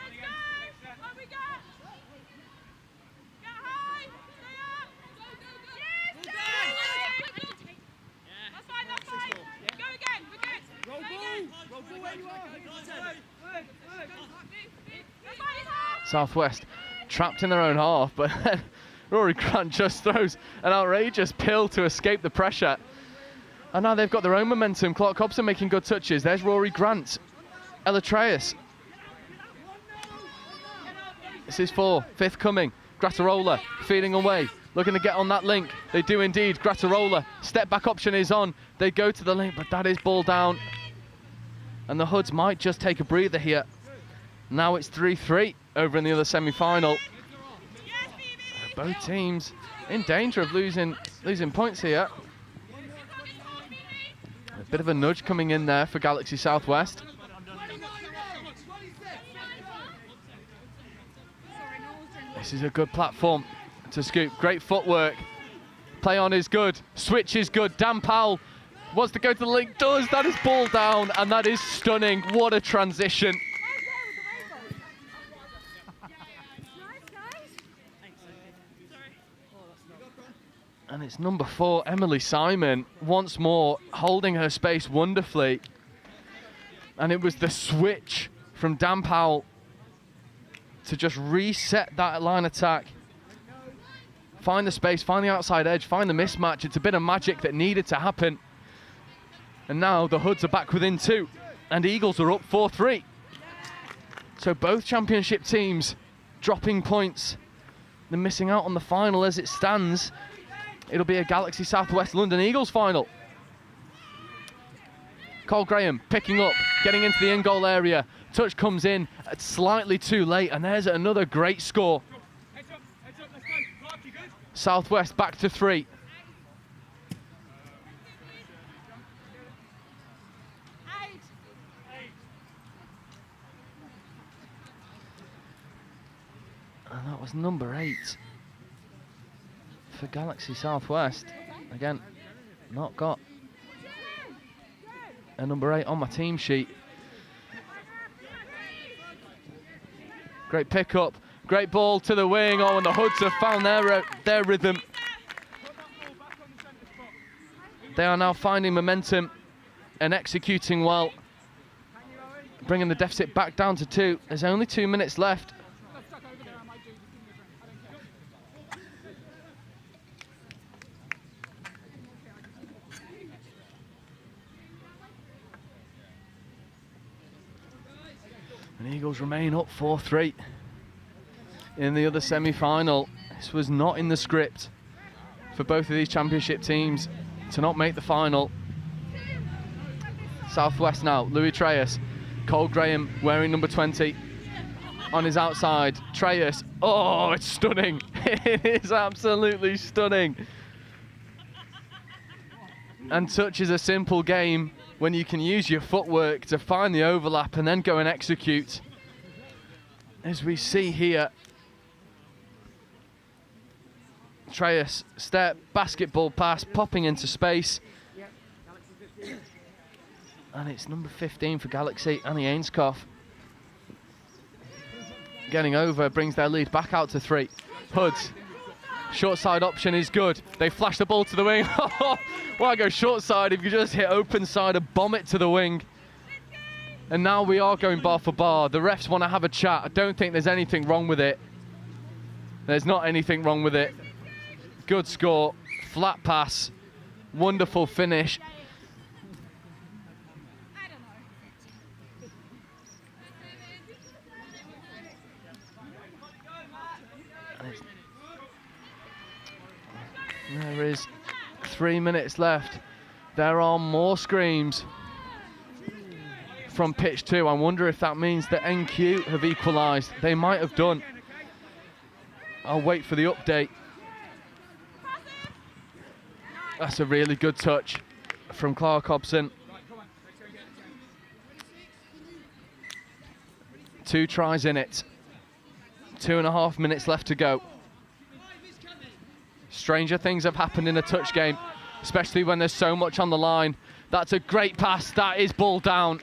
Southwest trapped in their own half, but then Rory Grant just throws an outrageous pill to escape the pressure. And now they've got their own momentum. Clark Hobson making good touches. There's Rory Grant. Eritreus. This is 4, 5th coming. Grattarola feeding away, looking to get on that link. They do indeed. Grattarola, step back option is on. They go to the link, but that is ball down. And the Hoods might just take a breather here. Now it's 3-3 over in the other semi-final. Both teams in danger of losing points here. A bit of a nudge coming in there for Galaxy Southwest. This is a good platform to scoop. Great footwork. Play on is good. Switch is good. Dan Powell wants to go to the link. Does. That is ball down, and that is stunning. What a transition. And it's number 4, Emily Simon, once more holding her space wonderfully. And it was the switch from Dan Powell to just reset that line attack. Find the space, find the outside edge, find the mismatch. It's a bit of magic that needed to happen. And now the Hoods are back within 2, and Eagles are up 4-3. So both championship teams dropping points. They're missing out on the final as it stands. It'll be a Galaxy Southwest London Eagles final. Cole Graham picking up, getting into the in-goal area. Touch comes in slightly too late, and there's another great score. Heads up, let's go. Clark, you good? Southwest back to 3. And that was number 8 for Galaxy Southwest. Again, not got a number 8 on my team sheet. Great pick-up, great ball to the wing. Oh, and the Hoods have found their rhythm. They are now finding momentum and executing well, bringing the deficit back down to 2. There's only 2 minutes left. And Eagles remain up 4-3 in the other semi-final. This was not in the script for both of these championship teams to not make the final. Southwest now, Louis Treyas, Cole Graham wearing number 20 on his outside. Treyas, oh, it's stunning. It is absolutely stunning. And touch is a simple game when you can use your footwork to find the overlap and then go and execute. As we see here, Treyas, step, basketball pass, popping into space. And it's number 15 for Galaxy, Annie Ainscough. Getting over, brings their lead back out to 3. Hoods, short side option is good. They flash the ball to the wing. Why go short side if you just hit open side and bomb it to the wing? And now we are going bar for bar. The refs want to have a chat. I don't think there's anything wrong with it. There's not anything wrong with it. Good score, flat pass, wonderful finish. 3 minutes left. There are more screams from pitch 2. I wonder if that means that NQ have equalised. They might have done. I'll wait for the update. That's a really good touch from Clark Hobson. 2 tries in it. 2.5 minutes left to go. Stranger things have happened in a touch game, especially when there's so much on the line. That's a great pass. That is ball down.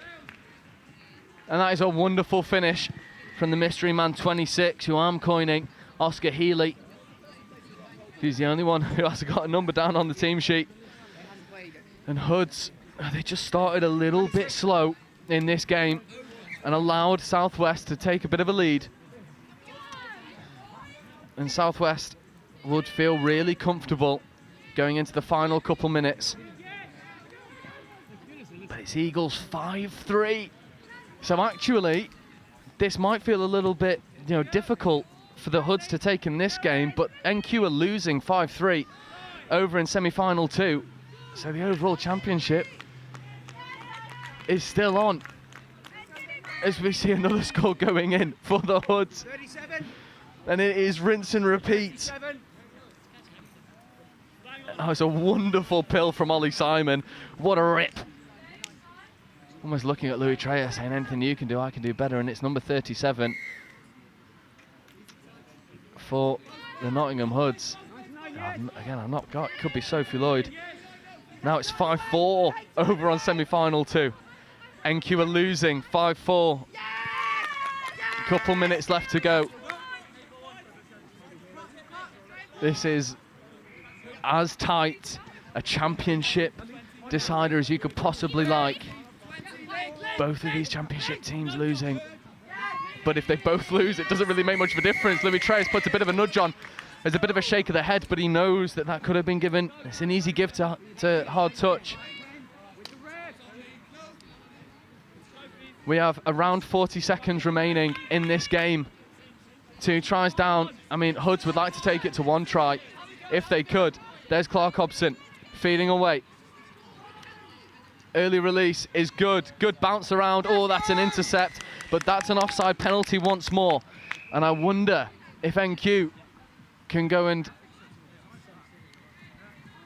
And that is a wonderful finish from the mystery man 26, who I'm coining Oscar Healy. He's the only one who has got a number down on the team sheet. And Hoods, they just started a little bit slow in this game and allowed Southwest to take a bit of a lead. And Southwest would feel really comfortable going into the final couple minutes. But it's Eagles 5-3. So actually, this might feel a little bit, difficult for the Hoods to take in this game, but NQ are losing 5-3 over in semi-final 2. So the overall championship is still on, as we see another score going in for the Hoods. 37. And it is rinse and repeat. 37. Oh, it's a wonderful pill from Ollie Simon. What a rip. Almost looking at Louis Treyer saying, anything you can do, I can do better. And it's number 37 for the Nottingham Hoods. Again, I'm not got. It could be Sophie Lloyd. Now it's 5-4 over on semi-final 2. NQ are losing 5-4. Couple minutes left to go. This is as tight a championship decider as you could possibly like. Both of these championship teams losing. But if they both lose, it doesn't really make much of a difference. Louis Treyas puts a bit of a nudge on. There's a bit of a shake of the head, but he knows that that could have been given. It's an easy give to hard touch. We have around 40 seconds remaining in this game. 2 tries down. I mean, Hoods would like to take it to 1 try if they could. There's Clark Hobson feeding away. Early release is good. Good bounce around. Oh, that's an intercept, but that's an offside penalty once more. And I wonder if NQ can go and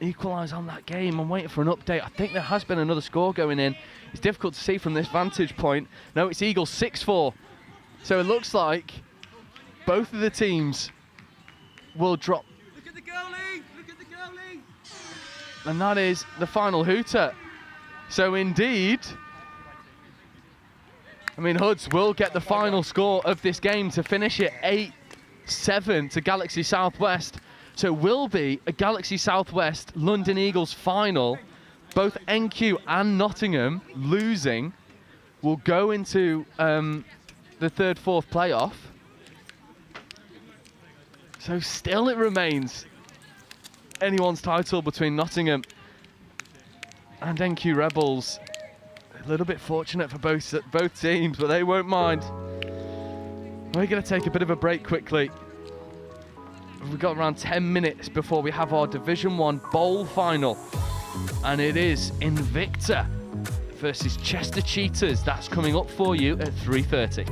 equalise on that game. I'm waiting for an update. I think there has been another score going in. It's difficult to see from this vantage point. No, it's Eagles 6-4. So it looks like both of the teams will drop. Look at the goalie! Look at the goalie! And that is the final hooter. So indeed, I mean, Hoods will get the final score of this game to finish it 8-7 to Galaxy Southwest. So it will be a Galaxy Southwest London Eagles final. Both NQ and Nottingham losing will go into the 3rd-4th playoff. So still it remains anyone's title between Nottingham and NQ Rebels. A little bit fortunate for both teams, but they won't mind. We're going to take a bit of a break quickly. We've got around 10 minutes before we have our Division 1 Bowl final. And it is Invicta versus Chester Cheetahs. That's coming up for you at 3:30.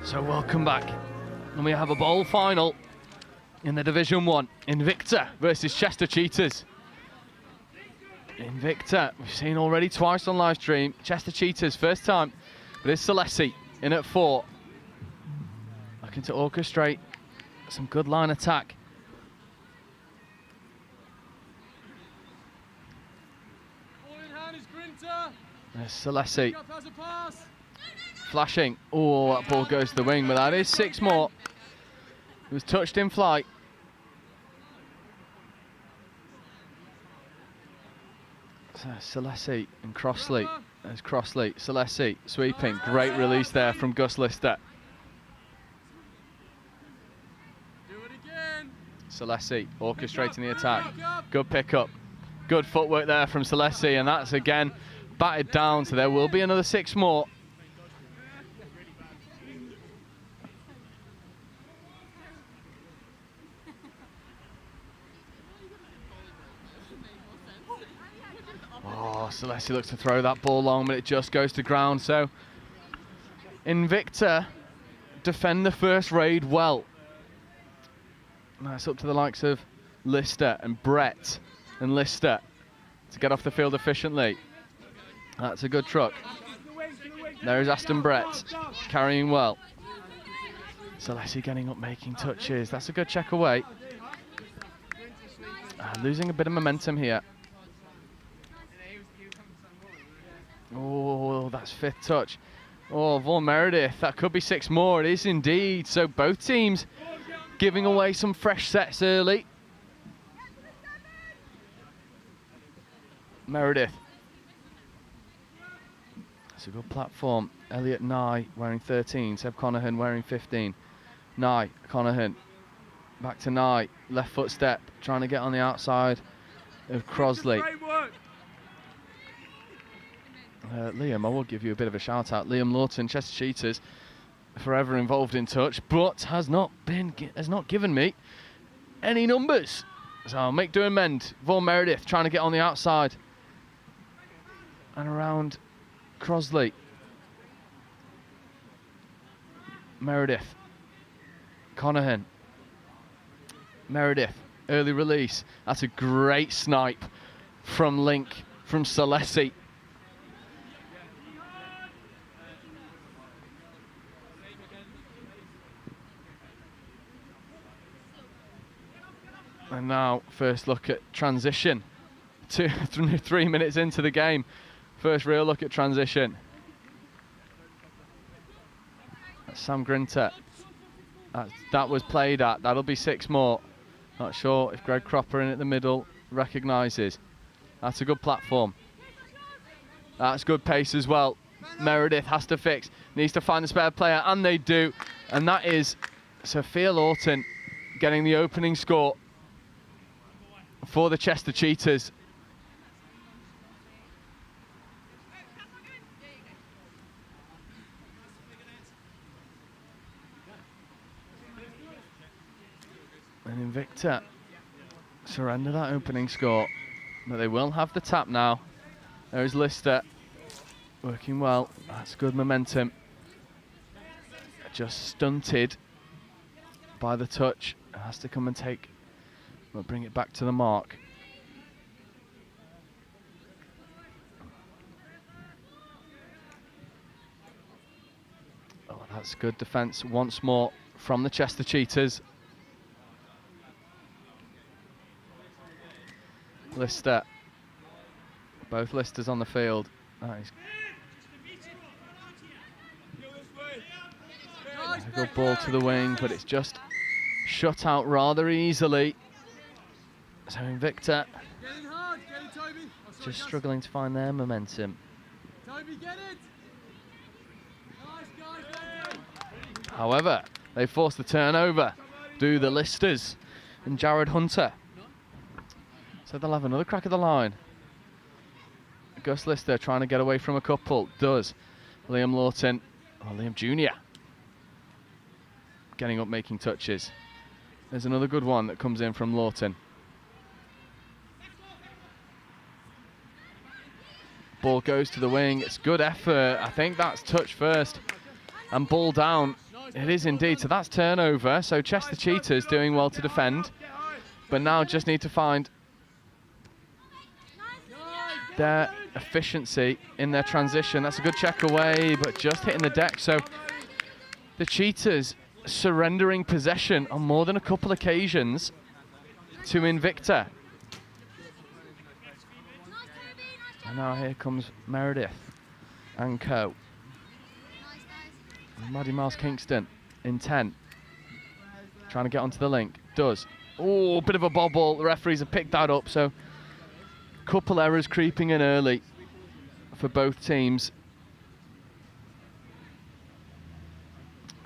So welcome back, and we have a bowl final in the Division 1. Invicta versus Chester Cheetahs. Invicta, we've seen already twice on live stream. Chester Cheetahs, first time, but it's Celesi in at 4. Looking to orchestrate some good line attack. There's Celesi. Flashing. Oh, that ball goes to the wing, but that is 6 more. It was touched in flight. So Selesi and Crossley. There's Crossley, Selesi sweeping. Great release there from Gus Lister. Selesi orchestrating the attack. Good pickup. Good footwork there from Selesi, and that's again batted down, so there will be another 6 more. Oh, Selesi looks to throw that ball long, but it just goes to ground. So Invicta defend the first raid well. That's up to the likes of Lister and Brett and Lister to get off the field efficiently. That's a good truck. There is Aston Brett carrying well. Selesi getting up, making touches. That's a good check away. Losing a bit of momentum here. Oh, that's 5th touch. Oh, Vaughan Meredith, that could be 6 more. It is indeed. So both teams giving away some fresh sets early. Meredith. That's a good platform. Elliot Nye wearing 13. Seb Conahan wearing 15. Nye, Conahan. Back to Nye. Left foot step. Trying to get on the outside of Crosley. Liam, I will give you a bit of a shout out. Liam Lawton, Chester Cheetahs, forever involved in touch, but has not given me any numbers. So I'll make do and mend. Vaughan Meredith trying to get on the outside and around Crosley. Meredith, Conahan, Meredith, early release. That's a great snipe from Link, from Selesi. And now, first look at transition. 3 minutes into the game. First real look at transition. That's Sam Grinter. That was played at. That'll be 6 more. Not sure if Greg Cropper in at the middle recognises. That's a good platform. That's good pace as well. Meredith has to fix. Needs to find the spare player, and they do. And that is Sophia Lawton getting the opening score for the Chester Cheetahs. And Invicta surrender that opening score, but they will have the tap now. There's Lister working well. That's good momentum. Just stunted by the touch. It has to come and take. We'll bring it back to the mark. Oh, that's good defence once more from the Chester Cheetahs. Lister. Both Listers on the field. Nice. A good ball to the wing, but it's just shut out rather easily. So Invicta just struggling to find their momentum. However, they force the turnover. Do the Listers and Jared Hunter. So they'll have another crack at the line. Gus Lister trying to get away from a couple. Does. Liam Lawton, or Liam Jr. getting up, making touches. There's another good one that comes in from Lawton. Ball goes to the wing. It's good effort. I think that's touch first and ball down. It is indeed. So that's turnover. So Chester Cheetahs doing well to defend, but now just need to find their efficiency in their transition. That's a good check away, but just hitting the deck. So the Cheetahs surrendering possession on more than a couple occasions to Invicta. And now here comes Meredith and co. Maddie Miles Kingston in 10. Trying to get onto the link. Does. Oh, bit of a bobble. The referees have picked that up. So couple errors creeping in early for both teams.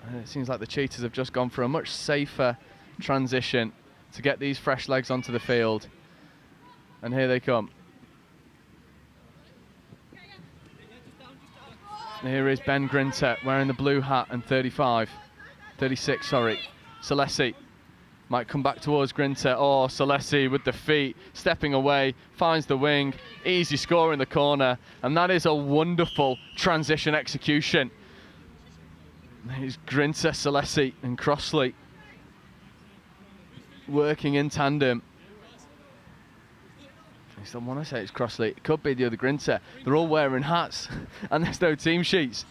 And it seems like the Cheetahs have just gone for a much safer transition to get these fresh legs onto the field. And here they come. Here is Ben Grinter wearing the blue hat and 36, sorry. Salesi might come back towards Grinter. Oh, Salesi with the feet, stepping away, finds the wing. Easy score in the corner. And that is a wonderful transition execution. Here's Grinter, Salesi and Crossley working in tandem. I still want to say it's Crossley. It could be the other Grinter. They're all wearing hats and there's no team sheets.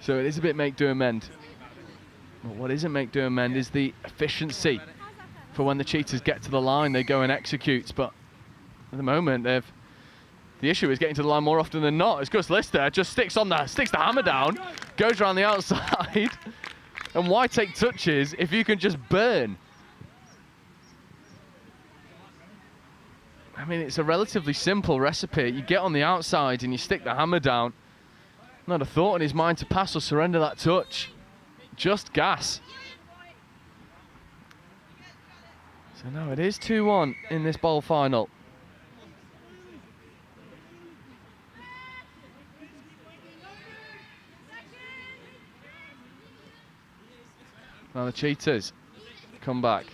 So it is a bit make do amend. But what isn't make do amend is the efficiency for when the Cheetahs get to the line, they go and execute. But at the moment, the issue is getting to the line more often than not. It's Gus Lister just sticks the hammer down, goes around the outside. And why take touches if you can just burn? I mean, it's a relatively simple recipe. You get on the outside and you stick the hammer down. Not a thought in his mind to pass or surrender that touch. Just gas. So now it is 2-1 in this bowl final. Now the Cheetahs come back.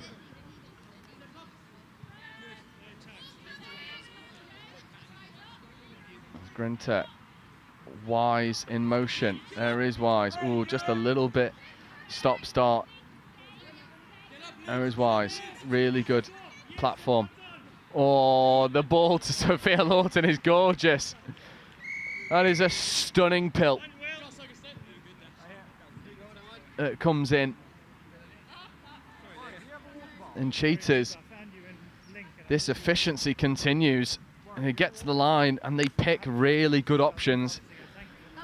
Grinter, Wise in motion. There is Wise. Ooh, just a little bit stop-start. There is Wise. Really good platform. Oh, the ball to Sophia Lawton is gorgeous. That is a stunning pill. It comes in. And Cheetahs, this efficiency continues. And they get to the line and they pick really good options.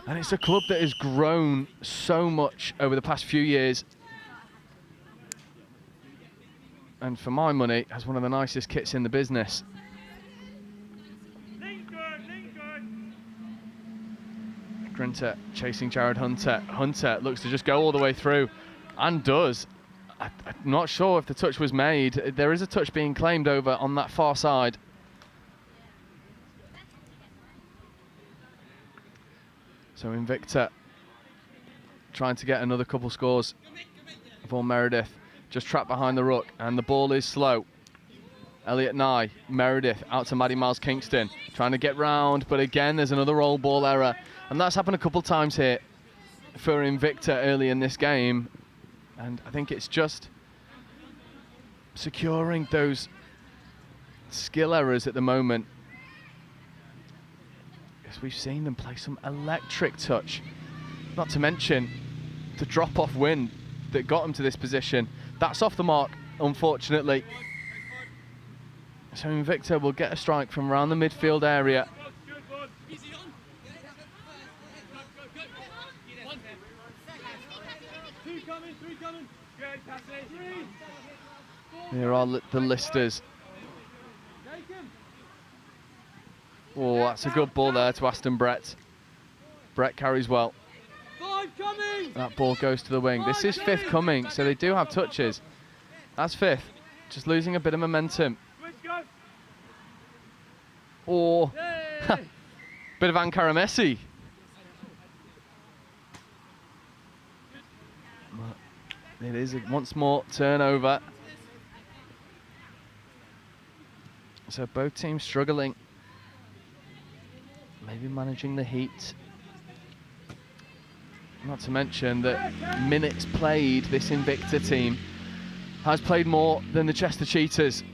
And it's a club that has grown so much over the past few years. And for my money, has one of the nicest kits in the business. Grinter chasing Jared Hunter. Hunter looks to just go all the way through and does. I'm not sure if the touch was made. There is a touch being claimed over on that far side. So Invicta trying to get another couple scores for Meredith. Just trapped behind the ruck and the ball is slow. Elliot Nye, Meredith out to Maddie Miles Kingston. Trying to get round, but again there's another roll ball error. And that's happened a couple times here for Invicta early in this game. And I think it's just securing those skill errors at the moment. We've seen them play some electric touch, not to mention the drop-off win that got them to this position. That's off the mark, unfortunately. So Invicta will get a strike from around the midfield area. Here are the listers. Oh, that's a good ball there to Aston Brett. Brett carries well. That ball goes to the wing. This is fifth coming, so they do have touches. That's fifth. Just losing a bit of momentum. Oh, bit of Ankara Messi. It is once more turnover. So both teams struggling. Maybe managing the heat. Not to mention that minutes played, this Invicta team has played more than the Chester Cheetahs.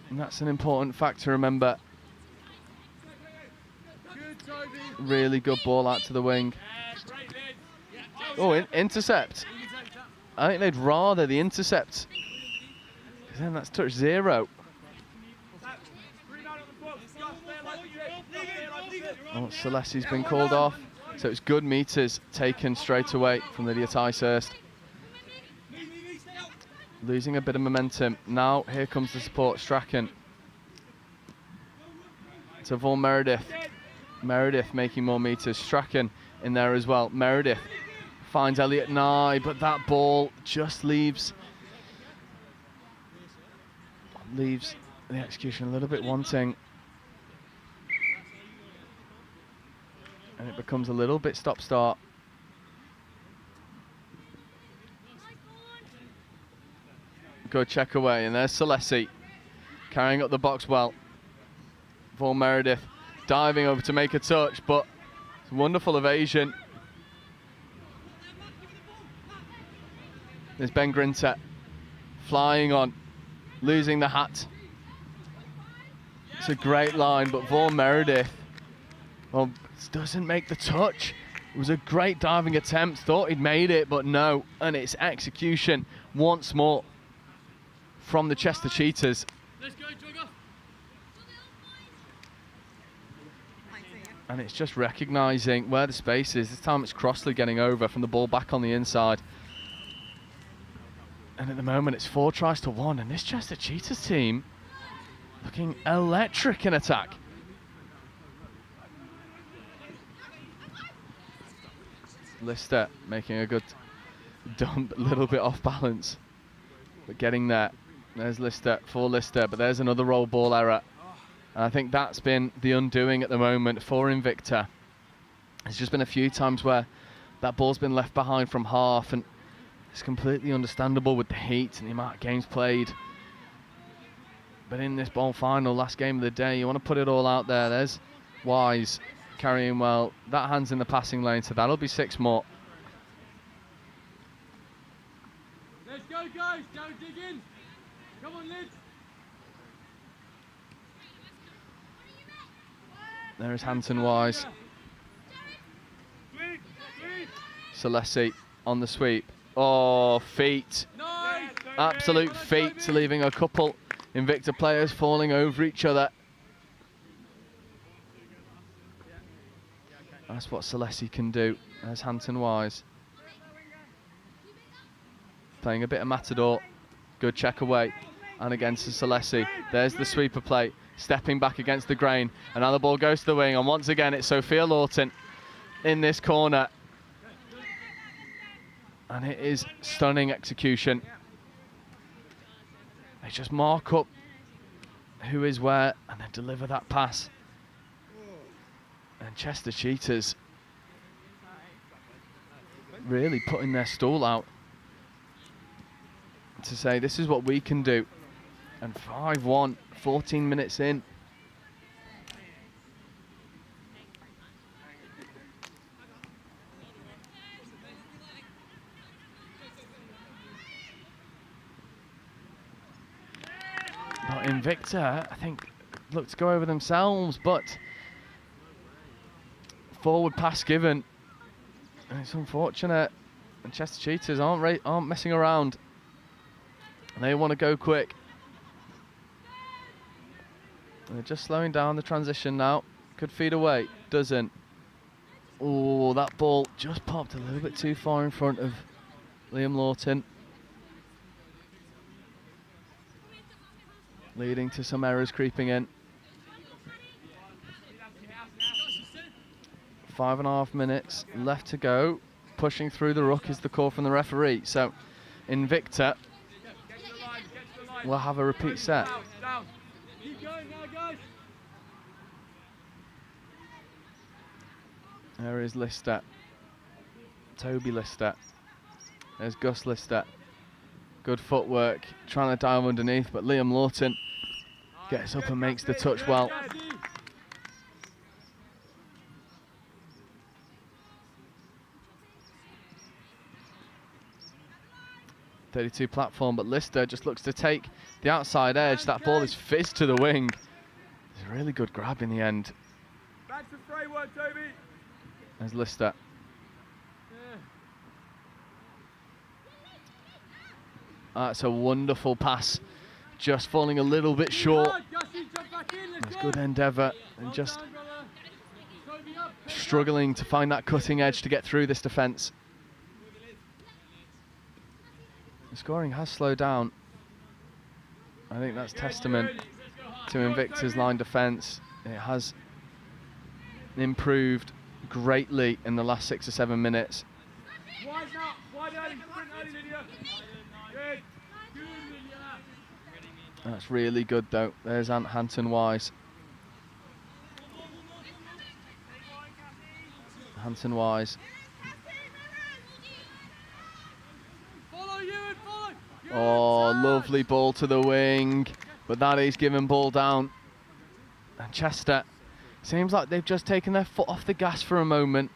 And that's an important fact to remember. Really good ball out to the wing. Oh, intercept. I think they'd rather the intercept. Because then that's touch 0. Oh, Celeste's been called off, so it's good meters taken straight away from Lydia Ticehurst. Losing a bit of momentum. Now here comes the support, Strachan. to Vaughan Meredith. Meredith making more meters. Strachan in there as well. Meredith finds Elliot Nye, but that ball just leaves the execution a little bit wanting. And it becomes a little bit stop-start. Good check away, and there's Salesi carrying up the box well. Vaughan Meredith diving over to make a touch, but it's a wonderful evasion. There's Ben Grinter flying on, losing the hat. It's a great line, but Vaughan Meredith, well, doesn't make the touch. It was a great diving attempt, thought he'd made it, but no. And it's execution once more from the Chester Cheetahs. Let's go, jog off. And it's just recognising where the space is. This time it's Crossley getting over from the ball back on the inside. And at the moment it's 4 tries to 1, and this Chester Cheetahs team looking electric in attack. Lister making a good dump, a little bit off balance, but getting there. There's Lister for Lister, but there's another roll ball error. And I think that's been the undoing at the moment for Invicta. There's just been a few times where that ball's been left behind from half, and it's completely understandable with the heat and the amount of games played. But in this bowl final, last game of the day, you want to put it all out there. There's Wise carrying well. That hand's in the passing lane, so that'll be 6 more. Let's go, guys. Don't dig in. Come on, Liz. There is Hanson Wise. Salesi on the sweep. Oh, feet. Nice. Absolute feet, leaving a couple Invicta players falling over each other. That's what Salesi can do. There's Hanson Wise. Playing a bit of Matador. Good check away. And against Salesi. There's the sweeper play. Stepping back against the grain. And now the ball goes to the wing. And once again, it's Sophia Lawton in this corner. And it is stunning execution. They just mark up who is where and then deliver that pass. And Chester Cheetahs really putting their stall out to say this is what we can do. And 5-1, 14 minutes in. But Invicta, I think, look to go over themselves, but forward pass given. And it's unfortunate. And Chester Cheetahs aren't messing around. They want to go quick. They're just slowing down the transition now. Could feed away, doesn't. Oh, that ball just popped a little bit too far in front of Liam Lawton. Leading to some errors creeping in. 5.5 minutes left to go. Pushing through the ruck is the call from the referee. So Invicta will have a repeat set. Keep going now, guys. There is Lister. Toby Lister. There's Gus Lister. Good footwork, trying to dive underneath, but Liam Lawton gets up and makes the touch well. 32 platform, but Lister just looks to take the outside edge. That ball is fizzed to the wing. It's a really good grab in the end. Back to framework, Toby. There's Lister. That's a wonderful pass. Just falling a little bit short. It's good endeavour and just struggling to find that cutting edge to get through this defence. The scoring has slowed down. I think that's testament to Invicta's line defence. It has improved greatly in the last 6 or 7 minutes. Wide now, wide early, sprint early, Lydia. Good. Good, Lydia. That's really good though. There's Ant Hampton-Wise. Hampton-Wise. Follow you and follow. Good. Oh, Touch. lovely ball to the wing, but that is given ball down. And Chester, seems like they've just taken their foot off the gas for a moment.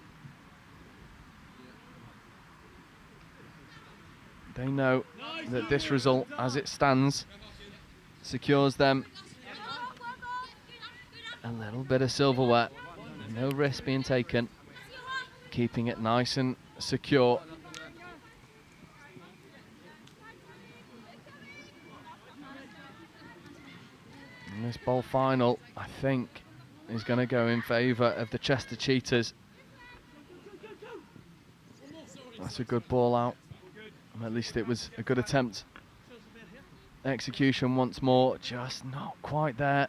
They know that this result, as it stands, secures them a little bit of silverware. No risk being taken, keeping it nice and secure. And this bowl final, I think, is going to go in favour of the Chester Cheetahs. That's a good ball out. At least it was a good attempt. Execution once more, just not quite there.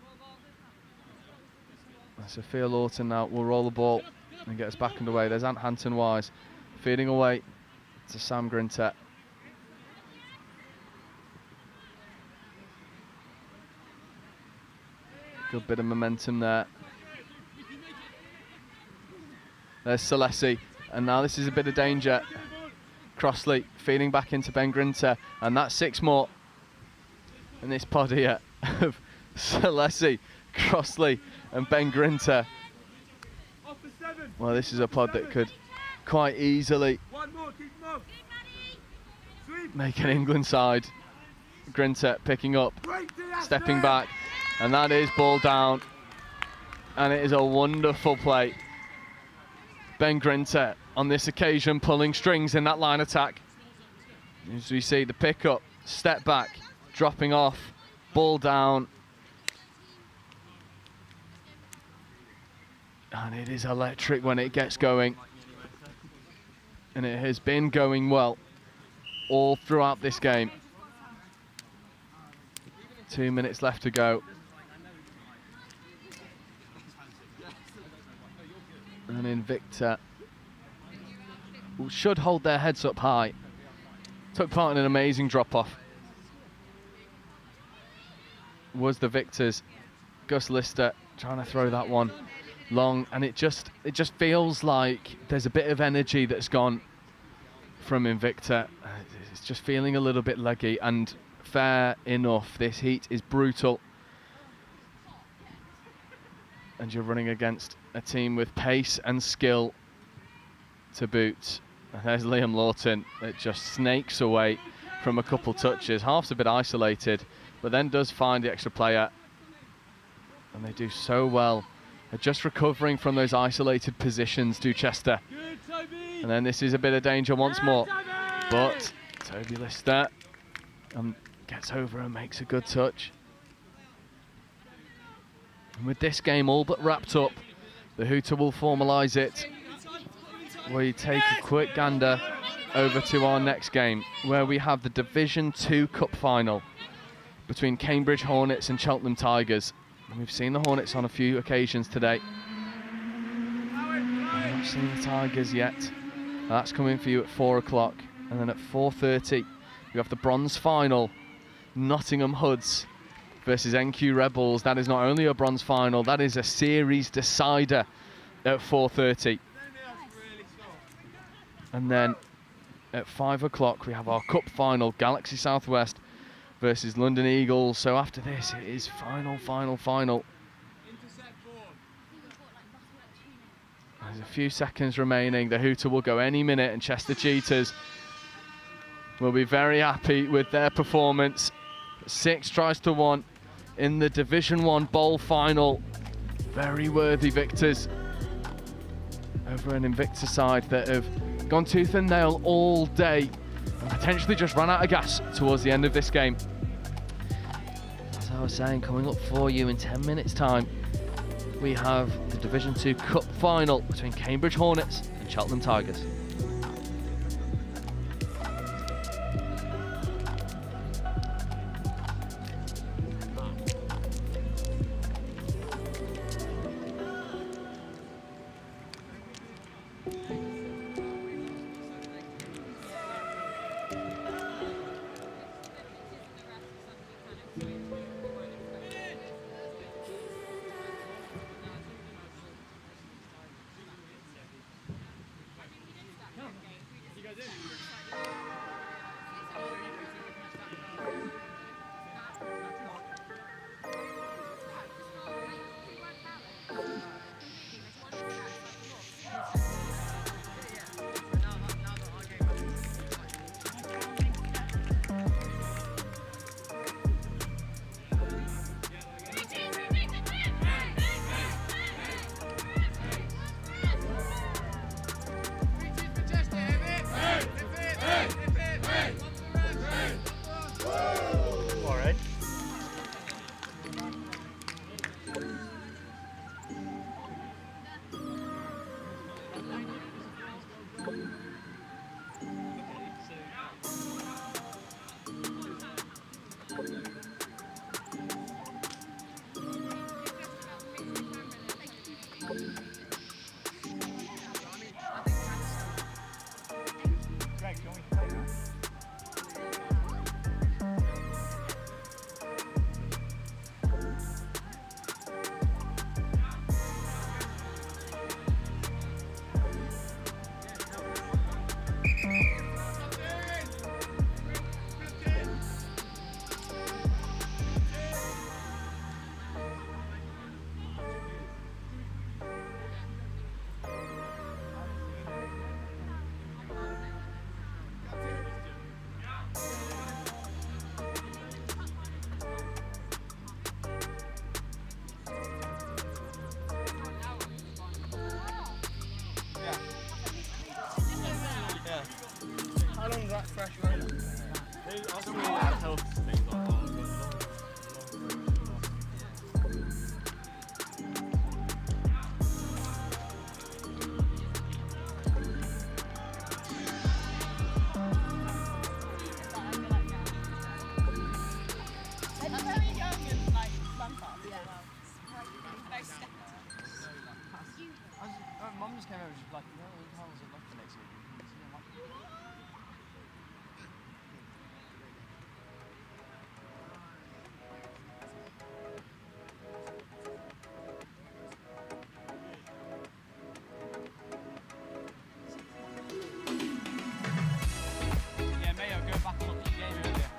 Sophia Lawton now will roll the ball and get us back underway. There's Ant Hampton-Wise feeding away to Sam Grinter. Good bit of momentum there. There's Celesi, and now this is a bit of danger. Crossley feeding back into Ben Grinter, and that's 6 more. And this pod here of Celesi, Crossley and Ben Grinter. Well, this is a pod that could quite easily make an England side. Grinter picking up, stepping back, and that is ball down. And it is a wonderful play. Ben Grinter on this occasion pulling strings in that line attack. As we see the pickup, step back, dropping off, ball down. And it is electric when it gets going. And it has been going well all throughout this game. 2 minutes left to go. And Invicta should hold their heads up high. Took part in an amazing drop-off. Was the victors. Gus Lister trying to throw that one long, and it just feels like there's a bit of energy that's gone from Invicta. It's just feeling a little bit leggy, and fair enough. This heat is brutal. And you're running against a team with pace and skill to boot. And there's Liam Lawton that just snakes away from a couple touches. Half's a bit isolated, but then does find the extra player. And they do so well. They're just recovering from those isolated positions, do Chester. And then this is a bit of danger once more. But Toby Lister gets over and makes a good touch. And with this game all but wrapped up, the Hooter will formalise it. We take a quick gander over to our next game, where we have the Division 2 Cup final between Cambridge Hornets and Cheltenham Tigers. And we've seen the Hornets on a few occasions today. We've not seen the Tigers yet. That's coming for you at 4 o'clock. And then at 4:30, you have the bronze final, Nottingham Hoods versus NQ Rebels. That is not only a bronze final, that is a series decider at 4:30. And then at 5 o'clock, we have our cup final, Galaxy Southwest versus London Eagles. So after this, it is final. There's a few seconds remaining. The Hooter will go any minute, and Chester Cheetahs will be very happy with their performance. 6 tries to 1 in the Division 1 Bowl final. Very worthy victors over an Invicta side that have gone tooth and nail all day and potentially just ran out of gas towards the end of this game. As I was saying, coming up for you in 10 minutes time, we have the Division 2 Cup final between Cambridge Hornets and Cheltenham Tigers. Greg, do you want me to play that? How long is that fresh runner? Health things like that. They're very young and like slump up. Yeah. Very stepped. Mum just came over and she was like, no, how was it like for next week? Yeah, Mayo, go back and look at your game earlier.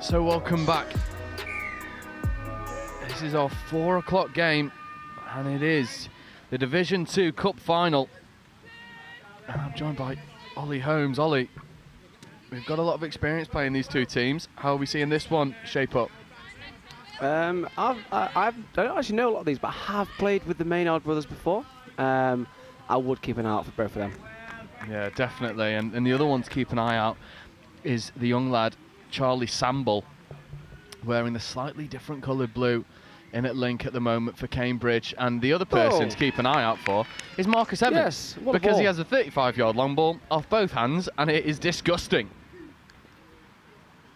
So welcome back. This is our 4 o'clock game, and it is the Division 2 Cup Final. And I'm joined by Ollie Holmes. Ollie, we've got a lot of experience playing these two teams. How are we seeing this one shape up? I don't actually know a lot of these, but I have played with the Maynard brothers before. I would keep an eye out for both of them. Yeah, definitely. And the other one to keep an eye out is the young lad, Charlie Samble, wearing the slightly different coloured blue in at link at the moment for Cambridge. And the other person to keep an eye out for is Marcus Evans. Yes, what a because ball. he has a 35-yard long ball off both hands, and it is disgusting.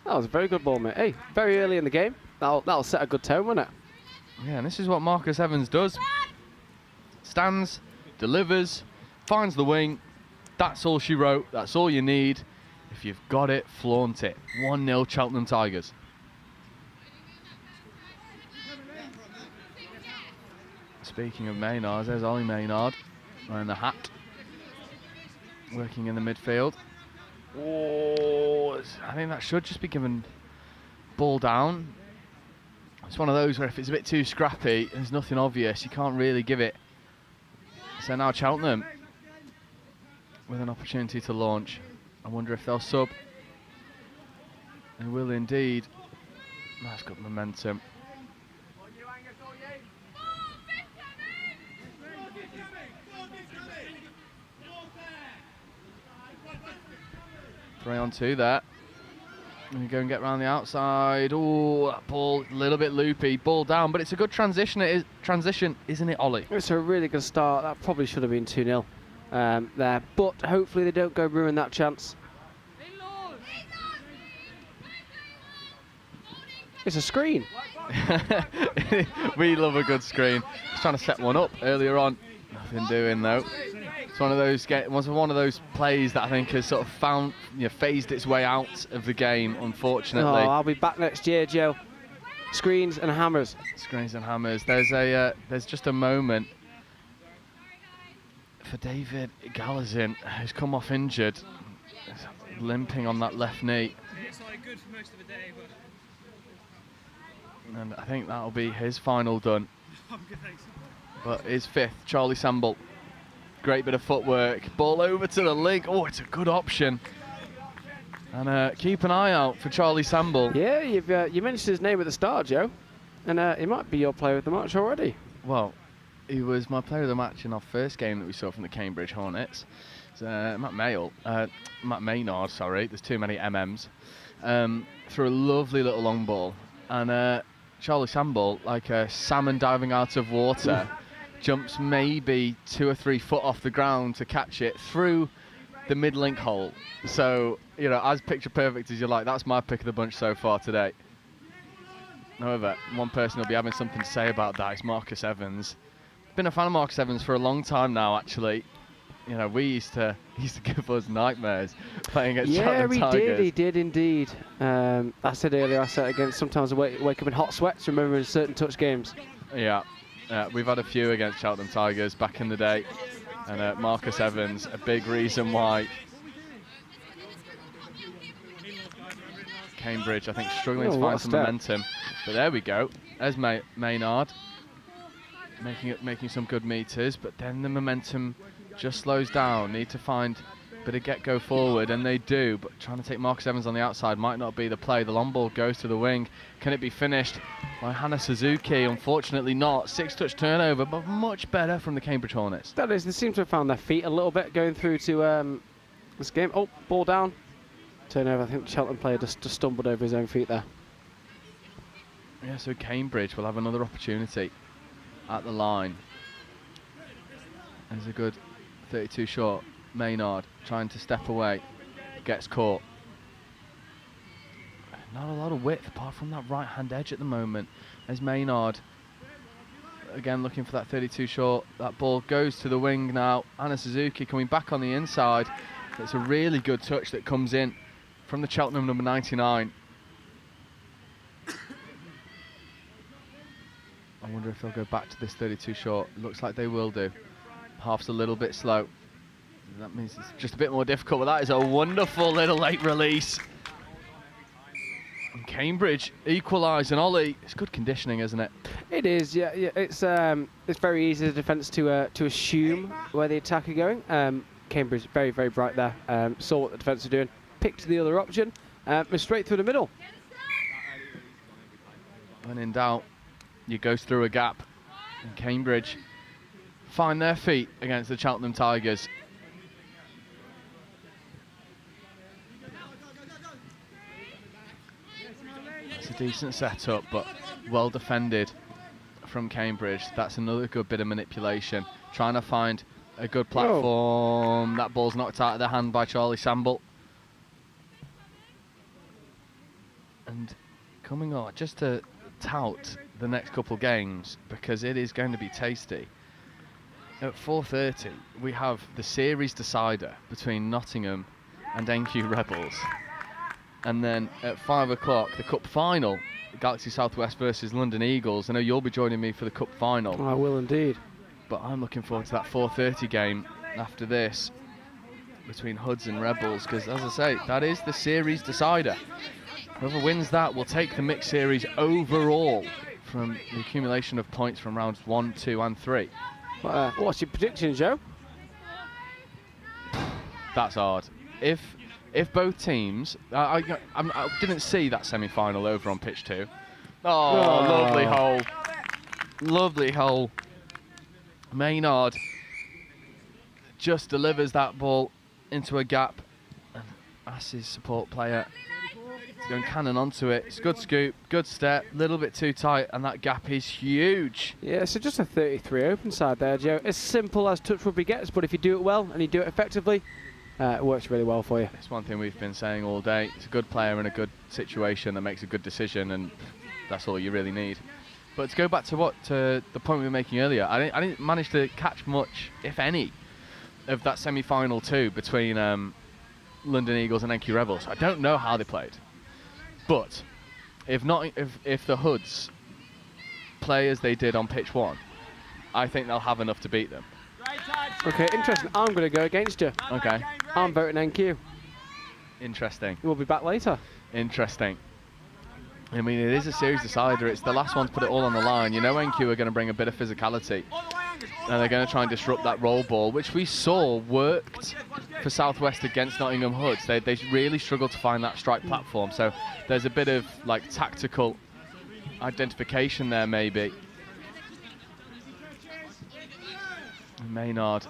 That was a very good ball, mate. Hey, very early in the game. That'll set a good tone, won't it? Yeah, and this is what Marcus Evans does. Stands, delivers, finds the wing. That's all she wrote. That's all you need. If you've got it, flaunt it. 1-0 Cheltenham Tigers. Speaking of Maynard, there's Ollie Maynard wearing the hat. Working in the midfield. Oh, I think that should just be given ball down. It's one of those where if it's a bit too scrappy, there's nothing obvious, you can't really give it. So now Cheltenham with an opportunity to launch. I wonder if they'll sub. They will indeed. That's got momentum. 3-on-2 there. And we go and get round the outside. Oh, that ball a little bit loopy. Ball down, but it's a good transition. It is transition, isn't it, Ollie? It's a really good start. That probably should have been 2-0 there, but hopefully they don't go ruin that chance. It's a screen. We love a good screen. He's trying to set one up earlier on. Nothing doing though. It's one of those plays that I think has sort of phased its way out of the game, unfortunately. Oh, I'll be back next year, Joe. Screens and hammers. Screens and hammers. There's just a moment for David Gallazin, who's come off injured, limping on that left knee. It's like good for most of the day, but And I think that'll be his final done. I'm good, thanks. But his fifth, Charlie Samble. Great bit of footwork. Ball over to the link. Oh, it's a good option. And keep an eye out for Charlie Samble. Yeah, you mentioned his name at the start, Joe. And he might be your player of the match already. Well, he was my player of the match in our first game that we saw from the Cambridge Hornets. It's, Matt Maynard, sorry. There's too many MMs. Threw a lovely little long ball. And Charlie Samble, like a salmon diving out of water, jumps maybe 2 or 3 foot off the ground to catch it through the mid-link hole. So, you know, as picture perfect as you like, that's my pick of the bunch so far today. However, one person will be having something to say about that is Marcus Evans. Been a fan of Marcus Evans for a long time now, actually. You know, he used to give us nightmares playing against Cheltenham Tigers. Yeah, he did indeed. I said earlier, sometimes I wake up in hot sweats remembering certain touch games. Yeah, we've had a few against Cheltenham Tigers back in the day. And Marcus Evans, a big reason why Cambridge, I think, struggling to find some momentum. But there we go. There's Maynard making some good meters, but then the momentum just slows down. Need to find a bit of get-go forward, and they do, but trying to take Marcus Evans on the outside might not be the play. The long ball goes to the wing. Can it be finished by Hannah Suzuki? Unfortunately not. 6-touch turnover, but much better from the Cambridge Hornets. That is, they seem to have found their feet a little bit going through to this game. Oh, ball down. Turnover. I think the Cheltenham player just stumbled over his own feet there. Yeah, so Cambridge will have another opportunity at the line. There's a good 32 short. Maynard trying to step away, gets caught. Not a lot of width apart from that right hand edge at the moment. There's Maynard again looking for that 32 short. That ball goes to the wing now. Anna Suzuki coming back on the inside. It's a really good touch that comes in from the Cheltenham number 99. I wonder if they'll go back to this 32 short. Looks like they will do. Half's a little bit slow. That means it's just a bit more difficult, but that is a wonderful little late release. And Cambridge equalise, and Ollie, it's good conditioning, isn't it? It is, yeah. It's very easy as a defence to assume where the attack are going. Cambridge very, very bright there. Saw what the defence are doing, picked the other option, straight through the middle. When in doubt, you go through a gap. And Cambridge find their feet against the Cheltenham Tigers. It's a decent setup, but well defended from Cambridge. That's another good bit of manipulation. Trying to find a good platform. That ball's knocked out of the hand by Charlie Samble. And coming on, just to tout the next couple games, because it is going to be tasty. At 4:30, we have the series decider between Nottingham and NQ Rebels. And then at 5 o'clock, the cup final, Galaxy Southwest versus London Eagles. I know you'll be joining me for the cup final. I will indeed. But I'm looking forward to that 4:30 game after this between Hoods and Rebels, because as I say, that is the series decider. Whoever wins that will take the mixed series overall from the accumulation of points from rounds 1, 2 and 3. What's your prediction, Joe? That's hard. If both teams, I didn't see that semi-final over on pitch 2. Oh, lovely hole. Lovely hole. Maynard just delivers that ball into a gap. And that's his support player. He's going cannon onto it. It's a good scoop, good step, a little bit too tight, and that gap is huge. Yeah, so just a 33 open side there, Joe. As simple as touch rugby gets, but if you do it well and you do it effectively, it works really well for you. It's one thing we've been saying all day. It's a good player in a good situation that makes a good decision, and that's all you really need. But to go back to the point we were making earlier, I didn't manage to catch much, if any, of that semi-final 2 between London Eagles and NQ Rebels. I don't know how they played. But if the Hoods play as they did on pitch 1, I think they'll have enough to beat them. Okay, interesting. I'm going to go against you. Okay. I'm voting NQ. Interesting. We'll be back later. Interesting. I mean, it is a series decider. It's the last one to put it all on the line. You know NQ are going to bring a bit of physicality. And they're going to try and disrupt that roll ball, which we saw worked for Southwest against Nottingham Hoods. They really struggled to find that strike platform. So there's a bit of like tactical identification there, maybe. Maynard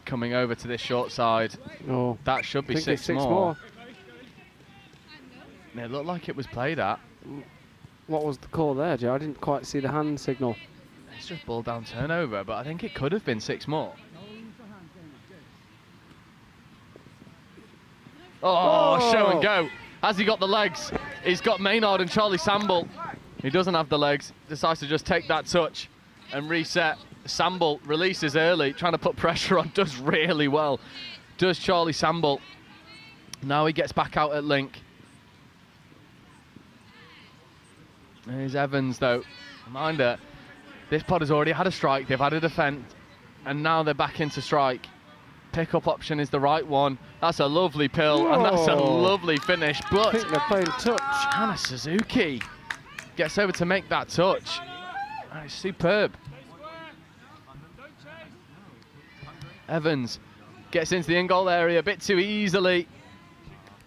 coming over to this short side. Oh, that should be six more. It looked like it was played at. What was the call there, Joe? I didn't quite see the hand signal. It's just ball down turnover, but I think it could have been 6 more. Oh, show and go. Has he got the legs? He's got Maynard and Charlie Samble. He doesn't have the legs. Decides to just take that touch and reset. Samble releases early, trying to put pressure on. Does really well. Does Charlie Samble. Now he gets back out at link. There's Evans, though. Reminder, this pod has already had a strike. They've had a defend, and now they're back into strike. Pick-up option is the right one. That's a lovely pill, and that's a lovely finish. But I think they're playing touch. Hannah Suzuki gets over to make that touch. That is superb. Evans gets into the in-goal area a bit too easily.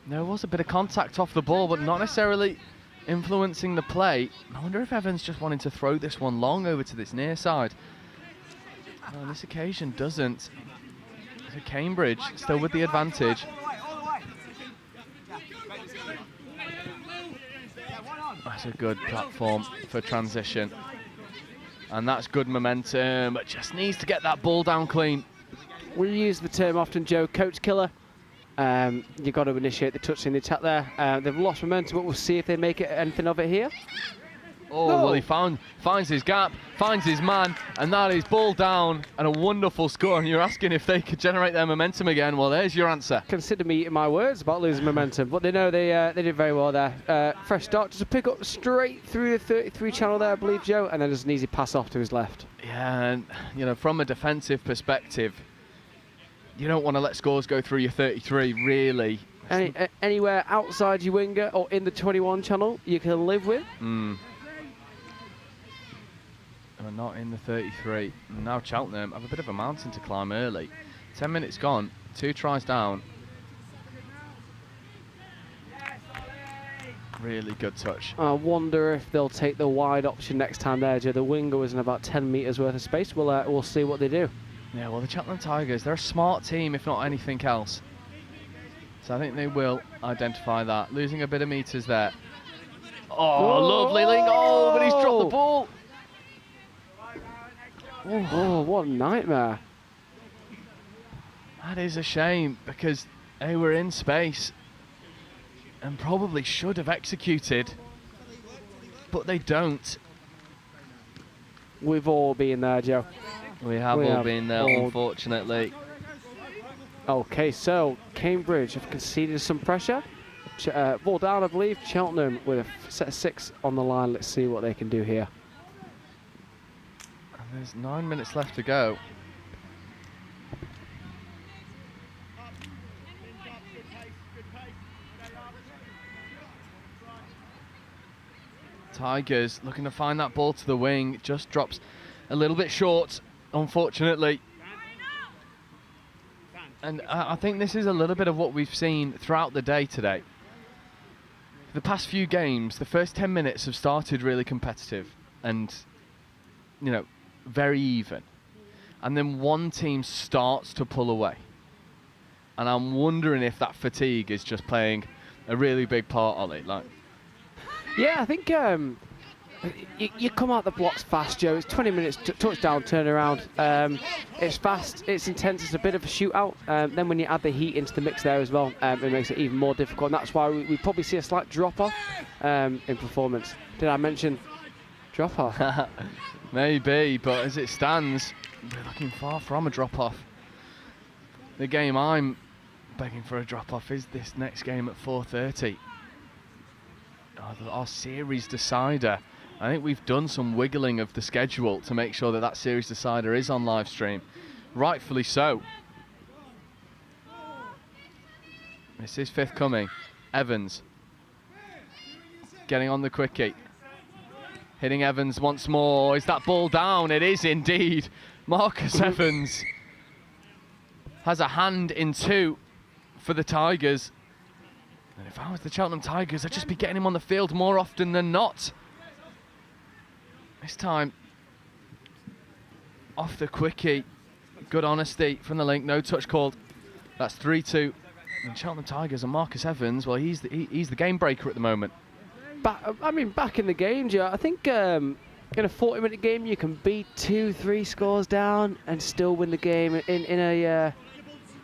There was a bit of contact off the ball, but not necessarily influencing the play. I wonder if Evans just wanted to throw this one long over to this near side. Well, on this occasion doesn't. So Cambridge still with the advantage. That's a good platform for transition. And that's good momentum, but just needs to get that ball down clean. We use the term often, Joe, coach killer. You've got to initiate the touch in the attack there. They've lost momentum, but we'll see if they make anything of it here. Oh, well, he finds his gap, finds his man, and that is ball down and a wonderful score. And you're asking if they could generate their momentum again. Well, there's your answer. Consider me eating my words about losing momentum, but they know they did very well there. Fresh start, just a pick up straight through the 33 channel there, I believe, Joe, and then just an easy pass off to his left. Yeah, and you know, from a defensive perspective, you don't want to let scores go through your 33, really. Anywhere outside your winger or in the 21 channel you can live with. We're not in the 33. Now Cheltenham have a bit of a mountain to climb early. 10 minutes gone, 2 tries down. Really good touch. I wonder if they'll take the wide option next time there, Joe. The winger was in about 10 metres worth of space. We'll see what they do. Yeah, well, the Cheltenham Tigers, they're a smart team, if not anything else. So I think they will identify that. Losing a bit of metres there. Oh, lovely link. Oh, but he's dropped the ball. Oh, what a nightmare. That is a shame, because they were in space and probably should have executed, but they don't. We've all been there, Joe. We have all been there, unfortunately. Okay, so Cambridge have conceded some pressure. Ball down, I believe. Cheltenham with a set of 6 on the line. Let's see what they can do here. And there's 9 minutes left to go. Tigers looking to find that ball to the wing. Just drops a little bit short, unfortunately. And I think this is a little bit of what we've seen throughout the day today. The past few games, the first 10 minutes have started really competitive and, you know, very even. And then one team starts to pull away. And I'm wondering if that fatigue is just playing a really big part on it. Yeah, I think you come out the blocks fast, Joe. It's 20 minutes touchdown turnaround. It's fast, it's intense, it's a bit of a shootout. Then when you add the heat into the mix there as well, it makes it even more difficult. And that's why we probably see a slight drop-off in performance. Did I mention drop-off? Maybe, but as it stands, we're looking far from a drop-off. The game I'm begging for a drop-off is this next game at 4:30. Our series decider. I think we've done some wiggling of the schedule to make sure that that series decider is on live stream. Rightfully so. This is fifth coming. Evans getting on the quickie. Hitting Evans once more. Is that ball down? It is indeed. Marcus Evans has a hand in 2 for the Tigers. And if I was the Cheltenham Tigers, I'd just be getting him on the field more often than not. This time, off the quickie. Good honesty from the link, no touch called. That's 3-2. And Cheltenham Tigers and Marcus Evans, well, he's the game breaker at the moment. Back in the game, Joe. I think in a 40-minute game, you can be 2-3 scores down and still win the game. In a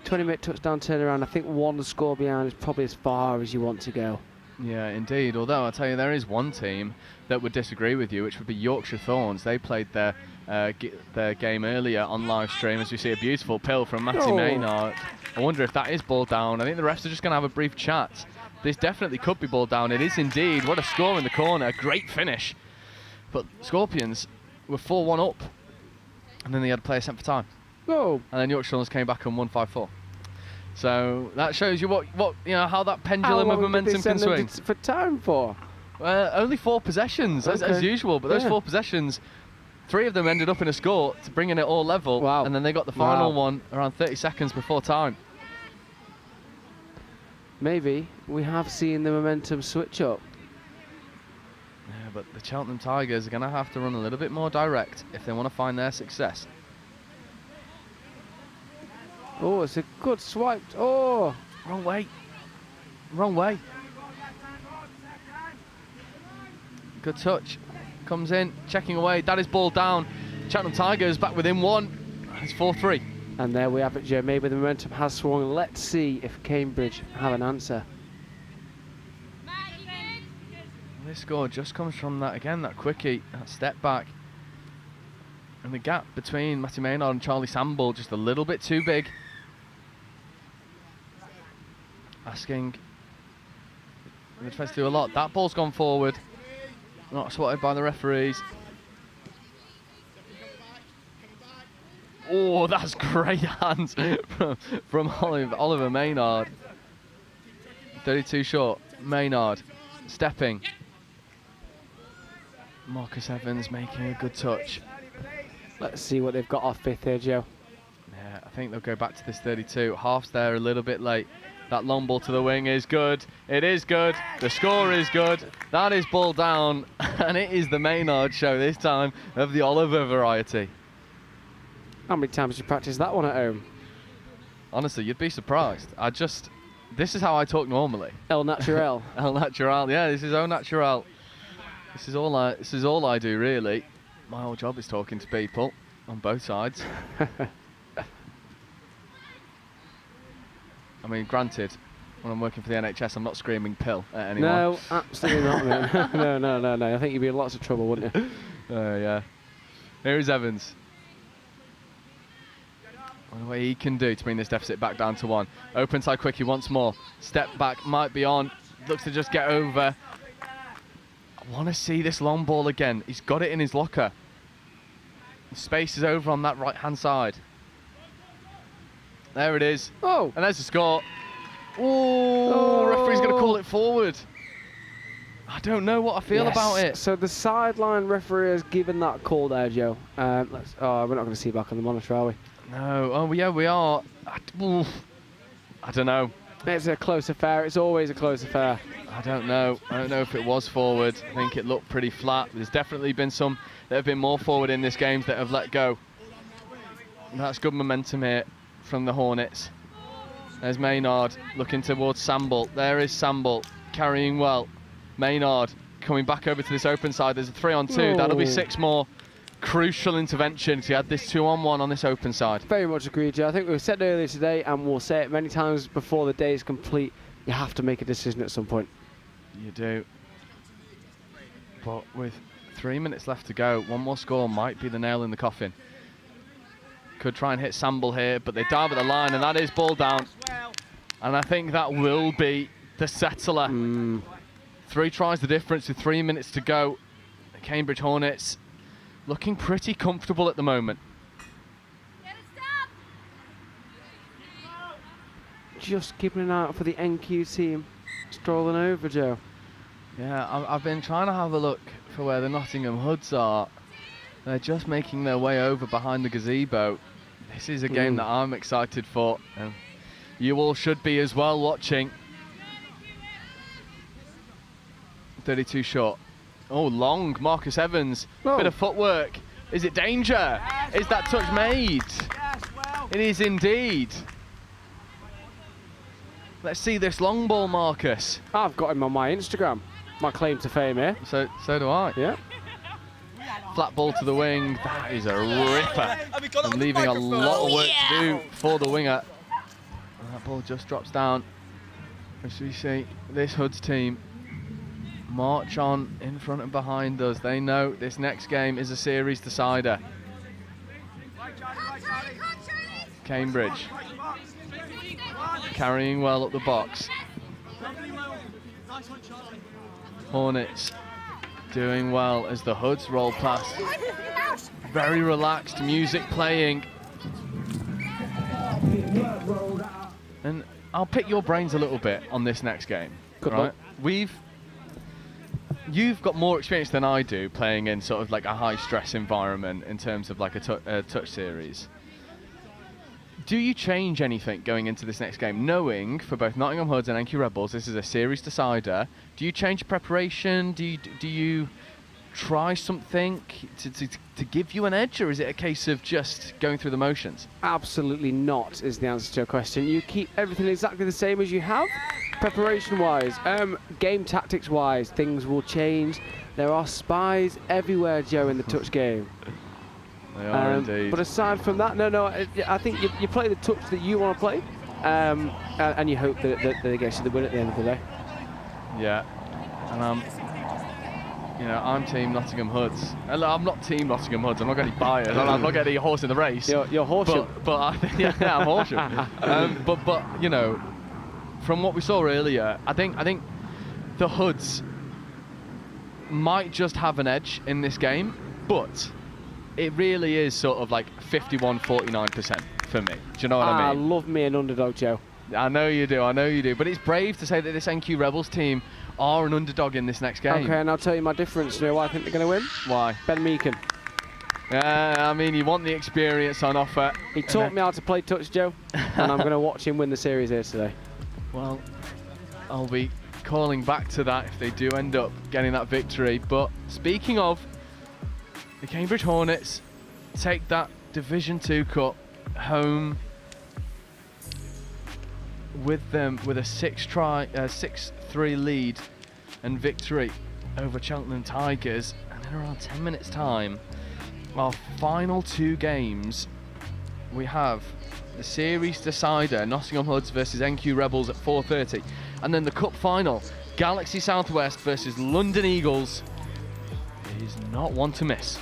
20-minute touchdown turnaround, I think 1 score behind is probably as far as you want to go. Yeah, indeed. Although I'll tell you, there is one team that would disagree with you, which would be Yorkshire Thorns. They played their game earlier on live stream, as we see a beautiful pill from Matty Maynard. I wonder if that is ball down. I think the refs are just going to have a brief chat. This definitely could be ball down. It is indeed. What a score in the corner. Great finish. But Scorpions were 4-1 up, and then they had a player sent for time. Oh. And then Yorkshire Thorns came back and won 5-4. So that shows you what how that pendulum of momentum can swing. For time for? Only 4 possessions as usual, but those 4 possessions, 3 of them ended up in a score to bringing it all level. Wow. And then they got the final one around 30 seconds before time. Maybe we have seen the momentum switch up. Yeah, but the Cheltenham Tigers are going to have to run a little bit more direct if they want to find their success. Oh, it's a good swipe. Oh, wrong way. Wrong way. Good touch. Comes in, checking away. That is ball down. Cheltenham Tigers back within 1. It's 4-3. And there we have it, Joe. Maybe the momentum has swung. Let's see if Cambridge have an answer. This score just comes from that, again, that quickie, that step back. And the gap between Matty Maynard and Charlie Samble just a little bit too big. Asking the defence to do a lot. That ball's gone forward. Not swatted by the referees. Oh, that's great hands from Oliver Maynard. 32 short. Maynard stepping. Marcus Evans making a good touch. Let's see what they've got off fifth here, Joe. Yeah, I think they'll go back to this 32. Half's there a little bit late. That long ball to the wing is good. It is good. The score is good. That is ball down. And it is the Maynard show this time of the Oliver variety. How many times did you practice that one at home? Honestly, you'd be surprised. This is how I talk normally. El Natural. El Natural. Yeah, this is Au Natural. This is all I do, really. My whole job is talking to people on both sides. I mean, granted, when I'm working for the NHS, I'm not screaming pill at anyone. No, absolutely not, man. No. I think you'd be in lots of trouble, wouldn't you? Yeah. Here is Evans. What he can do to bring this deficit back down to 1. Open side quickie once more. Step back, might be on. Looks to just get over. I want to see this long ball again. He's got it in his locker. Space is over on that right-hand side. There it is. Oh. And there's the score. Oh, referee's going to call it forward. I don't know what I feel about it. So the sideline referee has given that call there, Joe. We're not going to see it back on the monitor, are we? No. Oh, yeah, we are. I don't know. It's a close affair. It's always a close affair. I don't know. I don't know if it was forward. I think it looked pretty flat. There's definitely been some that have been more forward in this game that have let go. And that's good momentum here from the Hornets. There's Maynard looking towards Samble. There is Samble carrying well. Maynard coming back over to this open side. There's a 3-on-2. That'll be 6 more. Crucial intervention because he had this 2-on-1 on this open side. Very much agreed, Joe. I think we said earlier today, and we'll say it many times before the day is complete, you have to make a decision at some point. You do. But with 3 minutes left to go, one more score might be the nail in the coffin. Could try and hit Samble here, but they dive at the line, and that is ball down. And I think that will be the settler. 3 tries the difference with 3 minutes to go. The Cambridge Hornets looking pretty comfortable at the moment. Just keeping an eye out for the NQ team strolling over, Joe. Yeah, I've been trying to have a look for where the Nottingham Hoods are. They're just making their way over behind the gazebo. This is a game that I'm excited for. You all should be as well watching. 32 short. Oh, long. Marcus Evans. Bit of footwork. Is it danger? Is that touch made? It is indeed. Let's see this long ball, Marcus. I've got him on my Instagram. My claim to fame here. So do I. Yeah. Flat ball to the wing. That is a ripper. And leaving a lot of work to do for the winger. And that ball just drops down. As we see this Hoods team march on in front and behind us. They know this next game is a series decider. Cambridge carrying well up the box. Hornets doing well as the Hoods roll past. Very relaxed, music playing. And I'll pick your brains a little bit on this next game. Good luck. You've got more experience than I do playing in sort of like a high stress environment in terms of like a touch series. Do you change anything going into this next game, knowing for both Nottingham Hoods and NQ Rebels this is a series decider? Do you change preparation? Do you try something to give you an edge, or is it a case of just going through the motions? Absolutely not is the answer to your question. You keep everything exactly the same as you have, preparation-wise. Game tactics-wise, things will change. There are spies everywhere, Joe, in the touch game. They are indeed. But aside from that, no, I think you play the touch that you want to play, and you hope that it gets you the win at the end of the day. Yeah, and I'm Team Nottingham Hoods. I'm not Team Nottingham Hoods. I'm not getting biased. I'm not getting a horse in the race. You're Horsham. But I think I'm Horsham. But you know, from what we saw earlier, I think the Hoods might just have an edge in this game, but it really is sort of like 51-49% for me. Do you know what I mean? I love me an underdog, Joe. I know you do, I know you do. But it's brave to say that this NQ Rebels team are an underdog in this next game. Okay, and I'll tell you my difference. You know why I think they're going to win? Why? Ben Meakin. I mean, you want the experience on offer. He taught me how to play touch, Joe, and I'm going to watch him win the series here today. Well, I'll be calling back to that if they do end up getting that victory. But speaking of, the Cambridge Hornets take that Division 2 Cup home with them with a 6-3 lead and victory over Cheltenham Tigers. And in around 10 minutes time, our final 2 games, we have the series decider, Nottingham Hoods versus NQ Rebels at 4:30, and then the cup final, Galaxy Southwest versus London Eagles. It is not one to miss.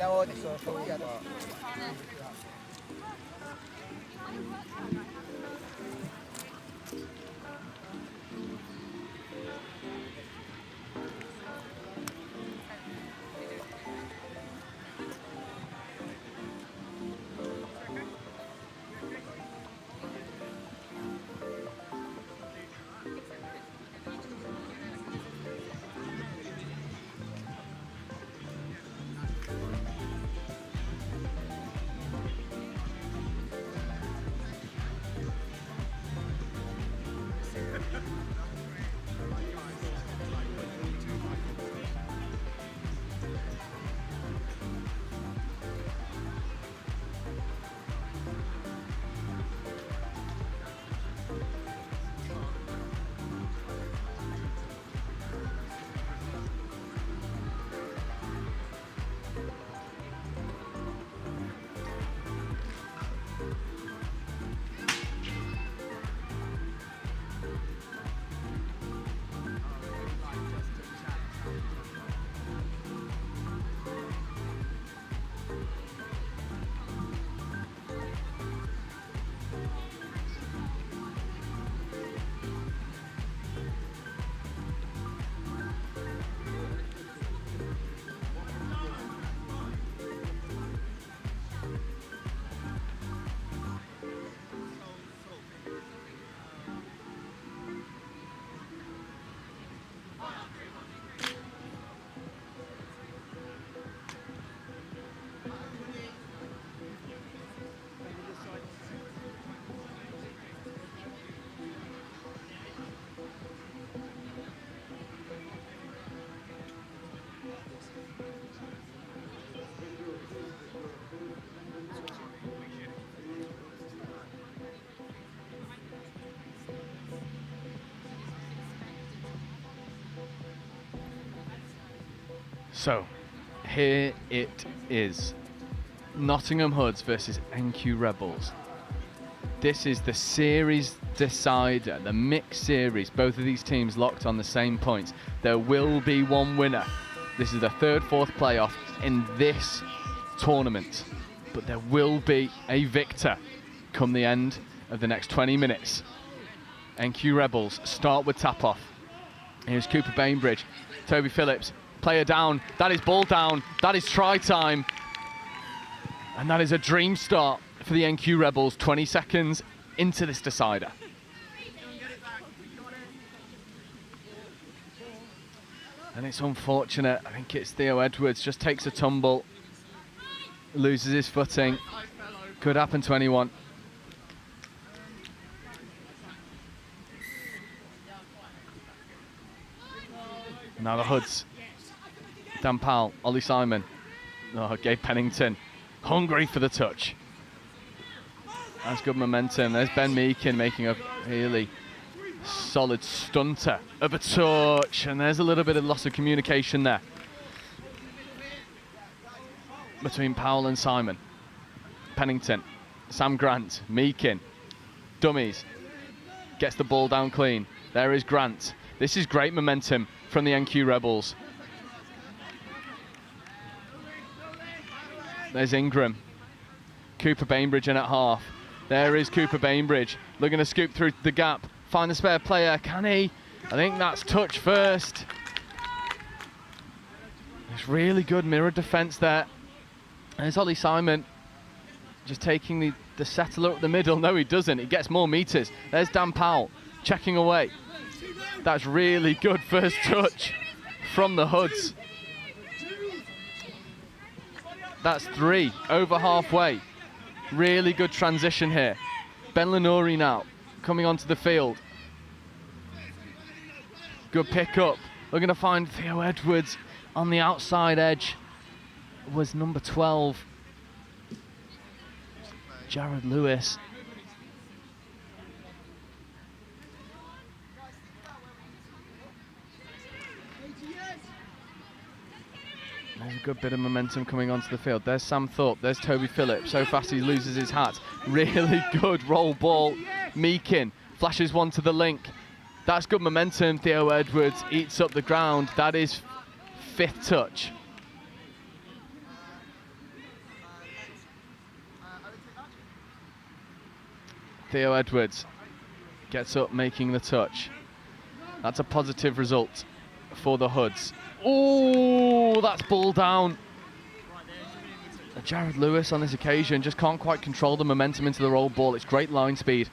Levo adesso sto guidando. So, here it is. Nottingham Hoods versus NQ Rebels. This is the series decider, the mixed series. Both of these teams locked on the same points. There will be one winner. This is the third, fourth playoff in this tournament. But there will be a victor come the end of the next 20 minutes. NQ Rebels start with tap-off. Here's Cooper Bainbridge, Toby Phillips, player down, that is ball down, that is try time. And that is a dream start for the NQ Rebels, 20 seconds into this decider. And it's unfortunate, I think it's Theo Edwards, just takes a tumble, loses his footing. Could happen to anyone. Now the Hoods. Dan Powell, Ollie Simon, Gabe Pennington, hungry for the touch. That's good momentum. There's Ben Meakin making a really solid stunter of a touch, and there's a little bit of loss of communication there between Powell and Simon. Pennington, Sam Grant, Meakin, dummies, gets the ball down clean. There is Grant. This is great momentum from the NQ Rebels. There's Ingram. Cooper Bainbridge in at half. There is Cooper Bainbridge looking to scoop through the gap. Find the spare player. Can he? I think that's touch first. There's really good mirror defence there. There's Ollie Simon just taking the settler up the middle. No, he doesn't. He gets more meters. There's Dan Powell checking away. That's really good first touch from the Hoods. That's 3, over halfway. Really good transition here. Ben Lenori now coming onto the field. Good pick up. Looking to find Theo Edwards on the outside edge. Was number 12, Jared Lewis. There's a good bit of momentum coming onto the field. There's Sam Thorpe, there's Toby Phillips. So fast he loses his hat. Really good roll ball. Meakin flashes one to the link. That's good momentum. Theo Edwards eats up the ground. That is 5th touch. Theo Edwards gets up, making the touch. That's a positive result for the Hoods. Oh, that's ball down. Jared Lewis on this occasion just can't quite control the momentum into the roll ball. It's great line speed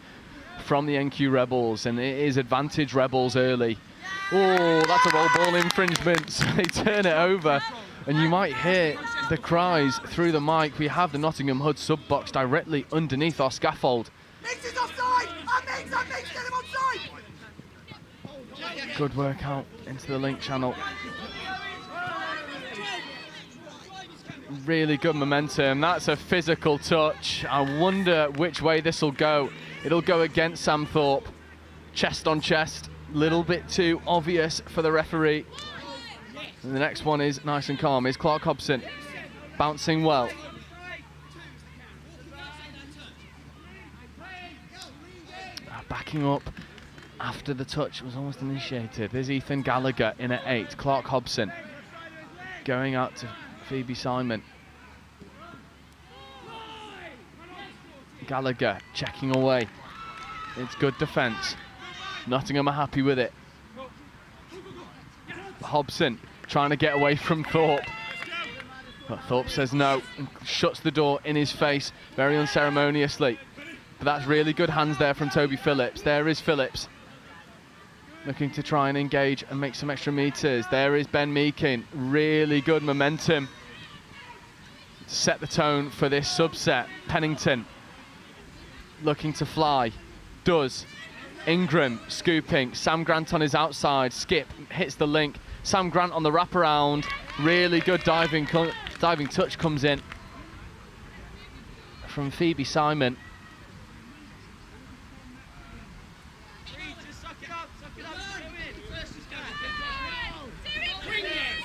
from the NQ Rebels, and it is advantage Rebels early. Oh, that's a roll ball infringement. So they turn it over, and you might hear the cries through the mic. We have the Nottingham Hood sub box directly underneath our scaffold. Mix is offside! Mix, get him offside! Good work out into the link channel. Really good momentum. That's a physical touch. I wonder which way this will go. It'll go against Sam Thorpe. Chest on chest. Little bit too obvious for the referee. And the next one is nice and calm. Is Clark Hobson bouncing well. Backing up after the touch was almost initiated. There's Ethan Gallagher in at 8. Clark Hobson going out to Phoebe Simon. Gallagher checking away. It's good defence. Nottingham are happy with it. Hobson trying to get away from Thorpe. But Thorpe says no and shuts the door in his face very unceremoniously. But that's really good hands there from Toby Phillips. There is Phillips looking to try and engage and make some extra meters. There is Ben Meakin. Really good momentum to set the tone for this subset. Pennington looking to fly. Does. Ingram scooping. Sam Grant on his outside. Skip hits the link. Sam Grant on the wraparound. Really good diving touch comes in from Phoebe Simon.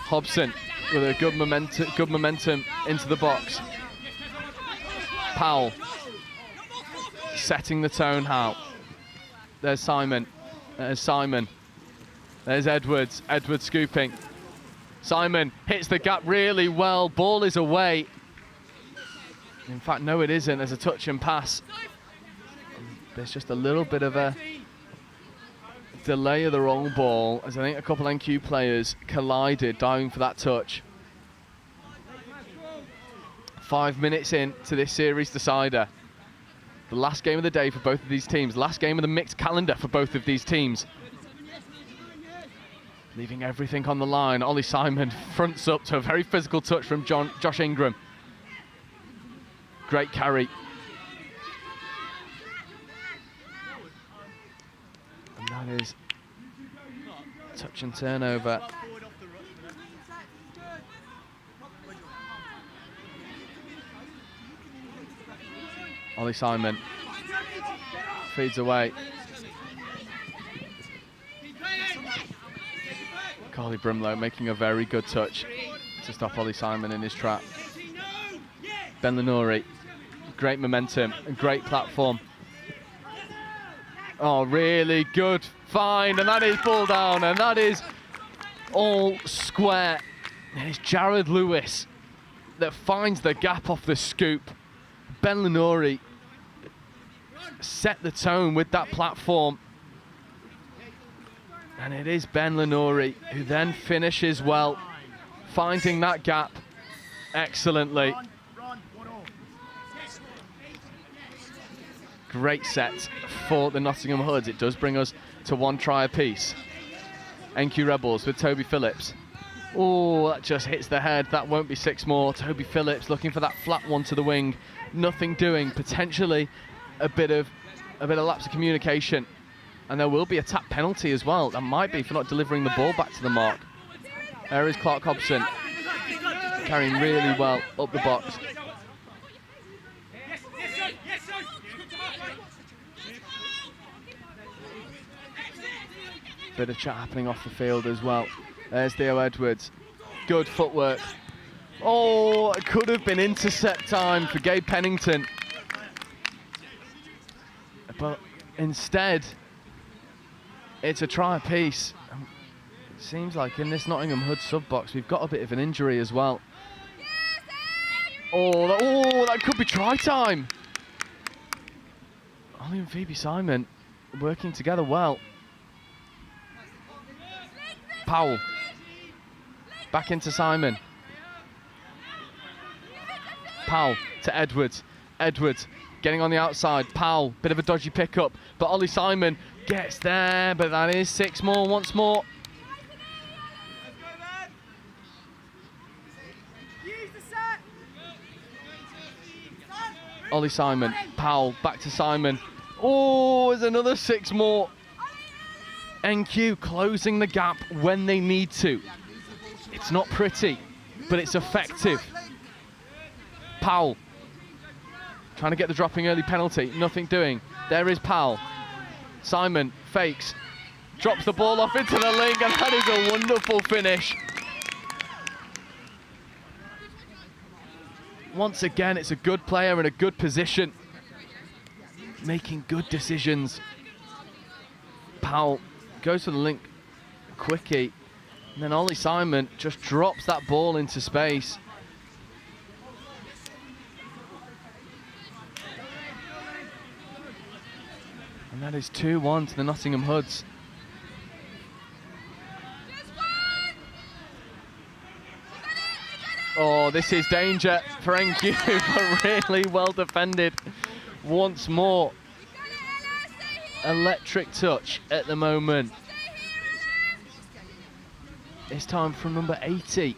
Hobson with a good momentum into the box. Powell setting the tone out. There's Simon. There's Simon. There's Edwards. Edwards scooping. Simon hits the gap really well. Ball is away. In fact, no, it isn't. There's a touch and pass. There's just a little bit of a delay of the roll ball, as I think a couple NQ players collided diving for that touch. 5 minutes into this series decider. The last game of the day for both of these teams. Last game of the mixed calendar for both of these teams. Leaving everything on the line. Ollie Simon fronts up to a very physical touch from Josh Ingram. Great carry. And that is touch and turnover. Ollie Simon feeds away. Carly Brimlow making a very good touch to stop Ollie Simon in his trap. Ben Lenori, great momentum, a great platform. Oh, really good find, and that is ball down, and that is all square. And it's Jared Lewis that finds the gap off the scoop. Ben Lenori set the tone with that platform. And it is Ben Lenori who then finishes well, finding that gap excellently. Great set for the Nottingham Hoods. It does bring us to 1 try apiece. NQ Rebels with Toby Phillips. Oh, that just hits the head. That won't be 6 more. Toby Phillips looking for that flat one to the wing. Nothing doing. Potentially a bit of lapse of communication. And there will be a tap penalty as well. That might be for not delivering the ball back to the mark. There is Clark Hobson carrying really well up the box. Bit of chat happening off the field as well. There's Theo Edwards. Good footwork. Oh, it could have been intercept time for Gabe Pennington. But instead, it's a try apiece. It seems like in this Nottingham Hood sub box, we've got a bit of an injury as well. Oh, that could be try time. Ollie and Phoebe Simon working together well. Powell. Back into Simon. Powell to Edwards. Edwards getting on the outside. Powell, bit of a dodgy pickup, but Ollie Simon gets there, but that is 6 more once more. Ollie Simon, Powell, back to Simon. Oh, there's another 6 more. NQ closing the gap when they need to. It's not pretty, but it's effective. Powell, trying to get the dropping early penalty, nothing doing. There is Powell. Simon fakes, drops the ball off into the link, and that is a wonderful finish. Once again, it's a good player in a good position, making good decisions. Powell goes for the link, quickie, and then Ollie Simon just drops that ball into space. And that is 2-1 to the Nottingham Hoods. Oh, this is danger for NQ, but really well defended once more. Electric touch at the moment. It's time from number 80.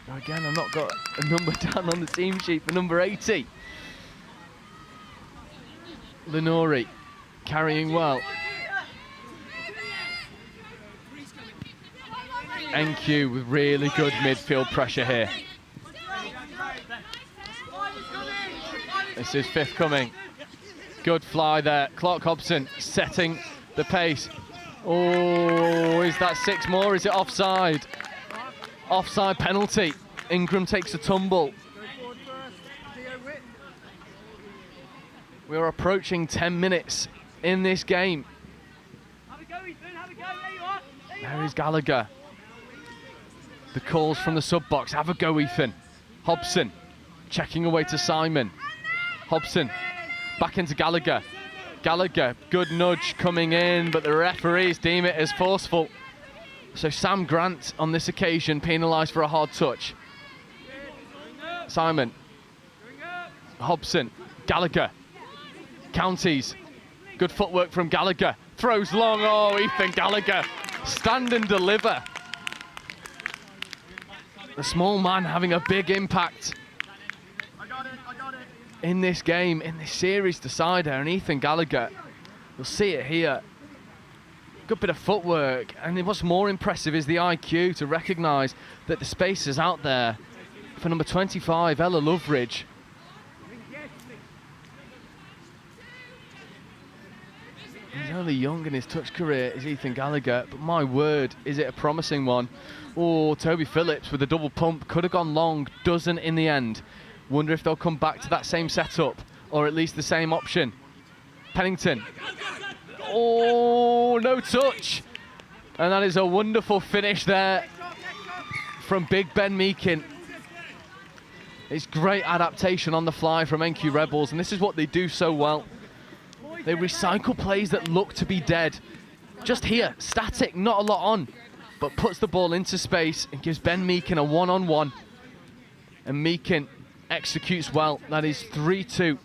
Now again, I've not got a number down on the team sheet for number 80. Lenori carrying well. NQ with really good midfield pressure here. This is 5th coming. Good fly there. Clark Hobson setting the pace. Oh, is that 6 more? Is it offside? Offside penalty. Ingram takes a tumble. We are approaching 10 minutes in this game. There is Gallagher. The calls from the sub-box. Have a go, Ethan. Hobson checking away to Simon. Hobson back into Gallagher. Gallagher, good nudge coming in, but the referees deem it as forceful. So Sam Grant on this occasion penalised for a hard touch. Simon. Hobson. Gallagher. Counties. Good footwork from Gallagher. Throws long. Oh, Ethan Gallagher. Stand and deliver. The small man having a big impact in this game, in this series decider, and Ethan Gallagher, you'll see it here. Good bit of footwork, and what's more impressive is the IQ to recognise that the space is out there for number 25, Ella Loveridge. He's only young in his touch career, is Ethan Gallagher, but my word, is it a promising one. Oh, Toby Phillips with a double pump, could have gone long, doesn't in the end. Wonder if they'll come back to that same setup, or at least the same option. Pennington. Oh, no touch. And that is a wonderful finish there from Big Ben Meakin. It's great adaptation on the fly from NQ Rebels, and this is what they do so well. They recycle plays that look to be dead. Just here, static, not a lot on, but puts the ball into space and gives Ben Meakin a one-on-one. And Meakin executes well. That is 3-2.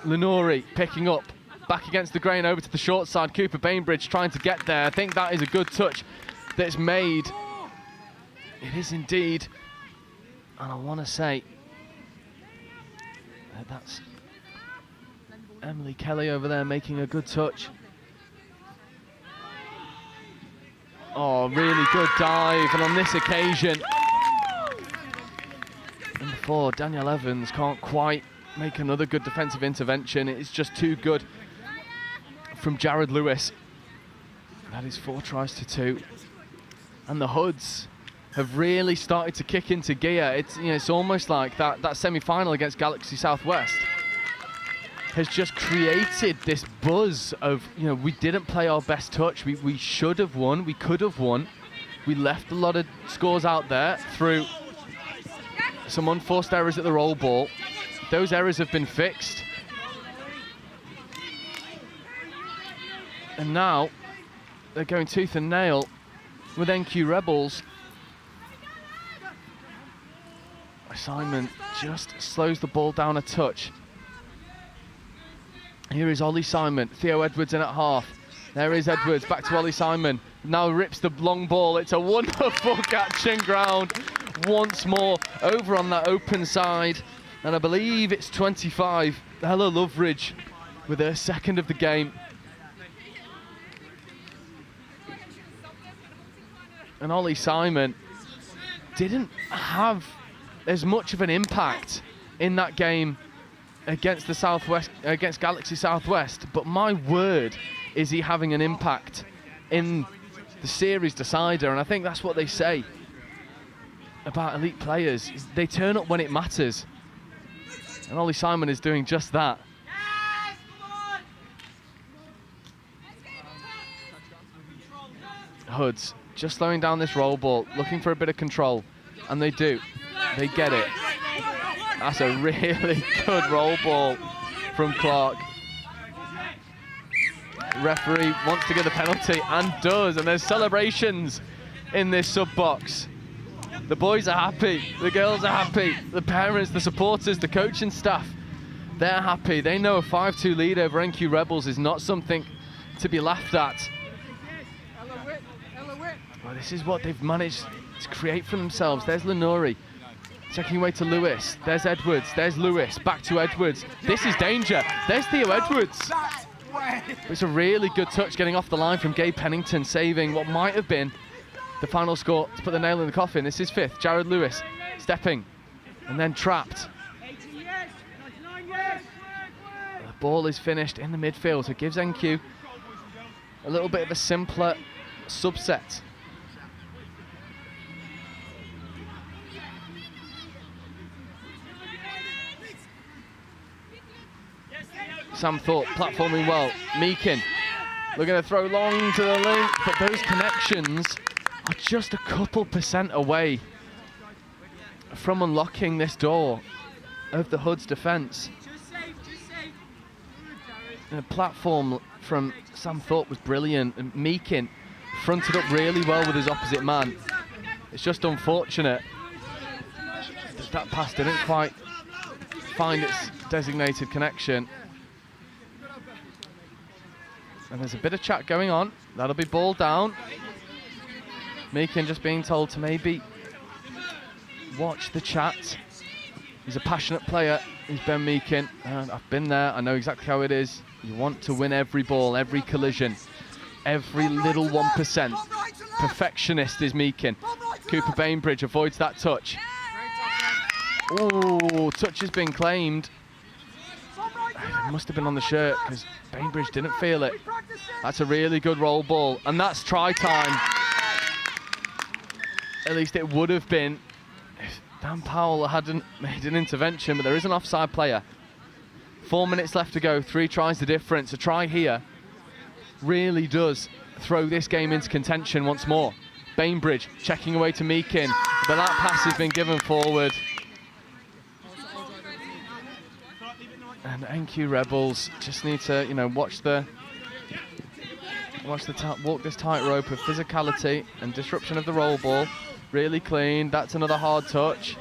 Lenori picking up, back against the grain, over to the short side. Cooper Bainbridge trying to get there. I think that is a good touch that's made. It is indeed. And I want to say that's Emily Kelly over there making a good touch. Oh, really good dive, and on this occasion, number 4, Danielle Evans can't quite make another good defensive intervention. It's just too good from Jared Lewis. That is 4 tries to 2. And the Hoods have really started to kick into gear. It's, you know, it's almost like that semi-final against Galaxy Southwest has just created this buzz of, you know, we didn't play our best touch. We should have won. We could have won. We left a lot of scores out there through some unforced errors at the roll ball. those errors have been fixed. And now they're going tooth and nail with NQ Rebels. Simon just slows the ball down a touch. Here is Ollie Simon, Theo Edwards in at half. There is Edwards, back to Ollie Simon. Now rips the long ball. It's a wonderful catching ground. Once more, over on that open side. And I believe it's 25. Ella Loveridge with her second of the game. And Ollie Simon didn't have as much of an impact in that game against the Southwest, against Galaxy Southwest, but my word, is he having an impact in the series decider. And I think that's what they say about elite players. They turn up when it matters. And Ollie Simon is doing just that. Hoods just slowing down this roll ball, looking for a bit of control. And they do. They get it. That's a really good roll ball from Clark. Referee wants to give the penalty and does, and there's celebrations in this sub-box. The boys are happy, the girls are happy, the parents, the supporters, the coaching staff, they're happy. They know a 5-2 lead over NQ Rebels is not something to be laughed at. Well, this is what they've managed to create for themselves. There's Lenori. Checking away to Lewis. There's Edwards. There's Lewis. Back to Edwards. This is danger. There's Theo Edwards. It's a really good touch getting off the line from Gabe Pennington, saving what might have been the final score to put the nail in the coffin. This is fifth. Jared Lewis stepping and then trapped. The ball is finished in the midfield, so it gives NQ a little bit of a simpler subset. Sam Thorpe platforming well. Meakin looking to throw long to the link, but those connections are just a couple % away from unlocking this door of the Hoods defence. The platform from Sam Thorpe was brilliant, and Meakin fronted up really well with his opposite man. It's just unfortunate that that pass didn't quite find its designated connection. And there's a bit of chat going on. That'll be ball down. Meakin just being told to maybe watch the chat. He's a passionate player. He's Ben Meakin. And I've been there. I know exactly how it is. You want to win every ball, every collision, every little 1%. Perfectionist is Meakin. Cooper Bainbridge avoids that touch. Oh, touch has been claimed. It must have been on the shirt because Bainbridge didn't feel it. That's a really good roll ball, and that's try time. At least it would have been if Dan Powell hadn't made an intervention, but there is an offside player. 4 minutes left to go, 3 tries the difference. A try here really does throw this game into contention once more. Bainbridge checking away to Meakin, but that pass has been given forward. And NQ Rebels just need to, you know, walk this tightrope of physicality and disruption of the roll ball. Really clean. That's another hard touch.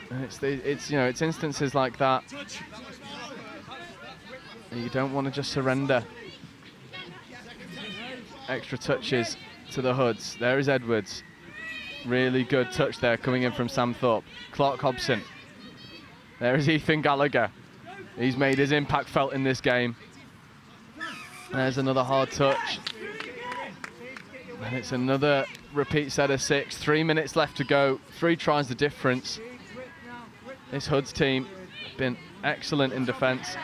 And it's instances like that you don't want to just surrender extra touches to the Hoods. There is Edwards. Really good touch there coming in from Sam Thorpe. Clark Hobson. There is Ethan Gallagher. He's made his impact felt in this game. There's another hard touch. And it's another repeat set of 6. 3 minutes left to go. 3 tries the difference. This Hoods team has been excellent in defence.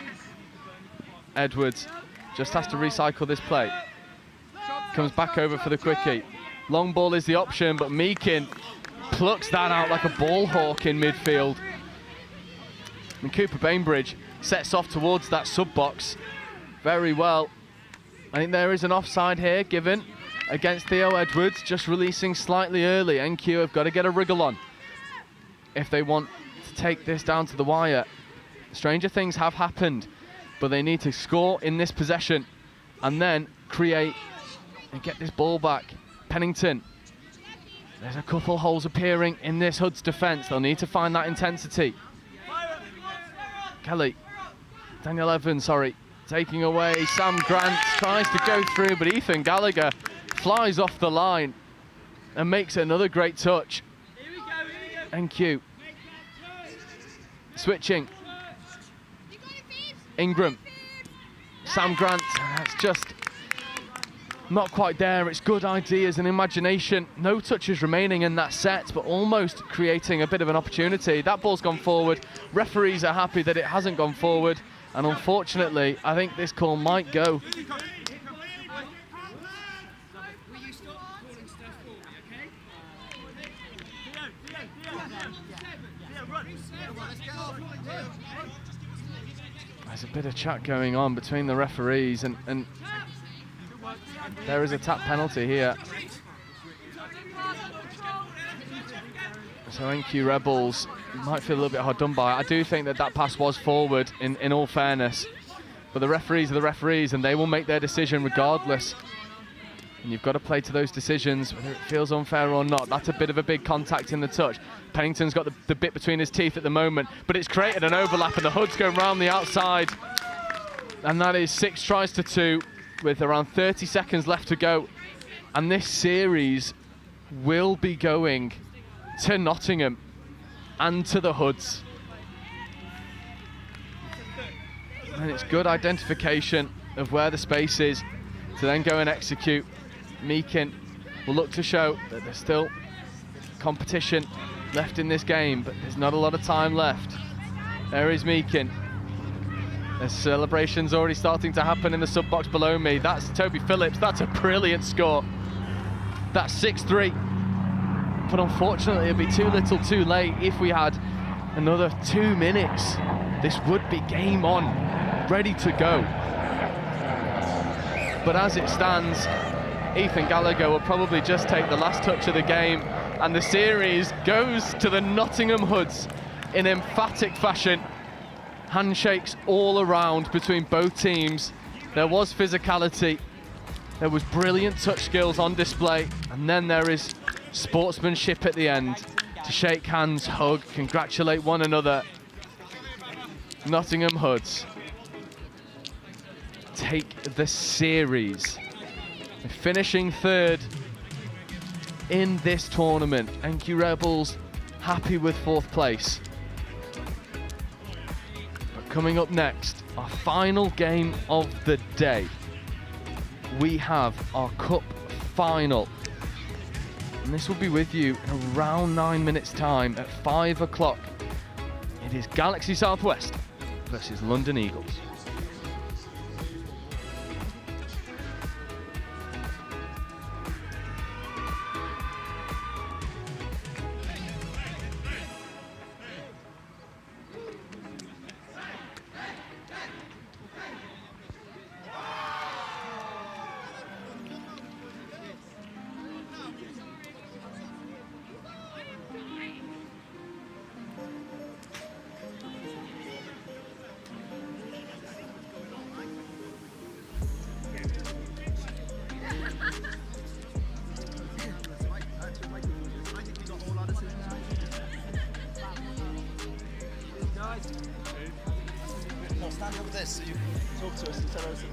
Edwards just has to recycle this play. Comes back over for the quickie. Long ball is the option, but Meakin plucks that out like a ball hawk in midfield. And Cooper Bainbridge sets off towards that sub-box very well. I think there is an offside here given. against Theo Edwards, just releasing slightly early. NQ have got to get a wriggle on if they want to take this down to the wire. Stranger things have happened, but they need to score in this possession and then create and get this ball back. Pennington. There's a couple holes appearing in this Hoods defence. They'll need to find that intensity. Kelly. Daniel Evans, sorry. Taking away. Sam Grant tries to go through, but Ethan Gallagher flies off the line and makes another great touch. NQ. Switching. Ingram. Sam Grant. That's just not quite there. It's good ideas and imagination. No touches remaining in that set, but almost creating a bit of an opportunity. That ball's gone forward. Referees are happy that it hasn't gone forward. And unfortunately, I think this call might go. There's a bit of chat going on between the referees, and there is a tap penalty here. So NQ Rebels might feel a little bit hard done by. I do think that pass was forward in all fairness, but the referees are the referees and they will make their decision regardless. And you've got to play to those decisions, whether it feels unfair or not. That's a bit of a big contact in the touch. Pennington's got the bit between his teeth at the moment, but it's created an overlap and the Hood's going round the outside. And that is 6 tries to 2 with around 30 seconds left to go. And this series will be going to Nottingham and to the Hoods. And it's good identification of where the space is to then go and execute. Meakin will look to show that there's still competition left in this game, but there's not a lot of time left. There is Meakin. There's celebrations already starting to happen in the sub box below me. That's Toby Phillips. That's a brilliant score. That's 6-3. But unfortunately, it'd be too little too late. If we had another 2 minutes, this would be game on, ready to go. But as it stands, Ethan Gallagher will probably just take the last touch of the game, and the series goes to the Nottingham Hoods in emphatic fashion. Handshakes all around between both teams. There was physicality, there was brilliant touch skills on display, and then there is sportsmanship at the end to shake hands, hug, congratulate one another. Nottingham Hoods take the series, finishing 3rd in this tournament. NQ Rebels happy with 4th place. But coming up next, our final game of the day, we have our cup final. And this will be with you in around 9 minutes time at 5 o'clock. It is Galaxy Southwest versus London Eagles. Stand up this so you can talk to us and tell us.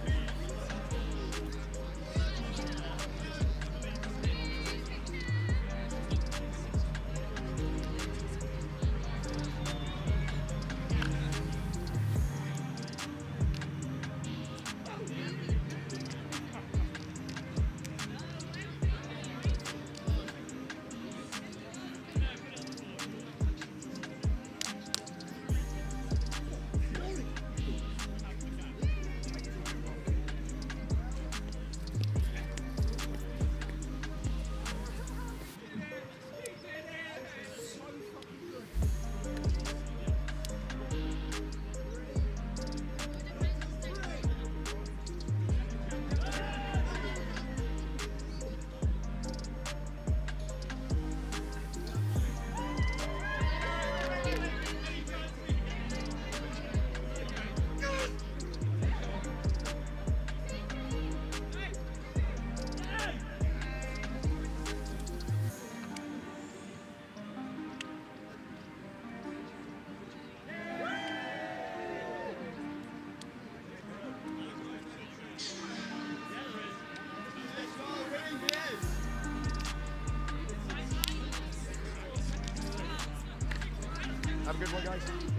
Have a good one, guys.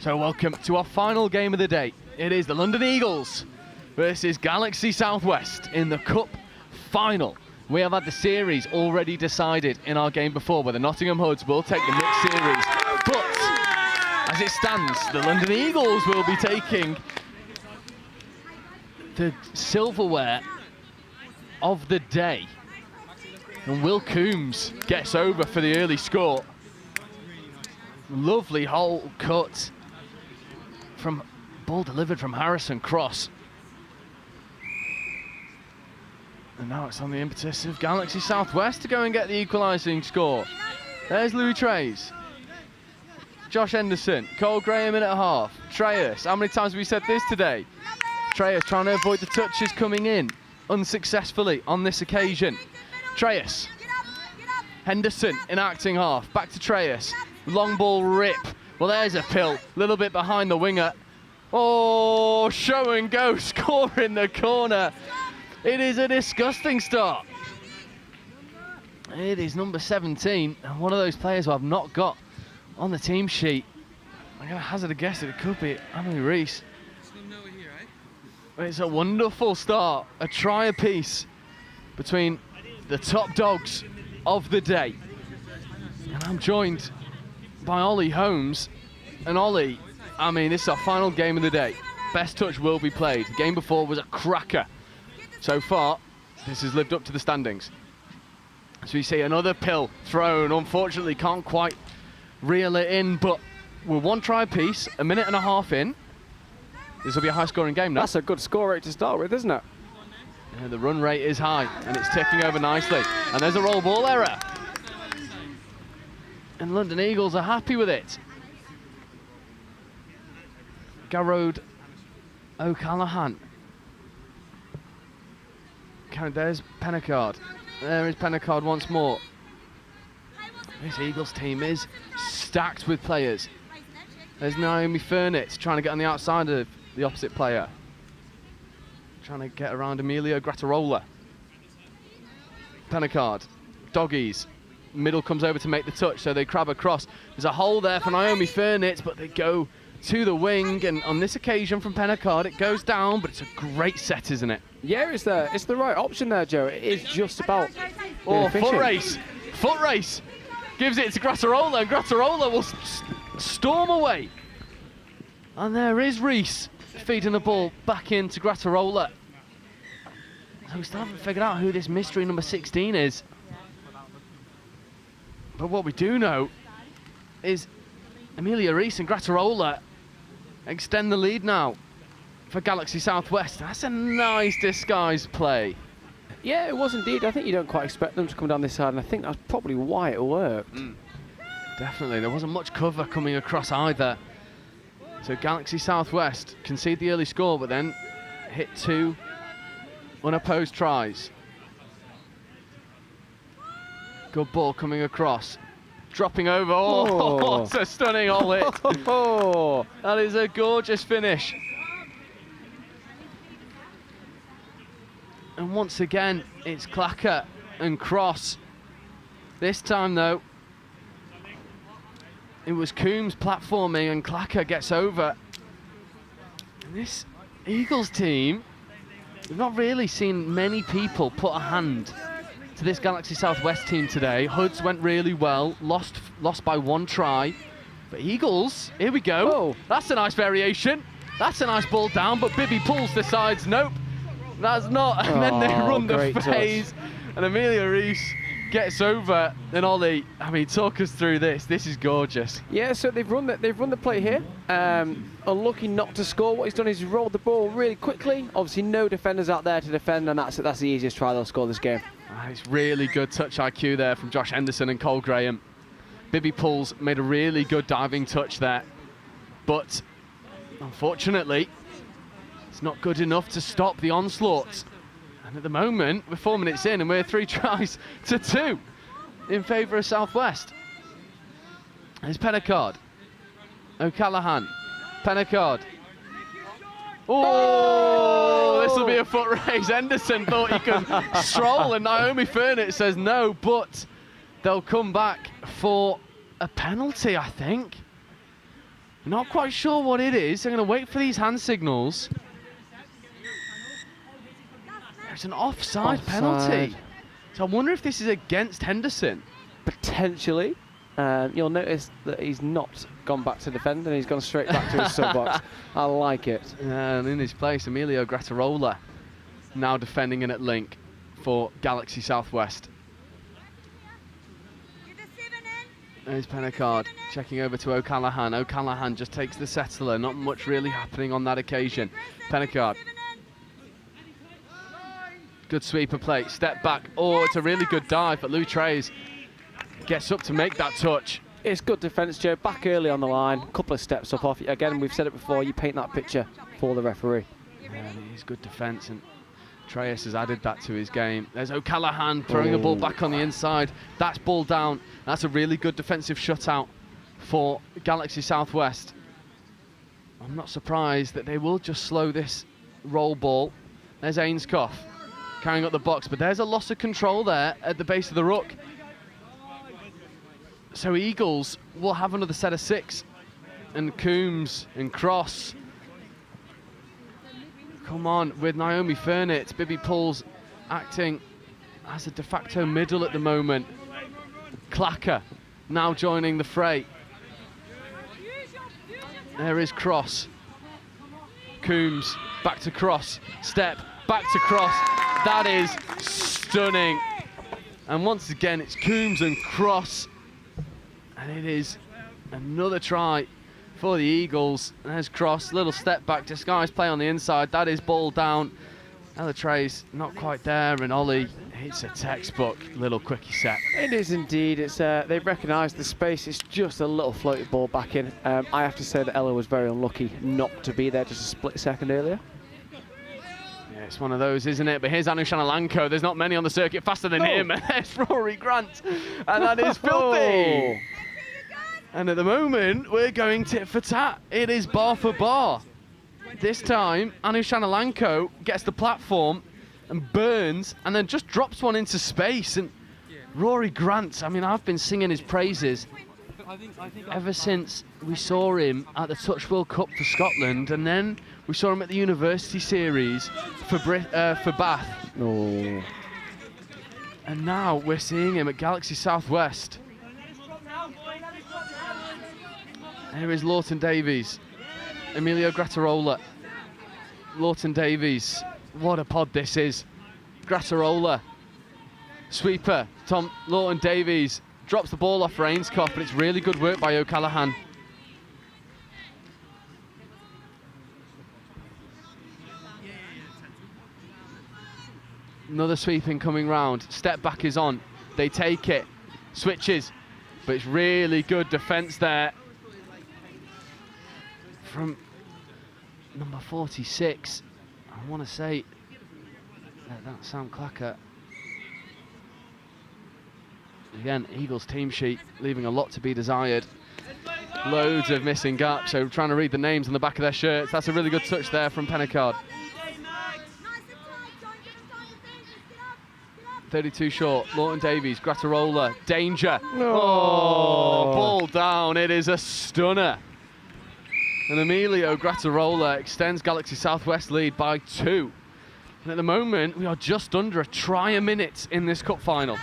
So welcome to our final game of the day. It is the London Eagles versus Galaxy Southwest in the Cup final. We have had the series already decided in our game before, where the Nottingham Hoods will take the mixed series. But as it stands, the London Eagles will be taking the silverware of the day. And Will Coombs gets over for the early score. Lovely hole cut from ball delivered from Harrison Cross. And now it's on the impetus of Galaxy Southwest to go and get the equalising score. There's Louis Trays. Josh Henderson, Cole Graham in at half. Treyas, how many times have we said this today? Treyas trying to avoid the touches coming in unsuccessfully on this occasion. Treyas. Henderson in acting half. Back to Treyas. Long ball rip. Well, there's a pill. A little bit behind the winger. Oh, show and go score in the corner. It is a disgusting start. It is number 17, one of those players who I've not got on the team sheet. I'm going to hazard a guess that it could be Emily Reese. It's a wonderful start, a try apiece between the top dogs of the day. And I'm joined by Ollie Holmes. And Ollie, I mean, this is our final game of the day. Best touch will be played. The game before was a cracker. So far, this has lived up to the standings. So we see another pill thrown. Unfortunately, can't quite reel it in, but we're one try apiece, a minute and a half in. This will be a high-scoring game now. That's a good score rate to start with, isn't it? Yeah, the run rate is high, and it's ticking over nicely. And there's a roll ball error. And London Eagles are happy with it. Garrod O'Callaghan. There's Pennicard. There is Pennicard once more. This Eagles team is stacked with players. There's Naomi Furnitz trying to get on the outside of the opposite player. Trying to get around Emilio Grattarola. Pennicard. Doggies. Middle comes over to make the touch, so they crab across. There's a hole there for Naomi Furnitz, but they go to the wing, and on this occasion from Pennicard, it goes down, but it's a great set, isn't it? Yeah, it's the right option there, Joe. It is just about foot race. Foot race. Gives it to Grattarola, and Grattarola will storm away. And there is Reese feeding the ball back into Grattarola. So we still haven't figured out who this mystery number 16 is. But what we do know is Amelia Reese and Grattarola extend the lead now for Galaxy Southwest. That's a nice disguise play. Yeah, it was indeed. I think you don't quite expect them to come down this side, and I think that's probably why it worked. Definitely, there wasn't much cover coming across either. So Galaxy Southwest concede the early score, but then hit 2 unopposed tries. Good ball coming across. Dropping over. Oh, it's a stunning hole hit. That is a gorgeous finish. And once again, it's Clacker and Cross. This time, though, it was Coombs platforming and Clacker gets over. And this Eagles team, we've not really seen many people put a hand to this Galaxy Southwest team today. Hoods went really well, lost by 1 try. But Eagles, here we go. Oh. That's a nice variation. That's a nice ball down, but Bibby pulls, decides, nope, that's not. And then they run the phase. And Amelia Reese gets over. And Ollie, I mean, talk us through this. This is gorgeous. Yeah, so they've run the play here. Unlucky not to score. What he's done is he's rolled the ball really quickly. Obviously, no defenders out there to defend, and that's the easiest try they'll score this game. It's really good touch IQ there from Josh Henderson and Cole Graham. Bibby Pulls made a really good diving touch there, but unfortunately, it's not good enough to stop the onslaught. And at the moment, we're 4 minutes in and we're 3 tries to 2 in favour of Southwest. There's Pennicard. O'Callaghan. Pennicard. Oh, this will be a foot race. Henderson thought he could stroll, and Naomi Furnitz says no, but they'll come back for a penalty, I think. Not quite sure what it is. I'm going to wait for these hand signals. There's an offside penalty. So I wonder if this is against Henderson. Potentially. You'll notice that he's not gone back to defend and he's gone straight back to his sub box. I like it. And in his place, Emilio Grattarola now defending in at link for Galaxy Southwest. There's Pennicard checking over to O'Callaghan. O'Callaghan just takes the settler. Not much really happening on that occasion. Pennicard. Good sweeper play. Step back. Oh, it's a really good dive, but Lou Trays gets up to make that touch. It's good defence, Joe. Back early on the line. Couple of steps up off. Again, we've said it before. You paint that picture for the referee. Yeah, it is good defence, and Treyas has added that to his game. There's O'Callaghan throwing the ball back on the inside. That's ball down. That's a really good defensive shutout for Galaxy Southwest. I'm not surprised that they will just slow this roll ball. There's Ainscough carrying up the box, but there's a loss of control there at the base of the ruck. So Eagles will have another set of 6. And Coombs and Cross. Come on, with Naomi Furnitz. Bibby Pulls acting as a de facto middle at the moment. Clacker now joining the fray. There is Cross. Coombs, back to Cross. Step, back to Cross. That is stunning. And once again, it's Coombs and Cross. And it is another try for the Eagles. There's Cross, little step back, disguised play on the inside. That is ball down. Ella Trey's not quite there, and Ollie, it's a textbook little quickie set. It is indeed. It's they've recognised the space. It's just a little floated ball back in. I have to say that Ella was very unlucky not to be there just a split second earlier. Yeah, it's one of those, isn't it? But here's Anu Shanalanko. There's not many on the circuit faster than him. And there's Rory Grant. And that is filthy. And at the moment, we're going tit for tat. It is bar for bar. This time, Anu Shanalanko gets the platform and burns and then just drops one into space. And Rory Grant, I mean, I've been singing his praises ever since we saw him at the Touch World Cup for Scotland, and then we saw him at the University Series for Bath. Oh. And now we're seeing him at Galaxy Southwest. Here is Lawton Davies, Emilio Grattarola, Lawton Davies. What a pod this is. Grattarola, sweeper, Lawton Davies drops the ball off Ainscough, but it's really good work by O'Callaghan. Another sweeping coming round. Step back is on. They take it. Switches, but it's really good defence there from number 46. I want to say that's Sam Clacker. Again, Eagles team sheet leaving a lot to be desired. Loads of missing gaps, so trying to read the names on the back of their shirts. That's a really good touch there from Pennicard. 32 short, Lawton Davies, Grattarola, danger. Oh, ball down, it is a stunner. And Emilio Grattarola extends Galaxy Southwest lead by 2. And at the moment, we are just under a try a minute in this cup final.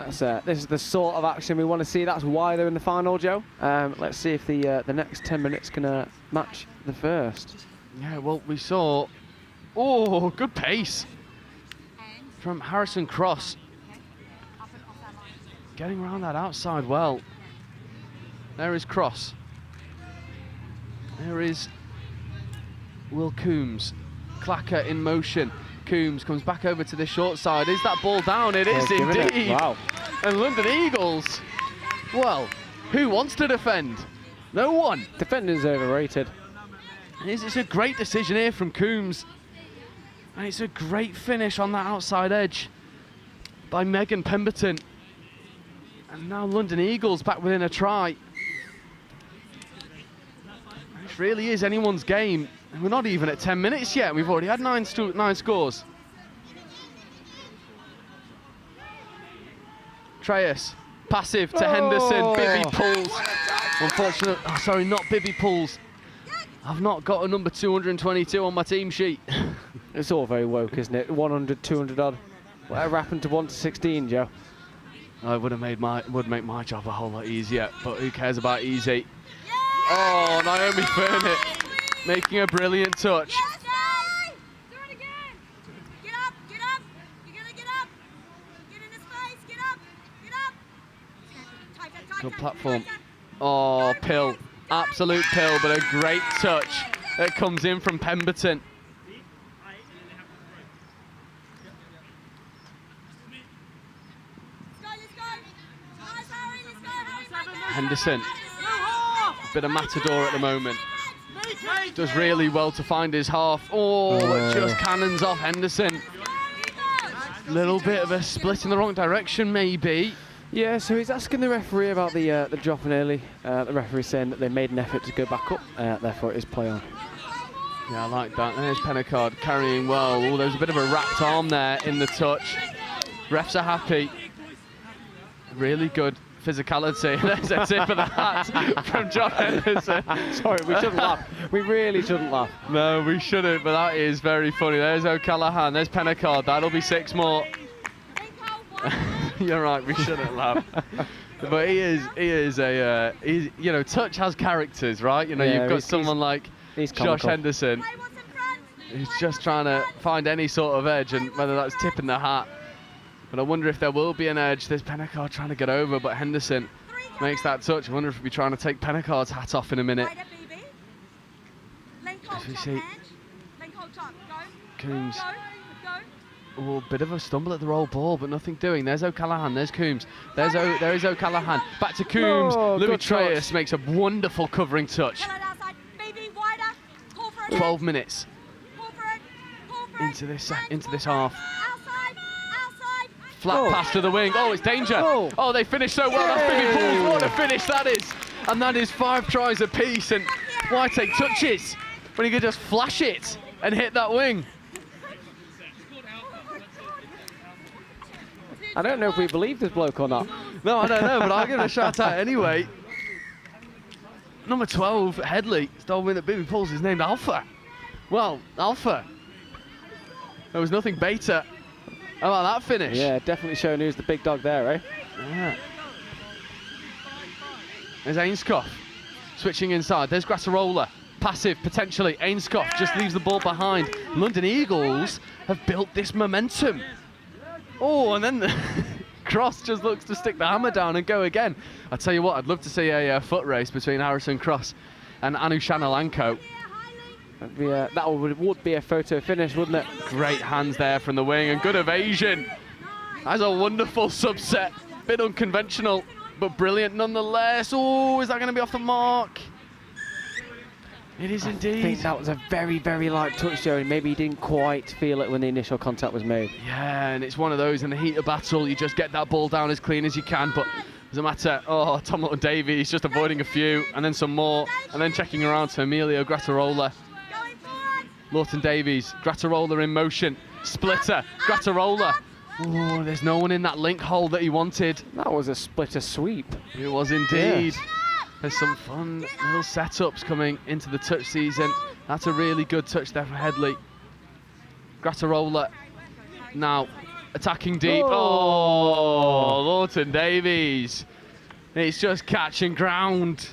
This is the sort of action we want to see. That's why they're in the final, Joe. Let's see if the next 10 minutes can match the first. Yeah, well, we saw, good pace from Harrison Cross. Getting around that outside well. There is Cross. There is Will Coombs. Clacker in motion. Coombs comes back over to the short side. Is that ball down? It is indeed. Wow. And London Eagles, well, who wants to defend? No one. Defending's overrated. It's a great decision here from Coombs. And it's a great finish on that outside edge by Megan Pemberton. And now London Eagles back within a try. This really is anyone's game. And we're not even at 10 minutes yet. We've already had nine scores. Treyas, passive to Henderson. Bibby pulls. Unfortunately, oh, sorry, not Bibby Pools. I've not got a number 222 on my team sheet. It's all very woke, isn't it? 100, 200 odd. Whatever happened to 1 to 16, Joe? I would make my job a whole lot easier, but who cares about easy? Oh, Naomi Furnett making a brilliant touch. Good platform. Oh, pill. Absolute pill, but a great touch that comes in from Pemberton. Henderson, bit of matador at the moment. Does really well to find his half. Oh, it just cannons off Henderson. Little bit of a split in the wrong direction, maybe. Yeah, so he's asking the referee about the dropping early. The referee saying that they made an effort to go back up, therefore it is play on. Yeah, I like that. There's Pennicard carrying well. Oh, there's a bit of a wrapped arm there in the touch. Refs are happy. Really good physicality. There's a tip of the hat from John Henderson. Sorry, we shouldn't laugh. We really shouldn't laugh. No, we shouldn't, but that is very funny. There's O'Callaghan, there's Pennicard. That'll be 6 more. You're right, we shouldn't laugh. But he is a, you know, touch has characters, right? You know, yeah, you've got someone like Josh Henderson who's just trying to find any sort of edge, and whether that's tipping the hat. But I wonder if there will be an edge. There's Pennicard trying to get over, but Henderson makes that touch. I wonder if we'll be trying to take Pennicard's hat off in a minute. As we see Coombs. Oh, bit of a stumble at the roll ball, but nothing doing. There's O'Callaghan, there's Coombs. There is O'Callaghan. Back to Coombs. Louis Treyas makes a wonderful covering touch. 12 minutes into this half. Flat pass to the wing. Oh, it's danger. Oh, they finished so well. That's Bibby Pools. What a finish that is. And that is 5 tries apiece. And why take touches when you could just flash it and hit that wing? I don't know if we believe this bloke or not. No, I don't know, but I'll give it a shout out anyway. Number 12, Headley, told me that Bibby Pools is named Alpha. Well, Alpha. There was nothing beta. How about that finish? Yeah, definitely showing who's the big dog there, eh? Yeah. There's Ainscough switching inside. There's Grattarola. Passive, potentially. Ainscough just leaves the ball behind. London Eagles have built this momentum. Oh, and then the Cross just looks to stick the hammer down and go again. I tell you what, I'd love to see a foot race between Harrison Cross and Anu Shanalanko. That would be a photo finish, wouldn't it? Great hands there from the wing and good evasion. That's a wonderful subset. Bit unconventional, but brilliant nonetheless. Oh, is that going to be off the mark? It is indeed. I think that was a very, very light touch, Joey. Maybe he didn't quite feel it when the initial contact was made. Yeah, and it's one of those in the heat of battle, you just get that ball down as clean as you can, but doesn't matter. Oh, Tom Davies just avoiding a few, and then some more, and then checking around to Emilio Grattarola. Lawton Davies, Grattarola in motion, splitter, Grattarola. Oh, there's no one in that link hole that he wanted. That was a splitter sweep. It was indeed. Yes. There's some fun little setups coming into the touch season. That's a really good touch there for Headley. Grattarola now attacking deep. Oh, Lawton Davies. It's just catch and ground.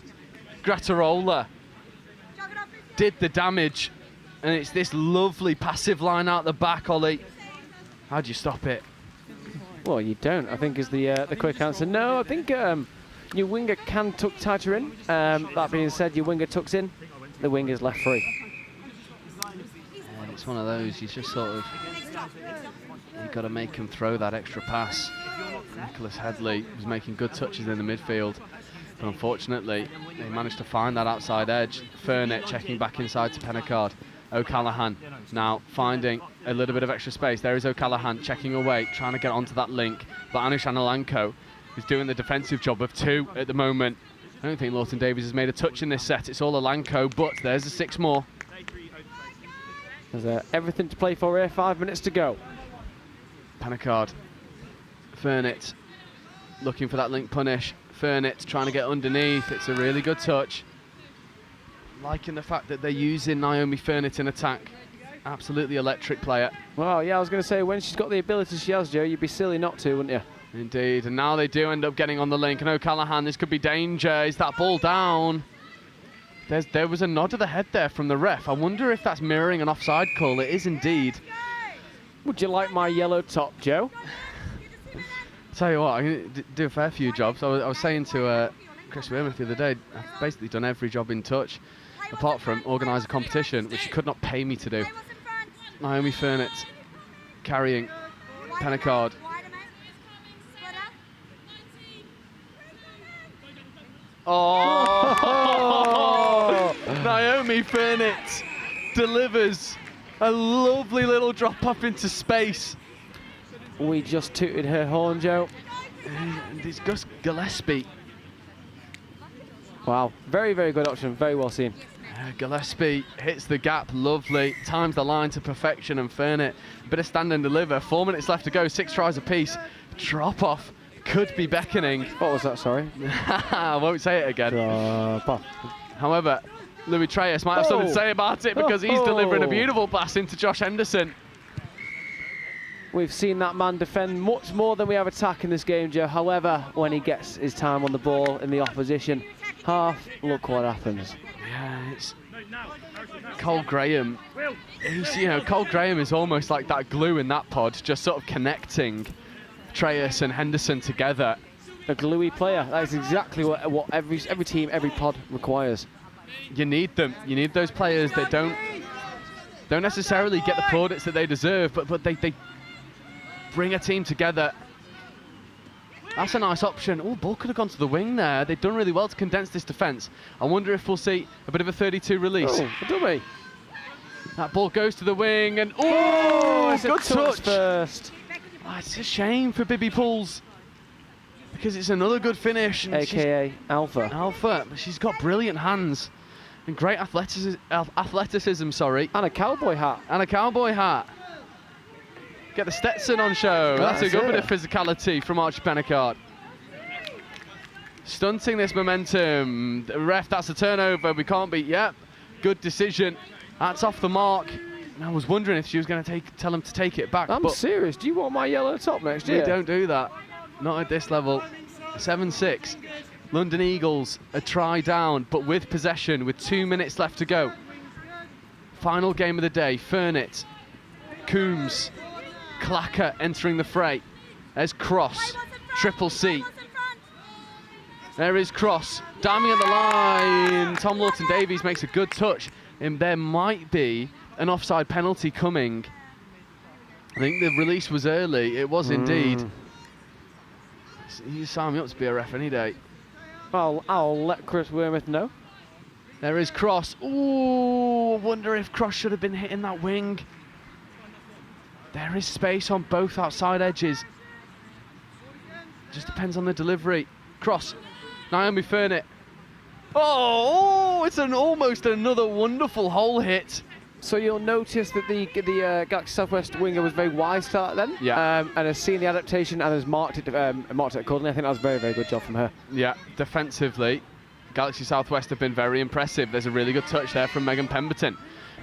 Grattarola did the damage. And it's this lovely passive line out the back, Ollie. How do you stop it? Well, you don't, I think is the quick answer. No, I think your winger can tuck tighter in. That being said, your winger tucks in, the wing is left free. And it's one of those, you just sort of, you've got to make him throw that extra pass. Nicholas Headley was making good touches in the midfield. But unfortunately, they managed to find that outside edge. Furnett checking back inside to Pennicard. O'Callaghan now finding a little bit of extra space. There is O'Callaghan checking away, trying to get onto that link. But Anu Shanalanko is doing the defensive job of 2 at the moment. I don't think Lawton Davies has made a touch in this set. It's all Alanko, but there's a 6 more. There's everything to play for here, 5 minutes to go. Pennicard, Furnett looking for that link punish. Furnett trying to get underneath. It's a really good touch. Liking the fact that they're using Naomi Furnett in attack. Absolutely electric player. Well, yeah, I was going to say, when she's got the ability she has, Joe, you'd be silly not to, wouldn't you? Indeed, and now they do end up getting on the link. And O'Callaghan, this could be danger. Is that ball down? There was a nod of the head there from the ref. I wonder if that's mirroring an offside call. It is indeed. Would you like my yellow top, Joe? Tell you what, I'm going to do a fair few jobs. I was saying to Chris Wearmouth the other day, I've basically done every job in touch, apart from organise a competition, which he could not pay me to do. Naomi Furnett carrying Pennicard. Oh! Naomi Furnett delivers a lovely little drop off into space. We just tooted her horn, Joe. And it's Gus Gillespie. Wow, very, very good option, very well seen. Gillespie hits the gap, lovely, times the line to perfection, and Furnett, a bit of stand and deliver. 4 minutes left to go, 6 tries apiece. Drop off could be beckoning. What was that, sorry? I won't say it again. However, Louis Treyas might have something to say about it, because he's delivering a beautiful pass into Josh Henderson. We've seen that man defend much more than we have attack in this game, Joe. However, when he gets his time on the ball in the opposition half, look what happens. Yeah, it's Cole Graham. Cole Graham is almost like that glue in that pod, just sort of connecting Treyas and Henderson together. A gluey player. That is exactly what every team, every pod requires. You need them. You need those players that don't necessarily get the plaudits that they deserve, but they bring a team together. That's a nice option. Oh, ball could have gone to the wing there. They've done really well to condense this defence. I wonder if we'll see a bit of a 32 release. Oh, a dummy. That ball goes to the wing, and it's a good touch first. Oh, it's a shame for Bibby Pools, because it's another good finish. AKA Alpha. Alpha. She's got brilliant hands and great athleticism, sorry. And a cowboy hat. And a cowboy hat. Get the Stetson on show. That's a good bit of physicality from Archie Pennicard. Stunting this momentum. The ref, that's a turnover. We can't beat. Yep. Good decision. That's off the mark. I was wondering if she was going to tell him to take it back. I'm serious. Do you want my yellow top next year? We don't do that. Not at this level. 7-6. London Eagles a try down, but with possession, with 2 minutes left to go. Final game of the day. Furnett, Coombs, Clacker entering the fray. There's Cross, Triple C. There is Cross, diving at the line. Tom Lawton-Davies makes a good touch, and there might be an offside penalty coming. I think the release was early. It was indeed. You sign me up to be a ref any day. I'll let Chris Wearmouth know. There is Cross. Ooh, I wonder if Cross should have been hitting that wing. There is space on both outside edges. Just depends on the delivery. Cross. Naomi Furnett. Oh, it's almost another wonderful hole hit. So you'll notice that the Galaxy Southwest winger was very wise to that then. Yeah. And has seen the adaptation and has marked it accordingly. I think that was a very, very good job from her. Yeah, defensively, Galaxy Southwest have been very impressive. There's a really good touch there from Megan Pemberton.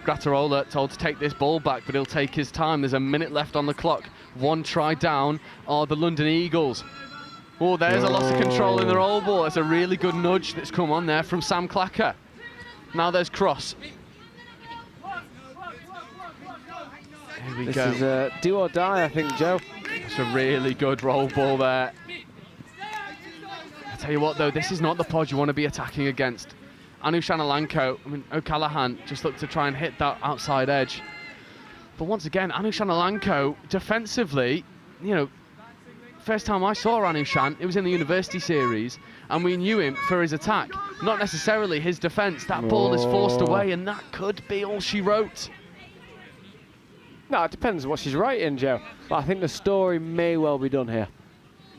Grattarola told to take this ball back, but he'll take his time. There's a minute left on the clock. One try down are the London Eagles. Oh, there's a loss of control in the roll ball. It's a really good nudge that's come on there from Sam Clacker. Now there's Cross. Here we go. This is do or die, I think, Joe. It's a really good roll ball there. I tell you what, though, this is not the pod you want to be attacking against. Anu Shanalanko, O'Callaghan just looked to try and hit that outside edge. But once again, Anu Shanalanko, defensively, first time I saw Anu Shan, it was in the University Series, and we knew him for his attack, not necessarily his defence. That ball is forced away, and that could be all she wrote. No, it depends on what she's writing, Joe. But I think the story may well be done here.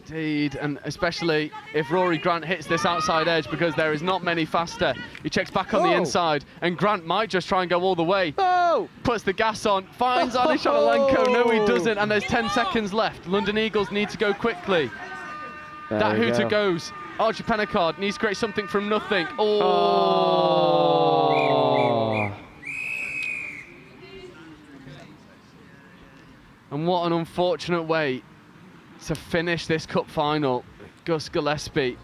Indeed, and especially if Rory Grant hits this outside edge, because there is not many faster. He checks back on the inside, and Grant might just try and go all the way. Oh! Puts the gas on, finds Anu Shanalanko. No, he doesn't, and there's 10 seconds left. London Eagles need to go quickly. That hooter goes. Archie Pennicard needs to create something from nothing. Oh. And what an unfortunate way to finish this cup final. Gus Gillespie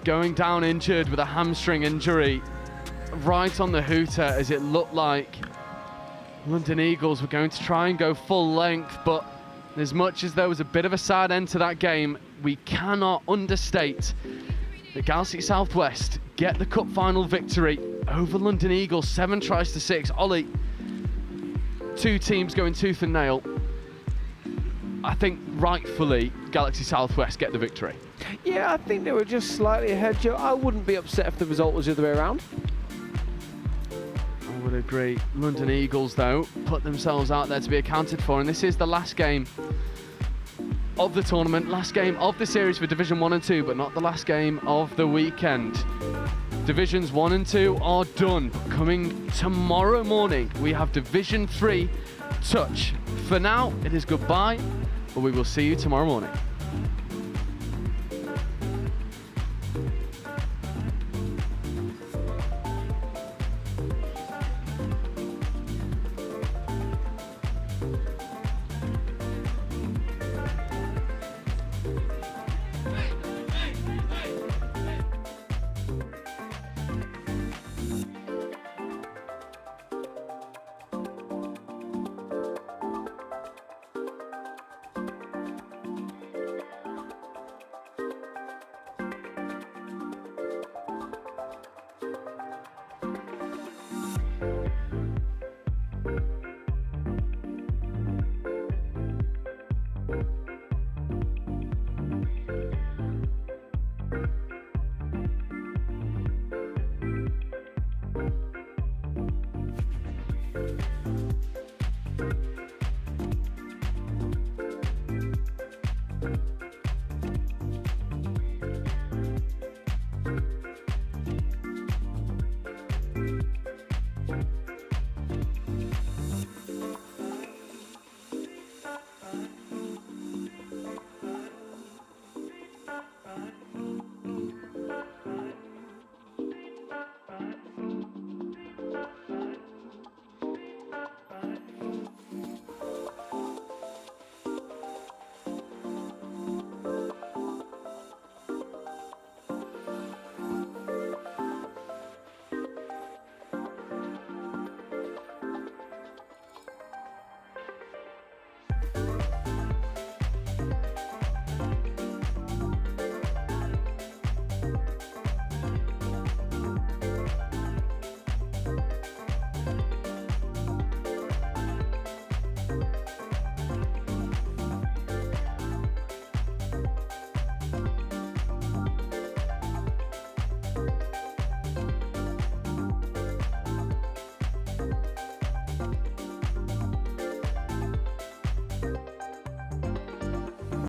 going down injured with a hamstring injury right on the hooter, as it looked like London Eagles were going to try and go full length, but as much as there was a bit of a sad end to that game, we cannot understate that Galaxy Southwest get the cup final victory over London Eagles, 7 tries to 6. Ollie, 2 teams going tooth and nail. I think rightfully Galaxy Southwest get the victory. Yeah, I think they were just slightly ahead, Joe. I wouldn't be upset if the result was the other way around. I would agree. London Eagles, though, put themselves out there to be accounted for, and this is the last game of the tournament, last game of the series for Division 1 and 2, but not the last game of the weekend. Divisions 1 and 2 are done. Coming tomorrow morning, we have Division 3 touch. For now, it is goodbye, but we will see you tomorrow morning.